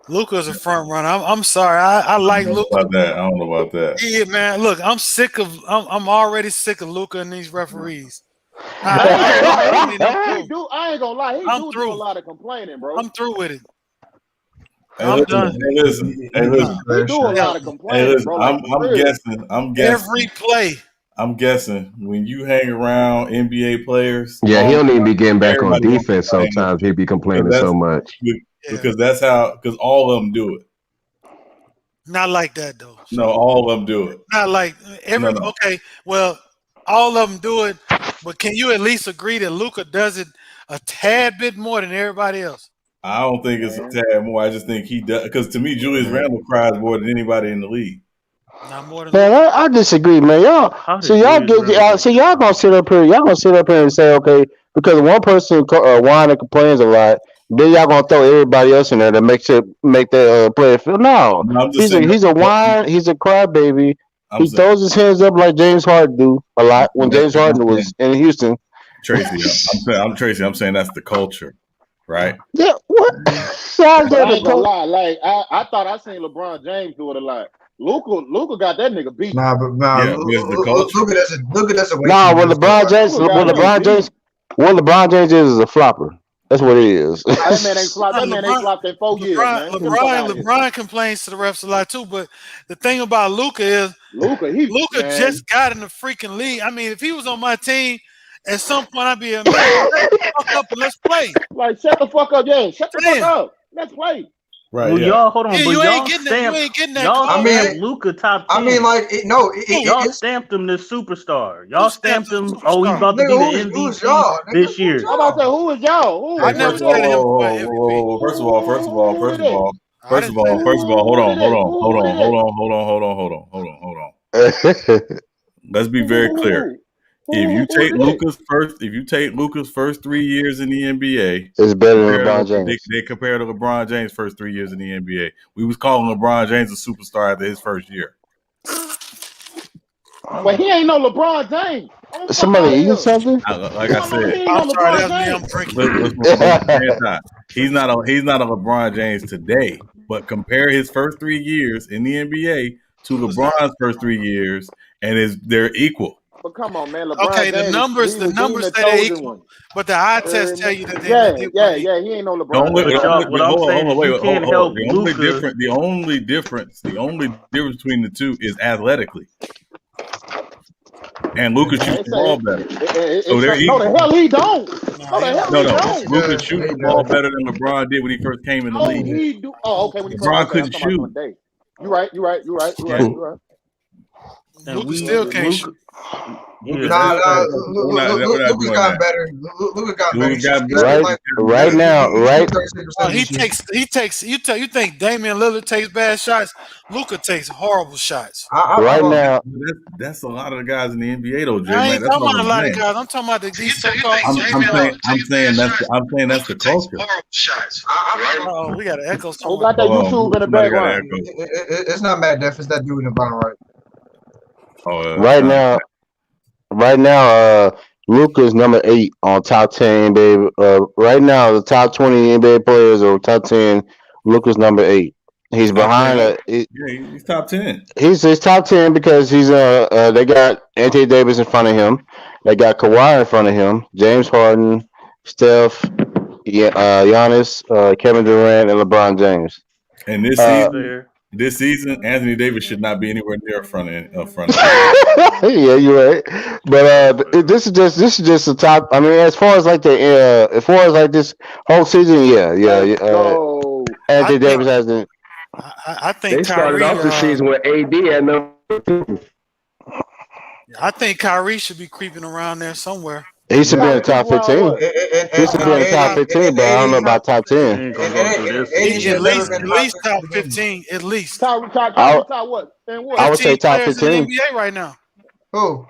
Luka's a front runner. I'm sorry. I like Luka. I don't know about that. Yeah, man. Look, I'm already sick of Luka and these referees. I ain't gonna lie. He do a lot of complaining, bro. I'm through with it. I'm done. Hey, listen. He do a lot of complaining, bro. I'm guessing. Every play. I'm guessing when you hang around NBA players. Yeah, he don't even be getting back on defense sometimes. He be complaining so much. Because because all of them do it. Not like that, though. No, all of them do it. Not like every. No. Okay, well, all of them do it, but can you at least agree that Luka does it a tad bit more than everybody else? I don't think it's a tad more. I just think he does. Because to me, Julius Randle cries more than anybody in the league. Not more than man, I disagree, man. Y'all gonna sit up here. Y'all gonna sit up here and say, okay, because one person whines and complains a lot, then y'all gonna throw everybody else in there to make that player feel. No, he's a whine. He's a crybaby. He throws his hands up like James Harden do a lot when James Harden was in Houston. Tracy, I'm Tracy. I'm saying that's the culture, right? Yeah. What? I ain't gonna lie. Like I thought I seen LeBron James do it a lot. Luka got that nigga beat. Nah, but the culture. Luka doesn't. Nah, when LeBron James is a flopper. That's what it is. That man ain't flopped in 4 years, man. LeBron complains to the refs a lot too, but the thing about Luka is Luka just got in the freaking league. I mean, if he was on my team, at some point I'd be a man. Shut the fuck up and let's play. Like shut the fuck up, yeah. Shut the fuck up. Let's play. Right, well, y'all hold on, yeah, but you y'all ain't getting that. Y'all stamped Luka top 10. I mean, like, y'all stamped him the superstar. Y'all stamped him. Oh, he's about to be the MVP this year. I'm about to say, who is y'all? First of all, hold on. Let's be very clear. If you take Luka's first 3 years in the NBA, it's better than LeBron James. They compare to LeBron James' first 3 years in the NBA. We was calling LeBron James a superstar after his first year. But he ain't no LeBron James. Somebody eating something? Like I said, I'm sorry, that's me. I'm drinking. He's not a LeBron James today, but compare his first 3 years in the NBA to LeBron's first 3 years, and they're equal. But come on, man. LeBron okay, James, the numbers say they're equal, but the eye test tell you that they he ain't no LeBron. What I'm saying is you can't help Luka. The only difference between the two is athletically. And Luka shoots the ball better. So they're equal. No, the hell he don't. No. Luka shoots the ball better than LeBron did when he first came in the league. He do. Oh, okay. When LeBron couldn't shoot. You're right. And Luka still can't shoot. Lucas got better. Lucas got better. Right now. He takes. You think Damian Lillard takes bad shots? Luka takes horrible shots. Right now, that's a lot of the guys in the NBA, though, Jay. I Man, ain't that's talking what about a I'm lot of saying. guys. I'm talking about these so-called. I'm saying that's the culture. Oh, we got to echo. Who got that YouTube in the background? It's not Matt Def. It's that dude in the bottom right. Right now, Luka's number 8 on top 10 NBA. Right now, the top 20 NBA players or top 10. Luka's number 8. He's behind. He's top 10. He's top 10 because he's they got Anthony Davis in front of him. They got Kawhi in front of him. James Harden, Steph, Giannis, Kevin Durant, and LeBron James. And this season, Anthony Davis should not be anywhere near front end. Yeah, you're right. But this is just the top. I mean, as far as like this whole season, Anthony Davis hasn't. I think they started Kyrie, off the season with AD at number 2. I think Kyrie should be creeping around there somewhere. He should be in the top 15. He should be in the top 15, but I don't know about top 10. At least top 15. At least. Top what? And what? I would say top 15 in the NBA right now. Who?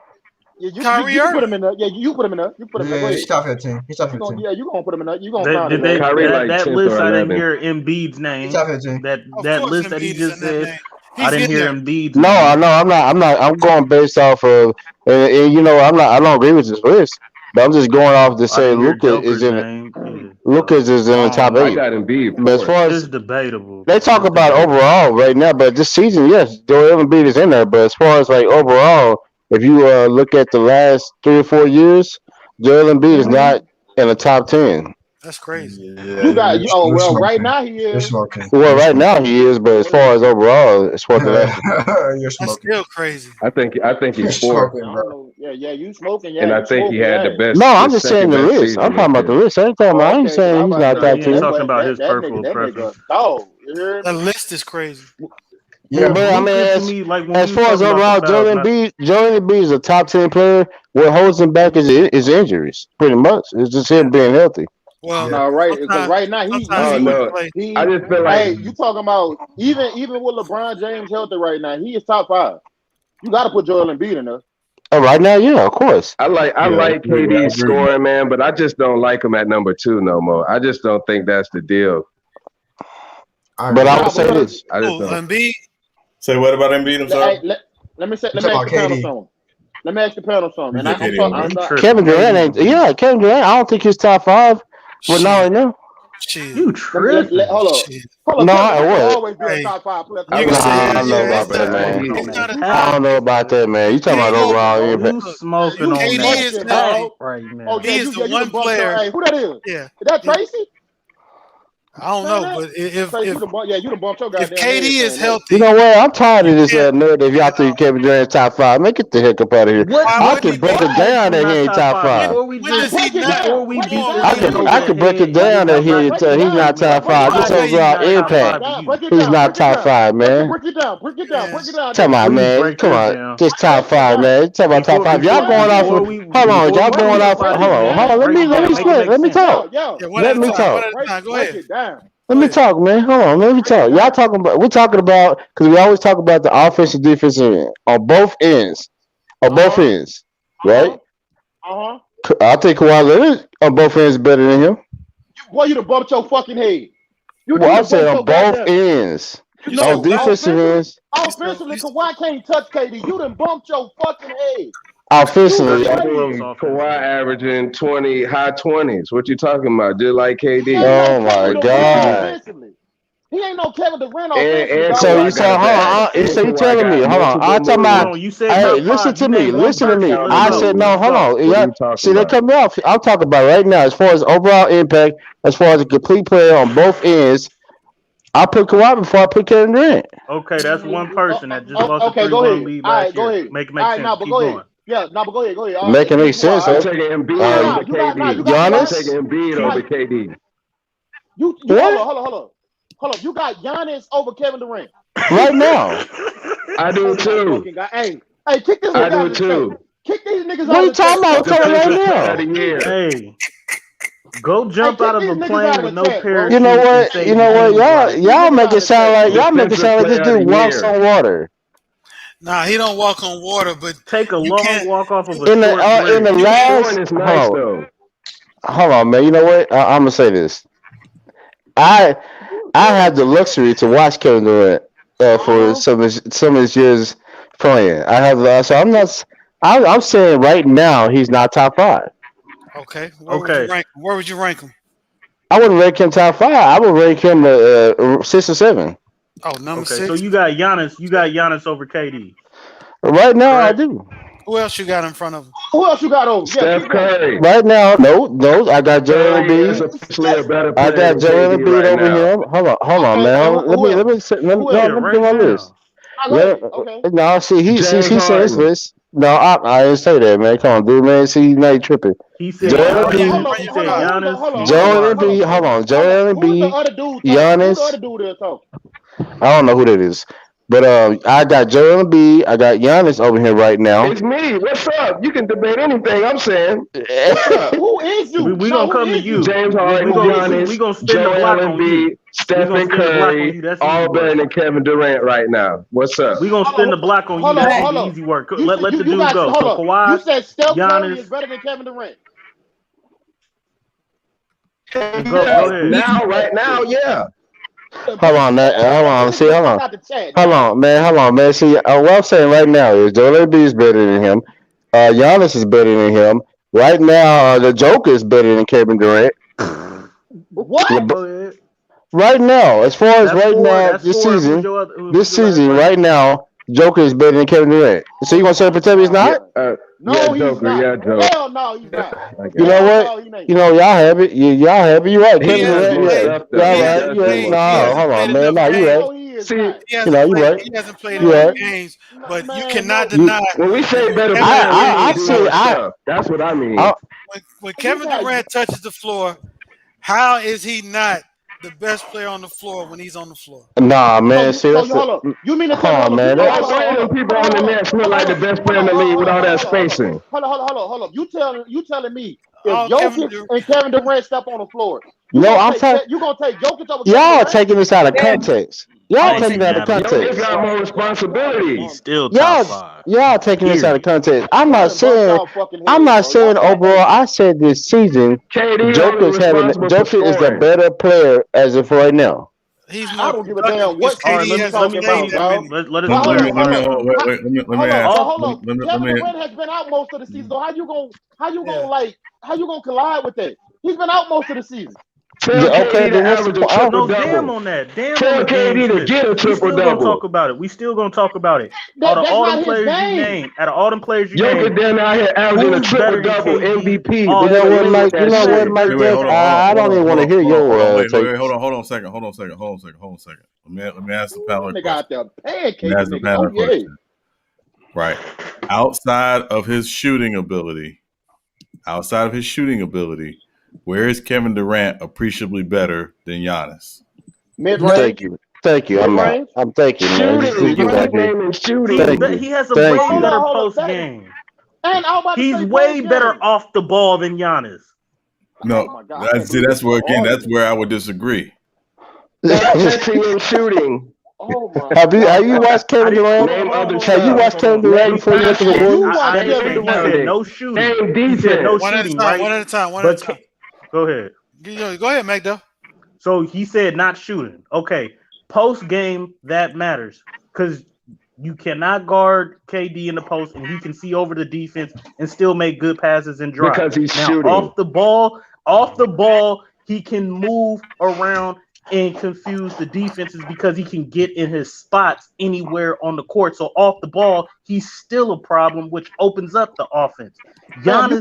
Yeah, you put him in there. Yeah, you put him in there. You put him in there. He's top 15. He's top 15. Yeah, you gonna put him in there. You gonna find him. That list, I didn't hear Embiid's name. He's top 15. That list that he just said, I didn't hear Embiid's name. I'm not. I'm going based off of, and you know, I don't agree with this list, but I'm just going off to say Lucas is in the top 8. I got Embiid. But as far as it's debatable, they talk about overall right now, but this season, yes, Joel Embiid is in there. But as far as like overall, if you look at the last 3 or 4 years, Joel Embiid is not in the top 10. That's crazy. You got right now he is. Well, right now he is, but as far as overall, as far as that's still crazy. I think he's 4. Yeah, you smoking. And I think he had the best. No, I'm just saying the list. I'm talking about the list. I ain't saying he's not top 10. He's talking about his personal preference. The list is crazy. Yeah, but I mean, as far as overall, Joel Embiid is a top 10 player. What holds him back is injuries, pretty much. It's just him being healthy. Well, no, right. Because right now he I just feel like, hey, you talking about even with LeBron James healthy right now, he is top 5. You got to put Joel Embiid in there. Oh, right now, yeah, of course. I like KD's scoring, man, but I just don't like him at number 2 no more. I just don't think that's the deal. But I would say this: Embiid. Say what about Embiid? I'm sorry. Let me ask the panel something. Let me ask the panel something. And Kevin Durant ain't. Yeah, Kevin Durant. I don't think he's top 5. But not right now. You tripping? Hold on. No, I was. Always be a top 5 player. I don't know about that, man. I don't know about that, man. You talking about overall? You smoking on that right now? He is the one player. Hey, who that is? Yeah. Is that Tracy? I don't know, but if KD is healthy, you know what? I'm tired of this narrative. Y'all think Kevin Durant's top 5? Make it the heck up out of here. I can break it down that he ain't top 5. I can break it down that he's not top 5. This overall impact, he's not top 5, man. Break it down. Talking about, man. Come on, just top 5, man. Talking about top 5. Y'all going off. Hold on, y'all going off. Hold on. Let me talk. Let me talk. Go ahead. Let me talk, man. Hold on, let me talk. We're talking about, because we always talk about the offensive, defensive end on both ends. Right? I think Kawhi Leonard on both ends is better than him. Boy, you done bumped your fucking head. I said on both ends. On defensive ends. Offensively, Kawhi can't touch KD. You done bumped your fucking head. Offensively, Kawhi averaging high 20s. What you talking about? Just like KD. Oh my God. He ain't no Kevin Durant. So you telling me? Hold on. I'm talking about. Hey, listen to me. I said no. Hold on. See, they cut me off. I'm talking about right now. As far as overall impact, as far as a complete player on both ends, I put Kawhi before I put Kevin Durant. Okay, that's one person that just lost the 3-1 lead last year. Make sense. Keep going. Yeah, no, but go ahead. Make it make sense. I'm taking Embiid over KD. Giannis? I'm taking Embiid over KD. Hold on. You got Giannis over Kevin Durant. Right now. I do too. Hey, kick this. I do too. Kick these niggas What out are you of the talking about? I'm chat. telling Defensive right player now. of the year. Hey, go jump Hey, out of kick a these niggas plane out of with the no chat, bro. You know parachute and what? say You know what? names like Y'all make it sound like Defensive player this of the dude walks year. on water. Nah, he don't walk on water, but take a you long can't. walk off of a In short the bridge. last, Scoring is nice though. hold on, man. You know what? I'm gonna say this. I have the luxury to watch Kevin Durant for some of his years playing. I have so I'm not. I'm saying right now he's not top 5. Okay, where would you rank? Where would you rank him? I wouldn't rank him top 5. I would rank him 6 or 7. Oh, number Okay, 6. so you got Giannis. You got Giannis over KD. Right now, correct? I do. Who else you got in front of him? Who else you got over? Steph Curry. Right now, no. I got Joel Curry is Embiid. officially a better I player got than Joel KD Embiid right over now. him. Hold on, man. Let me get my list. No, see, he said his list. No, I didn't say that, man. Come on, dude, man. See, you know you tripping. He said Joel Giannis. He Embiid. said Giannis. Joel Embiid. Hold on, Joel Who's the Embiid. other dude talking? Who's the Giannis. other dude there talking? I don't know who that is, but I got Joel Embiid. I got Giannis over here right now. It's me. What's up? You can debate anything I'm saying. What's up? Who is you? We gonna come to you. James Harden, we Giannis, gonna spin Joel the block on you. Embiid, Stephen Curry, all better than Kevin Durant right now. What's up? We gonna spin the block on you. That's the easy work. Let the dude go. So Kawhi, you said Steph Curry Giannis. is better than Kevin Durant. Go ahead. Now, right now, yeah. Hold on, man. Hold on. See, hold on, man. See, what I'm saying right now is Joel Embiid is better than him. Giannis is better than him. Right now, the Joker is better than Kevin Durant. What? Right now, as far as this season, right now, Joker is better than Kevin Durant. So you gonna say pretend he's not? No, he's Joker, not. Joker. Hell no, he's not. You know what? You know, y'all have it. Y'all have it. You're right. Kevin Durant. Y'all right. No, hold on, man. No, you right. See, you know, you're right. He hasn't played enough games, but you cannot deny. When we say better player, that's what I mean. When Kevin Durant touches the floor, how is he not the best player on the floor when he's on the floor? Nah, man. See, that's you mean to tell me, man. People on the Nets look like the best player in the league with all that spacing. Hold up. You telling me if Jokic and Kevin Durant step on the floor, you gonna take Jokic over? Y'all taking this out of context. Y'all taking it out of context. Jokic got more responsibility. He's still top 5. Y'all taking this out of context. I'm not saying overall. I said this season, Jokic is a better player as of right now. He's I don't give a damn what KD has talking about, bro. Let us clarify. Hold on. Kevin Durant has been out most of the season. So how you gonna collide with that? He's been out most of the season. Okay, then what's the point? No, damn on that. Damn Tell on the KD to get a triple double. Talk about it. We still gonna talk about it. Out of all them players you named, Jokic down out here averaging a triple double MVP. You know what, Mike? I don't even want to hear your take. Hold on a second. Let me ask the panel a question. question. Right. Outside of his shooting ability, where is Kevin Durant appreciably better than Giannis? Thank you. I'm thanking you. He has a way better post game. He's way better off the ball than Giannis. No, that's where I would disagree. Catching and shooting. Oh my! Have you watched Kevin Durant? Have you watched Kevin Durant before you went to the Bulls? He said no shooting. He said no shooting. One at a time. Go ahead. Go ahead, Magdo. So he said not shooting. Okay. Post game, that matters. Because you cannot guard KD in the post and he can see over the defense and still make good passes and drive. Because he's shooting. Off the ball, he can move around and confuse the defenses because he can get in his spots anywhere on the court. So off the ball, he's still a problem, which opens up the offense. Giannis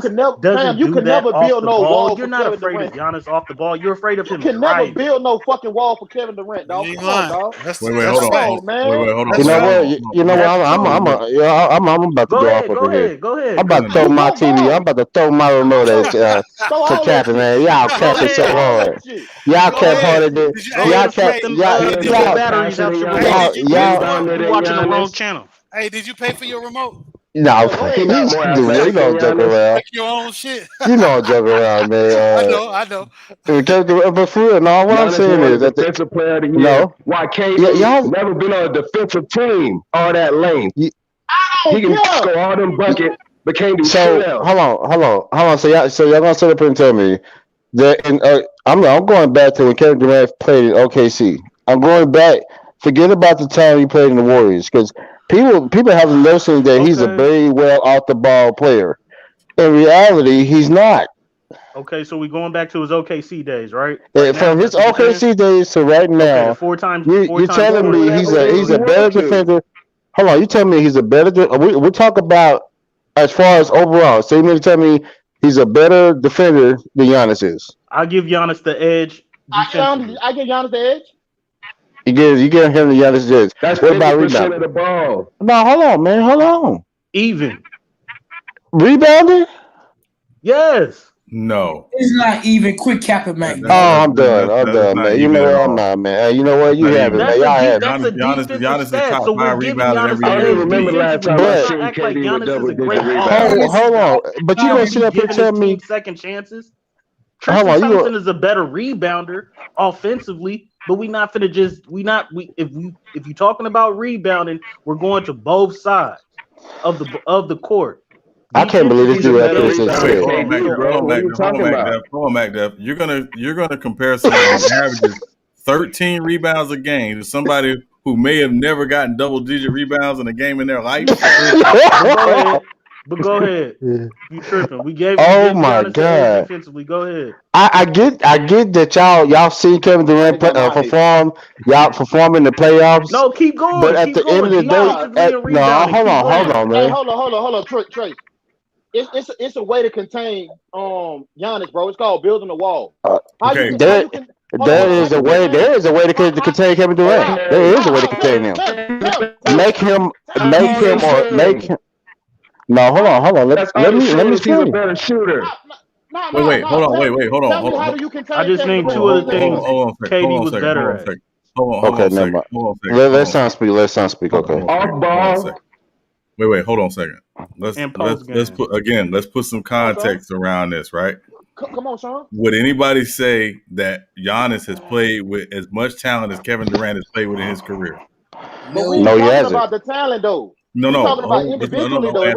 you can never build no wall. You're not afraid of Giannis off the ball. You're afraid of him. You can never build no fucking wall for Kevin Durant, dog. Come on, dog. Wait, hold on, man. You know what? I'm about to go off over here. Go ahead. I'm about to throw my TV. I'm about to throw my remote at Captain, man. Y'all capping so hard. Y'all cap harder than y'all cap. Y'all watching the wrong channel. Hey, did you pay for your remote? No, He not more athletic than joke Giannis. around. Like your own shit. Joke around, man. I know. But for real, no. What I'm Giannis saying won is the that defensive player of the year. Why KD never been on a defensive team all that length? He can score all them buckets, but can't do shit else. Hold on. So y'all gonna sit up here and tell me that? And I'm going back to when Kevin Durant played in OKC. I'm going back. Forget about the time he played in the Warriors, because people have a notion that he's a very well off the ball player. In reality, he's not. Okay, so we're going back to his OKC days, right? From his OKC days to right now, you're telling me he's a better defender. Hold on, you telling me he's a better? We're talking about as far as overall. So you mean to tell me he's a better defender than Giannis is? I'll give Giannis the edge. I give Giannis the edge. You give him the Giannis edge. That's what about 50% rebounding? of the ball. No, hold on, man. Hold on. Even. Rebounding? Yes. No. It's not even. Quick cap it, man. Oh, I'm done, man. You know what? I'm not, man. You know what? You have it, man. Y'all have it. Giannis is the top so 5 rebounder every I year. don't even remember last time I seen KD with double-digit rebounds. Hold on. But you gonna sit up here and tell me second chances? Tristan Thompson is a better rebounder offensively, but we not finna if you talking about rebounding, we're going to both sides of the court. I can't believe this dude after this. Hold on, Mac. You're gonna compare somebody who averages 13 rebounds a game to somebody who may have never gotten double-digit rebounds in a game in their life. But go ahead. You tripping? We gave. Oh my God! Defensively, go ahead. I get that y'all see Kevin Durant perform. Y'all perform in the playoffs. No, keep going. But at the end of the day, hold on, man. Hey, hold on, Trace. It's a way to contain Giannis, bro. It's called building a wall. There is a way to contain Kevin Durant. There is a way to contain him. Make him. No, hold on. Let me explain. He's a better shooter. Wait, hold on. I just named two of the things KD was better at. Okay, never mind. Let Son speak. Okay. Off ball. Wait, hold on a second. Let's put some context around this, right? Come on, Sean. Would anybody say that Giannis has played with as much talent as Kevin Durant has played with in his career? No, he hasn't. About the talent, though. No. Talking about individually, though. Go ahead.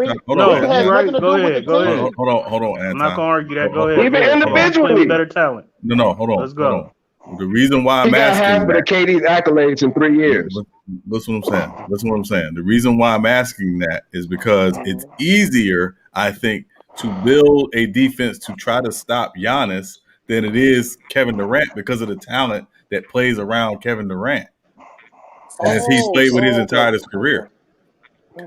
Hold on, Anton. I'm not gonna argue that. Go ahead. Even individually, with better talent. No. Hold on. Let's go. The reason why I'm asking, half of the KD's accolades in 3 years. Listen what I'm saying. The reason why I'm asking that is because it's easier, I think, to build a defense to try to stop Giannis than it is Kevin Durant because of the talent that plays around Kevin Durant as he's played with his entire career.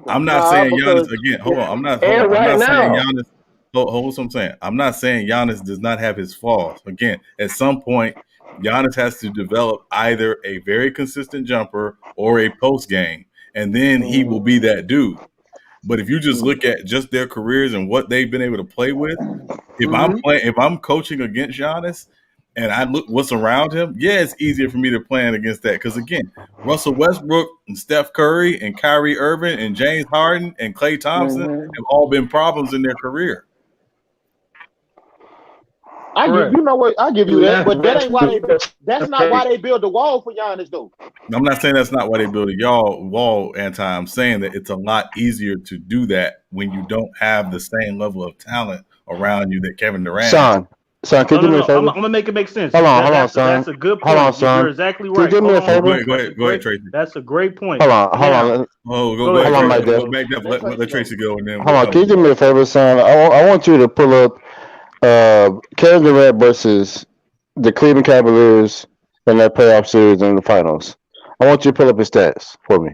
I'm not saying Giannis again. Hold on. I'm not saying Giannis. Hold what I'm saying. I'm not saying Giannis does not have his flaws. Again, at some point, Giannis has to develop either a very consistent jumper or a post game, and then he will be that dude. But if you just look at just their careers and what they've been able to play with, if I'm coaching against Giannis and I look what's around him, it's easier for me to plan against that. Because again, Russell Westbrook and Steph Curry and Kyrie Irving and James Harden and Klay Thompson have all been problems in their career. I give you that, but that ain't why that's not why they build the wall for Giannis, though. I'm not saying that's not why they build a wall, Anti. I'm saying that it's a lot easier to do that when you don't have the same level of talent around you that Kevin Durant. Son, can you do me a favor? I'm gonna make it make sense. Hold on, son. That's a good point. Hold on, son. You're exactly right. Can you do me a favor? Go ahead, Tracy. That's a great point. Hold on. Go ahead, Mike. Let Tracy go, and then hold on. Can you do me a favor, son? I want you to pull up Kevin Durant versus the Cleveland Cavaliers in that playoff series in the finals. I want you to pull up his stats for me.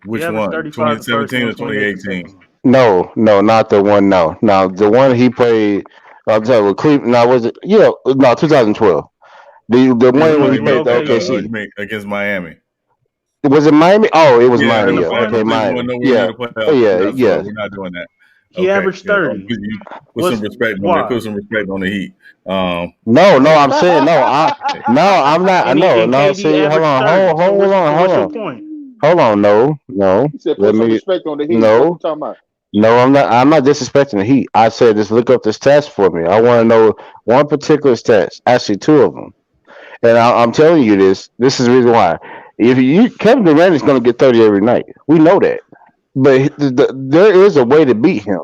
Which one? 2017 or 2018? No, not the one. No, the one he played. I'm telling you, Cleveland. No, was it? Yeah, no, 2012. The one when he played the OKC against Miami. Was it Miami? Oh, it was Miami. Okay, Miami. Yeah. We're not doing that. He averaged 30. Put some respect on there. Put some respect on the Heat. No, I'm saying no. I'm not. No. See, hold on. No. He said put some respect on the Heat. No. What you talking about? No, I'm not. I'm not disrespecting the Heat. I said just look up the stats for me. I want to know one particular stats. Actually, two of them. And I'm telling you this. This is the reason why. If you Kevin Durant is going to get 30 every night. We know that. But there is a way to beat him.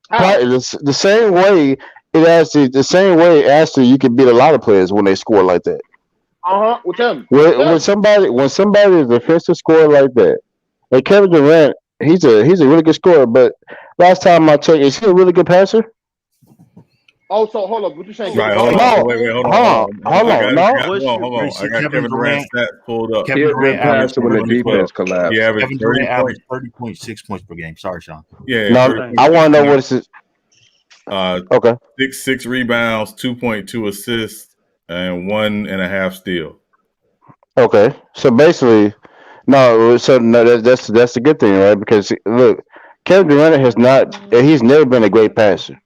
The same way the same way actually you can beat a lot of players when they score like that. Well, tell me. When somebody is a defensive scorer like that, and Kevin Durant, he's a really good scorer. But last time I checked, is he a really good passer? Oh, so hold up. What you saying? Right, hold on. Wait, hold on. I got Kevin Durant's stats pulled up. Kevin Durant averaged when the defense collapsed. He averaged 30.6 points per game. Sorry, Sean. Yeah. No, I want to know what it is. Okay. 6 rebounds, 2.2 assists, and 1.5 steal. Okay, so basically, that's the good thing, right? Because look, Kevin Durant he's never been a great passer.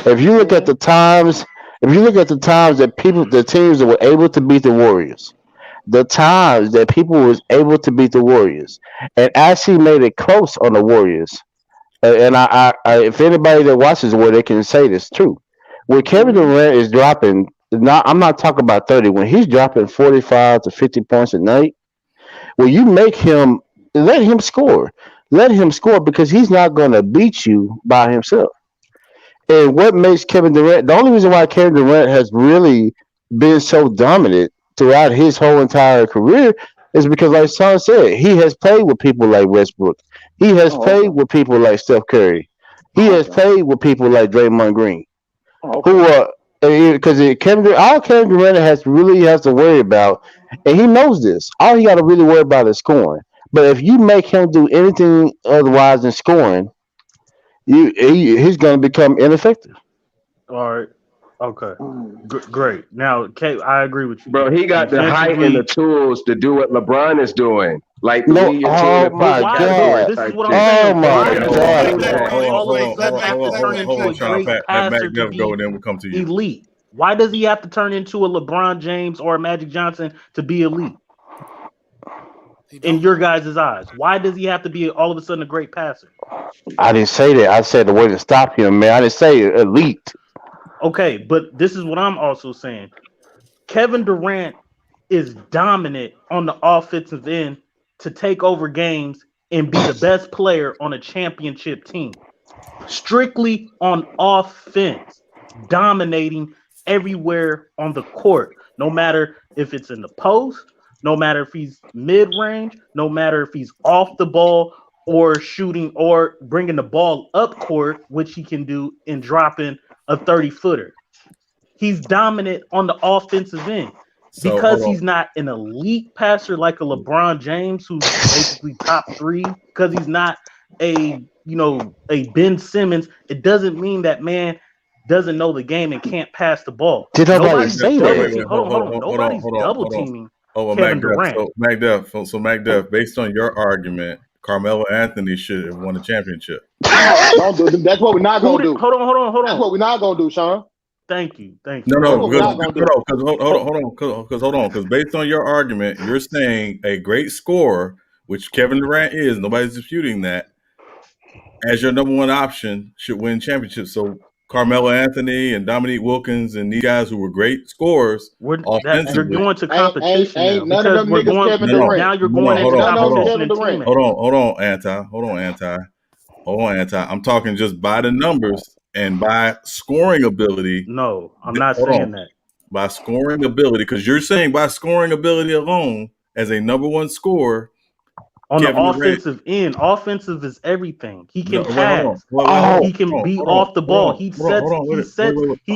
If you look at the times that the teams that were able to beat the Warriors, the times that people was able to beat the Warriors, and actually made it close on the Warriors, and if anybody that watches where they can say this true, when Kevin Durant is dropping, I'm not talking about 30. When he's dropping 45 to 50 points a night, when you make him, let him score because he's not going to beat you by himself. And what makes Kevin Durant, the only reason why Kevin Durant has really been so dominant throughout his whole entire career is because, like Sean said, he has played with people like Westbrook. He has played with people like Steph Curry. He has played with people like Draymond Green. Who are, because all Kevin Durant has to worry about, and he knows this, all he got to really worry about is scoring. But if you make him do anything otherwise than scoring, he's going to become ineffective. All right. Okay. Great. Now, I agree with you, bro. He got the height and the tools to do what LeBron is doing. Like, oh my God! This is what I'm saying. Oh my God! Always turn into a great passer to be elite. Why does he have to turn into a LeBron James or a Magic Johnson to be elite? In your guys' eyes, why does he have to be all of a sudden a great passer? I didn't say that. I said the way to stop him, man. I didn't say elite. Okay, but this is what I'm also saying. Kevin Durant is dominant on the offensive end to take over games and be the best player on a championship team. Strictly on offense, dominating everywhere on the court, no matter if it's in the post, no matter if he's mid-range, no matter if he's off the ball or shooting or bringing the ball up court, which he can do in dropping a 30-footer. He's dominant on the offensive end. Because he's not an elite passer like a LeBron James, who's basically top 3, because he's not a Ben Simmons, it doesn't mean that man doesn't know the game and can't pass the ball. Did nobody say that? Hold on. Nobody's double teaming Kevin Durant. So MacDuff, based on your argument, Carmelo Anthony should have won a championship. Don't do. That's what we're not gonna do. Hold on. That's what we're not gonna do, Sean. Thank you. No, because based on your argument, you're saying a great scorer, which Kevin Durant is, nobody's disputing that, as your number one option should win championships. So Carmelo Anthony and Dominique Wilkins and these guys who were great scorers, you're going to competition. Ain't none of them niggas Kevin Durant. Now you're going into competition. Hold on, Anti. I'm talking just by the numbers and by scoring ability. No, I'm not saying that. By scoring ability, because you're saying by scoring ability alone as a number one scorer. On the offensive end, offensive is everything. He can pass. He can be off the ball. He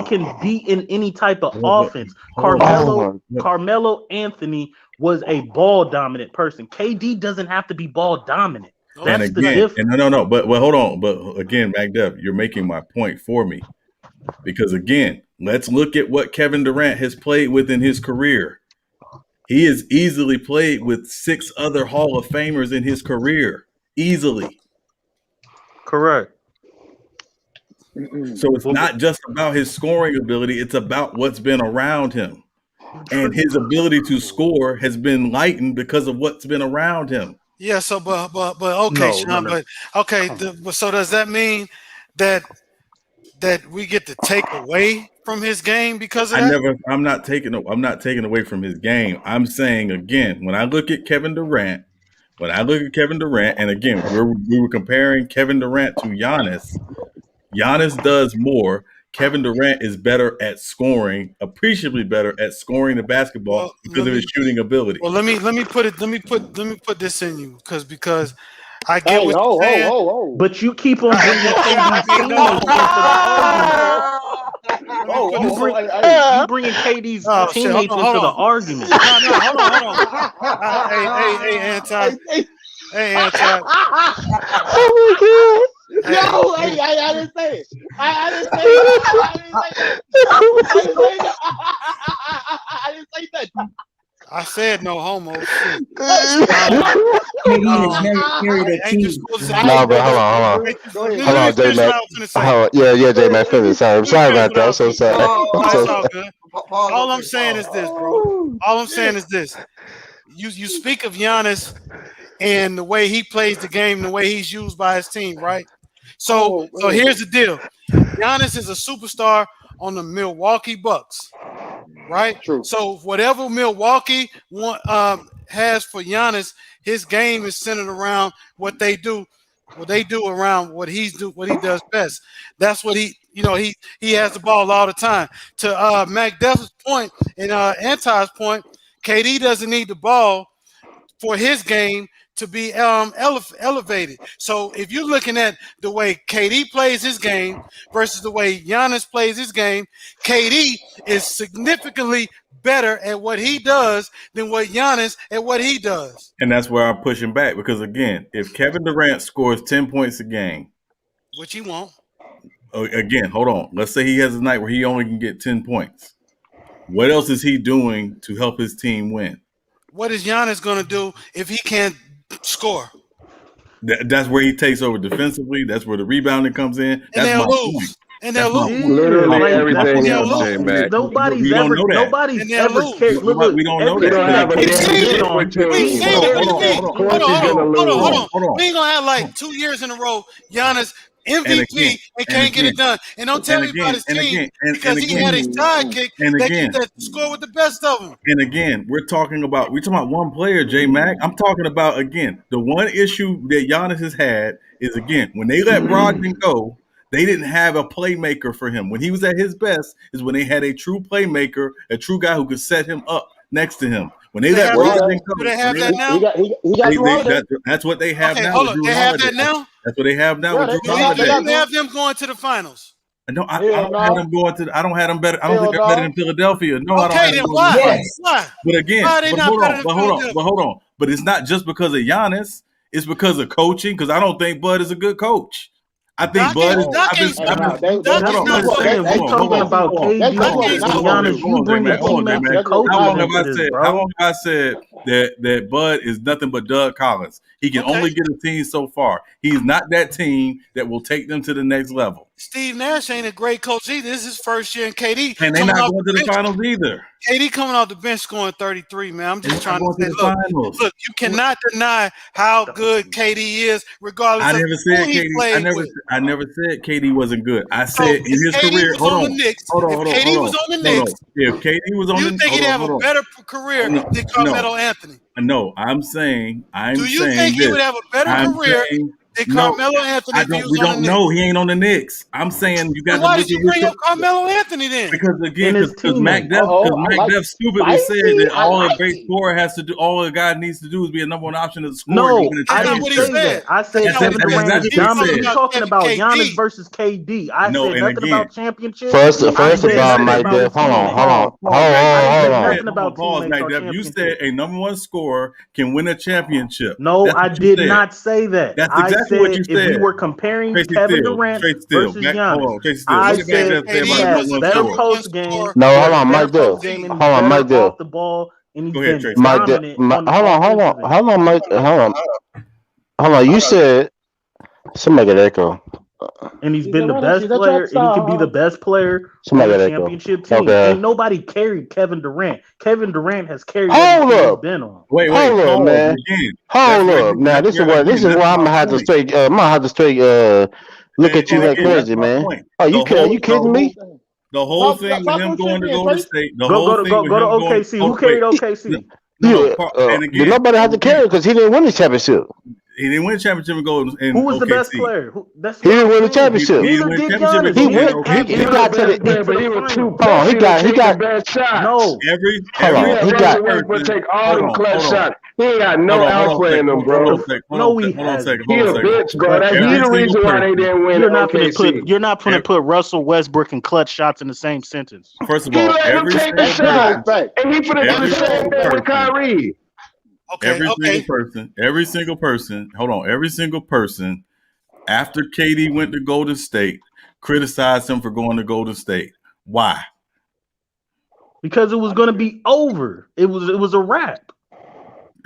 can be in any type of offense. Carmelo Anthony was a ball dominant person. KD doesn't have to be ball dominant. That's the difference. But hold on. But again, MacDuff, you're making my point for me. Because again, let's look at what Kevin Durant has played with in his career. He has easily played with 6 other Hall of Famers in his career. Easily. Correct. So it's not just about his scoring ability. It's about what's been around him. And his ability to score has been lightened because of what's been around him. Yeah. So, but okay, Sean. But okay. So does that mean that we get to take away from his game because of that? I'm not taking away from his game. I'm saying again, when I look at Kevin Durant, and again, we were comparing Kevin Durant to Giannis. Giannis does more. Kevin Durant is better at scoring, appreciably better at scoring the basketball because of his shooting ability. Well, let me put this in you because I get what you're saying. But you keep on bringing KD's teammates into the argument. You bringing KD's teammates into the argument. No, hold on. Hey, Anti. Hey, Anti. Oh my god. Yo, I didn't say it. I didn't say that. I said no homo. No, but hold on. Hold on, J-Mac. Yeah, J-Mac, finish. I'm sorry about that. I'm so sorry. That's all good. All I'm saying is this, bro. All I'm saying is this. You speak of Giannis and the way he plays the game, the way he's used by his team, right? So here's the deal. Giannis is a superstar on the Milwaukee Bucks, right? True. So whatever Milwaukee has for Giannis, his game is centered around what they do around what he does best. That's what he has the ball all the time. To Mac Duff's point and Anti's point, KD doesn't need the ball for his game to be elevated. So if you're looking at the way KD plays his game versus the way Giannis plays his game, KD is significantly better at what he does than what Giannis at what he does. And that's where I'm pushing back because, again, if Kevin Durant scores 10 points a game, which he won't. Again, hold on. Let's say he has a night where he only can get 10 points. What else is he doing to help his team win? What is Giannis going to do if he can't score? That's where he takes over defensively. That's where the rebounding comes in. And they'll lose. And they'll lose. Literally everything else, J-Mac. Nobody's ever cared. Look, we don't know that. Hold on. We ain't gonna have like 2 years in a row. Giannis MVP and can't get it done. And don't tell me about his team because he had his sidekick that scored with the best of them. And again, we're talking about one player, J Mac. I'm talking about, again, the one issue that Giannis has had is, again, when they let Brogdon go, they didn't have a playmaker for him. When he was at his best is when they had a true playmaker, a true guy who could set him up next to him. When they let Brogdon go, do they have that now? That's what they have now. Hold on. They have that now? That's what they have now. They have them going to the finals. No, I don't have them going to. I don't have them better. I don't think they're better than Philadelphia. No, I don't. Okay, then why? Why? But again, why are they not better than Philadelphia? hold on. But it's not just because of Giannis. It's because of coaching. Because I don't think Bud is a good coach. I think Bud is. talking about KD, Giannis. You bring the team out to coach. How long have I said that Bud is nothing but Doug Collins? He can only get a team so far. He's not that team that will take them to the next level. Steve Nash ain't a great coach either. This is his first year in KD. And they're not going to the finals either. KD coming off the bench scoring 33, man. I'm just trying to say, look, you cannot deny how good KD is, regardless of who he played with. I never said KD wasn't good. I said in his career. Hold on. If KD was on the Knicks, if KD was on the Knicks, you think he'd have a better career than Carmelo Anthony? No, I'm saying. Do you think he would have a better career than Carmelo Anthony? We don't know. He ain't on the Knicks. I'm saying you got to. Why did you bring up Carmelo Anthony then? Because again, because Mac Duff stupidly said that all a great scorer has to do, all a guy needs to do is be a number one option of the scorer. No, I didn't say that. I said Kevin Durant is dominant. You're talking about Giannis versus KD. I said nothing about championship. First of all, Mike Duff, hold on. Nothing about teammates. You said a number one scorer can win a championship. No, I did not say that. That's exactly what you said. If we were comparing Kevin Durant versus Giannis, I said he has better post game. No, hold on, Mike Duff. Hold on, Mike Duff. Off the ball, and he's been Mike Duff. Hold on, Mike. Hold on. You said somebody got echo. And he's been the best player, and he can be the best player on the championship team. Ain't nobody carried Kevin Durant. Kevin Durant has carried everything he's been on. Hold up, man. Hold up. Now this is why I'm gonna have to straight. Look at you like crazy, man. Are you kidding me? The whole thing with him going to Golden State. Go to OKC. Who carried OKC? Did nobody have to carry because he didn't win the championship. He didn't win the championship and go. Who was the best player? He didn't win the championship. Neither did Giannis. He got to the. He got best shots. No. He got to take all the clutch shots. He ain't got no outplay in them, bro. No, he hasn't. He a bitch, bro. He the reason why they didn't win. You're not going to put Russell Westbrook and clutch shots in the same sentence. First of all, every single person, and he put it in the same thing with Kyrie. Every single person, hold on, every single person after KD went to Golden State criticized him for going to Golden State. Why? Because it was going to be over. It was a wrap.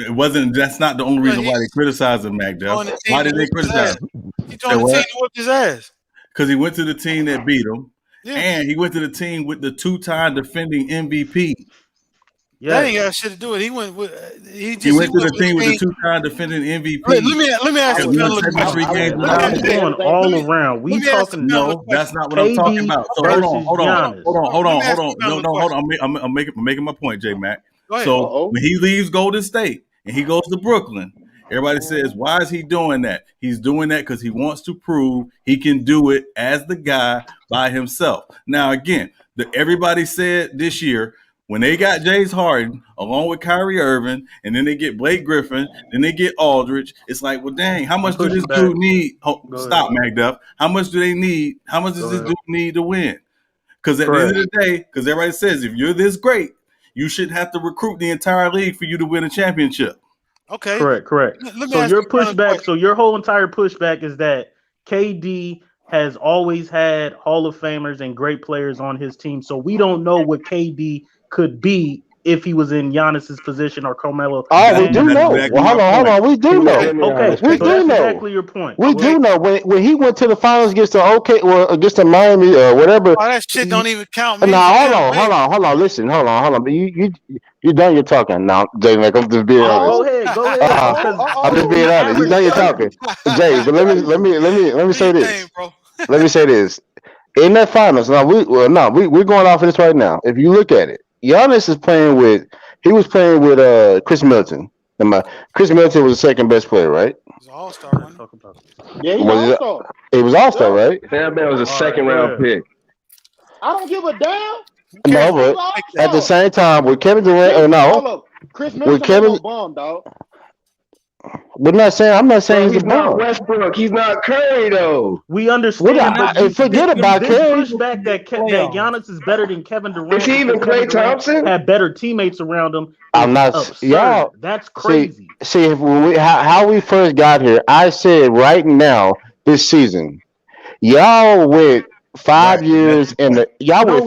It wasn't. That's not the only reason why they criticized him, Mac Jeff. Why did they criticize him? He told the team to whip his ass. Because he went to the team that beat him, and he went to the team with the 2-time defending MVP. That ain't got shit to do with it. He went with he went to the team with the 2-time defending MVP. Let me ask you going all around. We talking that's not what I'm talking about. So hold on. No, I'm making my point, J Mac. So when he leaves Golden State and he goes to Brooklyn, everybody says, why is he doing that? He's doing that because he wants to prove he can do it as the guy by himself. Now, again, everybody said this year, when they got James Harden along with Kyrie Irving, and then they get Blake Griffin, then they get Aldridge, it's like, well, dang, how much does this dude need? Stop, MacDuff. How much do they need? How much does this dude need to win? Because at the end of the day, because everybody says if you're this great, you should have to recruit the entire league for you to win a championship. Okay. Correct. So your pushback, so your whole entire pushback is that KD has always had Hall of Famers and great players on his team. So we don't know what KD could be if he was in Giannis's position or Carmelo. Oh, we do know. Hold on. We do know. Okay, we do know. Exactly your point. We do know when he went to the finals against the Miami or whatever. Oh, that shit don't even count. Now hold on. Listen, hold on. You done your talking now, Jay. I'm just being honest. Go ahead. I'm just being honest. You done your talking, Jay. But let me say this. Let me say this. In that finals, we're going off of this right now. If you look at it, Giannis was playing with Chris Middleton. Chris Middleton was the second best player, right? He was all-star. Yeah, he was all-star. He was all-star, right? That man was a second-round pick. I don't give a damn. No, but at the same time, with Kevin Durant, Chris Middleton was a bomb, dog. I'm not saying he's not Westbrook. He's not Curry, though. We understand. Forget about Curry. Pushback that Giannis is better than Kevin Durant. Is he even Klay Thompson? Had better teammates around him. I'm not. Y'all, that's crazy. See how we first got here. I said right now this season, y'all went 5 years went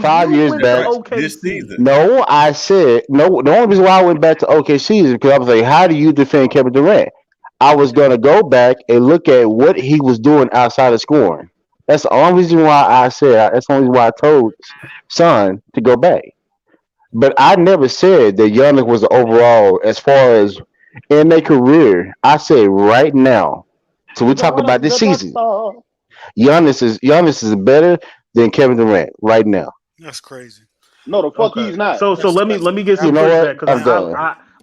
5 years back this season. No, I said no. The only reason why I went back to OKC is because I was like, how do you defend Kevin Durant? I was gonna go back and look at what he was doing outside of scoring. That's the only reason why I said. That's the only reason why I told Son to go back. But I never said that Giannis was the overall as far as in their career. I said right now. So we talk about this season. Giannis is better than Kevin Durant right now. That's crazy. No, the fuck he's not. So let me get some pushback because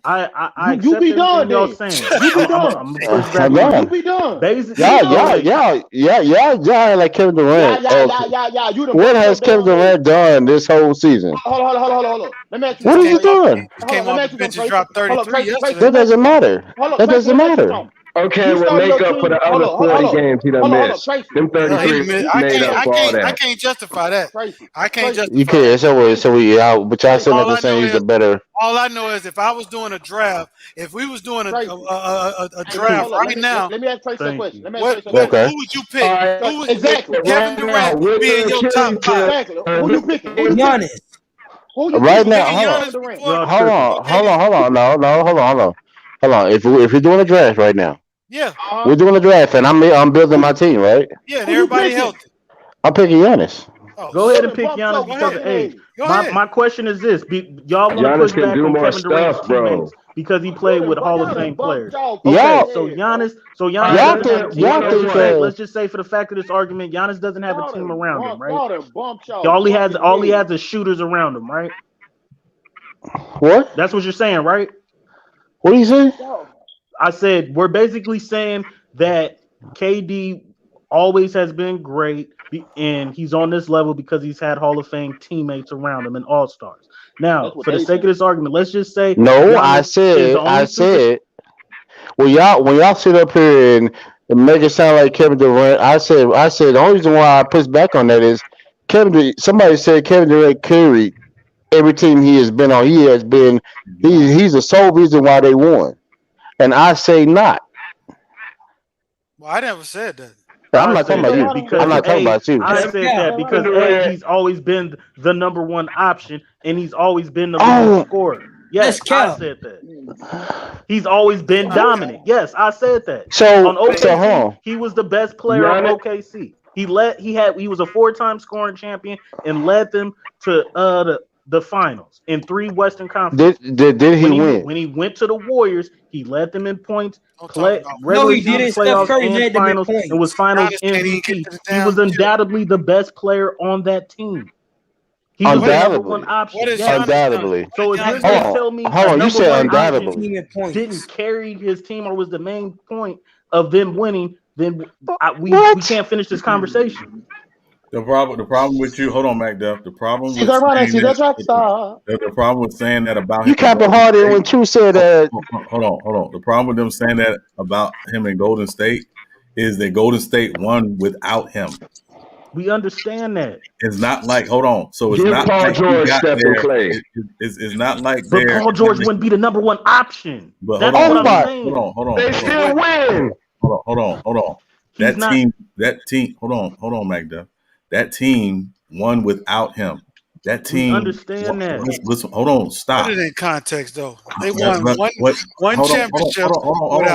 I you be done, y'all saying. You be done. You be done. Yeah, like Kevin Durant. Yeah. What has Kevin Durant done this whole season? Hold on. Let me ask you what is he doing? Came off the bench and dropped 33 yesterday. That doesn't matter. That doesn't matter. Okay, we'll make up for the other 40 games he done missed. Them 33 made up for all that. I can't justify that. I can't justify You can't. But y'all saying nothing saying he's a better. All I know is if I was doing a draft, if we was doing a draft right now. Let me ask Tracy a question. Who would you pick? Exactly. Kevin Durant being your top five. Exactly. Who you picking? Giannis. Right now, hold on. No, hold on. If we're doing a draft right now, Yeah. Uh-huh. We're doing a draft, and I'm building my team, right? Yeah, and everybody healthy. I'm picking Giannis. Oh, go ahead and pick Giannis because my question is this: y'all want to push can back do on more Kevin Durant's stuff, bro. teammates because he played with Hall of Fame players. Y'all- Okay, so Giannis y'all doesn't have a team. y'all Let's think, just say, let's just say for the fact of this argument, Giannis doesn't have a team around him, right? Y'all done bumped y'all All he has head. is shooters around him, right? What? That's what you're saying, right? What are you saying? I said we're basically saying that KD always has been great, and he's on this level because he's had Hall of Fame teammates around him and All Stars. Now, for the sake of this argument, let's just say No, Giannis I said, when y'all sit up here and make it sound like Kevin Durant, I said the only reason why I push back on that is somebody said Kevin Durant carried every team he has been on. He's the sole reason why they won, and I say not. Well, I never said that. I'm not talking about you. I'm not talking about you. I said that because he's always been the number one option, and he's always been the leading scorer. Yes, I said that. He's always been dominant. Yes, I said that. So on OKC, he was the best player on OKC. He was a 4-time scoring champion and led them to the finals in 3 Western Conference. Did he win? When he went to the Warriors, he led them in points, No, he didn't. Steph Curry led them in finals, points. and was finals MVP. He was undoubtedly the best player on that team. He was the number one option. Undoubtedly. So if you're going to tell me you said undoubtedly didn't carry his team or was the main point of them winning, then we can't finish this conversation. The problem with you, hold on, MacDuff. The problem with the problem with saying that about you him. capping harder when True said that. Hold on. The problem with them saying that about him in Golden State is that Golden State won without him. We understand that. It's not like So it's Give not Paul like George, he got Stephen there. Clay. It's not like but Paul George wouldn't be the number one option. But that's what I'm saying. Hold on. They still win. Hold on. That team. Hold on, Magda. That team won without him. That team. Understand that. Listen, hold on. Stop. Put it in context, though. They won one championship. Hold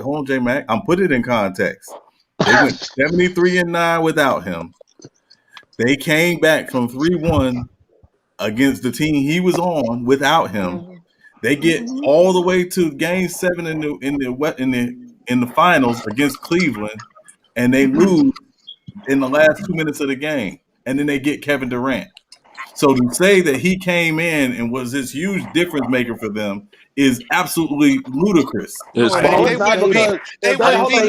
on, J Mac. I'm putting it in context. They went 73-9 without him. They came back from 3-1 against the team he was on without him. They get all the way to Game 7 in the finals against Cleveland, and they lose in the last 2 minutes of the game. And then they get Kevin Durant. So to say that he came in and was this huge difference maker for them is absolutely ludicrous. They wouldn't beat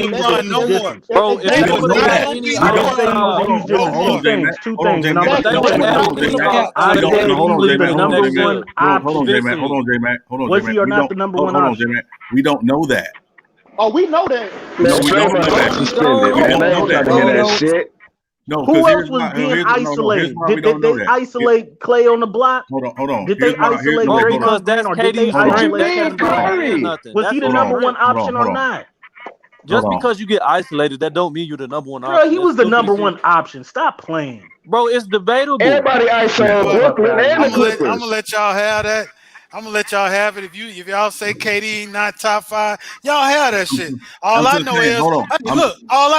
LeBron no more. Bro, if they don't would know have that. any I didn't say he was a huge difference. Two things. And I'm going to I said he was the number one option. Hold on, J-Mac. Was he or not the number one option? We don't know that. Oh, we know that. Man, Draymond got suspended, man. I ain't trying to hear that shit. No, who else was being isolated? Did they isolate Clay on the block? Hold on. Did they isolate Draymond Green or did they isolate Kevin Durant? Was he the number one option or not? Just because you get isolated, that don't mean you're the number one option. Bro, he was the number one option. Stop playing. Bro, it's debatable. Everybody isolated Brooklyn and the Clippers. I'm gonna let y'all have that. I'm gonna let y'all have it. If y'all say KD not top 5, y'all have that shit. All I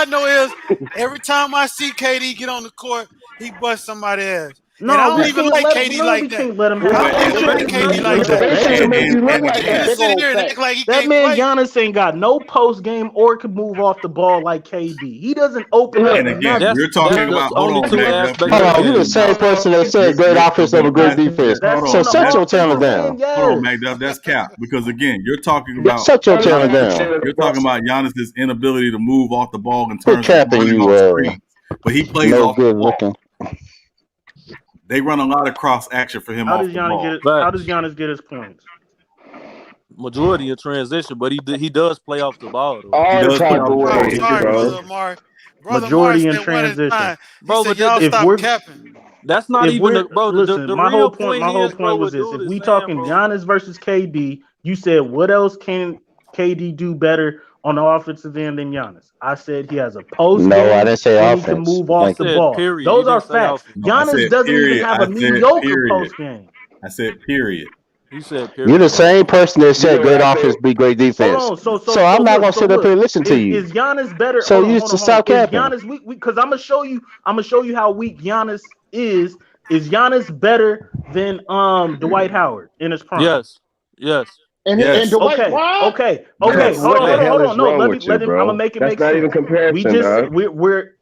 know is every time I see KD get on the court, he busts somebody's ass. No, and I don't even like KD like that. Can't let him have I don't like KD like that. That man Giannis ain't got no post game or can move off the ball like KD. He doesn't open up. And again, you're talking about Hold on, you're the same person that said great offense over great defense. So set your talent down. Hold on, Magdub, that's cap. Because again, you're talking about set your talent down. You're talking about Giannis's inability to move off the ball in Quit terms of capping running you. off screens. But he plays No off good the ball. looking. They run a lot of cross action for him off the ball. How does Giannis get his points? Majority in transition, but he does play off the ball. Though. All the type of ways, Brother Mark. Majority in transition. Bro, but y'all stop capping. That's not even the bro. Listen, the my real whole point was this: if we talking Giannis versus KD, you said what else can KD do better on the offensive end than Giannis? I said he has a post. No, I didn't say offense. offense. He can move off the ball. Period. Those are facts. Giannis doesn't even have a mediocre post game. I said period. He said You're the period. same person that said know what great I offense think? beat great defense. Hold on. So I'm not gonna sit up here and Look, listen to you. is Giannis better? So you used to stop Is capping. Giannis weak? Because I'm gonna show you how weak Giannis is. Is Giannis better than Dwight Howard in his prime? Yes. And Yes. Dwight Prime? Okay. Yes. Hold What the hell on. is No, wrong let with him. I'm bro? gonna make it That's make not sense. even comparison, dog.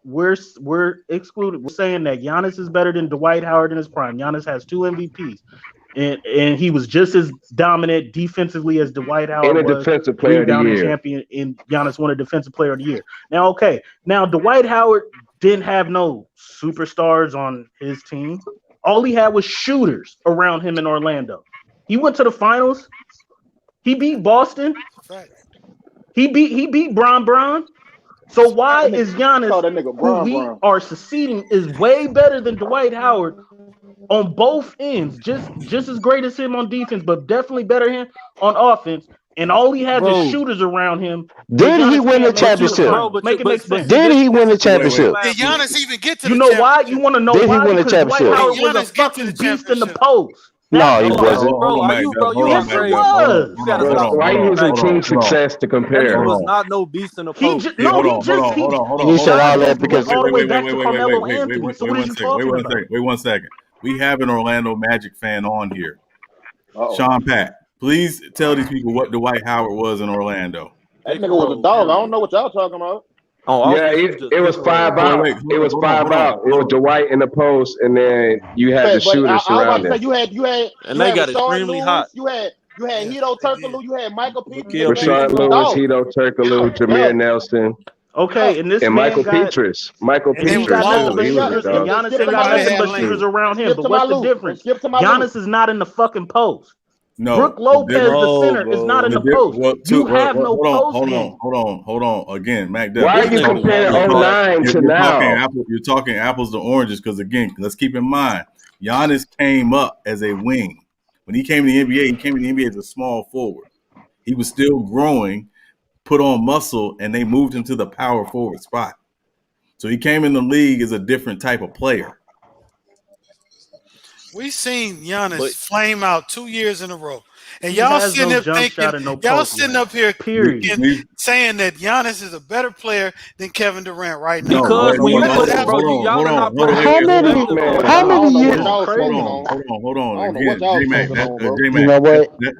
We're excluded. We're saying that Giannis is better than Dwight Howard in his prime. Giannis has 2 MVPs. And he was just as dominant defensively as Dwight Howard And a was, defensive player of the rebounding year. champion, and Giannis won a defensive player of the year. Now Dwight Howard didn't have no superstars on his team. All he had was shooters around him in Orlando. He went to the finals. He beat Boston. He beat Bron. So why is Giannis, who we are seceding, is way better than Dwight Howard on both ends, just as great as him on defense, but definitely better than him on offense. And all he has is shooters around him. Did he win the championship? Make it make sense. Did he win the championship? Did Giannis even get to You the know why? You want to know Did he why? win the Because Dwight championship? Howard was a Giannis get to fucking the beast in the championship? post. No, he wasn't. Bro, are you Yes, are he crazy. was. You gotta Bro, stop. Dwight was a team success to That compare. nigga was not no beast in the post. He said all that because all the way back to Carmelo Anthony. So what are you talking about? Wait 1 second. We have an Orlando Magic fan on here. Uh-oh. Sean Pat, please tell these people what Dwight Howard was in Orlando. That nigga was a dog. I don't know what y'all talking about. Oh, yeah, it was 5 out. It was 5 out. It was Dwight in the post, and then you had the shooters I surrounding. was about to say you had and they got extremely hot. You had Hito Turkoglu. You had Michael Petrie. Rashard Lewis, Hito Turkoglu, Jameer Nelson. Okay, and this and man Michael Petrus. Michael Petrus. He got nothing but He was a shooters, and dog. Giannis ain't got nothing but shooters around him. But what's the difference? Giannis is not in the fucking post. No, Brooke Lopez, the center, is not in the post. You have no post game. Hold on. Again, Mac. Why are you comparing 09 to now? You're talking apples to oranges because, again, let's keep in mind, Giannis came up as a wing. When he came to the NBA, he came to the NBA as a small forward. He was still growing, put on muscle, and they moved him to the power forward spot. So he came in the league as a different type of player. We seen Giannis flame out 2 years in a row, and y'all sitting there thinking, y'all sitting up here saying that Giannis is a better player than Kevin Durant right now. Because when you put that, bro, y'all are not putting how many years? Hold on.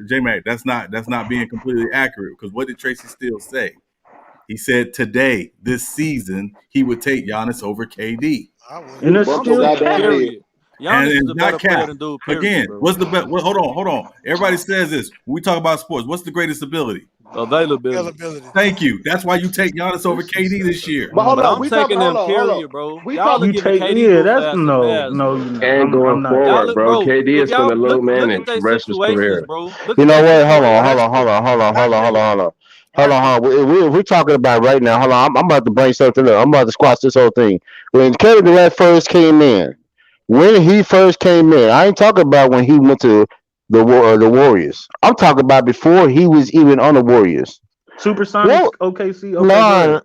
J-Mac, that's not being completely accurate. Because what did Tracy Steele say? He said today, this season, he would take Giannis over KD. And it's still period. Giannis is a better player than dude. Again, what's the best? Hold on. Everybody says this. When we talk about sports, what's the greatest ability? Availability. Thank you. That's why you take Giannis over KD this year. But hold on, I'm taking them period, bro. Y'all You take that's no. And going forward, bro. KD is going to low manage the rest of his career. You know what? Hold on. We're talking about right now. Hold on. I'm about to bring something up. I'm about to squash this whole thing. When Kevin Durant first came in, I ain't talking about when he went to the Warriors. I'm talking about before he was even on the Warriors. Supersonics, OKC.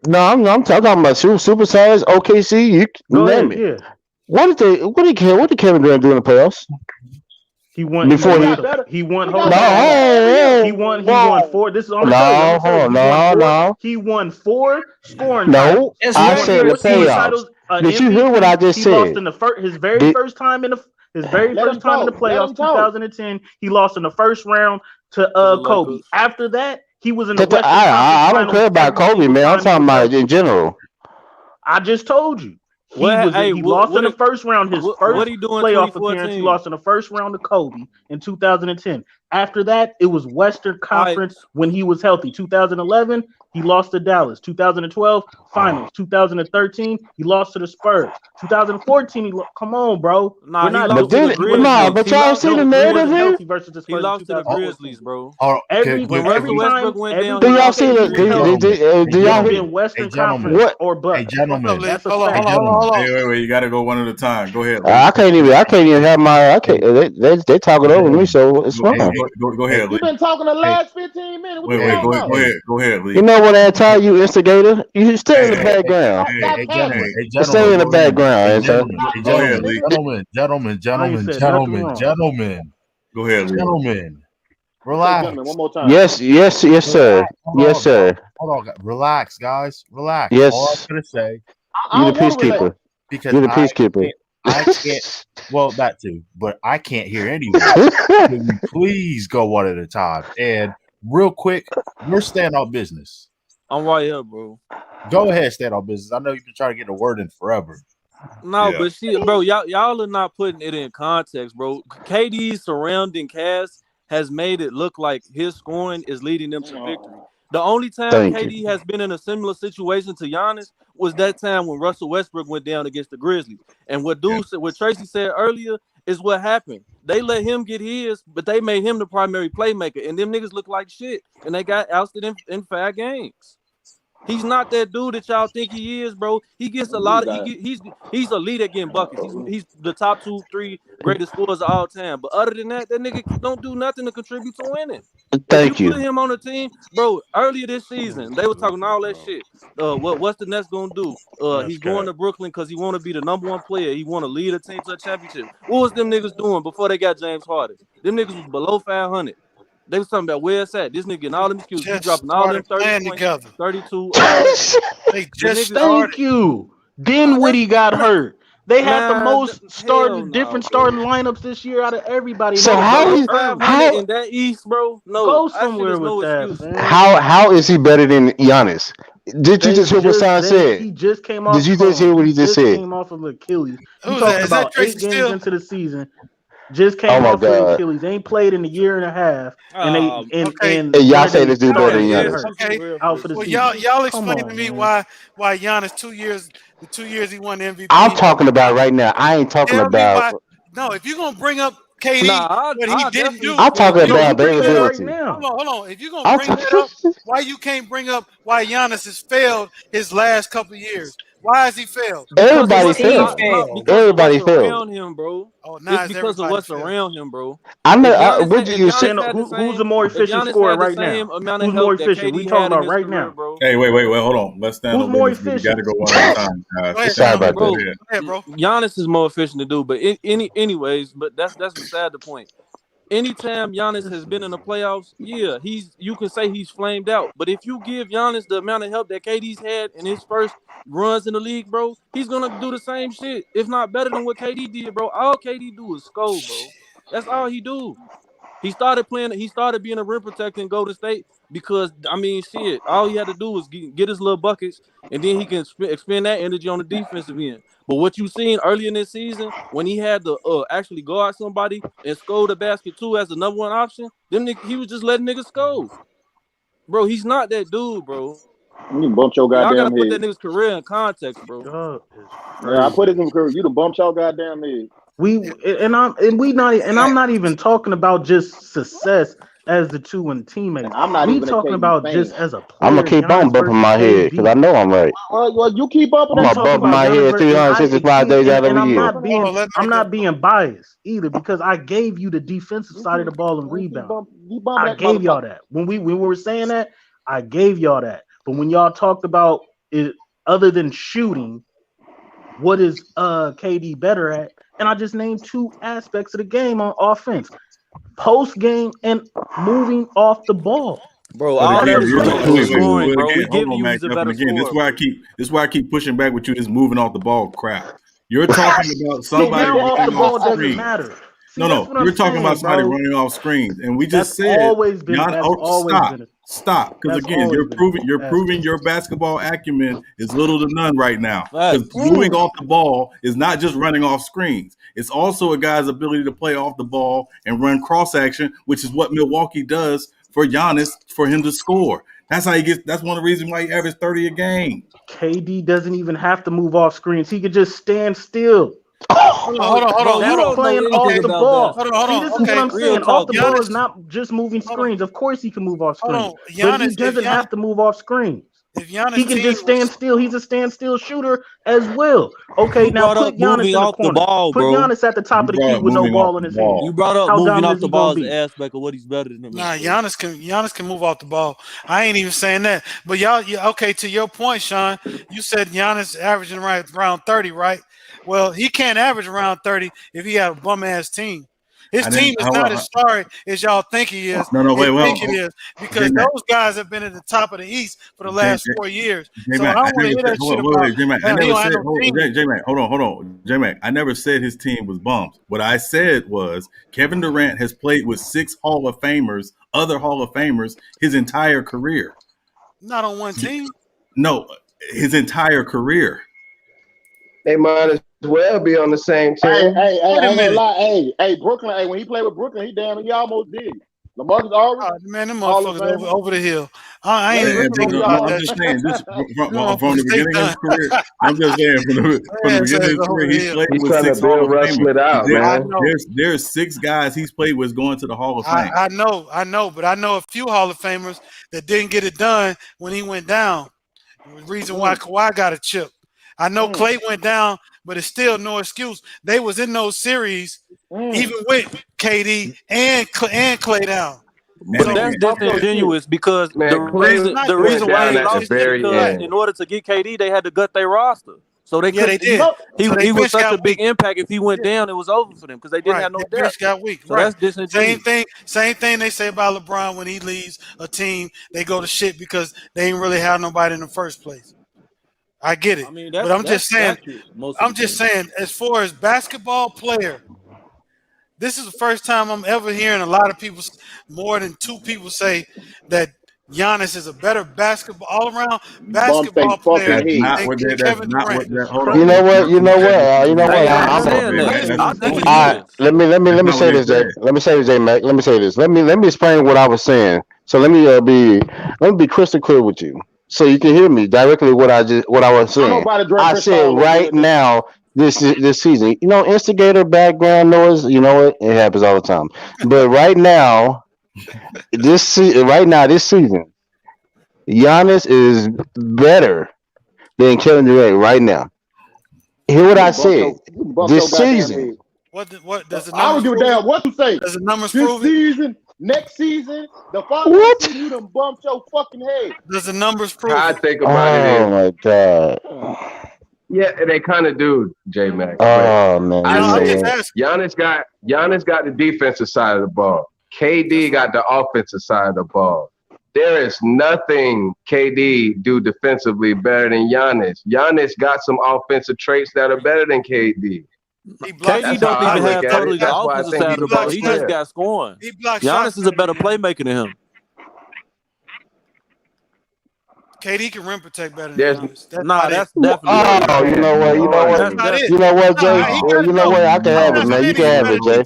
No, I'm talking about Supersonics, OKC. You name it. Yeah. What did Kevin Durant do in the playoffs? He won before he won. He won 4. This is on He won 4 scoring. No, I said the playoffs. Did you hear what I just said? He lost in the his very first time in the playoffs, 2010. He lost in the first round to Kobe. After that, he was in the Western I don't care about Kobe, man. I'm talking about in general. I just told you. He lost in the first round. His first playoff appearance, he lost in the first round to Kobe in 2010. After that, it was Western Conference when he was healthy. 2011, he lost to Dallas. 2012, finals. 2013, he lost to the Spurs. 2014, come on, bro. But y'all see the narrative here? He lost to the Grizzlies, bro. Every time, do y'all see the? Do y'all in Western Conference or bust? Hey, gentlemen. That's a fact. Hold on. Wait. You got to go one at a time. Go ahead. I can't even have my. They talking over me, so it's fine. Go ahead. You've been talking the last 15 minutes. Go ahead, Lee. You know what, Anti, you instigator? You stay in the background. Stay in the background, Anti. Gentlemen. Go ahead, Lee. Gentlemen. Go ahead, Lee. Gentlemen. Relax. Gentlemen, one more time. Yes, sir. Yes, sir. Hold on. Relax, guys. Relax. Yes. All I'm gonna say. You the peacekeeper. Because You're the peacekeeper. I can't. Well, that too, but I can't hear anyone. Can you please go one at a time? And real quick, your standout business. I'm right here, bro. Go ahead, standout business. I know you've been trying to get a word in forever. No, but see, bro, y'all are not putting it in context, bro. KD's surrounding cast has made it look like his scoring is leading them to victory. The only time KD has been in a similar situation to Giannis was that time when Russell Westbrook went down against the Grizzlies. And what Tracy said earlier is what happened. They let him get his, but they made him the primary playmaker. And them niggas look like shit. And they got ousted in 5 games. He's not that dude that y'all think he is, bro. He gets a lot of he's elite at getting buckets. He's the top 2-3 greatest scorers of all time. But other than that, that nigga don't do nothing to contribute to winning. Thank if you put him on the team, bro, earlier this season, they were talking all that shit. What's the Nets gonna do? He's going to Brooklyn because he want to be the number 1 player. He want to lead a team to a championship. What was them niggas doing before they got James Harden? Them niggas was below 500. They was talking about where it's at. This nigga getting all them excuses. He dropping all them 30 points, 32. They just thank you. Dinwiddie got hurt. They had the most different starting lineups this year out of everybody. So how in that East, bro? No, go somewhere with that. Man. How is he better than Giannis? Did you just hear what Son said? He just came off. Did you just hear what he just said? Came off of Achilles. You talking about 8 games into the season? Just came off of Achilles. Ain't played in a year and a half, and y'all say this dude better than Giannis. Okay, out for the season. Y'all explain to me why Giannis 2 years, the 2 years he won MVP. I'm talking about right now. I ain't talking about. No, if you're gonna bring up KD, what he didn't do, I'm talking about availability. Hold on. If you're gonna bring that up, why you can't bring up why Giannis has failed his last couple of years? Why has he failed? Everybody failed. Everybody failed. Around him, bro. It's because of what's around him, bro. Who's the more efficient scorer right now? Who's more efficient? We talking about right now. Hey, wait, hold on. Let's stand. Who's more efficient? We gotta go one at a time, guys. Sorry about bro. that. Bro. Giannis is more efficient to do, but anyways, but that's beside the point. Anytime Giannis has been in the playoffs, you can say he's flamed out. But if you give Giannis the amount of help that KD's had in his first runs in the league, bro, he's gonna do the same shit, if not better than what KD did, bro. All KD do is score, bro. That's all he do. He started being a rim protector in Golden State because, I mean, shit, all he had to do was get his little buckets, and then he can expend that energy on the defensive end. But what you seen earlier in this season, when he had to actually go out somebody and score the basket too as the number 1 option, he was just letting niggas score. Bro, he's not that dude, bro. You bumped your goddamn Y'all gotta put head. that nigga's career in context, bro. I put it in career. You done bumped your goddamn head. I'm not even talking about just success as the 2 and teammates. We talking about just as a player. I'm gonna keep on bumping my head because I know I'm right. Well, you keep bumping. I'm gonna bump my head 365 days out of the year. I'm not being biased either because I gave you the defensive side of the ball and rebound. I gave y'all that when we were saying that. I gave y'all that. But when y'all talked about it, other than shooting, what is KD better at? And I just named 2 aspects of the game on offense: post game and moving off the ball. Bro, Hold on, Max. This is why I keep pushing back with you. This moving off the ball crap. You're talking about somebody off the ball doesn't screen. matter. See, You're talking about somebody running off screens, and we just said stop. Because again, you're proving your basketball acumen is little to none right now. Because moving off the ball is not just running off screens. It's also a guy's ability to play off the ball and run cross action, which is what Milwaukee does for Giannis for him to score. That's how he gets. That's one of the reasons why he averaged 30 a game. KD doesn't even have to move off screens. He could just stand still. Hold on. That's playing off the ball. See, this is what I'm saying. Off the ball is not just moving screens. Of course, he can move off screens, but he doesn't have to move off screens. He can just stand still. He's a standstill shooter as well. Okay, now put Giannis in the corner. Put Giannis at the top of the key with no ball in his hand. You brought up moving off the ball as an aspect of what he's better than him. Nah, Giannis can move off the ball. I ain't even saying that. But okay, to your point, Sean, you said Giannis averaging around 30, right? Well, he can't average around 30 if he had a bum ass team. His team is not as sorry as y'all think he is. It is because those guys have been at the top of the East for the last 4 years. So I don't want to hear that shit about J-Mac, hold on. J-Mac, I never said his team was bums. What I said was Kevin Durant has played with 6 Hall of Famers, other Hall of Famers, his entire career. Not on one team. No, his entire career. They might as well be on the same team. Hey, I ain't gonna lie. Hey, Brooklyn. Hey, when he played with Brooklyn, he almost did. LaMarcus Aldridge. Man, them motherfuckers over the hill. I ain't even thinking about that. I'm just saying, from the beginning of his career. I'm just saying, from the beginning of his career, he's played with 6 Hall of Famers. There's 6 guys he's played with going to the Hall of Fame. I know, but I know a few Hall of Famers that didn't get it done when he went down. The reason why Kawhi got a chip. I know Clay went down, but it's still no excuse. They was in those series, even with KD and Clay down. But that's disingenuous because the reason why they lost is because in order to get KD, they had to gut their roster. So they couldn't. He was such a big impact. If he went down, it was over for them because they didn't have no depth. Bench got weak. So that's disingenuous. Same thing they say about LeBron when he leaves a team, they go to shit because they ain't really have nobody in the first place. I get it, but I'm just saying. As far as basketball player, this is the first time I'm ever hearing a lot of people, more than 2 people, say that Giannis is a better all-around basketball player than Kevin Durant. You know what? Let me say this, Jay. Let me say this, Jay Mac. Let me say this. Let me explain what I was saying. So let me be crystal clear with you, so you can hear me directly. What I was saying. I said right now. This season, instigator background noise. You know it happens all the time. But right now, this season, Giannis is better than Kevin Durant right now. Hear what I said? This season. What does the numbers I don't give a damn what you say. Does the numbers this prove season, next season, the following season, you done bumped your fucking head. Does the numbers prove I think about it. Oh my god. Yeah, they kind of do, J-Mac. Oh man, Giannis got the defensive side of the ball. KD got the offensive side of the ball. There is nothing KD do defensively better than Giannis. Giannis got some offensive traits that are better than KD. KD don't even have totally the offensive side of the ball. He just got scoring. Giannis is a better playmaker than him. KD can rim protect better than Giannis. That's definitely. Oh, you know what? You know what, Jay? You know what? I can have it, man. You can have it, Jay.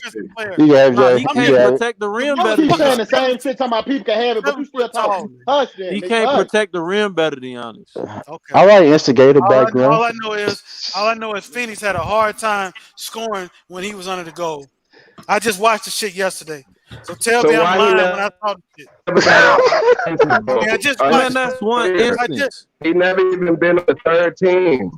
You can have Jay. He can't protect the rim better. You saying the same shit talking about people can have it, but you still talking. He can't protect the rim better than Giannis. Okay. All right, instigator background. All I know is Phoenix had a hard time scoring when he was under the goal. I just watched the shit yesterday. So tell me I'm lying when I talk shit. That's one instance. He never even been on the third team.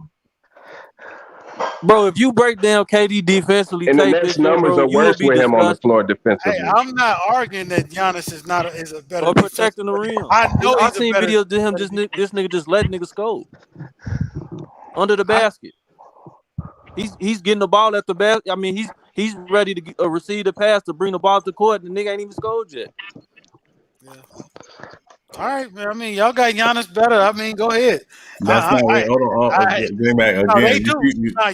Bro, if you break down KD defensively, and the next numbers are worse with him on the floor defensively. Hey, I'm not arguing that Giannis is a better or protecting the rim. I know I've seen videos of him this nigga just letting niggas go under the basket. He's getting the ball at the basket. I mean, he's ready to receive the pass to bring the ball to court, and the nigga ain't even scored yet. Yeah. All right, man. I mean, y'all got Giannis better. I mean, go ahead. That's not right. Hold on. Again. They do.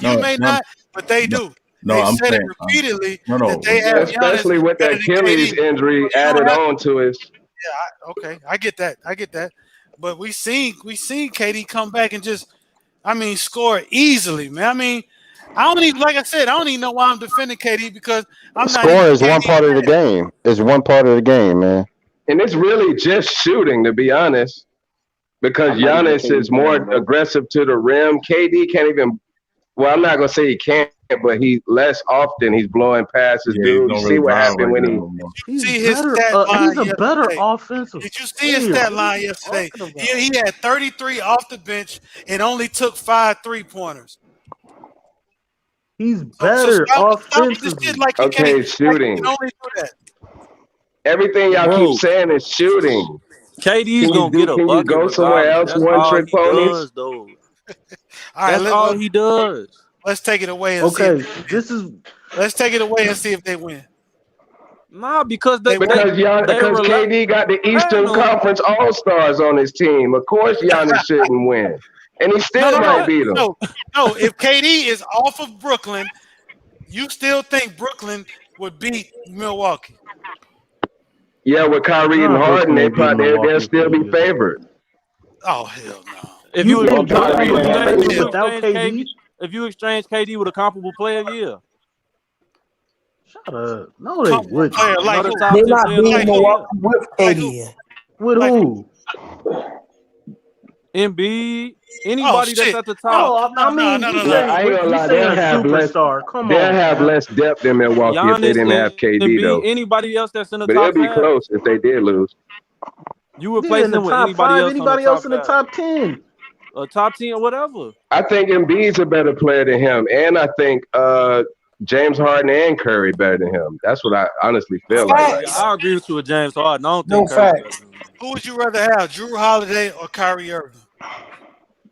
You may not, but they do. I'm said saying, it repeatedly that they have especially Giannis with that Achilles injury added on to it. Yeah, okay. I get that. But we seen KD come back and just, score easily, man. I mean, I don't even know why I'm defending KD because I'm not. Scoring is one part of the game. It's one part of the game, man. And it's really just shooting, to be honest, because Giannis is more aggressive to the rim. KD can't even. Well, I'm not gonna say he can't, but he less often he's blowing passes. Dude, you see what happened when he see his stat line. He's a better offensive. Did you see his stat line yesterday? He had 33 off the bench and only took 5 3-pointers. He's better offensively. Okay, shooting. Everything y'all keep saying is shooting. KD's gonna get a bucket. Can you go somewhere else? That's one trick ponies. All right, that's all he does. Let's take it away and see. This is. Let's take it away and see if they win. Nah, because KD got the Eastern Conference All Stars on his team. Of course, Giannis shouldn't win, and he still might beat them. No. If KD is off of Brooklyn, you still think Brooklyn would beat Milwaukee? Yeah, with Kyrie and Harden, they'll still be favored. Oh hell no! If you exchange KD with a comparable player, yeah. Shut up. No, they wouldn't. They're not beating Milwaukee with KD. With who? Embiid. Anybody that's at the top. I mean, I ain't gonna lie. They'll have less depth than Milwaukee if they didn't have KD though. Anybody else that's in the but top it'll be 5. close if they did lose. You replace them with anybody else in the top 10. Top 10 or whatever. I think Embiid's a better player than him, and I think James Harden and Curry better than him. That's what I honestly feel like. I agree with you with James Harden. I don't think Curry. Who would you rather have, Drew Holiday or Kyrie Irving?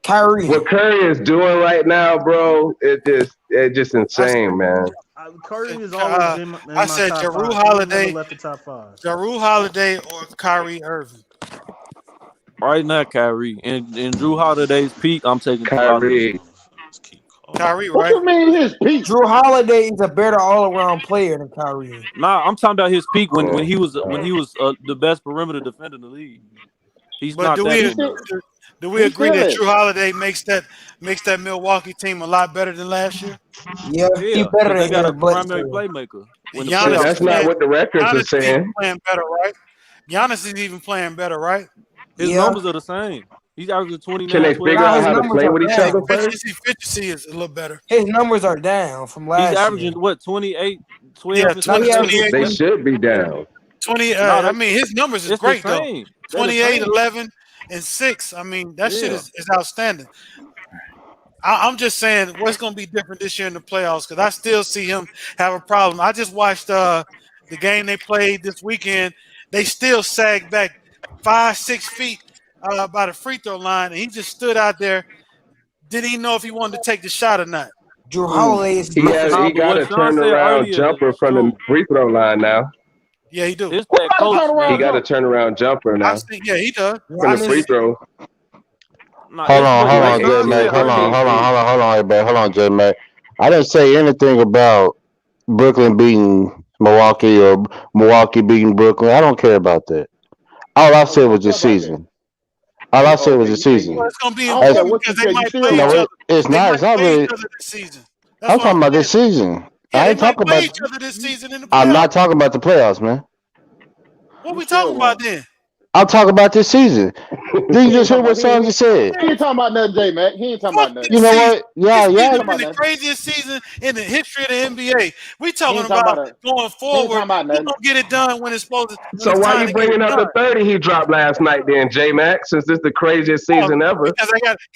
Kyrie. What Curry is doing right now, bro, it's just insane, man. Curry is always in I said Drew Holiday, Drew Holiday or Kyrie Irving. Right now, Kyrie. In Drew Holiday's peak, I'm taking Kyrie. Kyrie, right? What you mean his peak? Drew Holiday is a better all-around player than Kyrie. Nah, I'm talking about his peak when he was the best perimeter defender in the league. He's but not do we agree that Drew Holiday makes that Milwaukee team a lot better than last year? Yeah, he's better than they got a primary playmaker. That's not what the records are saying. Playing better, right? Giannis is even playing better, right? His numbers are the same. He's averaging 29. Can they figure out how to play with each other first? Efficiency is a little better. His numbers are down from last year. He's averaging what, 28, 12? Yeah, 28. They should be down. 20. I mean, his numbers is great though. Same. 28, 11, and 6. I mean, that shit is outstanding. I'm just saying what's going to be different this year in the playoffs because I still see him have a problem. I just watched the game they played this weekend. They still sagged back 5-6 feet by the free throw line, and he just stood out there. Didn't he know if he wanted to take the shot or not? Drew Holiday is he got a turnaround jumper from the free throw line now. Yeah, he do. He got a turnaround jumper now. Yeah, he does. From the free throw. Hold on, J-Mac. Hold on, J-Mac. I didn't say anything about Brooklyn beating Milwaukee or Milwaukee beating Brooklyn. I don't care about that. All I said was the season. All I said was the season. Well, it's going to be important because they might play each other. It's not. It's not really. I'm talking about this season. I ain't talking about each other this season in the playoffs. I'm not talking about the playoffs, man. What we talking about then? I'm talking about this season. Did you just hear what Son just said? He ain't talking about nothing, J-Mac. He ain't talking about nothing. You know what? Yeah. It's been the craziest season in the history of the NBA. We talking about going forward. We're going to get it done when it's supposed to. So why you bringing up the 30 he dropped last night then, J-Mac, since this is the craziest season ever? Because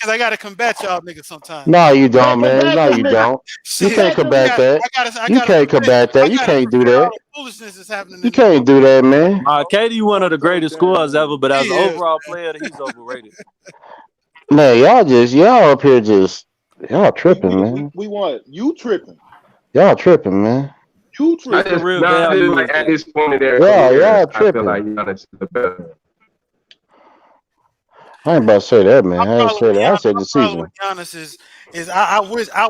I got to combat y'all niggas sometimes. No, you don't, man. No, you don't. You can't combat that. You can't combat that. You can't do that. Foolishness is happening. You can't do that, man. KD one of the greatest scorers ever, but as an overall player, he's overrated. Man, y'all up here y'all tripping, man. We want you tripping. Y'all tripping, man. You tripping. At this point in their career, y'all tripping. I feel like Giannis is the better. I ain't about to say that, man. I ain't say that. I said the season. Giannis is I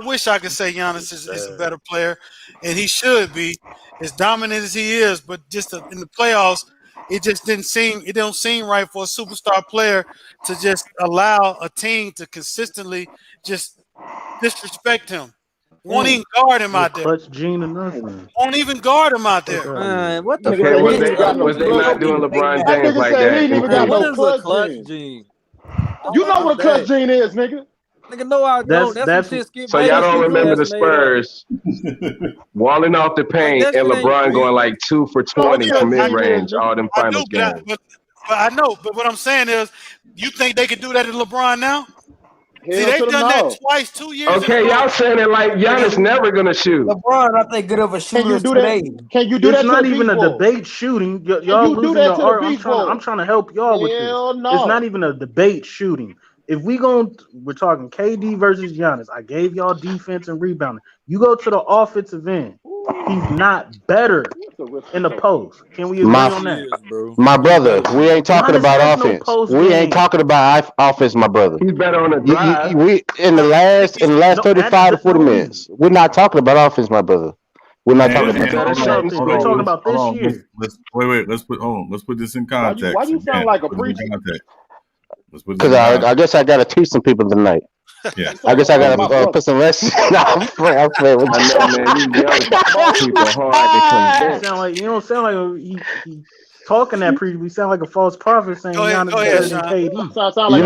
wish I could say Giannis is a better player, and he should be as dominant as he is. But just in the playoffs, it just don't seem right for a superstar player to just allow a team to consistently just disrespect him. Won't even guard him out there. Clutch Gene or nothing. Won't even guard him out there. Man, what the fuck? Was they not doing LeBron James like that? He ain't even got no clutch gene. You know what a clutch gene is, nigga. Nigga, no, I don't. That's some shit Skip so y'all don't remember the Spurs walling off the paint and LeBron going like 2 for 20 from mid-range, all them finals games. But I know. But what I'm saying is, you think they can do that to LeBron now? See, they've done that twice, 2 years ago. Okay, y'all saying it like Giannis never gonna shoot. LeBron, I think good of a shooter today. Can you do that? It's not even a debate shooting. Y'all losing your art. I'm trying to help y'all with this. No. It's not even a debate shooting. If we're talking KD versus Giannis. I gave y'all defense and rebounding. You go to the offensive end. He's not better in the post. Can we agree on that? My brother, we ain't talking Giannis about has no offense. post We ain't game. talking about offense, my brother. He's better on the drive. We in the last 35 to 40 minutes. We're not talking about offense, my brother. We're not talking about We're talking about this year. Let's put this in context. Why you sound like a preacher? Let's put this because in context. I guess I got to teach some people tonight. Yeah. I guess I got to put some lessons. I'm playing with I know, man. These young people hard to convince. You don't sound like he talking that preacher. We sound like a false prophet saying Giannis better than KD. Sound like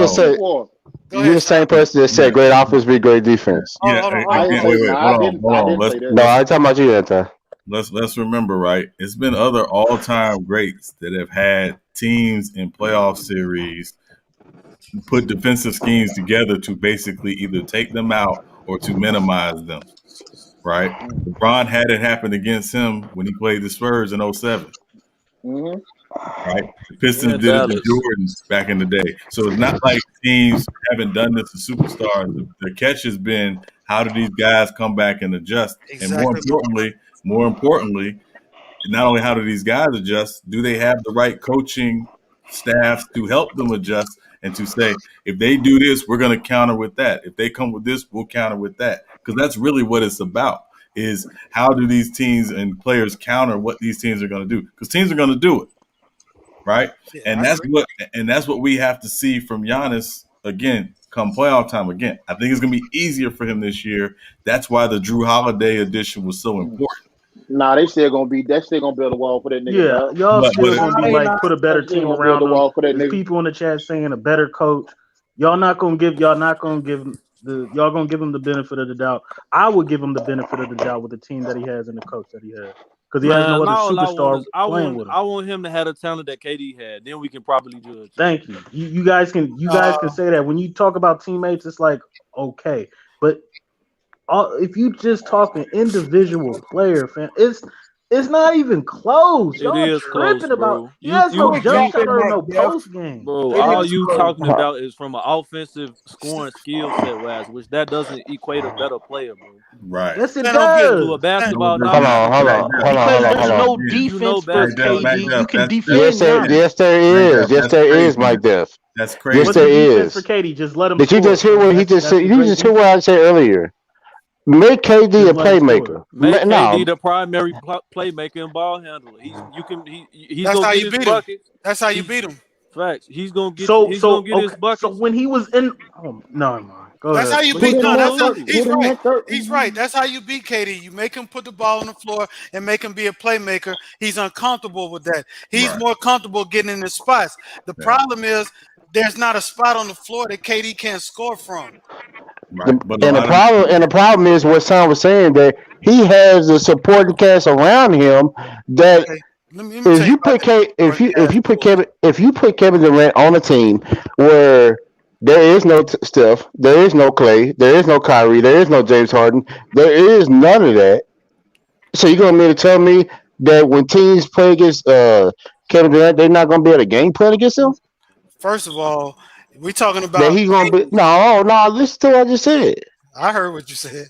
you're the same person that said great offense be great defense. Yeah, I didn't say that. No, I'm talking about you, Anton. Let's remember, right? It's been other all-time greats that have had teams in playoff series put defensive schemes together to basically either take them out or to minimize them, right? LeBron had it happen against him when he played the Spurs in 07. Mm-hmm. Right? The Pistons did it to Jordans back in the day. So it's not like teams haven't done this to superstars. The catch has been, how do these guys come back and adjust? Exactly. And more importantly, not only how do these guys adjust, do they have the right coaching staff to help them adjust and to say, if they do this, we're going to counter with that. If they come with this, we'll counter with that. Because that's really what it's about, is how do these teams and players counter what these teams are going to do? Because teams are going to do it, right? Yeah, and that's what we have to see from Giannis again come playoff time. Again, I think it's going to be easier for him this year. That's why the Drew Holiday edition was so important. Nah, they still gonna build a wall for that nigga. Yeah, y'all still gonna be like put a better team around him. There's people in the chat saying a better coach. Y'all gonna give him the benefit of the doubt. I would give him the benefit of the doubt with the team that he has and the coach that he has, because he has no other superstar playing with him. I want him to have the talent that KD had. Then we can properly judge. Thank you. You guys can say that when you talk about teammates. It's like okay, but if you just talk an individual player, fan, it's not even close. Y'all is tripping close, about. You has no jump shot or no post game. Bro, all you talking about is from an offensive scoring skill set wise, which that doesn't equate a better player, bro. Right. Yes, it does. To a basketball. Hold on. Because there's no defense for KD. You can defend. Yes, there is. Yes, there is, Mike Def. That's crazy. Yes, there is. For KD, just let him. Did you just hear what he just said? You just hear what I said earlier. Make KD a playmaker. Make KD the primary playmaker and ball handler. He's That's gonna how get you his beat buckets. him. That's how you beat him. Facts. He's gonna get. He's gonna get his buckets. So when he was in, That's how you beat. No, he's right. He's right. That's how you beat KD. You make him put the ball on the floor and make him be a playmaker. He's uncomfortable with that. He's more comfortable getting in his spots. The problem is there's not a spot on the floor that KD can't score from. Right. And the problem is what Son was saying, that he has a supporting cast around him that if you put Kevin Durant on a team where there is no Steph, there is no Clay, there is no Kyrie, there is no James Harden, there is none of that. So you're gonna mean to tell me that when teams play against Kevin Durant, they're not gonna be able to game plan against him? First of all, we talking about that he's gonna be no. Listen to what I just said. I heard what you said.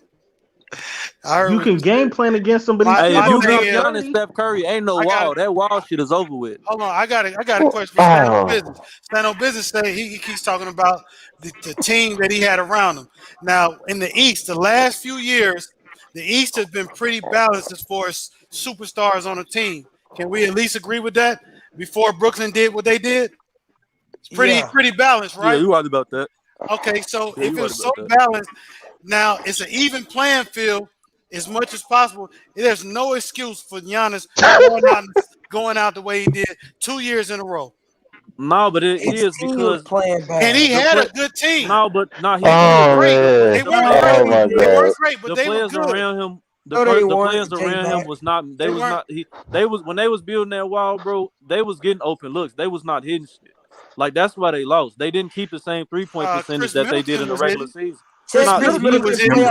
You can game plan against somebody. If you got Giannis, Steph Curry, ain't no wall. That wall shit is over with. Hold on, I got a question for Stand on Business. Stand on Business say he keeps talking about the team that he had around him. Now in the East, the last few years, the East has been pretty balanced as far as superstars on a team. Can we at least agree with that? Before Brooklyn did what they did, it's pretty balanced, right? Yeah, you're right about that. Okay, so if it's so balanced, now it's an even playing field as much as possible. There's no excuse for Giannis going out the way he did 2 years in a row. No, but it is because and he had a good team. He were great. They weren't great, but they were good. Around him. The players around him was not. They was when they was building that wall, bro. They was getting open looks. They was not hitting shit. Like that's why they lost. They didn't keep the same 3-point percentage that they did in the regular season. Remember, J-Mac.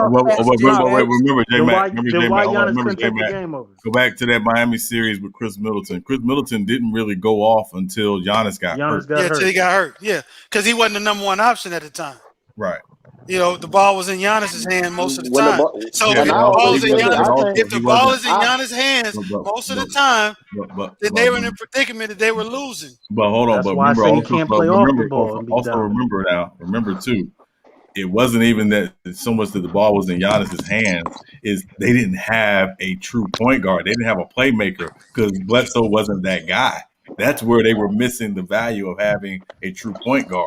Go back to that Miami series with Chris Middleton. Chris Middleton didn't really go off until Giannis got hurt. Until he got hurt. Yeah, because he wasn't the number one option at the time. Right. the ball was in Giannis's hand most of the When the time. ball, So and if I the ball always is in said that. if the ball is in Giannis's hands most of the time, then they were in a predicament that they were losing. But hold on, That's but why I remember say he also, can't but play off the remember ball and be also dominant. remember too. It wasn't even that so much that the ball was in Giannis's hands. Is they didn't have a true point guard. They didn't have a playmaker because Bledsoe wasn't that guy. That's where they were missing the value of having a true point guard.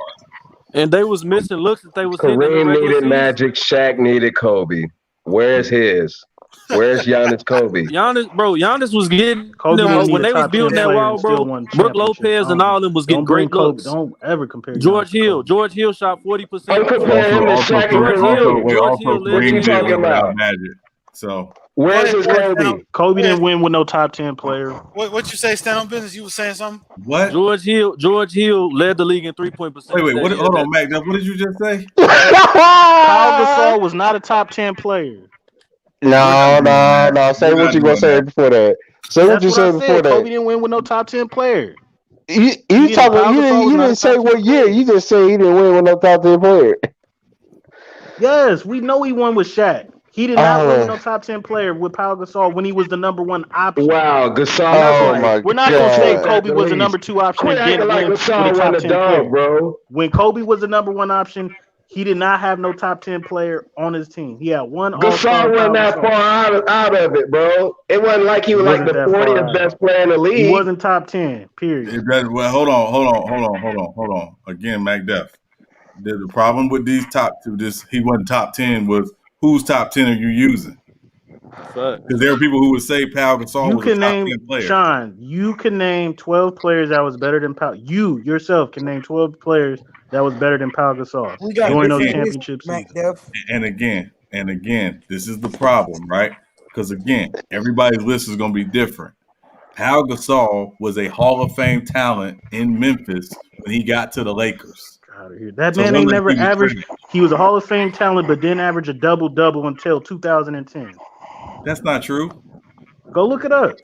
And they was missing looks that they was hitting in the Kareem regular needed season. Magic. Shaq needed Kobe. Where's his? Where's Giannis Kobe? Giannis was getting Kobe them didn't need when a they was top 10 building that player wall, and still bro. won Brooke championships. Lopez and all them was getting bring great Kobe. looks. Don't ever compare George Giannis to Hill. Kobe. George Hill shot 40% I'm from the comparing him to Shaq and Kareem. George Hill led What the you league. talking about? Magic. So where's his Kobe? Kobe didn't win with no top 10 player. What you say? Stand on business. You were saying something. What? George Hill led the league in 3-point percentage. Wait. Hold on, Mac. What did you just say? Pau Gasol was not a top 10 player. No. Say what you gonna say before that. Say what you That's what I said before said. Kobe that. didn't win with no top 10 player. You Pau talking? Gasol was You not a didn't say top 10 what year. player. You just say he didn't win with no top 10 player. Yes, we know he won with Shaq. He did not win with no top 10 player with Pau Gasol when he was the number one option. Wow, Gasol. We're not gonna say Kobe was the number two option Quit and didn't acting like win with a Gasol top won 10 the dog, player. bro. When Kobe was the number one option, he did not have no top 10 player on his team. He had one All-Star. Gasol wasn't that far out of it, bro. It wasn't like he was like the 40th best player in the league. He wasn't top 10. Period. Well, hold on. Again, Mac Def. The problem with these he wasn't top 10 was whose top 10 are you using? Because there are people who would say Pau Gasol was a top 10 player. Sean, you can name 12 players that was better than Pau. You yourself can name 12 players that was better than Pau Gasol during those championship seasons. And again, this is the problem, right? Because again, everybody's list is going to be different. Pau Gasol was a Hall of Fame talent in Memphis when he got to the Lakers. That man ain't never averaged. He was a Hall of Fame talent, but didn't average a double-double until 2010. That's not true. Go look it up.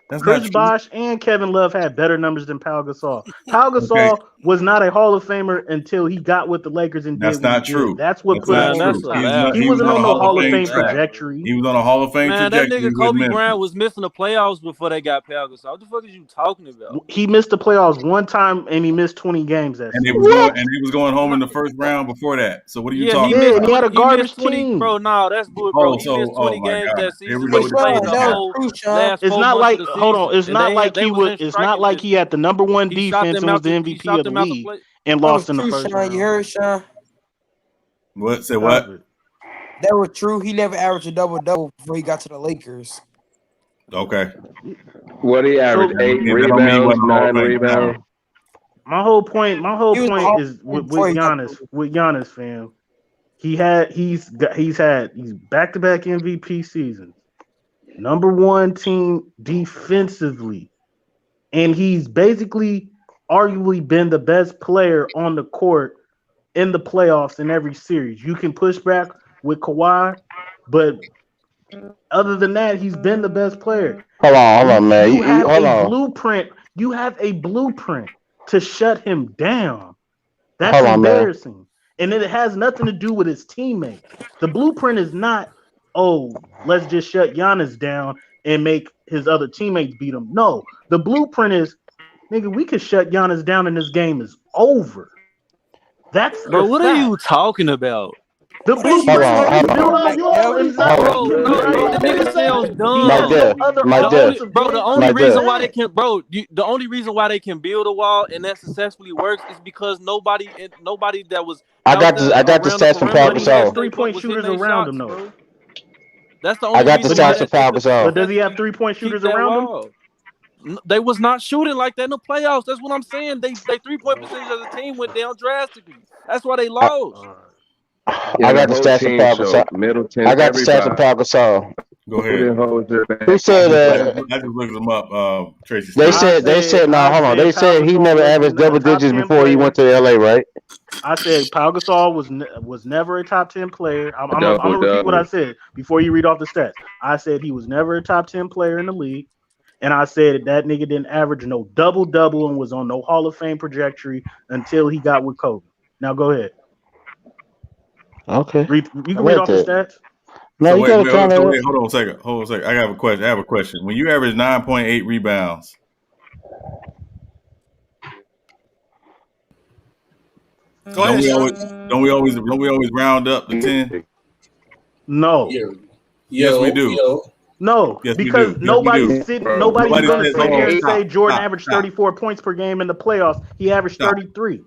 That's Chris Bosh and Kevin Love had better numbers than Pau Gasol. Pau Gasol was not a Hall of Famer until he got with the Lakers and That's did what not he true. did. That's what put him on. He wasn't on no Hall of Fame track. trajectory. He was on a Hall of Fame trajectory. That nigga Kobe Bryant was missing the playoffs before they got Pau Gasol. What the fuck is you talking about? He missed the playoffs one time and he missed 20 games that season. He was going home in the first round before that. So what are you talking about? He had a garbage team. Bro, no, that's bull, bro. He missed 20 games that season. He played the whole last It's 4 not months like of the hold on. season. It's not like he was. It's not like he had the number one defense and was the MVP of the league and lost in the first round. You heard, Sean? What? Say what? That was true. He never averaged a double-double before he got to the Lakers. Okay. What he averaged? 8 rebounds, 9 rebounds. My whole point is with Giannis. With Giannis, fam, he's back-to-back MVP seasons, number one team defensively, and he's basically arguably been the best player on the court in the playoffs in every series. You can push back with Kawhi, but other than that, he's been the best player. Hold on, man. You have a blueprint. You have a blueprint to shut him down. That's embarrassing. Man. And it has nothing to do with his teammates. The blueprint is not, let's just shut Giannis down and make his other teammates beat him. No, the blueprint is, nigga, we could shut Giannis down and this game is over. That's bro. What are you talking about? The blueprint. The only reason why they can, the only reason why they can build a wall and that successfully works is because nobody that was. I got the stats from Pau Gasol. 3-point shooters around him, though. That's the only. I got the stats from Pau Gasol. But does he have 3-point shooters around him? They was not shooting like that in the playoffs. That's what I'm saying. They 3-point percentage as a team went down drastically. That's why they lost. Yeah, I got the stats from Pau Gasol. I got the stats from Pau Gasol. Go ahead. Who said that? I just looked them up. Tracy. They said. No, hold on. They said he never averaged double digits before he went to LA, right? I said Pau Gasol was never a top 10 player. I'm gonna repeat what I said before you read off the stats. I said he was never a top 10 player in the league. And I said that nigga didn't average no double-double and was on no Hall of Fame trajectory until he got with Kobe. Now go ahead. Okay. You can read off the stats. No, so you got to count it. Hold on a second. I have a question. When you average 9.8 rebounds, don't we always round up to 10? No. Yes, we do. No, yes, because we do. nobody's going to sit here and say Jordan averaged stop. 34 points per game in the playoffs. He averaged 33.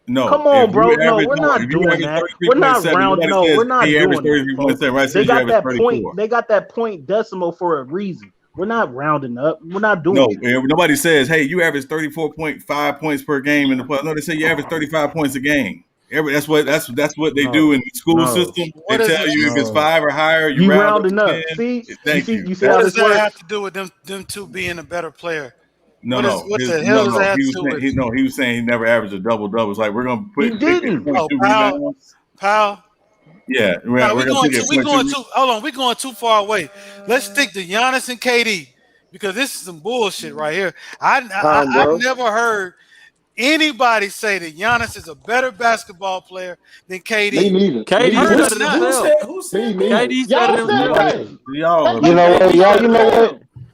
No, come on, bro. No, we're not doing that. We're not round. No, we're not doing that. Right? They got that point. They got that point decimal for a reason. We're not rounding up. We're not doing that. Nobody says, hey, you average 34.5 points per game in the playoffs. No, they say you average 35 points a game. That's what they do in the school system. They tell you if it's 5 or higher, you rounding up. See, you see what how does this works? That have to do with them two being a better player? No. What the hell does that have to do with? He was saying he never averaged a double-double. It's like we're gonna put. He didn't. Pal. Yeah, we're going too far away. Let's stick to Giannis and KD because this is some bullshit right here. I've never heard anybody say that Giannis is a better basketball player than KD. Me neither. KD said it himself. Who said KD said it himself. Y'all. You know what?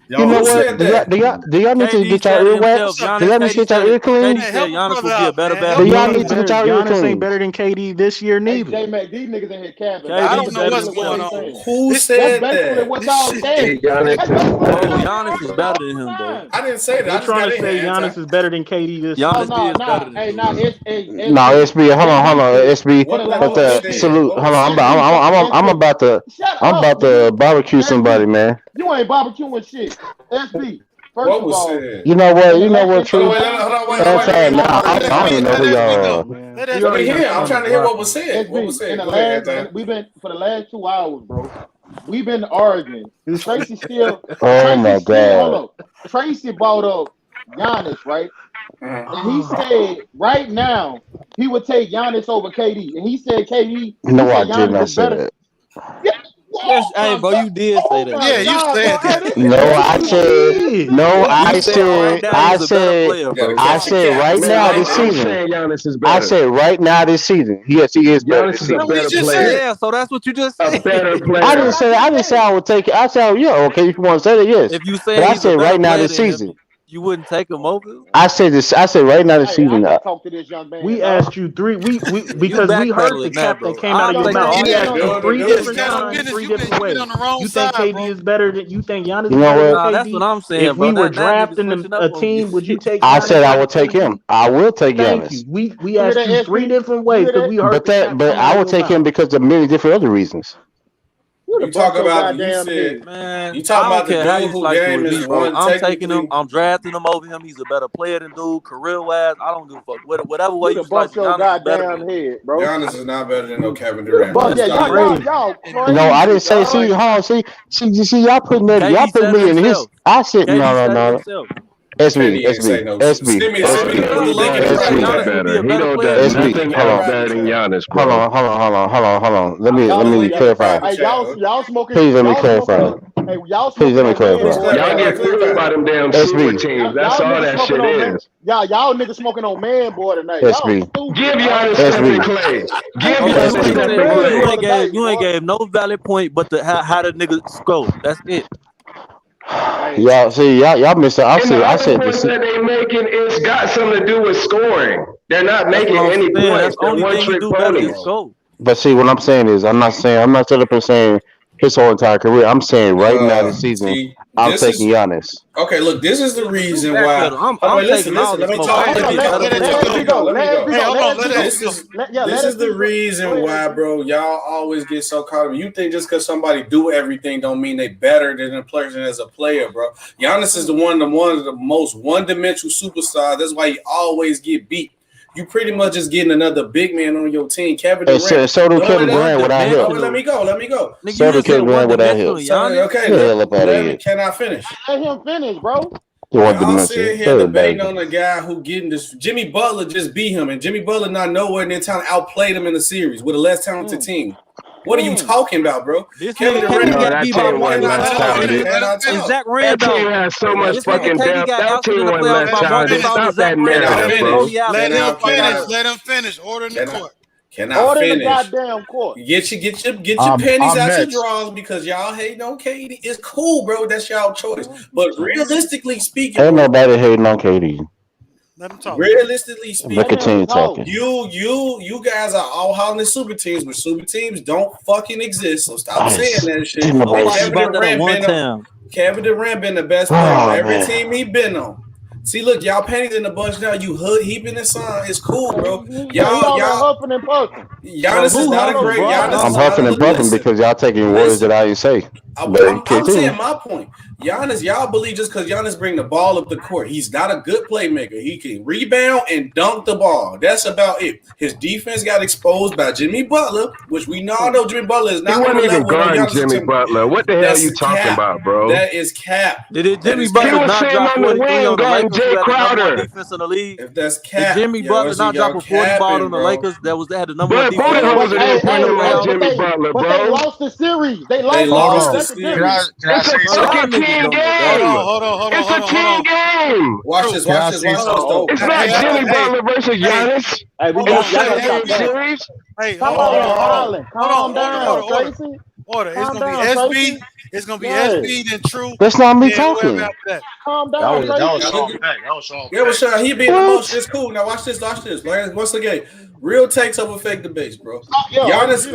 You know what? Do y'all need to get y'all ear waxed? Do y'all need to get y'all ear clean? Giannis will be a better Do basketball y'all need to get y'all ear Giannis ain't clean? better than KD this year neither. Hey, J-Mac, these niggas in here capping. I don't know what's going on. Who said That's basically that? what y'all saying. Giannis is better than him, bro. I didn't say that. They're trying to say Giannis is better than KD this year. Giannis is better than him. No, SB, hold on, SB. Salute. Hold on, I'm about to barbecue somebody, man. You ain't barbecuing shit. SB. First What of was all, said? You know what, True? Wait. I don't even know who y'all are. Let me hear. I'm trying to hear what was said. What was said? We've been for the last 2 hours, bro. We've been arguing. Tracy still. Oh my God. Tracy brought up Giannis, right? And he said right now he would take Giannis over KD, and he said KD. No, I did not say that. Yes, hey, bro, you did say that. Yeah, you said that. No, I said right now this season. I said right now this season. Yes, he is better. Giannis is a better player. Yeah, so that's what you just said. A better player. I didn't say I would take it. I said, yeah, okay, if you want to say that, yes. If you say but I said right now this season. You wouldn't take him over? I said right now this season. We asked you three. We because we heard the cap that came out of your mouth. We asked you 3 different times, 3 different ways. You think KD is better than you think Giannis is better than KD? That's what I'm saying. If we were drafting a team, would you take? I said I would take him. I will take Giannis. Thank you. We asked you 3 different ways because we heard. But I would take him because of many different other reasons. You talk about you said, man. You talk about the dude who game is one. I'm taking him. I'm drafting him over him. He's a better player than dude, career wise. I don't give a fuck. Whatever way you slice it, Giannis is better than head, bro. Giannis is not better than no Kevin Durant. No, I didn't say. See, y'all putting that. Y'all put me in his. I said no. SB. He don't better than Giannis, bro. Hold on. Let me clarify. Hey, y'all smoking. Please let me clarify. Hey, y'all Y'all get fooled by them damn super teams. That's all that shit is. Y'all niggas smoking on man boy tonight. Give Giannis Stephen Clay. Give Giannis Stephen Clay. You ain't gave no valid point, but how the niggas score. That's it. Y'all missed it. I said this. That they making it's got something to do with scoring. They're not making any points. They're one trick ponies. But see, what I'm saying is, I'm not still up and saying his whole entire career. I'm saying right now this season, I'm taking Giannis. Okay, look, this is the reason why. Listen. Let me talk. This is the reason why, bro. Y'all always get so caught up. You think just because somebody do everything don't mean they better than a person as a player, bro. Giannis is one of the most one-dimensional superstars. That's why he always get beat. You pretty much just getting another big man on your team, Kevin Durant. So do Kevin Durant without him. Let me go. So do Kevin Durant without him. Okay, can I finish? Let him finish, bro. I'm sitting here debating on a guy who getting this. Jimmy Butler just beat him, and Jimmy Butler not nowhere near time outplayed him in the series with a less talented team. What are you talking about, bro? Kevin Durant got beat by one. Zach Randolph. That team has so much fucking depth. That team wasn't less talented. Stop that narrative, bro. Let him finish. Order in the court. Cannot in the finish. goddamn court. Get your panties out your drawers because y'all hating on KD. It's cool, bro. That's y'all choice. But realistically speaking, Ain't nobody hating on KD. Let him talk. Realistically speaking, Let continue talking. You guys are all hollering at super teams, but super teams don't fucking exist. So stop saying that shit. Kevin Durant been the best player on every team he been on. See, look, y'all panties in the bunch now. You hood heaping the sun. It's cool, bro. Y'all huffing and puffing. Giannis is not a great. I'm huffing and puffing because y'all taking words that I didn't say. I'm saying my point. Giannis, y'all believe just because Giannis bring the ball up the court, he's not a good playmaker. He can rebound and dunk the ball. That's about it. His defense got exposed by Jimmy Butler, which we all know Jimmy Butler is not. He wasn't even guarding Jimmy Butler. What the hell are you talking about, bro? That is cap. Did Jimmy Butler not drop 43 on the Lakers? Jay Crowder. Defense in the league. If that's cap, did Jimmy Butler not drop a 40 ball on the Lakers? That had the number one defense. But they lost the series. They lost the series. It's a fucking team game. Hold on. It's a team game. Watch this. It's not Jimmy Butler versus Giannis. Hey, calm down, Tracy. Order. It's gonna be SB. It's gonna be SB then True. That's not me talking. Calm down. That was Sean. Yeah, well, Sean, he being emotional. It's cool. Now watch this. Like, once again, real takes over fake debates, bro. Giannis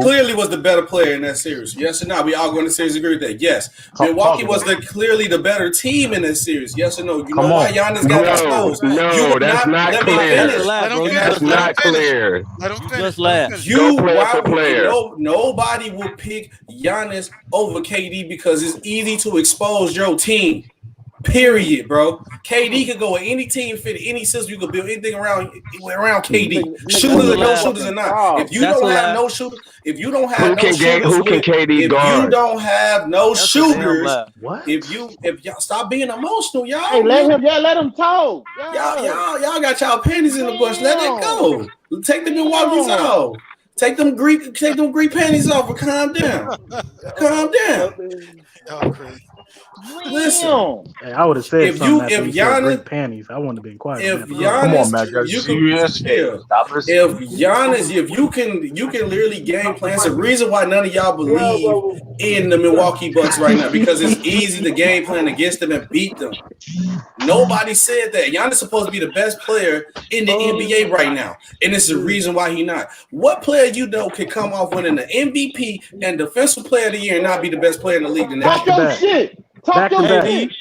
clearly was the better player in that series. Yes or no? We all going to series agree with that. Yes. Milwaukee was clearly the better team in that series. Yes or no? You know why Giannis got exposed? No, that's not clear. That's not clear. Just laugh. Nobody will pick Giannis over KD because it's easy to expose your team. Period, bro. KD could go with any team, fit any system. You could build anything around KD. Shooters or no shooters or not. If you don't have no shooters, if you don't have no shooters, who can KD guard? If you don't have no shooters, what? If y'all stop being emotional, y'all. Hey, let him talk. Y'all got y'all panties in the bush. Let it go. Take the Milwaukee's off. Take them Greek panties off and calm down. Calm down. Y'all crazy. Listen, hey, I would have said if Giannis Greek panties, I wouldn't have been quiet. If Giannis, if you can literally game plan. It's the reason why none of y'all believe in the Milwaukee Bucks right now because it's easy to game plan against them and beat them. Nobody said that. Giannis is supposed to be the best player in the NBA right now, and it's the reason why he's not. What player you know can come off winning the MVP and Defensive Player of the Year and not be the best player in the league the next year? Talk your shit.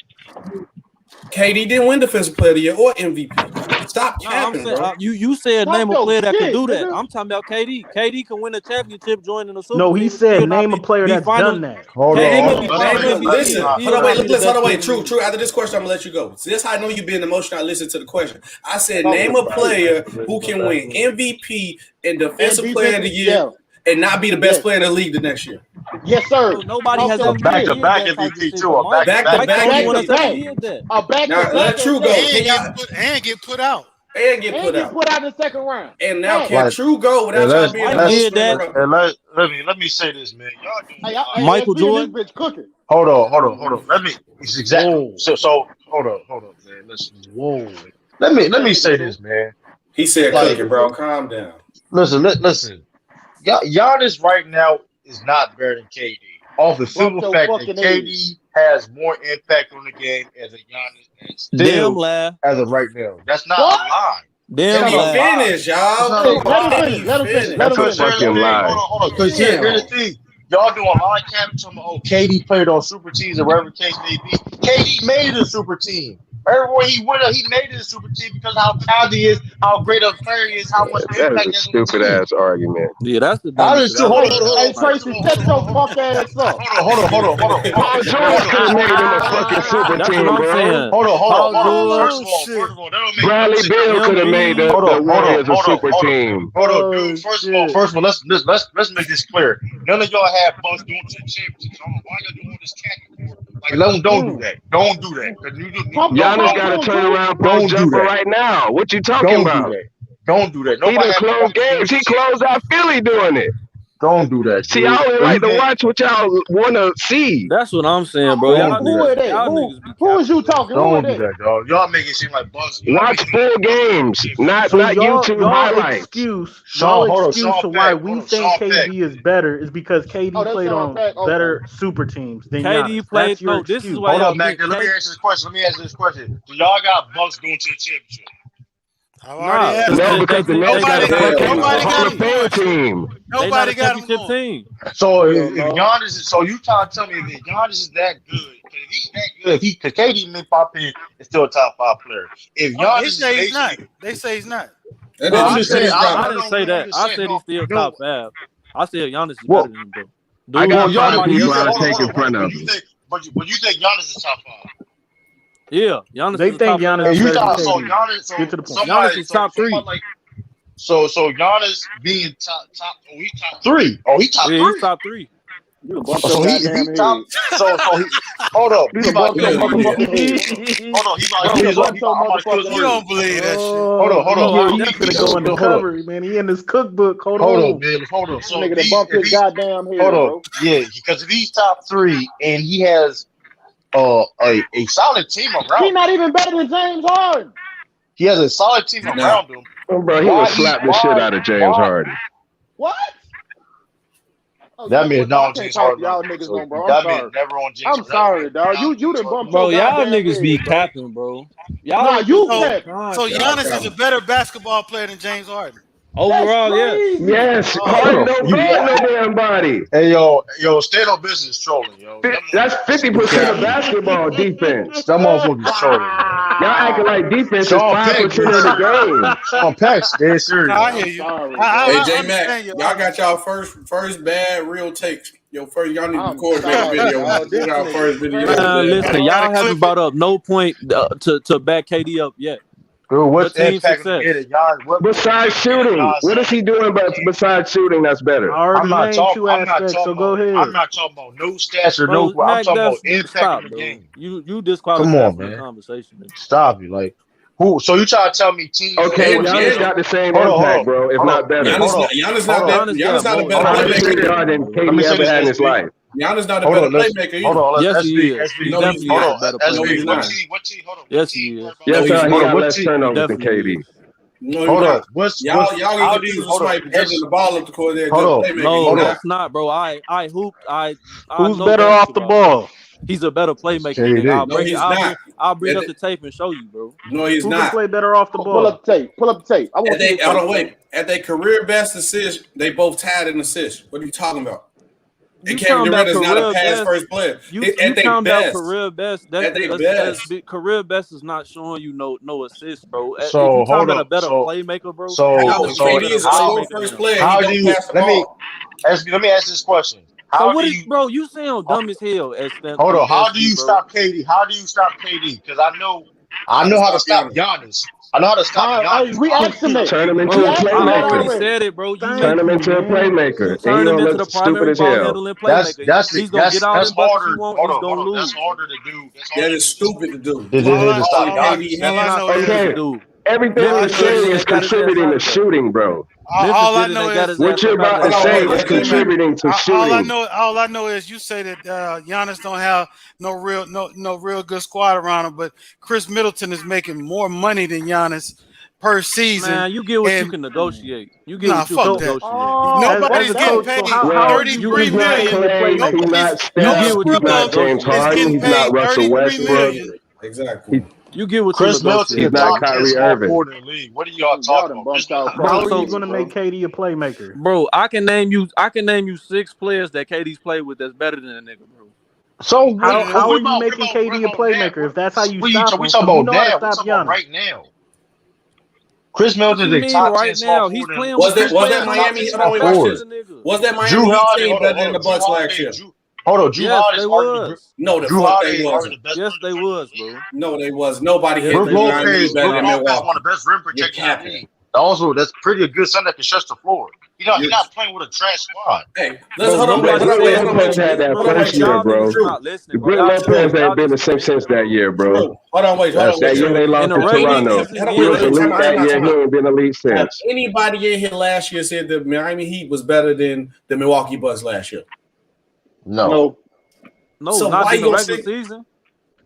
KD didn't win Defensive Player of the Year or MVP. Stop capping, bro. You said name a player that can do that. I'm talking about KD. KD can win a championship joining the Super No, Team. he said name a player that's done that. Hold on. Listen. Hold on, wait. True. After this question, I'm going to let you go. So this is how I know you're being emotional. I listened to the question. I said name a player who can win MVP and Defensive Player of the Year and not be the best player in the league the next year. Yes, sir. Nobody has a back-to-back MVP too. A back-to-back. Now let True go. And get put out. And get put out in the second round. And now can True go without y'all being let me say this, man. Y'all do Michael Jordan. Bitch cooking. Hold on. It's exactly. So hold on, man. Listen. Whoa. Let me say this, man. He said cooking, bro. Calm down. Listen. Giannis right now is not better than KD. Off the simple fact that KD has more impact on the game as a Giannis and still as of right now. That's not a lie. Let me finish, y'all. Let him finish. Hold on. Because here's the thing. Y'all doing a lot of capping talking about, KD played on super teams or whatever the case may be. KD made it a super team. Everywhere he went, he made it a super team because how talented he is, how great a player he is, how much impact he has. Stupid ass argument. Yeah, that's the. Hold on. Hey, Tracy, shut your fuck ass up. Hold on. Paul George could have made him a fucking super team, bro. Hold on. First of all, that don't make Bradley Beal could have made the Warriors a super team. Hold on, dude. First of all, let's make this clear. None of y'all have Bucks going to the championship. I don't know why y'all doing this capping. Like, don't do that. Don't do that. Giannis got to turn around pro jumper right now. What you talking about? Don't do that. He done closed games. He closed out Philly doing it. Don't do that. See, I only like to watch what y'all want to see. That's what I'm saying, bro. Who Y'all are they? niggas be Who is you talking? Don't do that, dog. Y'all make it seem like Bucks. Watch full games, not YouTube highlights. Excuse Sean to why Peck. we think KD is better is because KD played on better super teams than KD Giannis. played. That's your No, this is excuse. why Hold y'all on, Mac. think Let me ask this question. Do y'all got Bucks going to the championship? I've already asked No, that. because the Nets got a fucking Hall of Fame team. Nobody got him going. Team. So if Giannis is, so you trying to tell me if Giannis is that good? Because if he's that good, because KD in my opinion is still a top 5 player. If Giannis They say he's not. They say he's not. I didn't say that. I said he's still top 5. I said Giannis is better than him, bro. I got 5 people I'll take in front of him. But you think Giannis is top 5? Yeah, Giannis. They is think the top Giannis is better than so KD. Giannis, Get to the point. Giannis is top 3. So Giannis being top, he's top 3. Oh, he's top 3. He's top 3. So he top. So he hold up. He about to hold on. He about to You don't believe that shit. Hold on. He's gonna go undercover, man. He in his cookbook. Hold on, man. Hold on. So nigga that bumped his goddamn head, bro. Yeah, because if he's top 3 and he has a solid team around, he's not even better than James Harden. He has a solid team around him. Oh, bro, he would slap the shit out of James Harden. What? That means not on James Harden. Y'all niggas know, bro. That means never on James I'm sorry, dog. You done bumped Bro, your y'all goddamn niggas head, be bro. capping, bro. Nah, you So cap. Giannis is a better basketball player than James Harden. Overall, yes. Yes, Harden don't guard no damn body. Hey, yo, stand on business trolling, yo. That's 50% of basketball defense. That motherfucker's trolling. Y'all acting like defense is 5% of the game. Sean Peck's dead serious. I hear you. Hey, J Mac, y'all got y'all first bad real takes. Y'all need to record that video. This is our first video. Listen, y'all haven't brought up no point to back KD up yet. Dude, what's the team impact success? of it? Y'all, Besides shooting, what is he doing besides shooting that's better? I already named 2 aspects, so go ahead. I'm not talking about no stats or Bro, no. I'm talking about impact stop, of the bro. game. You disqualified Come on, from the man. conversation. Man. Stop you, like who? So you trying to tell me teams? Okay, Giannis got the same impact, bro. If not better. Giannis not a better playmaker. KD ever had in his life. Giannis not a better playmaker either. Hold on, yes, he is. SB, No, he's hold not on, a better SB, playmaker. what team? Hold on. Yes, he is. Yes, he got less team? turnovers than KD. No, Hold on. Y'all get confused with somebody dribbling the ball up the court. They're good playmaker. No, that's not, bro. I hooped. Who's better off the ball? He's a better playmaker. KD. I'll bring up the tape and show you, bro. No, he's Who not. can play better off the ball? Pull up the tape. I want you At their career best assist, they both tied in assists. What are you talking about? You And Kevin Durant is not a pass best, first player. You At their talking best. about career best? Career best is not showing you no assists, bro. If you talking about a better playmaker, bro. KD is a sole first player. He don't pass the ball. Let me ask this question. Bro? You sound dumb as hell. Hold on. How do you stop KD? How do you stop KD? Because I know how to stop Giannis. I know how to stop Giannis. We asked him that. Turn him into a I already playmaker. said it, bro. Turn him into a playmaker. Turn him into the primary ball handling playmaker. He's gonna get all the buckets he wants. He's gonna lose. That's harder to do. That is stupid to do. Okay. Everything you're saying is contributing to shooting, bro. All I know is what you're about to say is contributing to shooting. All I know is you say that Giannis don't have no real good squad around him, but Chris Middleton is making more money than Giannis per season. Man, you get what you can negotiate. You get what you can negotiate. Nobody's getting paid $33 million. He's not James Harden. He's not Russell Westbrook. Exactly. You get what Chris Middleton is not Kyrie Irving. What are y'all talking about? How are you gonna make KD a playmaker? Bro, I can name you 6 players that KD's played with that's better than a nigga, bro. So how are you making KD a playmaker if that's how you stop him? We talking about now. We talking about right now. Chris Middleton is a top 10 now. He's playing was with that Miami? Was that Miami team better than the Bucks last year? Hold on, Drew Holiday was. No, Drew Holiday was. Yes, they was, bro. No, they was. Nobody hit Brook Lopez. better than Brook Lopez Milwaukee. one of the best rim protectors in the league. Also, that's pretty good center that can stretch the floor. He's not playing with a trash squad. Hey, hold on. Had that first year, bro. Brook Lopez ain't been the same since that year, bro. Hold on, wait. That year they lost to Toronto. He was elite that year. He ain't been elite since. Anybody in here last year said the Miami Heat was better than the Milwaukee Bucks last year? No. So not why in you the gonna regular say? season.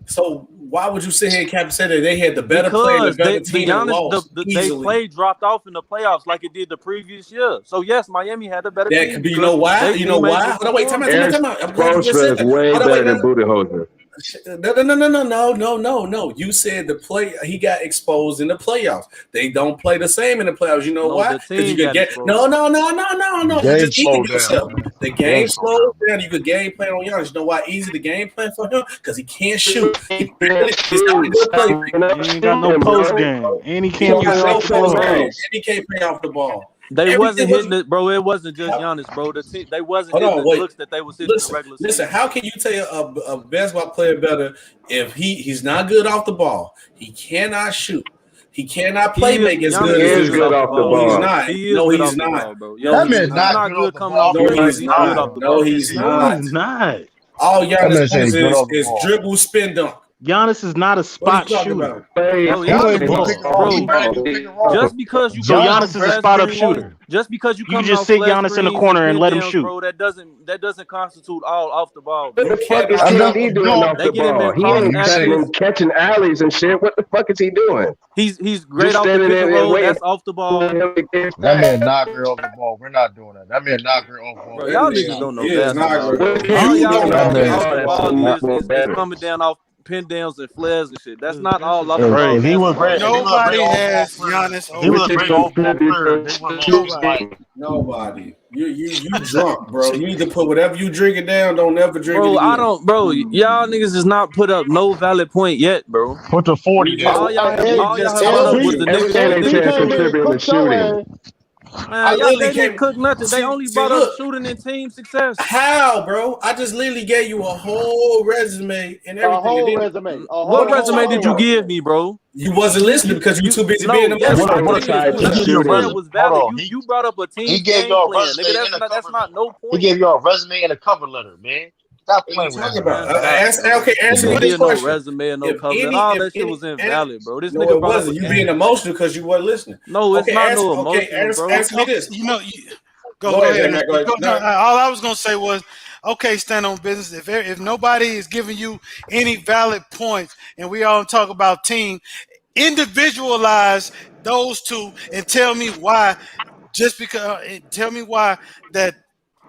So why would you sit here and say that they had the better player, the better team, and lost they play dropped off in the playoffs like it did the previous year. So yes, Miami had a better team. That could be. You know why? You know why? Hold on, wait. Time out. I'm glad you just said that. Way better than Budenholzer. No. You said he got exposed in the playoffs. They don't play the same in the playoffs. You know why? Because you could get no. You just eating yourself. The game slows down. You could game plan on Giannis. You know why? Easy to game plan for him because he can't shoot. He's not a good player. He ain't got no post game, and he can't be and he can't play off the ball. They wasn't hitting it, bro. It wasn't just Giannis, bro. The team, they wasn't hitting the looks that they was hitting in the regular season. Listen, how can you tell a basketball player better if he's not good off the ball? He cannot shoot. He cannot play make as good as good off the ball. He's not. No, he's not. That man's not good coming off the ball. No, he's not. All Giannis is dribble, spin, dunk. Giannis is not a spot shooter. Just because you Giannis is a spot up shooter. Just because you can just sit Giannis in the corner and let him shoot. Bro, that doesn't constitute all off the ball. What the fuck is he doing off the ball? He ain't catching alleys and shit. What the fuck is he doing? He's great off the pick and roll. That's off the ball. That man not great off the ball. We're not doing that. That man not great off the ball. Bro, y'all niggas don't know basketball. All y'all know is coming down off pin downs and flares and shit. That's not all off the ball. He was great. Nobody has Giannis. He was a great off player. Nobody. You drunk, bro. You need to put whatever you drinking down. Don't never drink it again. Y'all niggas has not put up no valid point yet, bro. Put the 40 down. All y'all put up was the shooting. Man, y'all didn't cook nothing. They only brought up shooting and team success. How, bro? I just literally gave you a whole resume and everything. A whole resume. What resume did you give me, bro? You wasn't listening because you too busy being emotional. You brought up a team. He gave y'all a resume. That's not no point. He gave y'all a resume and a cover letter, man. Stop playing with that. Answer me this question. No resume and no cover. All that shit was invalid, bro. This nigga brought up. You being emotional because you weren't listening. No, it's not no emotion, bro. Answer me this. Go ahead. All I was gonna say was, okay, stand on business. If nobody is giving you any valid points, and we all talk about team, individualize those two and tell me why. Just because, tell me why that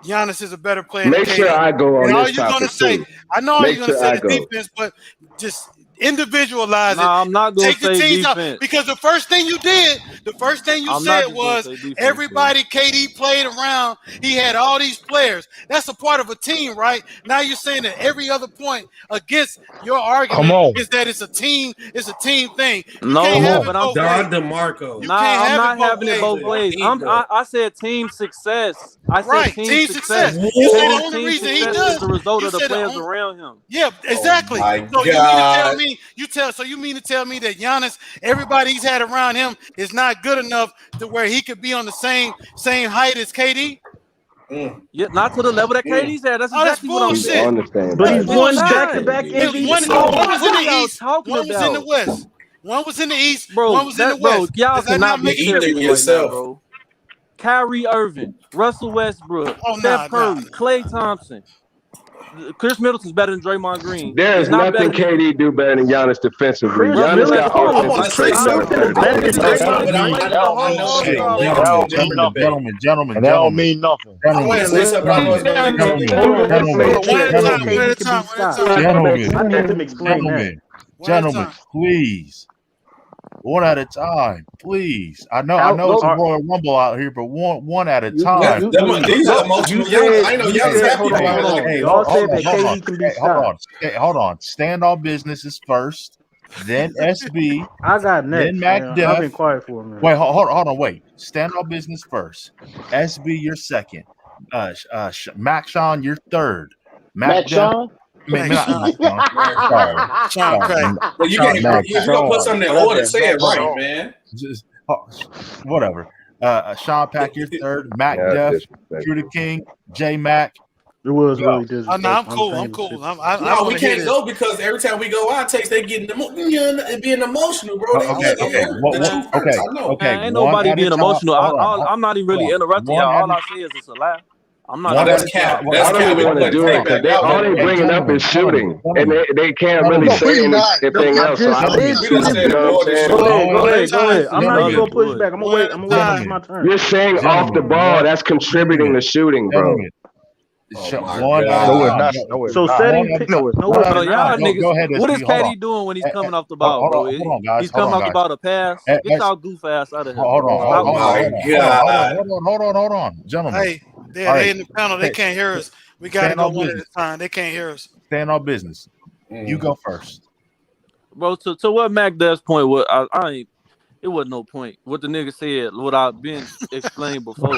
Giannis is a better player. Make sure I go on this topic too. I know all you're gonna say the defense, but just individualize it. I'm not gonna take the teams out because the first thing you said was everybody KD played around. He had all these players. That's a part of a team, right? Now you're saying that every other point against your argument is that it's a team thing. But I'm DeMarco. I'm not having it both ways. I said team success. I said team success. You say the only reason he does is the result of the players around him. Yeah, exactly. You mean to tell me that Giannis, everybody he's had around him, is not good enough to where he could be on the same height as KD? Yeah, not to the level that KD's at. That's exactly what I'm saying. But he's won back-to-back MVP. One was in the East. One was in the West. One was in the East. One was in the West. Y'all cannot make it yourself, bro. Kyrie Irving, Russell Westbrook, Steph Curry, Klay Thompson. Chris Middleton's better than Draymond Green. There's nothing KD do better than Giannis defensively. Giannis got Gentlemen, that don't mean nothing. Gentlemen, please. One at a time, please. I know it's a Royal Rumble out here, but one at a time. These are emotional. I know y'all happy about it. Y'all said that KD can be stopped. Hold on. Stand on business is first, then SB. I got next. Then Mac Def. I've been quiet for a minute. Wait, hold on. Wait. Stand on business first. SB, you're second. Mac Sean, you're third. Mac Sean. You gonna put something in order. Say it right, man. Whatever. Sean Pack, your third. Mac Def, True the King, J Mac. It was really disrespectful. No, I'm cool. I'm cool. No, we can't go because every time we go out, takes they getting being emotional, bro. They Okay. Ain't nobody being emotional. I'm not even really interrupting y'all. All I say is it's a lie. I'm not. That's cap. I don't even want to do it because all they bringing up is shooting, and they can't really say anything else. So I did go ahead. I'm not even gonna push back. I'm gonna wait. For my turn. You're saying off the ball, that's contributing to shooting, bro. So setting y'all niggas. Go ahead, what is KD doing when he's coming off the ball, bro? He's coming off the ball to pass. Get y'all goof ass out of here. Hold on, gentlemen. Hey, they in the panel. They can't hear us. We got to go one at a time. They can't hear us. Stand on business. You go first, bro. To what Mac does point, what I ain't. It wasn't no point. What the nigga said, what I've been explained before,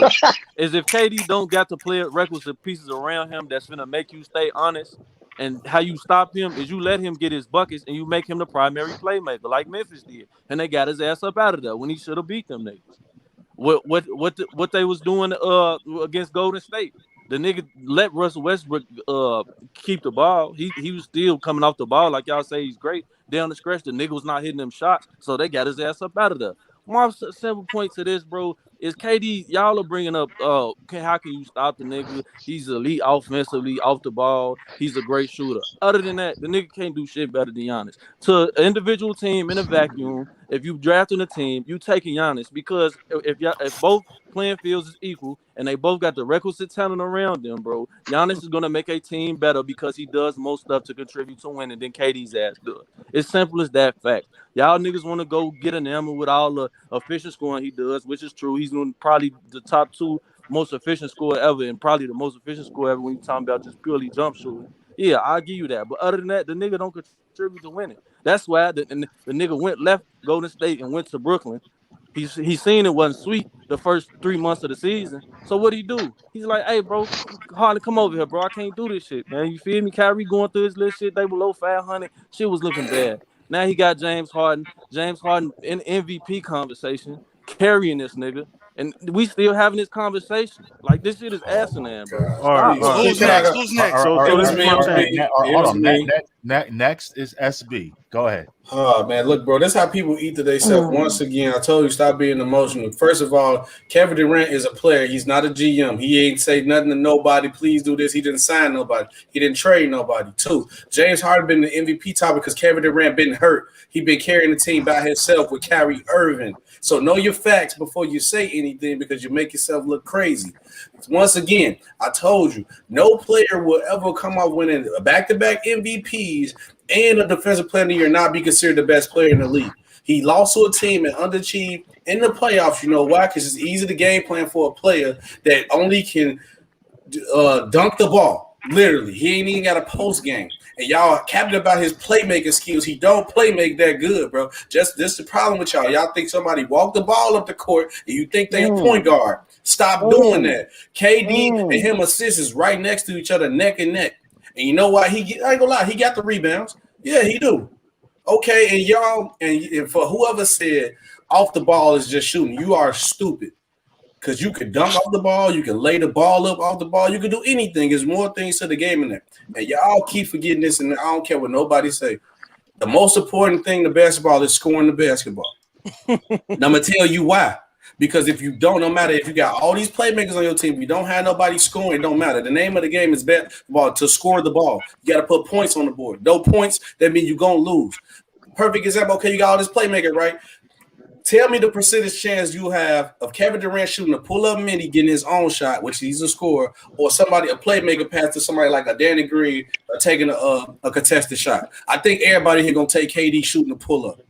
is if KD don't got to play requisite pieces around him that's gonna make you stay honest, and how you stop him is you let him get his buckets and you make him the primary playmaker like Memphis did, and they got his ass up out of there when he should have beat them niggas. What they was doing against Golden State. The nigga let Russell Westbrook keep the ball. He was still coming off the ball like y'all say he's great. Down the stretch, the nigga was not hitting them shots, so they got his ass up out of there. My simple point to this, bro, is KD. Y'all are bringing up, how can you stop the nigga? He's elite offensively, off the ball. He's a great shooter. Other than that, the nigga can't do shit better than Giannis. To an individual team in a vacuum, if you drafting a team, you taking Giannis because if both playing fields is equal and they both got the requisite talent around them, bro, Giannis is gonna make a team better because he does most stuff to contribute to winning than KD's ass does. It's simple as that fact. Y'all niggas want to go get an Emma with all the efficient scoring he does, which is true. He's probably the top 2 most efficient scorer ever, and probably the most efficient scorer ever when you're talking about just purely jump shooting. Yeah, I'll give you that. But other than that, the nigga don't contribute to winning. That's why the nigga went left Golden State and went to Brooklyn. He seen it wasn't sweet the first 3 months of the season. So what he do? He's like, hey, bro, Harden, come over here, bro. I can't do this shit, man. You feel me? Kyrie going through his little shit. They below 500. Shit was looking bad. Now he got James Harden. James Harden in MVP conversation, carrying this nigga. And we still having this conversation. Like, this shit is asinine, bro. All right. Who's next? Who's next? Next is SB. Go ahead. Oh, man, look, bro, that's how people eat to themselves. Once again, I told you, stop being emotional. First of all, Kevin Durant is a player. He's not a GM. He ain't say nothing to nobody. Please do this. He didn't sign nobody. He didn't trade nobody. 2, James Harden been the MVP topic because Kevin Durant been hurt. He been carrying the team by himself with Kyrie Irving. So know your facts before you say anything because you make yourself look crazy. Once again, I told you, no player will ever come out winning back-to-back MVPs and a defensive player of the year not be considered the best player in the league. He lost to a team and underachieved in the playoffs. You know why? Because it's easy to game plan for a player that only can dunk the ball. Literally, he ain't even got a post game. And y'all capping about his playmaking skills. He don't play make that good, bro. Just this is the problem with y'all. Y'all think somebody walked the ball up the court and you think they a point guard. Stop doing that. KD and him assists is right next to each other, neck and neck. And you know why? I ain't gonna lie, he got the rebounds. Yeah, he do. Okay, and y'all, and for whoever said off the ball is just shooting, you are stupid. Because you can dunk off the ball, you can lay the ball up off the ball, you can do anything. There's more things to the game in there. And y'all keep forgetting this, and I don't care what nobody say. The most important thing to basketball is scoring the basketball. And I'm going to tell you why. Because if you don't, no matter if you got all these playmakers on your team, if you don't have nobody scoring, it don't matter. The name of the game is basketball, to score the ball. You got to put points on the board. No points, that means you're going to lose. Perfect example, okay, you got all this playmaker, right? Tell me the percentage chance you have of Kevin Durant shooting a pull-up mini, getting his own shot, which he's a scorer, or somebody, a playmaker pass to somebody like a Danny Green taking a contested shot. I think everybody here going to take KD shooting a pull-up.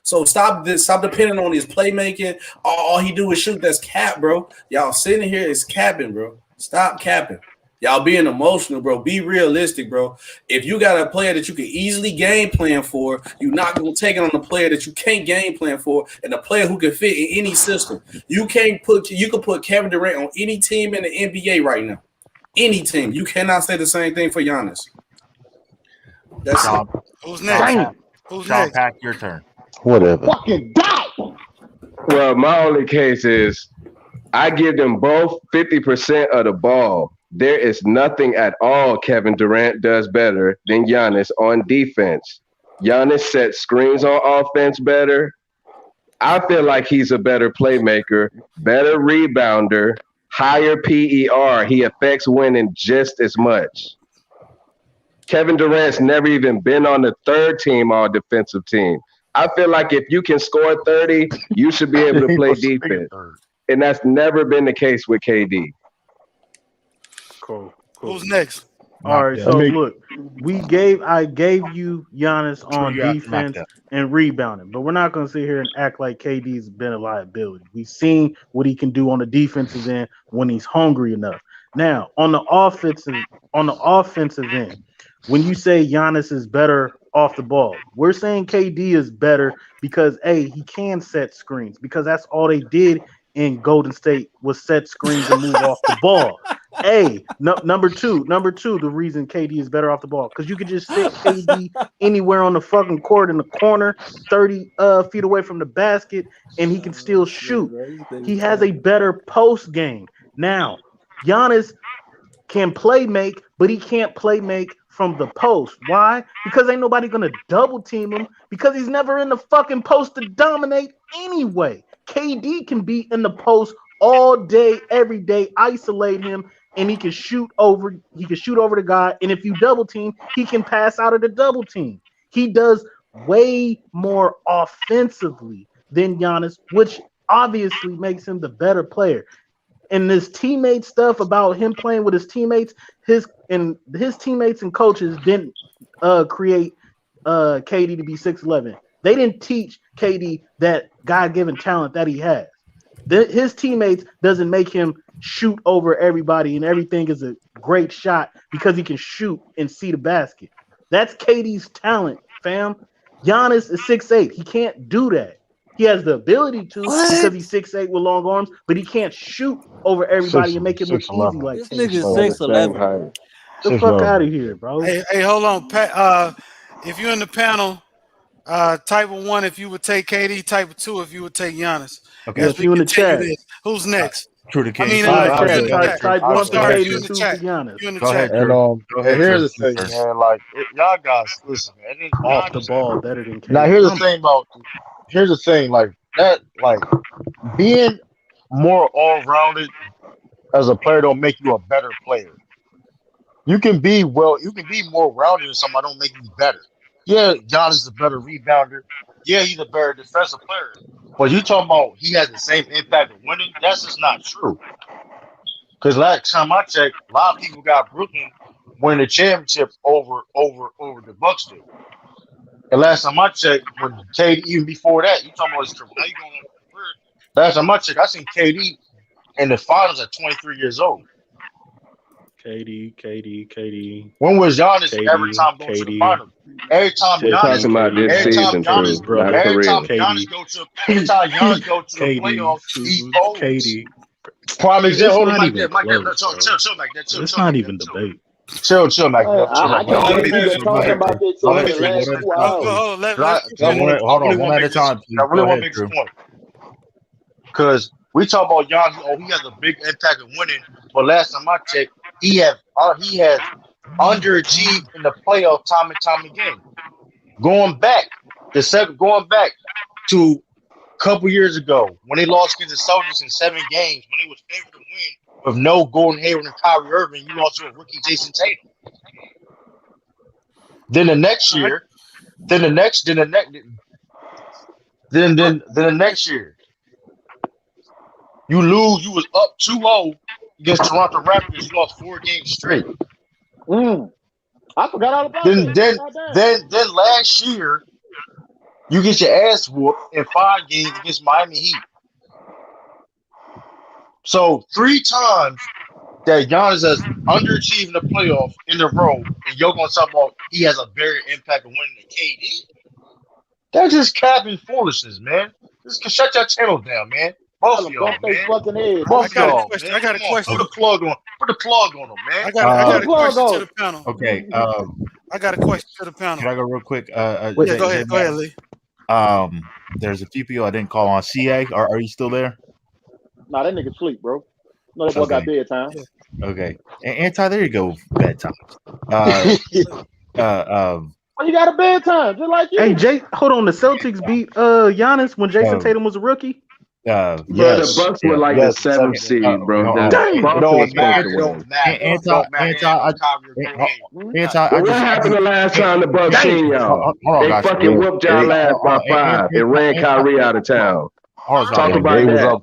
So stop depending on his playmaking. All he do is shoot. That's cap, bro. Y'all sitting here is capping, bro. Stop capping. Y'all being emotional, bro. Be realistic, bro. If you got a player that you can easily game plan for, you're not going to take it on the player that you can't game plan for and the player who can fit in any system. You can put Kevin Durant on any team in the NBA right now. Any team. You cannot say the same thing for Giannis. That's Sean, it. Who's next? Who's Sean next? Pack, your turn. Whatever. Fucking die. Well, my only case is I give them both 50% of the ball. There is nothing at all Kevin Durant does better than Giannis on defense. Giannis sets screens on offense better. I feel like he's a better playmaker, better rebounder, higher PER. He affects winning just as much. Kevin Durant's never even been on the third team all defensive team. I feel like if you can score 30, you should be able to play defense. And that's never been the case with KD. Cool. Who's next? All right, so look, I gave you Giannis on defense and rebounding, but we're not going to sit here and act like KD's been a liability. We've seen what he can do on the defensive end when he's hungry enough. Now, on the offensive end, when you say Giannis is better off the ball, we're saying KD is better because he can set screens, because that's all they did in Golden State was set screens and move off the ball. Number two, the reason KD is better off the ball, because you could just sit KD anywhere on the fucking court in the corner, 30 feet away from the basket, and he can still shoot. He has a better post game. Now, Giannis can play make, but he can't play make from the post. Why? Because ain't nobody gonna double team him, because he's never in the fucking post to dominate anyway. KD can be in the post all day, every day, isolate him, and he can shoot over the guy. And if you double team, he can pass out of the double team. He does way more offensively than Giannis, which obviously makes him the better player. And this teammate stuff about him playing with his teammates, his teammates and coaches didn't create KD to be 6'11". They didn't teach KD that God-given talent that he has. His teammates doesn't make him shoot over everybody and everything is a great shot because he can shoot and see the basket. That's KD's talent, fam. Giannis is 6'8". He can't do that. He has the ability to because he's 6'8" with long arms, but he can't shoot over everybody and make it look easy like this nigga is 6'11". The fuck out of here, bro. Hey, hold on, Pat. If you're in the panel, type of 1 if you would take KD, type of 2 if you would take Giannis. Okay. Yes, you in the chat. Who's next? True to King. Type 1 for KD, you in the chat. You in the Go chat. ahead, Drew. And here's the thing, man. Like y'all guys, listen, man. Off the ball better than KD. Now here's the thing, like that, like being more all-rounded as a player don't make you a better player. You can be more rounded than somebody, don't make you better. Yeah, Giannis is a better rebounder. Yeah, he's a better defensive player. But you talking about he has the same impact of winning? That's just not true. Because last time I checked, a lot of people got Brooklyn winning the championship over the Bucks did. And last time I checked, when KD, even before that, you talking about his career. Now you going on career. Last time I checked, I seen KD in the finals at 23 years old. KD. When was Giannis every time going to the finals? Every time Giannis go to the playoffs, he folds. KD. Prime example. Hold on, Mike. Chill like that. It's not even debate. Chill, Mike. Talking about this for the last 2 hours. Hold on, one at a time. I really want to make this point. Because we talk about Giannis, he has a big impact in winning. But last time I checked, he has underachieved in the playoff time and time again. Going back to a couple years ago when they lost against the Celtics in 7 games, when they was favored to win with no Gordon Hayward and Kyrie Irving, you lost to a rookie Jason Tatum. Then the next year, you lose. You was up 2-0 against Toronto Raptors. You lost 4 games straight. I forgot all about that. Then last year, you get your ass whooped in 5 games against Miami Heat. So 3 times that Giannis has underachieved in the playoffs in a row, and you're going to talk about he has a very impact of winning the KD. That's just capping foolishness, man. Just shut your channel down, man. Both of y'all, man. I got a question. Put the plug on them, man. I got a question to the panel. Okay. I got a question to the panel. Can I go real quick? Go ahead, Lee. There's a few people I didn't call on. CA, are you still there? Nah, that nigga sleep, bro. No, that boy got bedtime. Okay. And Anti, there you go. Bedtime. Well, he got a bedtime, just like you. Hey, Jay, hold on. The Celtics beat Giannis when Jason Tatum was a rookie. Bro, the Bucks were like the 7th seed, bro. What happened the last time the Bucks seen y'all? They fucking whooped y'all ass by 5 and ran Kyrie out of town. Talk about that.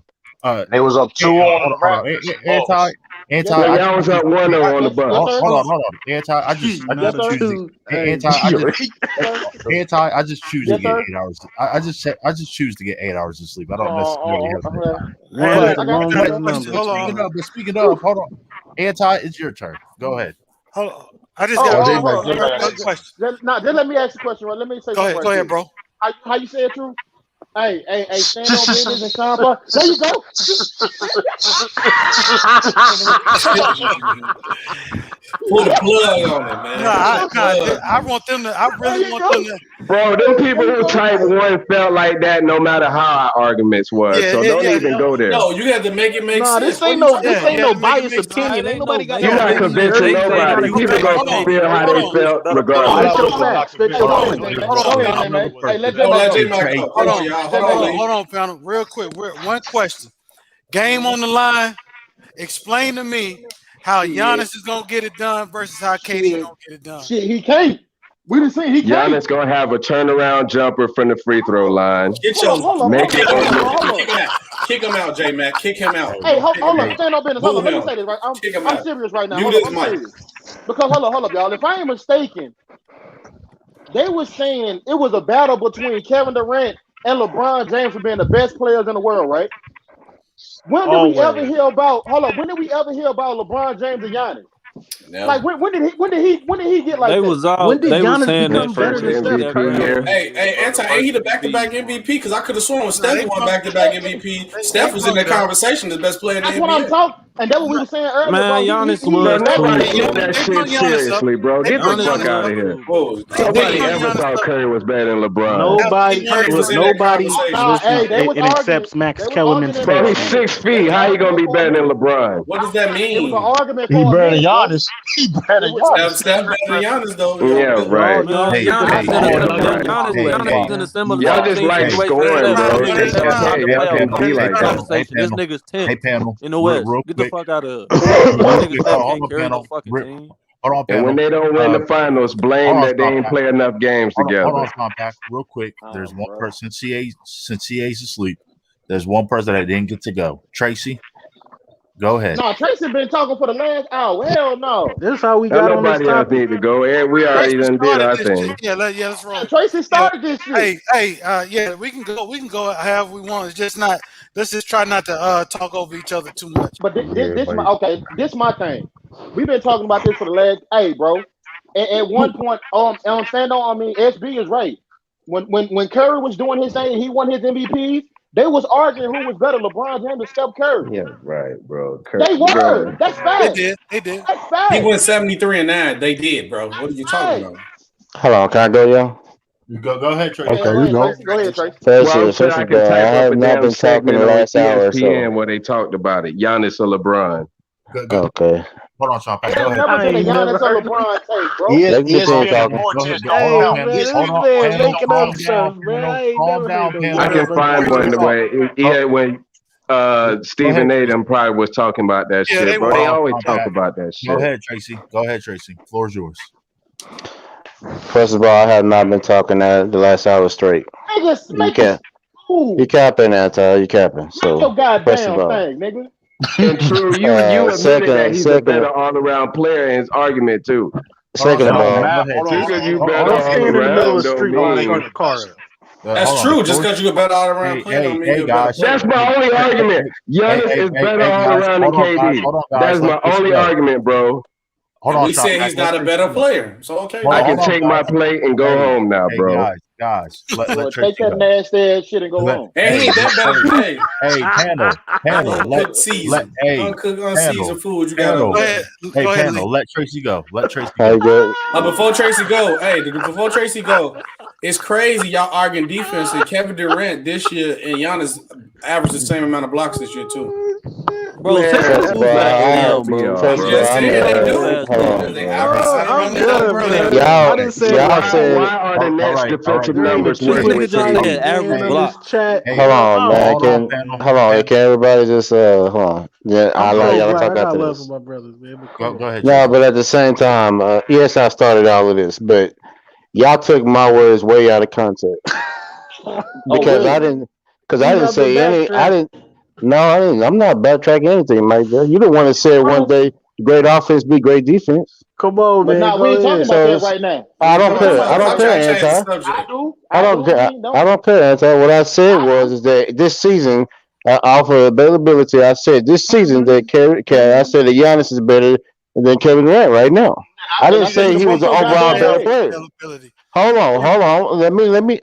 They was up 2 on the Raptors. Y'all was up 1-0 on the Bucks. Hold on. I just choose to get 8 hours. I just choose to get 8 hours of sleep. I don't necessarily have the But speaking of, hold on. Anti, it's your turn. Go ahead. Hold on. I just got a question. Just let me ask you a question. Let me say Go ahead, bro. How you say it, True? Hey, stand on business and Sean Paul. There you go. Put a plug on it, man. I want them to. I really want them to. Bro, them people who type 1 felt like that no matter how our arguments was. So don't even go there. No, you have to make it make sense. This ain't no biased opinion. Ain't nobody got. You're not convincing nobody. People gonna feel how they felt regardless. Hold on, panel. Real quick. One question. Game on the line. Explain to me how Giannis is gonna get it done versus how KD gonna get it done. Shit, he can't. We didn't see he can't. Giannis gonna have a turnaround jumper from the free throw line. Kick him out, J Mac. Kick him out. Hey, hold up. Stand on business. Hold on. Let me say this, right? I'm serious right now. Hold up, I'm serious. Because hold up, y'all. If I ain't mistaken, they were saying it was a battle between Kevin Durant and LeBron James for being the best players in the world, right? When did we ever hear about LeBron James and Giannis? Never. Like when did he get like they that? Was all, when did Giannis become better than Steph Curry? Hey, Anti, ain't he the back-to-back MVP? Because I could have sworn when Steph won back-to-back MVP, Steph was in that conversation as best player in the NBA. That's what I'm talking. And that's what we were saying earlier. Man, Giannis was nobody took that shit seriously, bro. Get the fuck out of here. Nobody ever thought Curry was better than LeBron. Nobody accepts Max Kellerman's bro, he's 6 feet. How you gonna be better than LeBron? What does that mean? It was an argument he better than Giannis. He better than Giannis. Steph better than Giannis, though. Yeah, right. Y'all just like scoring, bro. This nigga's 10. Hey, panel. In the West. Get the fuck out of here. And when they don't win the finals, blame that they ain't play enough games together. Hold on, Compact. Real quick. There's one person since CA's asleep. There's one person that didn't get to go. Tracy, go ahead. No, Tracy been talking for the last hour. Hell no. This is how we got on this topic. Nobody else need to go. And we already done did our thing. Yeah, let's roll. Tracy started this shit. Yeah, we can go however we want. It's just not. Let's just try not to talk over each other too much. But this my thing. We've been talking about this for the last. Hey, bro. At one point, SB is right. When Curry was doing his thing, and he won his MVPs. They was arguing who was better, LeBron James or Steph Curry. Yeah, right, bro. They were. Bro. That's fact. They did. That's fact. He went 73-9. They did, bro. What are you talking about? Hold on, can I go, y'all? Go ahead, Tracy. Okay, you go. Go ahead, Tracy. I have not been talking the last hour or so. Where they talked about it, Giannis or LeBron. Okay. Hold on, Sean. Go ahead. Never been a Giannis or LeBron take, bro. I can find one the way. Yeah, when Stephen A. them probably was talking about that shit, bro. They always talk about that shit. Go ahead, Tracy. Floor is yours. First of all, I have not been talking the last hour straight. You capping, Anti. You capping. So, your goddamn thing, nigga. And True, you admitted that he's a better all-around player in his argument too. Second of all, that's true. Just because you're a better all-around player don't mean you're better. That's my only argument. Giannis is better all-around than KD. That's my only argument, bro. We said he's not a better player. So okay. I can take my plate and go home now, bro. Guys, let take that nasty ass shit and go home. Hey, that better play. Hey, panel. Uncooked, unseasoned food. You gotta go ahead. Hey, panel. Let Tracy go. Before Tracy go, it's crazy. Y'all arguing defense, and Kevin Durant this year and Giannis averaged the same amount of blocks this year too. Bro, sit your goof ass down, bro. I'm just saying they do. I'm done, man. I didn't say why are the Nets defensive numbers worse This with nigga just said KD? average block. Chat. Hold on, man. Hold on. Can everybody just hold on? Yeah, I'm y'all pro-black. talk I got after love this. for my brothers, man. But Go ahead. No, but at the same time, yes, I started all of this, but y'all took my words way out of context because I didn't. Because I didn't say any. I didn't. No, I didn't. I'm not backtracking anything, Mike. You the one that said one day great offense be great defense. Come on, But man. nah, we ain't talking about that right now. I don't care. I don't care, Anti. I do. I don't care. I don't care, Anti. What I said is that this season, off of availability, I said this season that I said that Giannis is better than Kevin Durant right now. I didn't say he was an overall better player. Hold on. Let me.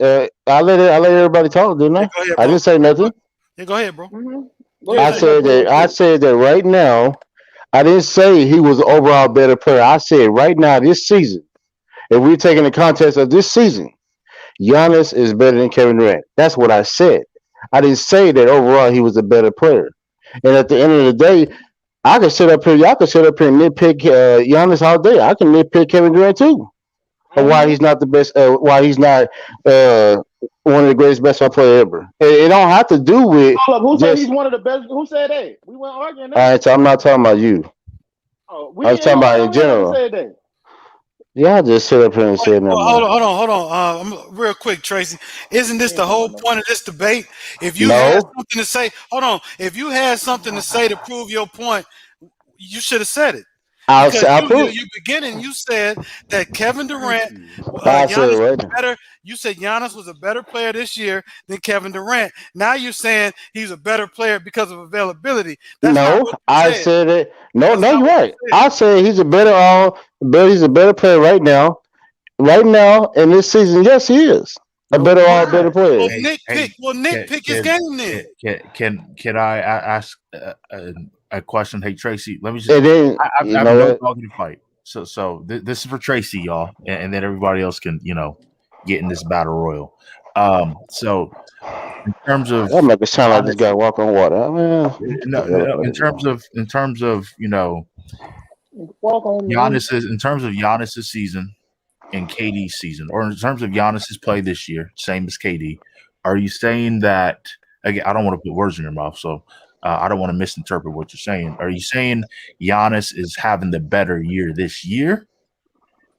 I let everybody talk, didn't I? I didn't say nothing. Yeah, go ahead, bro. I said that right now. I didn't say he was an overall better player. I said right now this season, if we're taking the context of this season, Giannis is better than Kevin Durant. That's what I said. I didn't say that overall he was a better player. And at the end of the day, I could sit up here. Y'all could sit up here and nitpick Giannis all day. I can nitpick Kevin Durant too. Or why he's not the best. Why he's not one of the greatest basketball players ever. It don't have to do with. Hold up, who said he's one of the best? Who said that? We weren't arguing that. All right, so I'm not talking about you. I'm talking about in general. Said that. Y'all just sit up here and say nothing. Hold on. Real quick, Tracy. Isn't this the whole point of this debate? If you had something to say, if you had something to say to prove your point, you should have said it. Because you beginning, you said that Kevin Durant, Giannis was better. You said Giannis was a better player this year than Kevin Durant. Now you're saying he's a better player because of availability. That's not what I said it. No, you're right. I said he's a better player right now. Right now in this season, yes, he is a better player. Well, nitpick his game then. Can I ask a question? Hey, Tracy, let me just. I have no dog in the fight. So this is for Tracy, y'all, and then everybody else can get in this battle royal. So in terms of that make it sound like this guy walk on water. No, in terms of Giannis's season and KD's season, or in terms of Giannis's play this year, same as KD, are you saying that again? I don't want to put words in your mouth, so I don't want to misinterpret what you're saying. Are you saying Giannis is having the better year this year,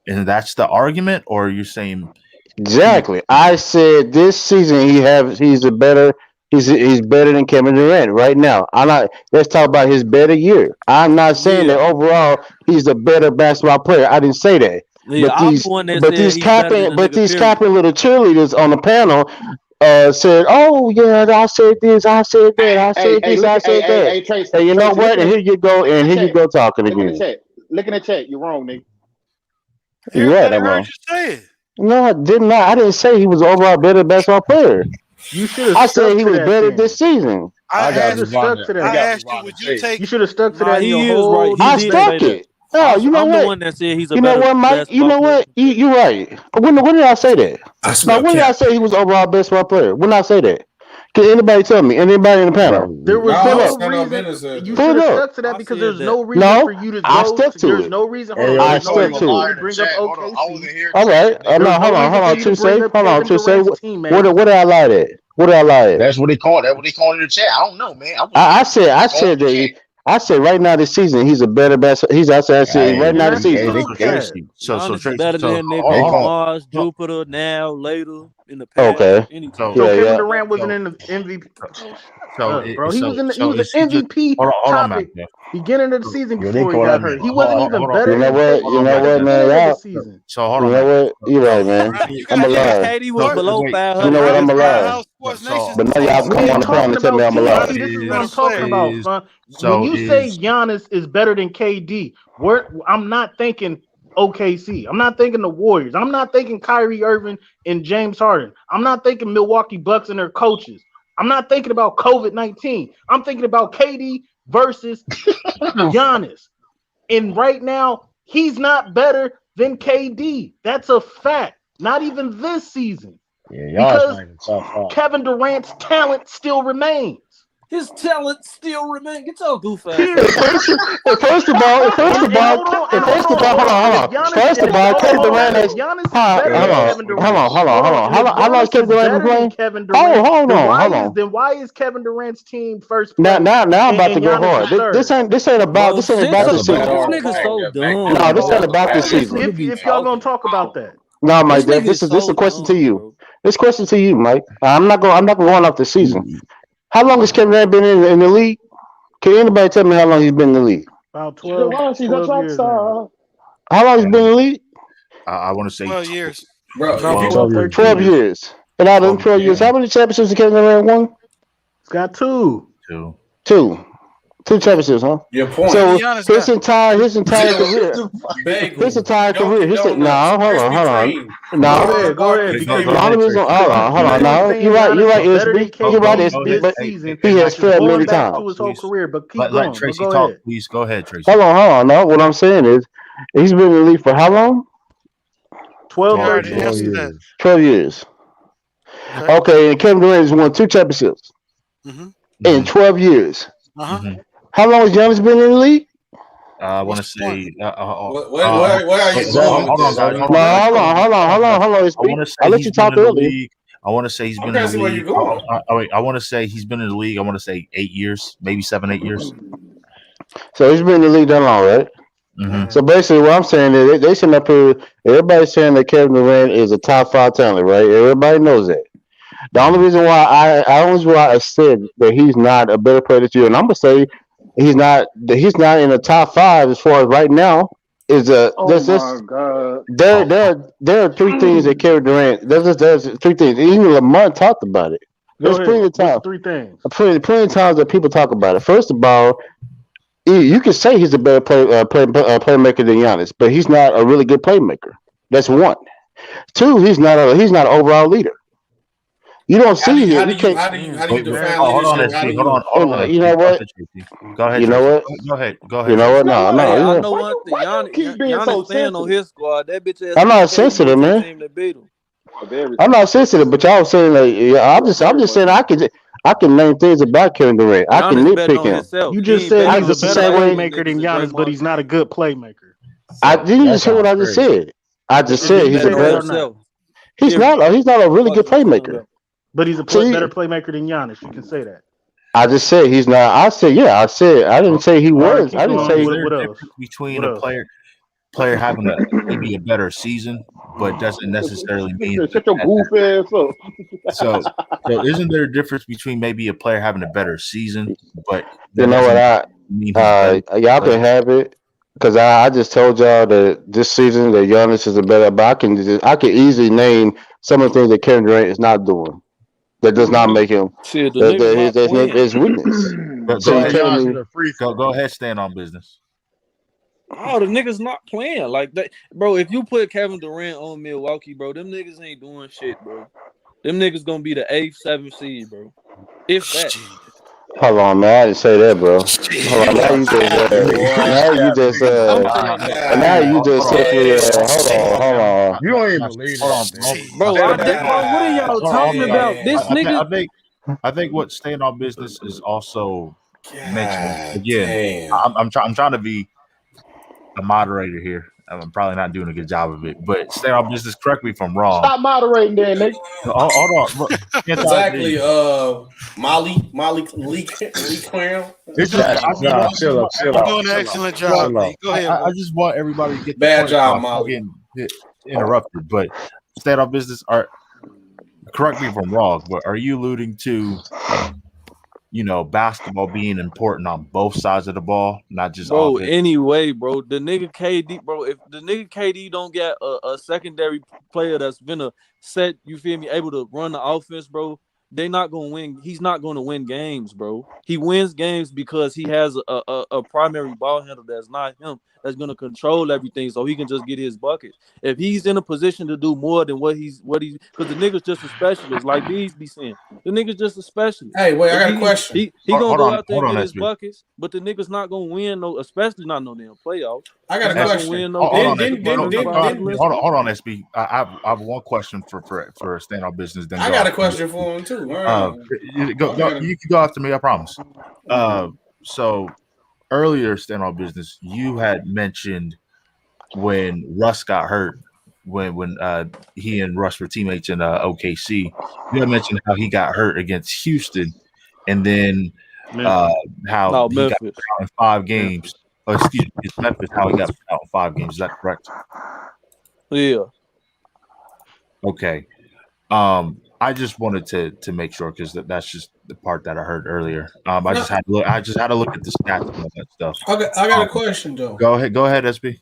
and that's the argument, or are you saying exactly? I said this season he's better than Kevin Durant right now. Let's talk about his better year. I'm not saying that overall he's a better basketball player. I didn't say that. Yeah, these capping little cheerleaders on the panel said, "Oh yeah, I said this, I said that, I said this, I said that." Tracy, and you know what? And here you go, talking again. Look in the chat. You're wrong, nigga. You're right. I'm wrong. No, I did not. I didn't say he was overall better basketball player. You should have. I said he was better this season. I stuck to that. I asked you, would you take? You should have stuck to that. He is right. I stuck it. No, you know I'm what? the one that said he's a you better. know what, Mike? You know what? You're right. When did I say that? When did I say he was overall basketball player? When did I say that? Can anybody tell me? Anybody in the panel? There was no reason. You should have stuck to that because there's no reason for you to go. I stuck to there's it. no reason. I stuck to it. Bring up OKC. All right. No, hold on. Tuesday. What did I lie at? What did I lie at? That's what they call. That's what they call in the chat. I don't know, man. I said right now this season he's a better basketball. I said right now this season. So better than Mars, Jupiter, now, later, in the past. Okay. So Kevin Durant wasn't in the MVP. Bro, he was an MVP topic beginning of the season before he got hurt. He wasn't even better. You know what, man? So hold on. You know what? You're right, man. I'm alive. KD was below 500. You know what? I'm alive. But now y'all come on the phone and tell me I'm alive. This is what I'm talking about, son. When you say Giannis is better than KD, I'm not thinking OKC. I'm not thinking the Warriors. I'm not thinking Kyrie Irving and James Harden. I'm not thinking Milwaukee Bucks and their coaches. I'm not thinking about COVID-19. I'm thinking about KD versus Giannis. And right now, he's not better than KD. That's a fact. Not even this season. Yeah, because Kevin Durant's talent still remains. His talent still remains. Get your goof ass. First of all, hold on. First of all, Kevin Durant is. Hold on. How long has Kevin Durant been playing? Hold on. Then why is Kevin Durant's team first Now place? I'm about to go hard. This ain't about the season. This nigga so dumb. No, this ain't about the season. If y'all gonna talk about that. No, Mike. This is a question to you. This question to you, Mike. I'm not going off the season. How long has Kevin Durant been in the league? Can anybody tell me how long he's been in the league? About 12 years now. How long he's been in the league? I want to say 12 years. Bro, 12 years. And out of them 12 years, how many championships has Kevin Durant won? He's got two. Two championships, huh? Your point. So his entire career. Hold on. No. Go ahead. Hold on. No, you're right. But he has failed many times. To his whole career, but keep going. Let Tracy talk, please. Go ahead, Tracy. Hold on. No, what I'm saying is, he's been in the league for how long? 12 years. 12 years. Okay, and Kevin Durant has won 2 championships in 12 years. How long has Giannis been in the league? I want to say. Where are you going? Hold on, guys. Hold on. I'll let you talk earlier. I want to say he's been in the league. I want to say he's been in the league. I want to say 8 years, maybe 7-8 years. So he's been in the league that long, right? So basically, what I'm saying is they sitting up here. Everybody's saying that Kevin Durant is a top 5 talent, right? Everybody knows that. The only reason why I said that he's not a better player this year, and I'm gonna say he's not in the top 5 as far as right now. There are 3 things that Kevin Durant. There's 3 things. Even Lamar talked about it. There's plenty of times. 3 things. Plenty of times that people talk about it. First of all, you can say he's a better playmaker than Giannis, but he's not a really good playmaker. That's 1. 2, he's not an overall leader. You don't see him. How do you define hold on. You know what? Go ahead. You know what? Go ahead. You know what? No. I know one thing. Giannis staying on his squad. That bitch ass. I'm not sensitive, man. I'm not sensitive, but y'all saying I'm just saying I can name things about Kevin Durant. I can nitpick him. You just said he's a better playmaker than Giannis, but he's not a good playmaker. Didn't you just hear what I just said? I just said he's a better. He's not a really good playmaker. But he's a better playmaker than Giannis. You can say that. I just said he's not. I said I didn't say he was. I didn't say what else? Between a player having maybe a better season, but doesn't necessarily mean shut your goof ass up. So isn't there a difference between maybe a player having a better season, but you know what y'all can have it because I just told y'all that this season that Giannis is a better. But I can easily name some of the things that Kevin Durant is not doing. That does not make him his weakness. Go ahead, stand on business. Oh, the niggas not playing like that, bro. If you put Kevin Durant on Milwaukee, bro, them niggas ain't doing shit, bro. Them niggas gonna be the 8th, 7th seed, bro. If that. Hold on, man. I didn't say that, bro. Hold on, now you just simply hold on. You don't even believe that, bro. What are y'all talking about? This nigga. I think what staying on business is also mentioned again. I'm trying to be a moderator here. I'm probably not doing a good job of it, but stay on business. Correct me if I'm wrong. Stop moderating, there, Nick. Hold on. Exactly. Molly Lee Crown. Chill up. You're doing an excellent job. Go ahead. I just want everybody to get bad job, Molly. Getting interrupted, but stay on business. Correct me if I'm wrong, but are you alluding to? Basketball being important on both sides of the ball, not just offense. Anyway, bro, the nigga KD, bro, if the nigga KD don't get a secondary player that's gonna set, you feel me, able to run the offense, bro, they not gonna win. He's not gonna win games, bro. He wins games because he has a primary ball handler that's not him, that's gonna control everything, so he can just get his buckets. If he's in a position to do more than what he's, because the nigga's just a specialist, like these be saying. The nigga's just a specialist. Hey, wait, I got a question. He gonna go out there and get his buckets, but the nigga's not gonna win especially not no damn playoffs. I got a question. Hold on, SB. I have one question for stand on business. Then I got a question for him too. You can go after me, I promise. So earlier, stand on business, you had mentioned when Russ got hurt, when he and Russ were teammates in OKC. You had mentioned how he got hurt against Houston, and then how he got put out in 5 games. Oh, excuse me, it's Memphis. How he got put out in 5 games. Is that correct? Yeah. Okay. I just wanted to make sure because that's just the part that I heard earlier. I just had to look. I just had to look at the stats and all that stuff. I got a question though. Go ahead, SB.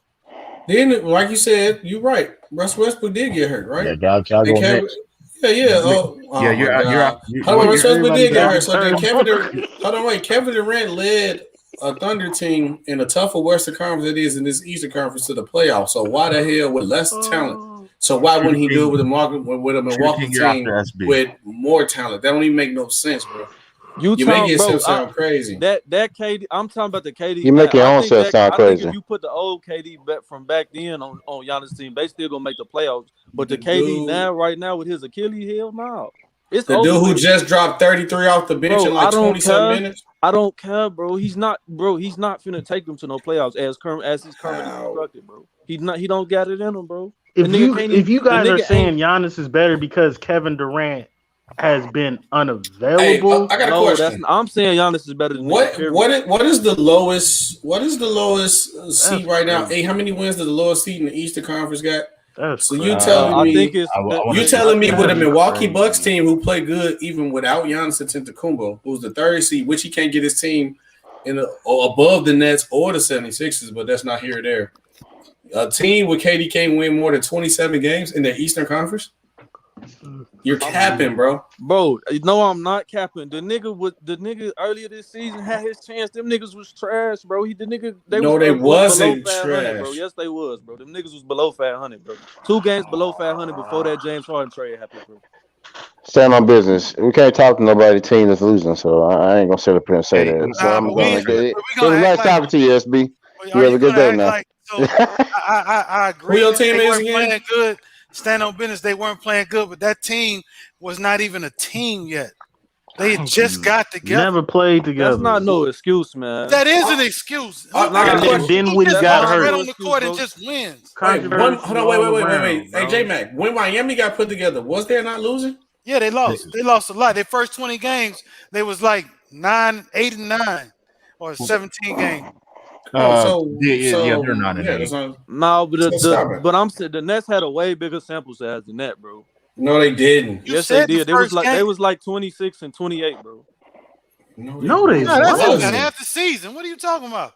Then, like you said, you're right. Russ Westbrook did get hurt, right? Yeah, can I go next? Yeah. Russ Westbrook did get hurt. So then Kevin Durant led a Thunder team in a tougher Western Conference it is in this Eastern Conference to the playoffs. So why the hell with less talent? So why wouldn't he do it with a Milwaukee team with more talent? That don't even make no sense, bro. You make yourself sound crazy. That KD, I'm talking about the KD. You make your own self sound crazy. I think if you put the old KD from back then on Giannis' team, they still gonna make the playoffs. But the KD right now with his Achilles heel, no. It's the dude who just dropped 33 off the bench in like 27 minutes. I don't care, bro. He's not finna take them to no playoffs as he's currently constructed, bro. He don't got it in him, bro. If you guys are saying Giannis is better because Kevin Durant has been unavailable, I got a question. I'm saying Giannis is better than what is the lowest seed right now? Hey, how many wins does the lowest seed in the Eastern Conference got? So you telling me with a Milwaukee Bucks team who play good even without Giannis Antetokounmpo, who's the 3rd seed, which he can't get his team above the Nets or the 76ers, but that's not here or there. A team with KD can't win more than 27 games in the Eastern Conference? You're capping, bro. Bro, no, I'm not capping. The nigga earlier this season had his chance. Them niggas was trash, bro. They wasn't trash, bro. Yes, they was, bro. Them niggas was below 500, bro. 2 games below 500 before that James Harden trade happened, bro. Stand on business. We can't talk to nobody team that's losing, so I ain't gonna sit up here and say that. So I'm gonna it was nice talking to you, SB. You have a good day now. I agree. Who your team is again? Playing good. Stand on business. They weren't playing good, but that team was not even a team yet. They just got together. Never played together. That's not no excuse, man. That is an excuse. Then when he got hurt, right on the court and just wins. Hold on, wait. Hey, J-Mac, when Miami got put together, was they not losing? Yeah, they lost. They lost a lot. Their first 20 games, they was like 8-9 or 17 games. They're not in it. No, but I'm saying the Nets had a way bigger sample size than that, bro. No, they didn't. Yes, they did. They was like 26 and 28, bro. No, they that's half the season. What are you talking about?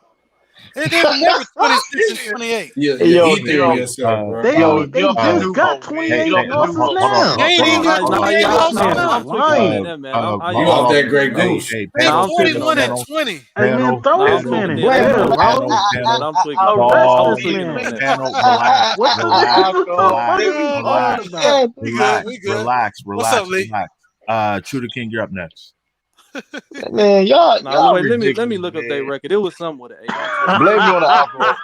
They were never 26 and 28. They just got 28 losses now. They ain't even got 28 losses now. You off that great goose. They 41 and 20. Hey, man, throw this man in. Relax. What's up, Lee? True to King, you're up next. Man, y'all let me look up their record. It was something with an 8. Blame me on the alcohol.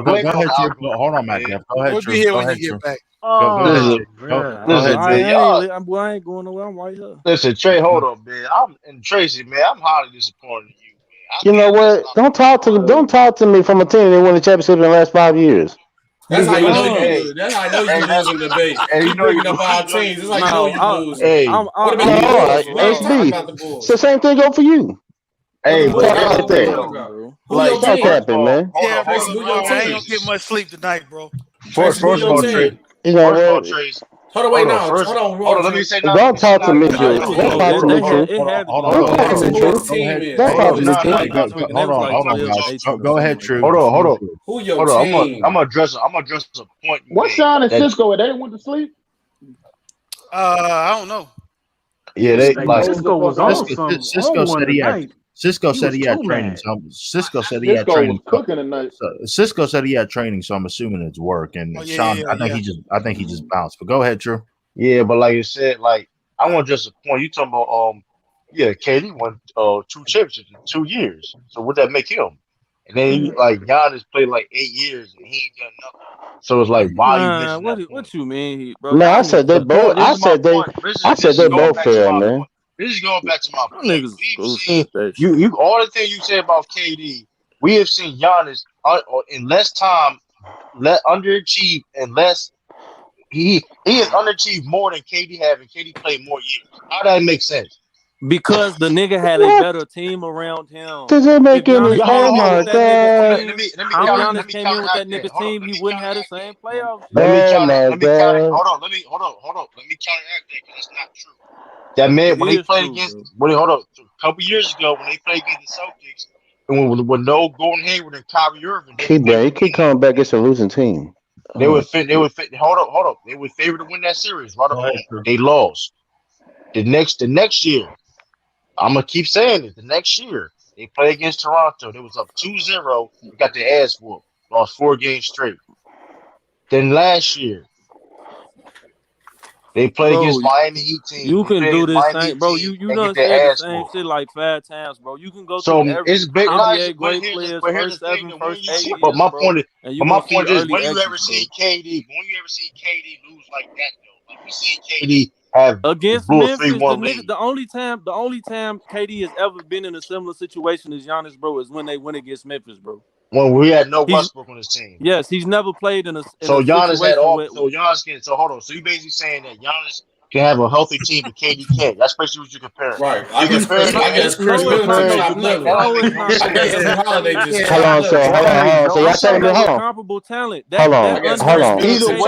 Go ahead, True. Hold on, Matt. Go ahead, We'll be here when you get back. Go ahead, I ain't going nowhere. I'm right here. Listen, Trey, hold on, man. Tracy, man. I'm highly disappointed in you, man. You know what? Don't talk to me from a team that won the championship in the last 5 years. That's how you know you lose. That's how I know you losing the debate. Hey, you know bringing up our teams. It's like you lose. Hey, what about you? SB. It's the same thing go for you. Hey, talk like that. Like that happened, man. Yeah, I ain't gonna get much sleep tonight, bro. First of all, Trey. Hold on, wait, now. Hold on. Let me say nothing. Don't talk to me, Drew. Don't talk to me, Drew. Hold on, guys. Go ahead, Drew. Hold on. Who your team? I'm gonna address a point. What's Sean and Cisco? They went to sleep. I don't know. Yeah, they like Cisco was on Cisco said he had. Cisco said he had training. Cisco said he had training. Cooking tonight. Cisco said he had training, so I'm assuming it's work. And Sean, I think he just bounced. But go ahead, Drew. Yeah, but like you said, like I want just a point. You talking about KD won 2 championships in 2 years. So would that make him? And then Giannis played like 8 years and he ain't done nothing. So it's like why you missing what you mean, bro? No, I said they both. I said they both fair, man. This is going back to my point. Niggas We've seen you all the things you said about KD. We have seen Giannis in less time, underachieve, and less. He has underachieved more than KD have, and KD played more years. How does that make sense? Because the nigga had a better team around him. Does it make If any? Giannis Oh my god! Giannis came in with that nigga team, he wouldn't have the same playoffs. Let me counter. Oh my god! Hold on. Let me counteract that because it's not true. That man, when they played against, a couple years ago when they played against the Celtics, and with no Gordon Hayward and Kyrie Irving, He keep coming back against a losing team. They would fit. Hold up. They were favored to win that series. Right up. They lost. The next year, I'm gonna keep saying it. The next year, they played against Toronto. They was up 2-0. Got their ass whooped. Lost 4 games straight. Then last year, they played against Miami Heat team. You can do this thing, bro. You done said the same shit like 5 times, bro. You can go through every NBA great players, first 7, first 8 years, but my point is, when you ever seen KD lose like that though? Like we seen KD have against Memphis, the only time KD has ever been in a similar situation as Giannis, bro, is when they went against Memphis, bro. When we had no Westbrook on his team. Yes, he's never played in a Giannis had all. So Giannis can. So hold on. So you basically saying that Giannis can have a healthy team, but KD can't. That's basically what you're comparing. Right. I guess Chris Middleton top level. Hold on. So y'all telling me, hold on. Comparable talent. Hold on. Either way,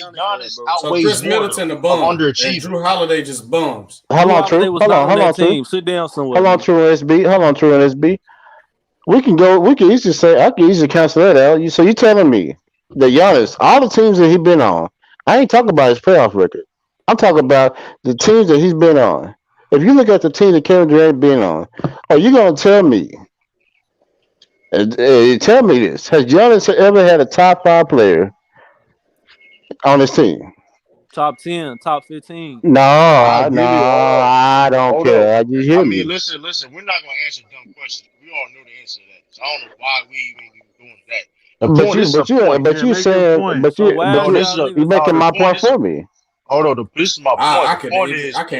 Giannis outweighs Chris Middleton the bum. And Drew Holiday just bums. Hold on, True. Hold on, True. Sit down somewhere. Hold on, True and SB. We can easily say, I can easily cancel that out. So you telling me that Giannis, all the teams that he's been on, I ain't talking about his playoff record. I'm talking about the teams that he's been on. If you look at the team that Kevin Durant been on, are you going to tell me, tell me this, has Giannis ever had a top 5 player on his team? Top 10, top 15. No, I don't care. You hear me? Listen, we're not going to answer dumb questions. We all know the answer to that. So I don't know why we even doing that. You're making my point for me. Hold on, this is my point. I can't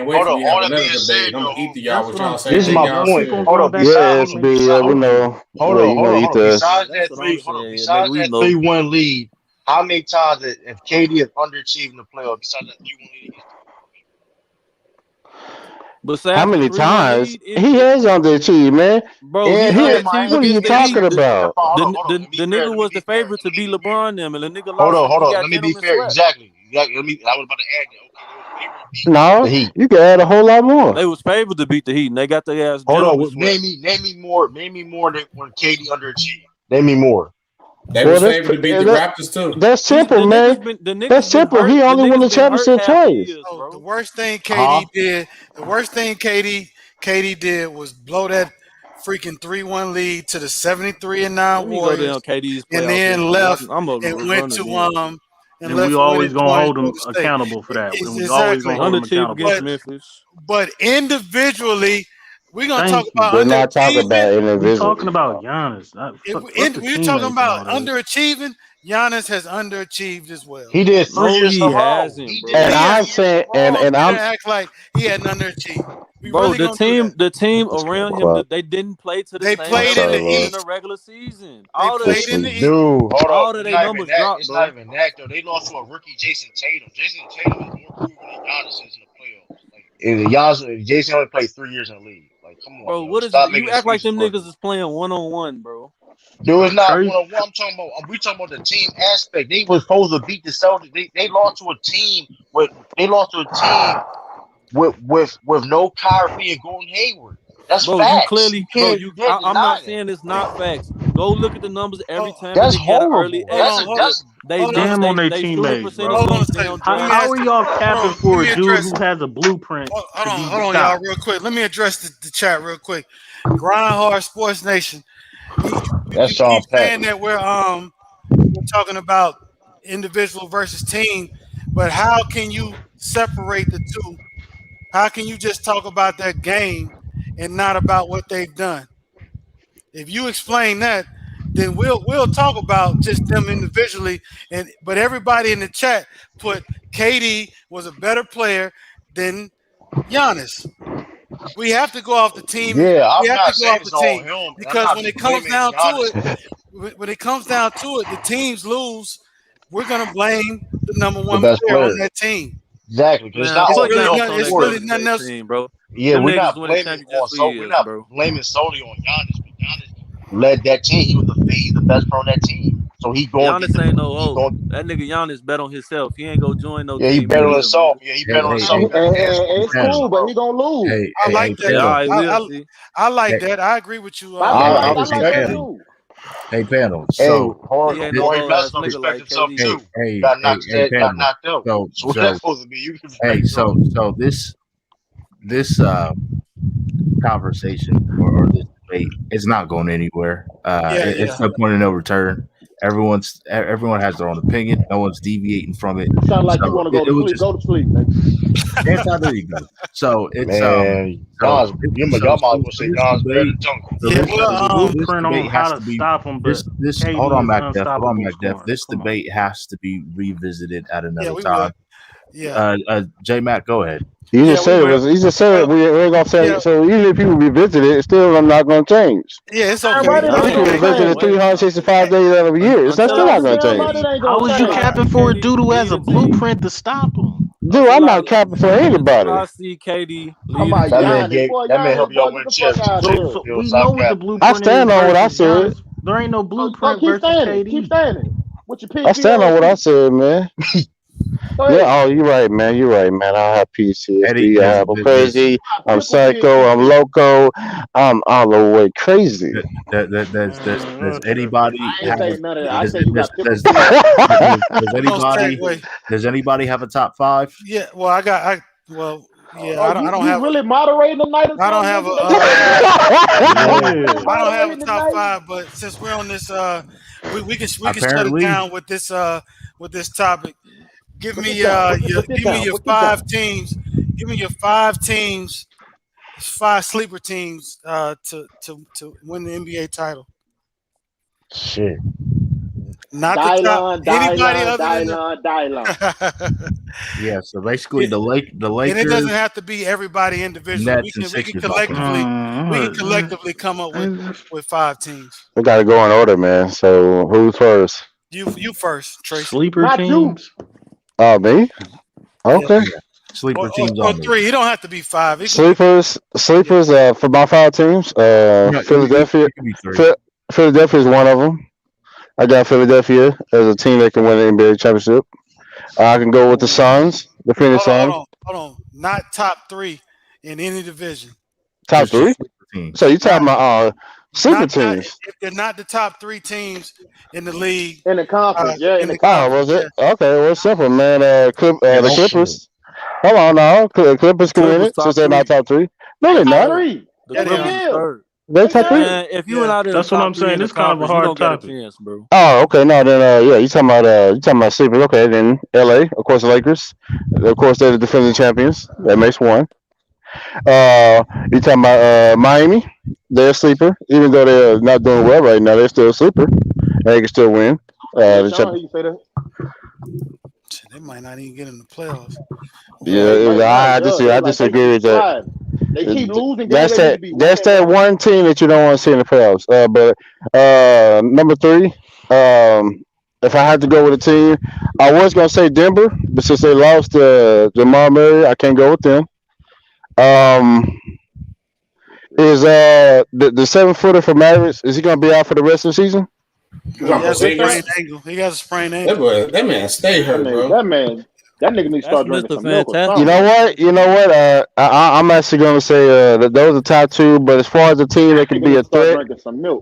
wait for you to have another debate. I'm gonna eat the y'all with y'all saying. This is my point. Hold on. Yes, we know. Hold on. Besides that 3-1 lead, how many times if KD has underachieved in the playoffs besides that 3-1 lead? How many times he has underachieved, man? Bro, what are you talking about? The nigga was the favorite to beat LeBron them, and the nigga lost. Hold on. Let me be fair. Exactly. I was about to add that. No, you can add a whole lot more. They was favored to beat the Heat, and they got their ass. Hold on. Name me more than when KD underachieved. Name me more. They was favored to beat the Raptors too. That's simple, man. That's simple. He only won the championship twice. The worst thing KD did was blow that freaking 3-1 lead to the 73-9 Warriors, and then left and went to and we always gonna hold them accountable for that. We always gonna hold them accountable. But individually, we're gonna talk about. We're not talking about individually. We're talking about Giannis. We're talking about underachieving. Giannis has underachieved as well. He did 3 years in a row. And I'm saying, and I'm act like he had underachieved. Bro, the team around him, they didn't play to the same level in the regular season. All the numbers dropped. It's not even that though. They lost to a rookie, Jason Tatum. Jason Tatum is more proven than Giannis is in the playoffs. Jason only played 3 years in the league. Like, come on, bro. What is it? You act like them niggas is playing 1-on-1, bro. Dude, it's not 1-on-1. I'm talking about. We talking about the team aspect. They was supposed to beat the Celtics. They lost to a team with no Kyrie and Gordon Hayward. That's facts. I'm not saying it's not facts. Go look at the numbers every time. That's horrible. They on their teammates, bro. How are y'all capping for a dude who has a blueprint? Hold on, y'all, real quick. Let me address the chat real quick. Grind Hard Sports Nation. That's Sean saying that we're talking about individual versus team, but how can you separate the two? How can you just talk about that game and not about what they've done? If you explain that, then we'll talk about just them individually. But everybody in the chat put KD was a better player than Giannis. We have to go off the team. Yeah, we I'm have not to go saying off it's the on team him. because when it comes down to it, the teams lose. We're gonna blame the number The one best player on player. that team. Exactly, because it's Man, not It's put on really him, Giannis not, on of that it's course. really Golden nothing State else. team, bro. Yeah, Them we're niggas not winning blaming on championships for we're years, not bro. blaming solely on Giannis, but Giannis led that team. He's the best player on that team. So he going to Giannis get ain't the no he hoe. going. That nigga Giannis bet on himself. He ain't go join no Yeah, he team bet and on win, himself. nigga. Yeah, he bet on himself. He And, got a and, chance and to it's win cool, but he tomorrow. gonna lose. I like that. Yeah, all Though. right, we'll see. I like Hey, that. I agree with you. But I I like that respect him. too. Hey, panel. Hey, So, He ain't no Corey hoe ass Messner nigga respect like himself KD. too. Got panel. knocked out. So, So what that's supposed to be? You can respect yourself. so this conversation or this debate is not going anywhere. It's no point of no return. Everyone has their own opinion. No one's deviating from it. You sound like you So want to go it to was sleep. just Go to sleep, nigga. there you go. So it's Man, so y'all might as well say this Don's better debate. than Jungle. So There's this a this blueprint on debate has how to to be stop him, but this. Hold KD on, is Mac Def. Hold on, unstoppable Mac Def. scoring. This Come on. debate has to be revisited at Yeah, another we time. will. Yeah. J Mac, go ahead. You Yeah, just we said it will. was. You just said we ain't gonna say. Yeah. So even if people revisit it, it's still not gonna change. Yeah, it's Man, okay. write it We ain't can gonna revisit it change. 365 days out of a year. It's Until still I not gonna see Damn change. right it KD, ain't How gonna was you until I change. capping see for a KD dude who has lead a the team, blueprint to stop him? Dude, I'm until I not capping for until anybody. I see KD I'm lead the about team. Giannis. Boy, That man help Giannis, boy, y'all get win the fuck chips. out of So, here. so Yo, we know stop what the capping. I blueprint is stand on what I versus said. Giannis. There ain't no Go blueprint keep versus standing. Keep KD. standing. With your I stand on what I PTSD. said, man. Go Yeah, ahead. oh, you're right, man. You're right, man. I have Eddie, PTSD. I'm crazy. You got I'm pickle psycho. I'm PTSD. loco. I'm all the way crazy. Does You're tripping. anybody I ain't have say none of that. I does say you got pickle does PTSD. We're gonna segue. does anybody have a top five? Yeah. Well, Oh, you really moderating tonight or I don't something, have nigga? They got you really I don't have a moderating top tonight? five, but since we're on this, we can shut it Apparently. down with this topic. Give Put me this down. Put this give me down. your Put this down. 5 teams. Give me your 5 teams, 5 sleeper teams to win the NBA title. Shit. Not the top. Anybody Dylon, other than Yeah, so basically the and Lakers, it doesn't have to be everybody individually. Nets, and We can Sixers. I think. collectively come up with 5 teams. We got to go in order, man. So who's first? You first, Tracy. Sleeper Not teams. Oh, me? Okay. Yeah. Sleeper teams Or only. 3. It don't have to be 5. It Sleepers. For my 5 teams. Philadelphia. It could be 3. Philadelphia is one of them. I got Philadelphia as a team that can win the NBA championship. I can go with the Suns, the Phoenix Suns. Hold on. Not top 3 in any division. Top 3. So you talking about sleeper teams? If they're not the top 3 teams in the league, in the conference. Yeah, in the Oh, conference. was it? Okay, well, it's simple, man. The Clippers. Hold on, no. Clippers can win Clippers it since top they're 3. not top 3. No, they're not. 3. The Yes, Clippers they is is. third. They top 3. Man, if you not in the That's what top I'm 3 saying. in the This kind of a conference, you hard don't got a topic. chance, bro. Oh, okay. No, then you talking about sleepers. Okay, then LA, of course, the Lakers. Of course, they're the defending champions. That makes one. You talking about Miami? They're a sleeper, even though they're not doing well right now. They're still a sleeper. They can still win. Yeah, Sean, you say that? They might not even get in the playoffs. I They disagree with that. slide. They keep losing games they need to be winning. That's that one team that you don't want to see in the playoffs. But number 3, if I had to go with a team, I was gonna say Denver, but since they lost Jamal Murray, I can't go with them. Is the 7-footer for Mavericks? Is he gonna be out for the rest of the season? He has a sprained ankle. He has a sprained ankle. That man stay hurt, bro. That nigga needs to start drinking some milk or something. You know what? I'm actually gonna say that those are top 2. But as far as the team that can be a threat,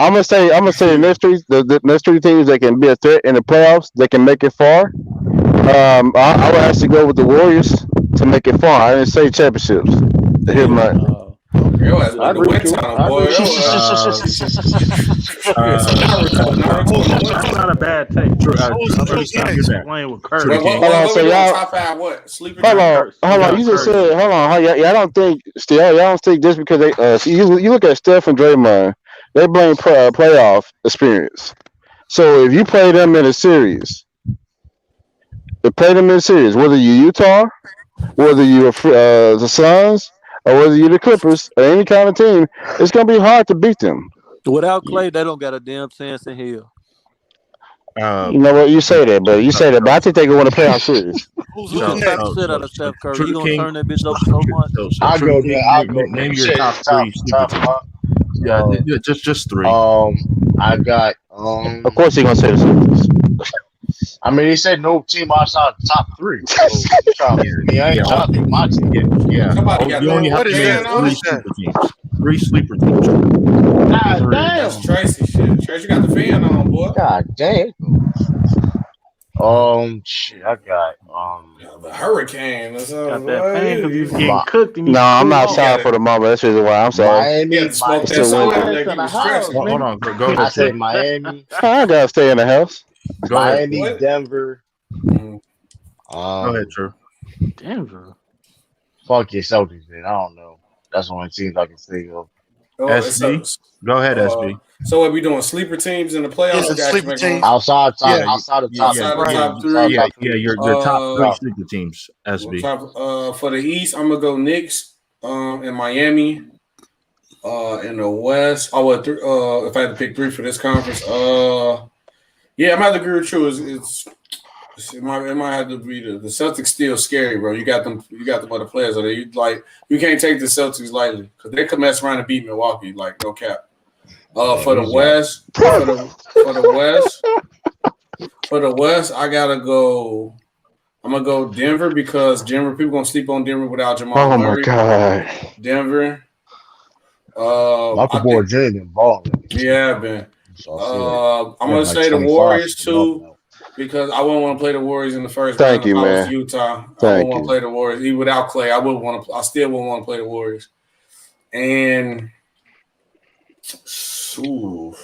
I'm gonna say the next three teams that can be a threat in the playoffs, that can make it far. I would actually go with the Warriors to make it far. I didn't say championships. Hit my. Yo, that's been the win time, boy. That's not a bad take. Playing with Curry. What we doing? Top 5 what? Sleeper Hold on. You just said, hold on. Y'all don't think just because they you look at Steph and Draymond, they blame playoff experience. So if you play them in a series, whether you Utah whether you're the Suns or whether you're the Clippers or any kind of team, it's gonna be hard to beat them. Without Clay, they don't got a damn chance in hell. You know what? You say that, but I think they can win a playoff series. Who's gonna take the shit out of Steph Curry? He gonna King, turn that bitch over so much. I go there. I go name your top three sleeper teams. Yeah, just three. I got. Of course, you're gonna say the Sixers. I mean, he said no team outside the top three. So, I ain't trying to pick my team. Yeah. You only have to name three sleeper teams. God damn. That's Tracy shit. Tracy got the fan on, boy. God damn. Shit, I got the hurricane. Got that fan because he's getting cooked. No, I'm outside for the moment. That's the reason why I'm sorry. Miami, Hold on, go ahead. I say Miami. I gotta stay in the house. Miami, Denver. Go ahead, Drew. Denver. Fuck your Celtics, man. I don't know. That's the only teams I can think of. SB. Go ahead, SB. So what we doing? Sleeper teams in the playoffs? Yeah, sleeper teams. Outside the top three. Yeah, your top three sleeper teams. SB. For the East, I'm gonna go Knicks. In Miami. In the West, if I had to pick three for this conference, yeah, I'm gonna have to agree with you. It might have to be the Celtics. Still scary, bro. You got them other players. You can't take the Celtics lightly because they could mess around and beat Milwaukee. Like no cap. For the West, I gotta go. I'm gonna go Denver because people gonna sleep on Denver without Jamal Murray. Oh my god, Denver. Michael boy Jaden balling. Yeah, man. I'm gonna say the Warriors too. Because I wouldn't want to play the Warriors in the first round. Thank you, man. I was Utah. I wouldn't want to play the Warriors. Even without Clay, I still wouldn't want to play the Warriors. And the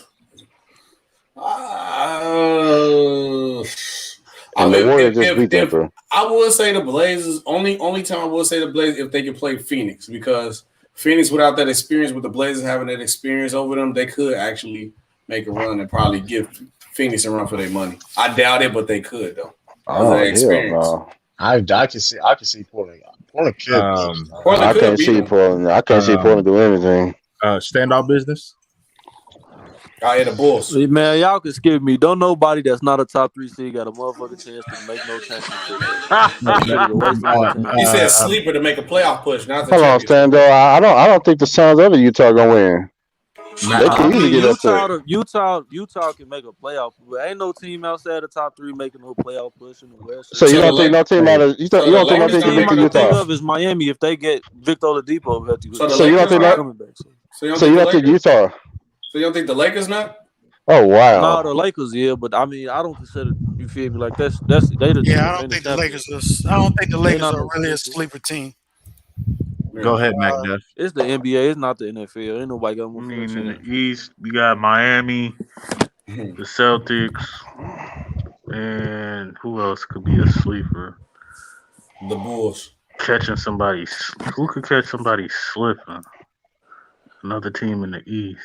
Warriors just beat Denver. I would say the Blazers. Only time I would say the Blazers if they could play Phoenix, because Phoenix without that experience, with the Blazers having that experience over them, they could actually make a run and probably give Phoenix a run for their money. I doubt it, but they could though. Experience. No. I can see Portland. Portland could. I can't see Portland. I can't see Portland do anything. Standout business. I hit the Bulls. Man, y'all can skip me. Don't nobody that's not a top 3 seed got a motherfucking chance to make no championship. He said sleeper to make a playoff push. Not Hold on, Stando. I don't think the Suns over Utah gonna win. They can easily get up there. Utah can make a playoff, but ain't no team outside the top 3 making no playoff push in the West. So you don't think no team out of you don't think no team can beat Utah? Think of is Miami if they get Victor Oladipo healthy. So you don't think Utah? So you don't think the Lakers not? Oh wow! No, the Lakers, yeah, but I mean, I don't consider, you feel me, like they the I don't think the Lakers are really a sleeper team. Go ahead, MacDuff. It's the NBA. It's not the NFL. Ain't nobody got more. In the East, you got Miami, the Celtics, and who else could be a sleeper? The Bulls. Catching somebody. Who could catch somebody slipping? Another team in the East.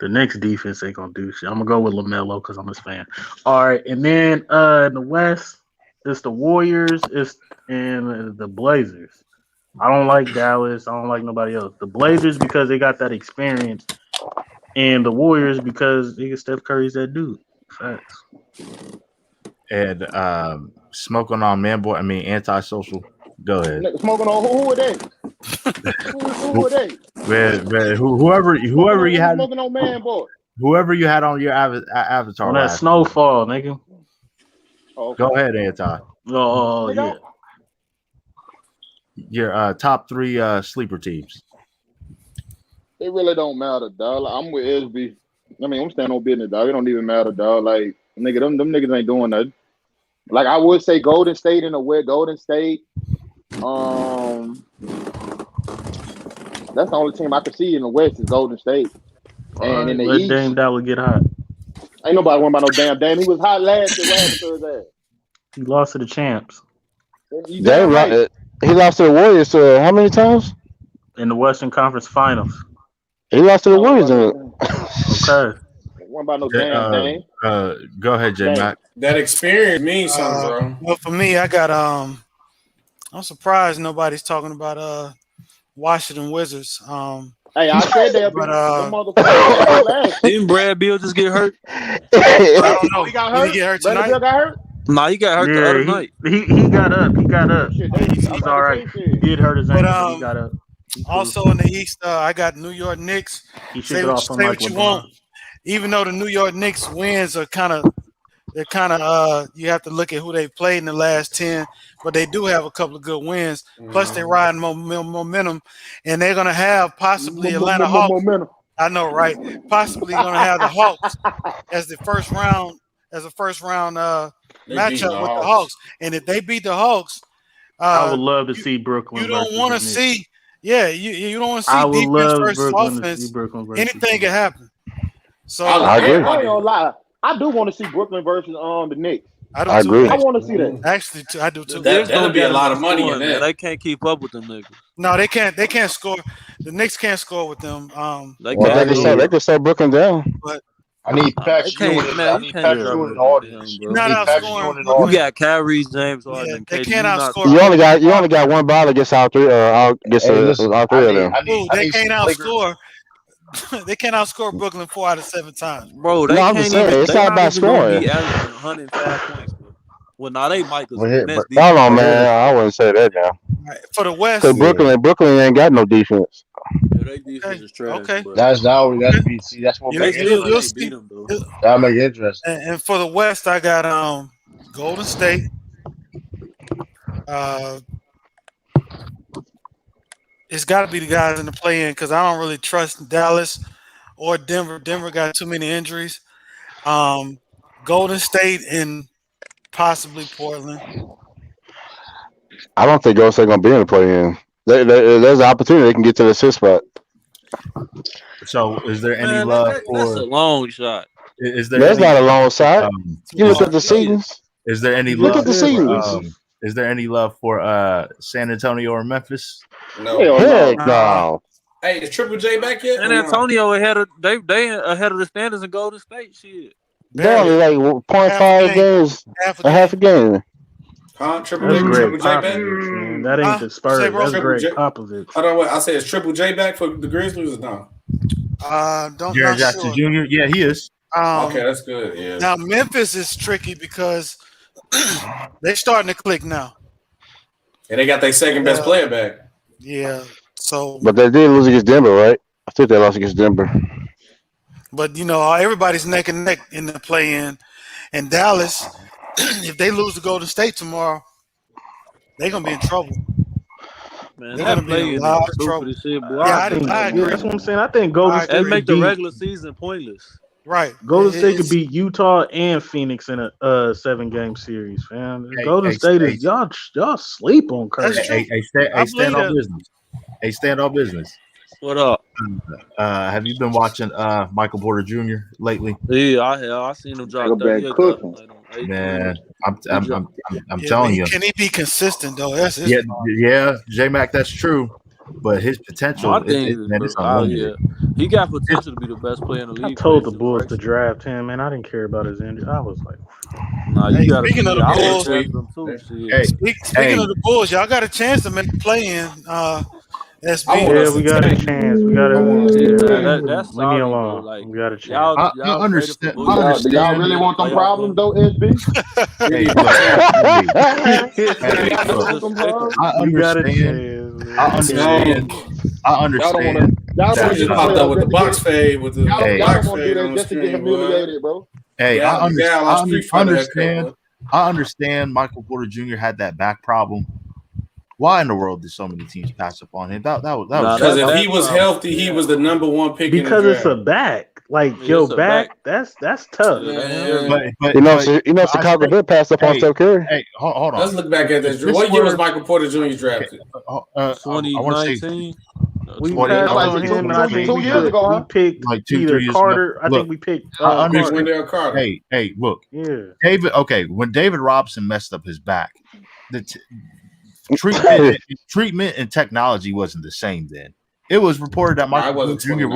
The next defense ain't gonna do shit. I'm gonna go with LaMelo because I'm his fan. All right, and then in the West, it's the Warriors, and the Blazers. I don't like Dallas. I don't like nobody else. The Blazers because they got that experience, and the Warriors because Steph Curry's that dude. Facts. And smoking on antisocial. Go ahead. Smoking on who are they? Who are they? Man, whoever you had smoking on man boy. Whoever you had on your avatar. On that snowfall, nigga. Oh, okay. Go ahead, Anti. Oh yeah. Your top 3 sleeper teams. It really don't matter, dog. I'm with SB. I'm standing on business, dog. It don't even matter, dog. Like nigga, them niggas ain't doing nothing. Like I would say Golden State in the West. Golden State. That's the only team I can see in the West is Golden State. And in the East, Dame Dollar get hot. Ain't nobody worrying about no damn Dame. He was hot last year. What happened to his ass? He lost to the champs. He lost to the Warriors how many times? In the Western Conference Finals. He lost to the Warriors. Okay. What about no damn Dame? Go ahead, J Mac. That experience means something, bro. Well, for me, I got I'm surprised nobody's talking about Washington Wizards. Hey, I said they'll be But the motherfuckers last. Didn't Brad Bill just get hurt? I don't know. He got Did hurt. he get hurt Brandon tonight? Bill got hurt. Nah, he got hurt the other Yeah, night. he got up. He got up. Shit, He was all right. He did hurt his But ankle, but he got up. He cool. also in the East, I got New York Knicks. He shook Say it what, off say unlike what you LeBron. want. Even though the New York Knicks wins are kind of you have to look at who they played in the last 10, but they do have a couple of good wins. Plus they ride momentum, and they're gonna have possibly Atlanta Hawks. Momentum. I know, right? Possibly gonna have the Hawks as the first round matchup with the Hawks. And if they beat the Hawks, I would love to see Brooklyn. You don't want to see, you don't want to see I would defense love versus Brooklyn to offense. see Brooklyn versus Anything can happen. So I ain't gonna lie. I do want to see Brooklyn versus the Knicks. I do I too. agree. I want to see that. Actually, I do too. That'll be a lot of money in man. there. They can't keep up with them niggas. No, they can't. They can't score. The Knicks can't score with them. They can slow Brooklyn down. But I need Pat they Ewing. can't, I man. You need can't Pat do Ewing in that, the audience. bro. not I need Pat outscoring. Ewing in the You audience. got Kyrie, James Harden, and They KD. can't You not outscore. You only got one ball against all three. Against Hey, listen, all three of them. They can't outscore. They can't outscore Brooklyn 4 out of 7 times. Bro, they No, I'm can't just saying, even. it's They not not about even gonna be scoring. averaging 105 points, bro. Well, now they might because But the here, Nets but Hold on, defense. man. I wouldn't say that now. Right. For the West, Because Brooklyn ain't got no defense. Yeah, they defense is trash. Okay. But that's what You- makes it you'll interesting. see. beat them, though. That'll make it interesting. And for the West, I got Golden State. It's got to be the guys in the play-in because I don't really trust Dallas or Denver. Denver got too many injuries. Golden State and possibly Portland. I don't think Golden State going to be in the play-in. There's an opportunity they can get to the 6th spot. So, is there any Man, love that's for? a long shot. Is there? That's any, not a long shot. You look at the seasons. Is there any Look love? at the For, seasons. is there any love for San Antonio or Memphis? No. Heck no. Hey, is Triple J back yet? San Antonio ahead of they ahead of the standards in Golden State. Shit. They're only like 0.5 games, half a game. Huh? Triple That's J, Greg Triple J back? Popovich, man. That ain't the Spurs. Say, bro, That's Triple Greg J. Popovich. Hold on, wait. I said, is Triple J back for the Grizzlies or no? Don't Jaren not Jackson sure. Jr. Yeah, he is. Okay, that's good. Yeah. Now Memphis is tricky because they're starting to click now. And they got their second best player back. Yeah. So, But they did lose against Denver, right? I think they lost against Denver. but everybody's neck and neck in the play-in, and Dallas, if they lose to Golden State tomorrow, they're gonna be in trouble. Man, They're that gonna be play in a lot of stupid trouble. as shit, boy. I agree. That's what I'm saying. I think Golden State That could make the beat regular season pointless. Right. Golden State could beat Utah and Phoenix in a 7-game series, fam. Golden State is y'all sleep on Curry. Stand on business. Hey, stand on business. What up? Have you been watching Michael Porter Jr. lately? Yeah, I seen him drop that. Man, I'm telling you. Can he be consistent though? Yeah, J Mac, that's true. But his potential, it's unlimited. He got potential to be the best player in the league. I told the Bulls to draft him, man. I didn't care about his injury. I was like, nah, you gotta speaking of the Bulls, speaking of the Bulls, y'all got a chance to make a play-in. Yeah, we got a chance. We got a that's leave me alone. Like, we got a chance. I understand. Do y'all really want them problems though, SB? I understand. Y'all just popped up with the box fade with the box fade on the just to get screen, humiliated, bro. Hey, Yeah, I understand. I understand. Michael Porter Jr. had that back problem. Why in the world did so many teams pass up on him? That was because if he was healthy, he was the number one pick. Because in the it's a back. Like your back, that's tough. But Chicago did pass up on Steph Curry. Hey, hold on. Let's look back at this. What year was Michael Porter Jr. drafted? 2019. We passed on him, and I think 2 years ago, we picked like either Carter. I think we picked Carter. Hey, look. Yeah. David. Okay, when David Robson messed up his back, the treatment and technology wasn't the same then. It was reported that No, it Michael Porter wasn't Jr.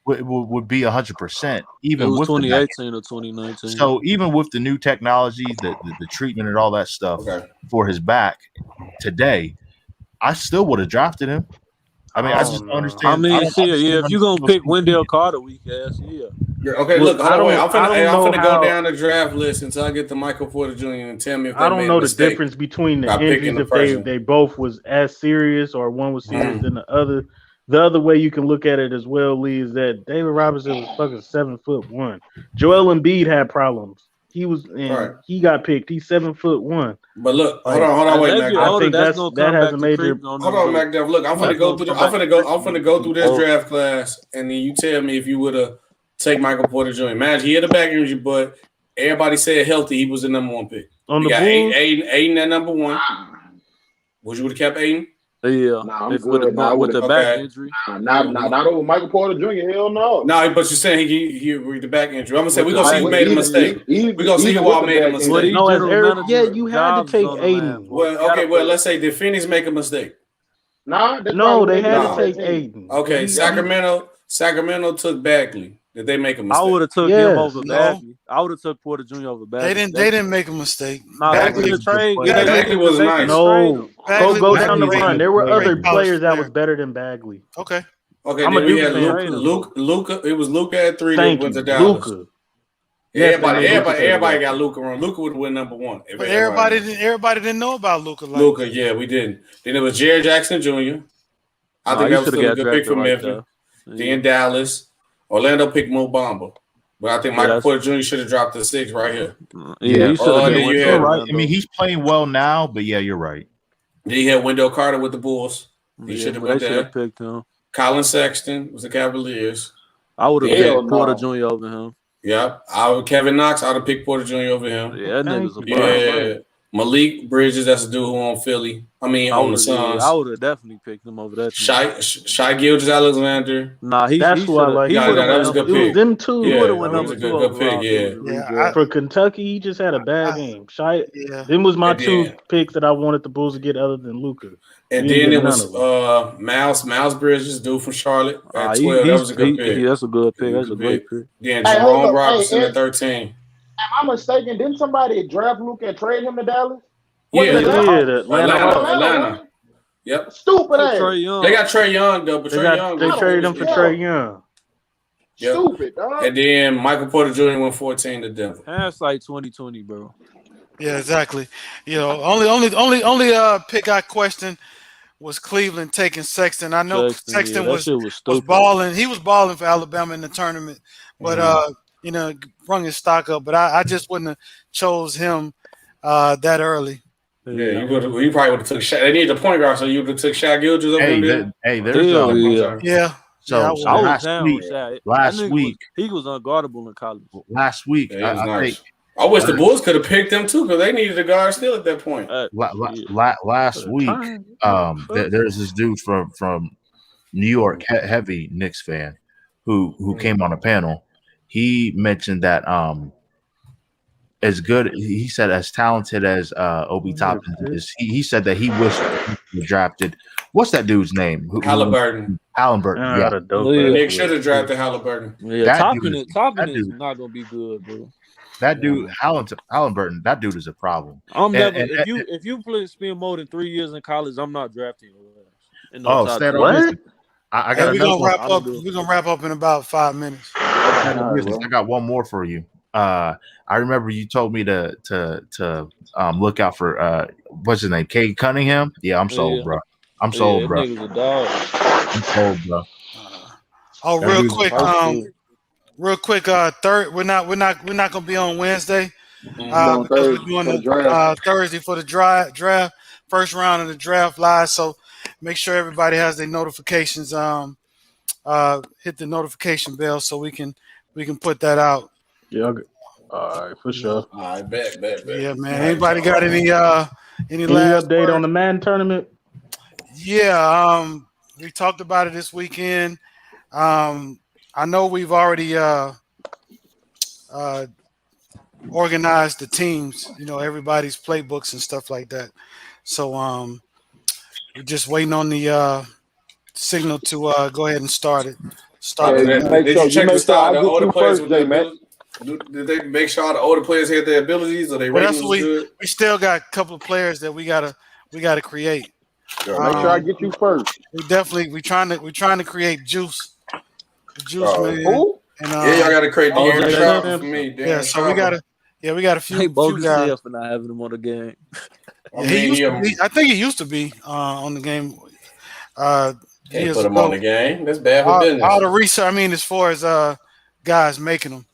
would be 100%, even It was with the 2018 or 2019. So even with the new technology, the treatment and all that stuff for his back today, I still would have drafted him. I mean, I just don't understand. I mean, don't see, understand if you're gonna pick Wendell Carter, weak ass, yeah. Okay, look, hold on, wait. I'm finna go how, down the draft list until I get to Michael Porter Jr. and tell me if they I don't made a know the mistake difference between the by picking injuries the if they person. both was as serious or one was serious than the other. The other way you can look at it as well, Lee, is that David Robinson was fucking 7'1". Joel Embiid had problems. He was he got picked. He's 7'1". But look, Like, hold on, wait, As Mac. you I older, think that's gonna that come has back a to major. creep on Hold them. on, Mac. Look, I'm finna go through this draft class, and then you tell me if you would have take Michael Porter Jr. Imagine he had a back injury, but everybody said healthy. He was the number one pick. On you the got Bulls? Aiden at number one. Would you would have kept Aiden? Yeah, Nah, I'm if good. with the back injury. Not over Michael Porter Jr. Hell no. No, but you're saying he with the back injury. I'm gonna say we're gonna see who back made a injury. mistake. We're gonna see Even who all with the made a back mistake. injury. No, as Eric, manager, you had to jobs take on the line, Aiden. boy. Well, let's say did Phoenix make a mistake? Nah, that's No, probably they had what to they take did. Aiden. Okay, Sacramento took Bagley. Did they make a I mistake? would have took Yes. him over No. Bagley. I would have took Porter Jr. over Bagley. They didn't make a mistake. Nah, that's in the trade. Bagley was nice. No, Bagley go was down the a great- run. There were great other college players that player. was better than Bagley. Okay. Okay, I'm then a we Duke had fan. Luca. It was Luca at 3 that Thank went you, to Dallas. Luca. Yes, Everybody got Luca wrong. Luca would have went number one. But everybody didn't know about Luca. Like Luca, yeah, we didn't. Then it was Jared Jackson Jr. I think that was still a good pick for Memphis. Then Dallas. Orlando picked Mo Bamba. But I think Michael Porter Jr. should have dropped the 6 right here. Yeah, you should have you're right. I mean, he's playing well now, but yeah, you're right. Then you had Wendell Carter with the Bulls. He should have went They should there. have picked him. Colin Sexton was the Cavaliers. I would have picked Porter Jr. over him. Yep. Kevin Knox, I would have picked Porter Jr. over him. Yeah, that nigga's a bust. Yeah. Malik Bridges, that's the dude who on Philly. on the Suns. I would have definitely picked him over that. Shai Gilgeous-Alexander. Nah, That's who I like. That was a good pick. It was them two. Yeah, that was a good pick. Yeah. For Kentucky, he just had a bad game. Them was my two picks that I wanted the Bulls to get other than Luka. And then it was Miles Bridges, dude from Charlotte at 12. That was a good pick. That's a good pick. That's a great pick. Then Jerome Robinson at 13. Am I mistaken? Didn't somebody draft Luka and trade him to Dallas? Atlanta. Yep. Stupid ass. They got Trae Young though, but They traded him for Trae Young. Yep. Stupid, dog. And then Michael Porter Jr. went 14 to Denver. That's like 2020, bro. Yeah, exactly. You know, only pick I questioned was Cleveland taking Sexton. I know Sexton was balling. He was balling for Alabama in the tournament, but brought his stock up. But I just wouldn't have chose him that early. Yeah, you probably would have took Shaq. They need a point guard, so you would have took Shaq Gilgeous over there. Yeah. So last week he was unguardable in college. Last week, I wish the Bulls could have picked him too because they needed a guard still at that point. Last week, there's this dude from New York, heavy Knicks fan, who came on a panel. He mentioned that as good, he said, as talented as Obi Toppin is, he said that he wished he was drafted. What's that dude's name? Halliburton. Halliburton. Nick should have drafted Halliburton. Yeah, Toppin is not gonna be good, bro. That dude, Halliburton, that dude is a problem. If you spend more than 3 years in college, I'm not drafting you. Stand on. I got. We're gonna wrap up. We're gonna wrap up in about 5 minutes. I got one more for you. I remember you told me to look out for what's his name, Cade Cunningham. Yeah, I'm sold, bro. I'm sold, bro. I'm sold, bro. Real quick. Third, we're not gonna be on Wednesday because we're doing the Thursday for the draft. First round of the draft live. So make sure everybody has their notifications. Hit the notification bell so we can put that out. Yeah. All right, for sure. All right, bet. Yeah, man. Anybody got any last update on the Madden tournament? Yeah, we talked about it this weekend. I know we've already organized the teams, everybody's playbooks and stuff like that. So we're just waiting on the signal to go ahead and start it. Did you check the older players with their abilities? Did they make sure the older players had their abilities or their ratings was good? We still got a couple of players that we gotta create. Make sure I get you first. We're trying to create juice. Juice, man. Who? And, y'all gotta create Darren Sharp for me. Yeah, so we got a few guys for not having him on the game. I think he used to be on the game. Can't put him on the game. That's bad for business. All the research, as far as guys making them.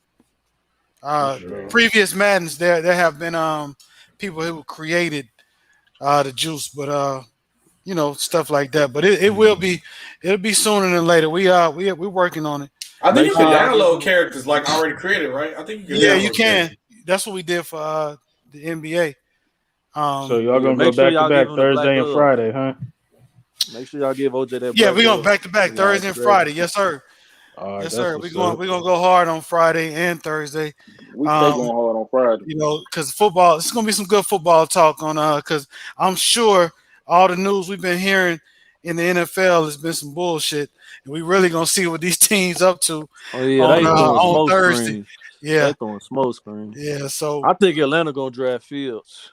Previous Maddens, there have been people who created the juice, but stuff like that. But it'll be sooner than later. We're working on it. I think you can download characters like already created, right? I think you can. Yeah, you can. That's what we did for the NBA. So y'all gonna go back to back Thursday and Friday, huh? Make sure y'all give OJ that. Yeah, we're going back to back Thursday and Friday. Yes, sir. Yes, sir. We're gonna go hard on Friday and Thursday. We stay going hard on Friday. Because football, it's gonna be some good football talk on. Because I'm sure all the news we've been hearing in the NFL has been some bullshit, and we really gonna see what these teams up to. Oh yeah, on Thursday. Screens. Yeah, they throwing smoke screens. Yeah, so I think Atlanta gonna draft Fields.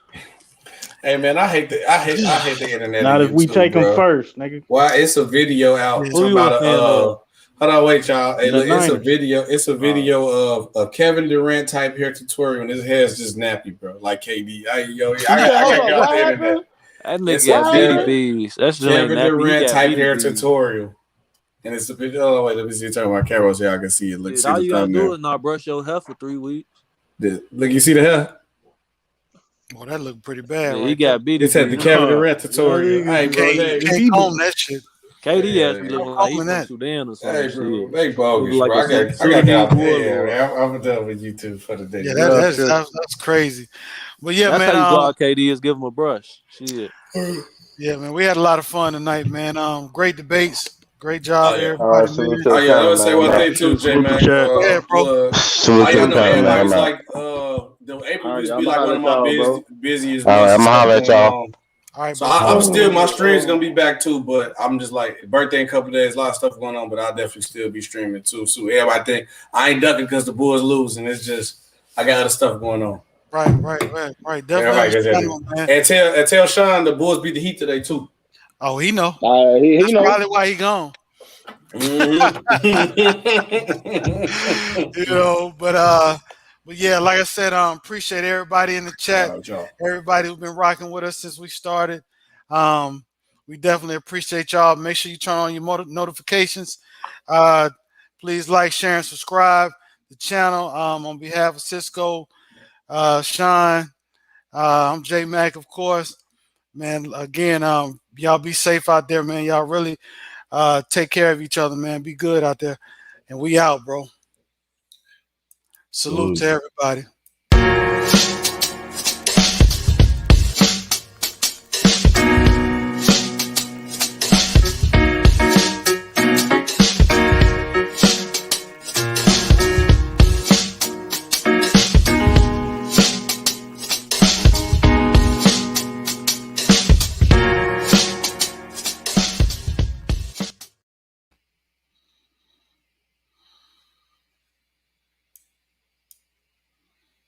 Hey man, I hate the internet. Not if we take them first, nigga. Well, it's a video out about hold on, wait, y'all. Hey, look, it's a video of Kevin Durant type hair tutorial, and his hair is just nappy, bro. Like KD. I gotta get off the internet. That nigga got bitty bees. That's just Kevin Durant type hair tutorial. And it's the video. Oh wait, let me see. Turn my camera so y'all can see it. Look, all you gotta do is not brush your hair for 3 weeks. Look, you see the hair? Well, that looked pretty bad. Yeah, he got beat. It's at the Kevin Durant tutorial. Hey, bro, can't comb that shit. KD actually looking like he's from Sudan or something. Hey, bro, they bogus, bro. I got down there. I'm done with you two for the day. Yeah, that's crazy. But yeah, that's man. How you block KD is give him a brush. Shit. Yeah, man. We had a lot of fun tonight, man. Great debates. Great job, everybody. All right, let me say one thing too, J man. Yeah, bro. I know everybody's like, the April used to be like one of my busiest. All right, I'm gonna holler at y'all. All right, so I'm still, my stream's gonna be back too, but I'm just like birthday in a couple days, a lot of stuff going on, but I'll definitely still be streaming too. So everybody think I ain't ducking because the Bulls losing. It's just I got other stuff going on. Right. Definitely. And tell Sean the Bulls beat the Heat today too. Oh, he know. That's probably why he gone. But yeah, like I said, appreciate everybody in the chat, everybody who's been rocking with us since we started. We definitely appreciate y'all. Make sure you turn on your notifications. Please like, share, and subscribe to the channel. On behalf of Cisco, Sean, I'm J Mac, of course. Man, again, y'all be safe out there, man. Y'all really take care of each other, man. Be good out there. And we out, bro. Salute to everybody.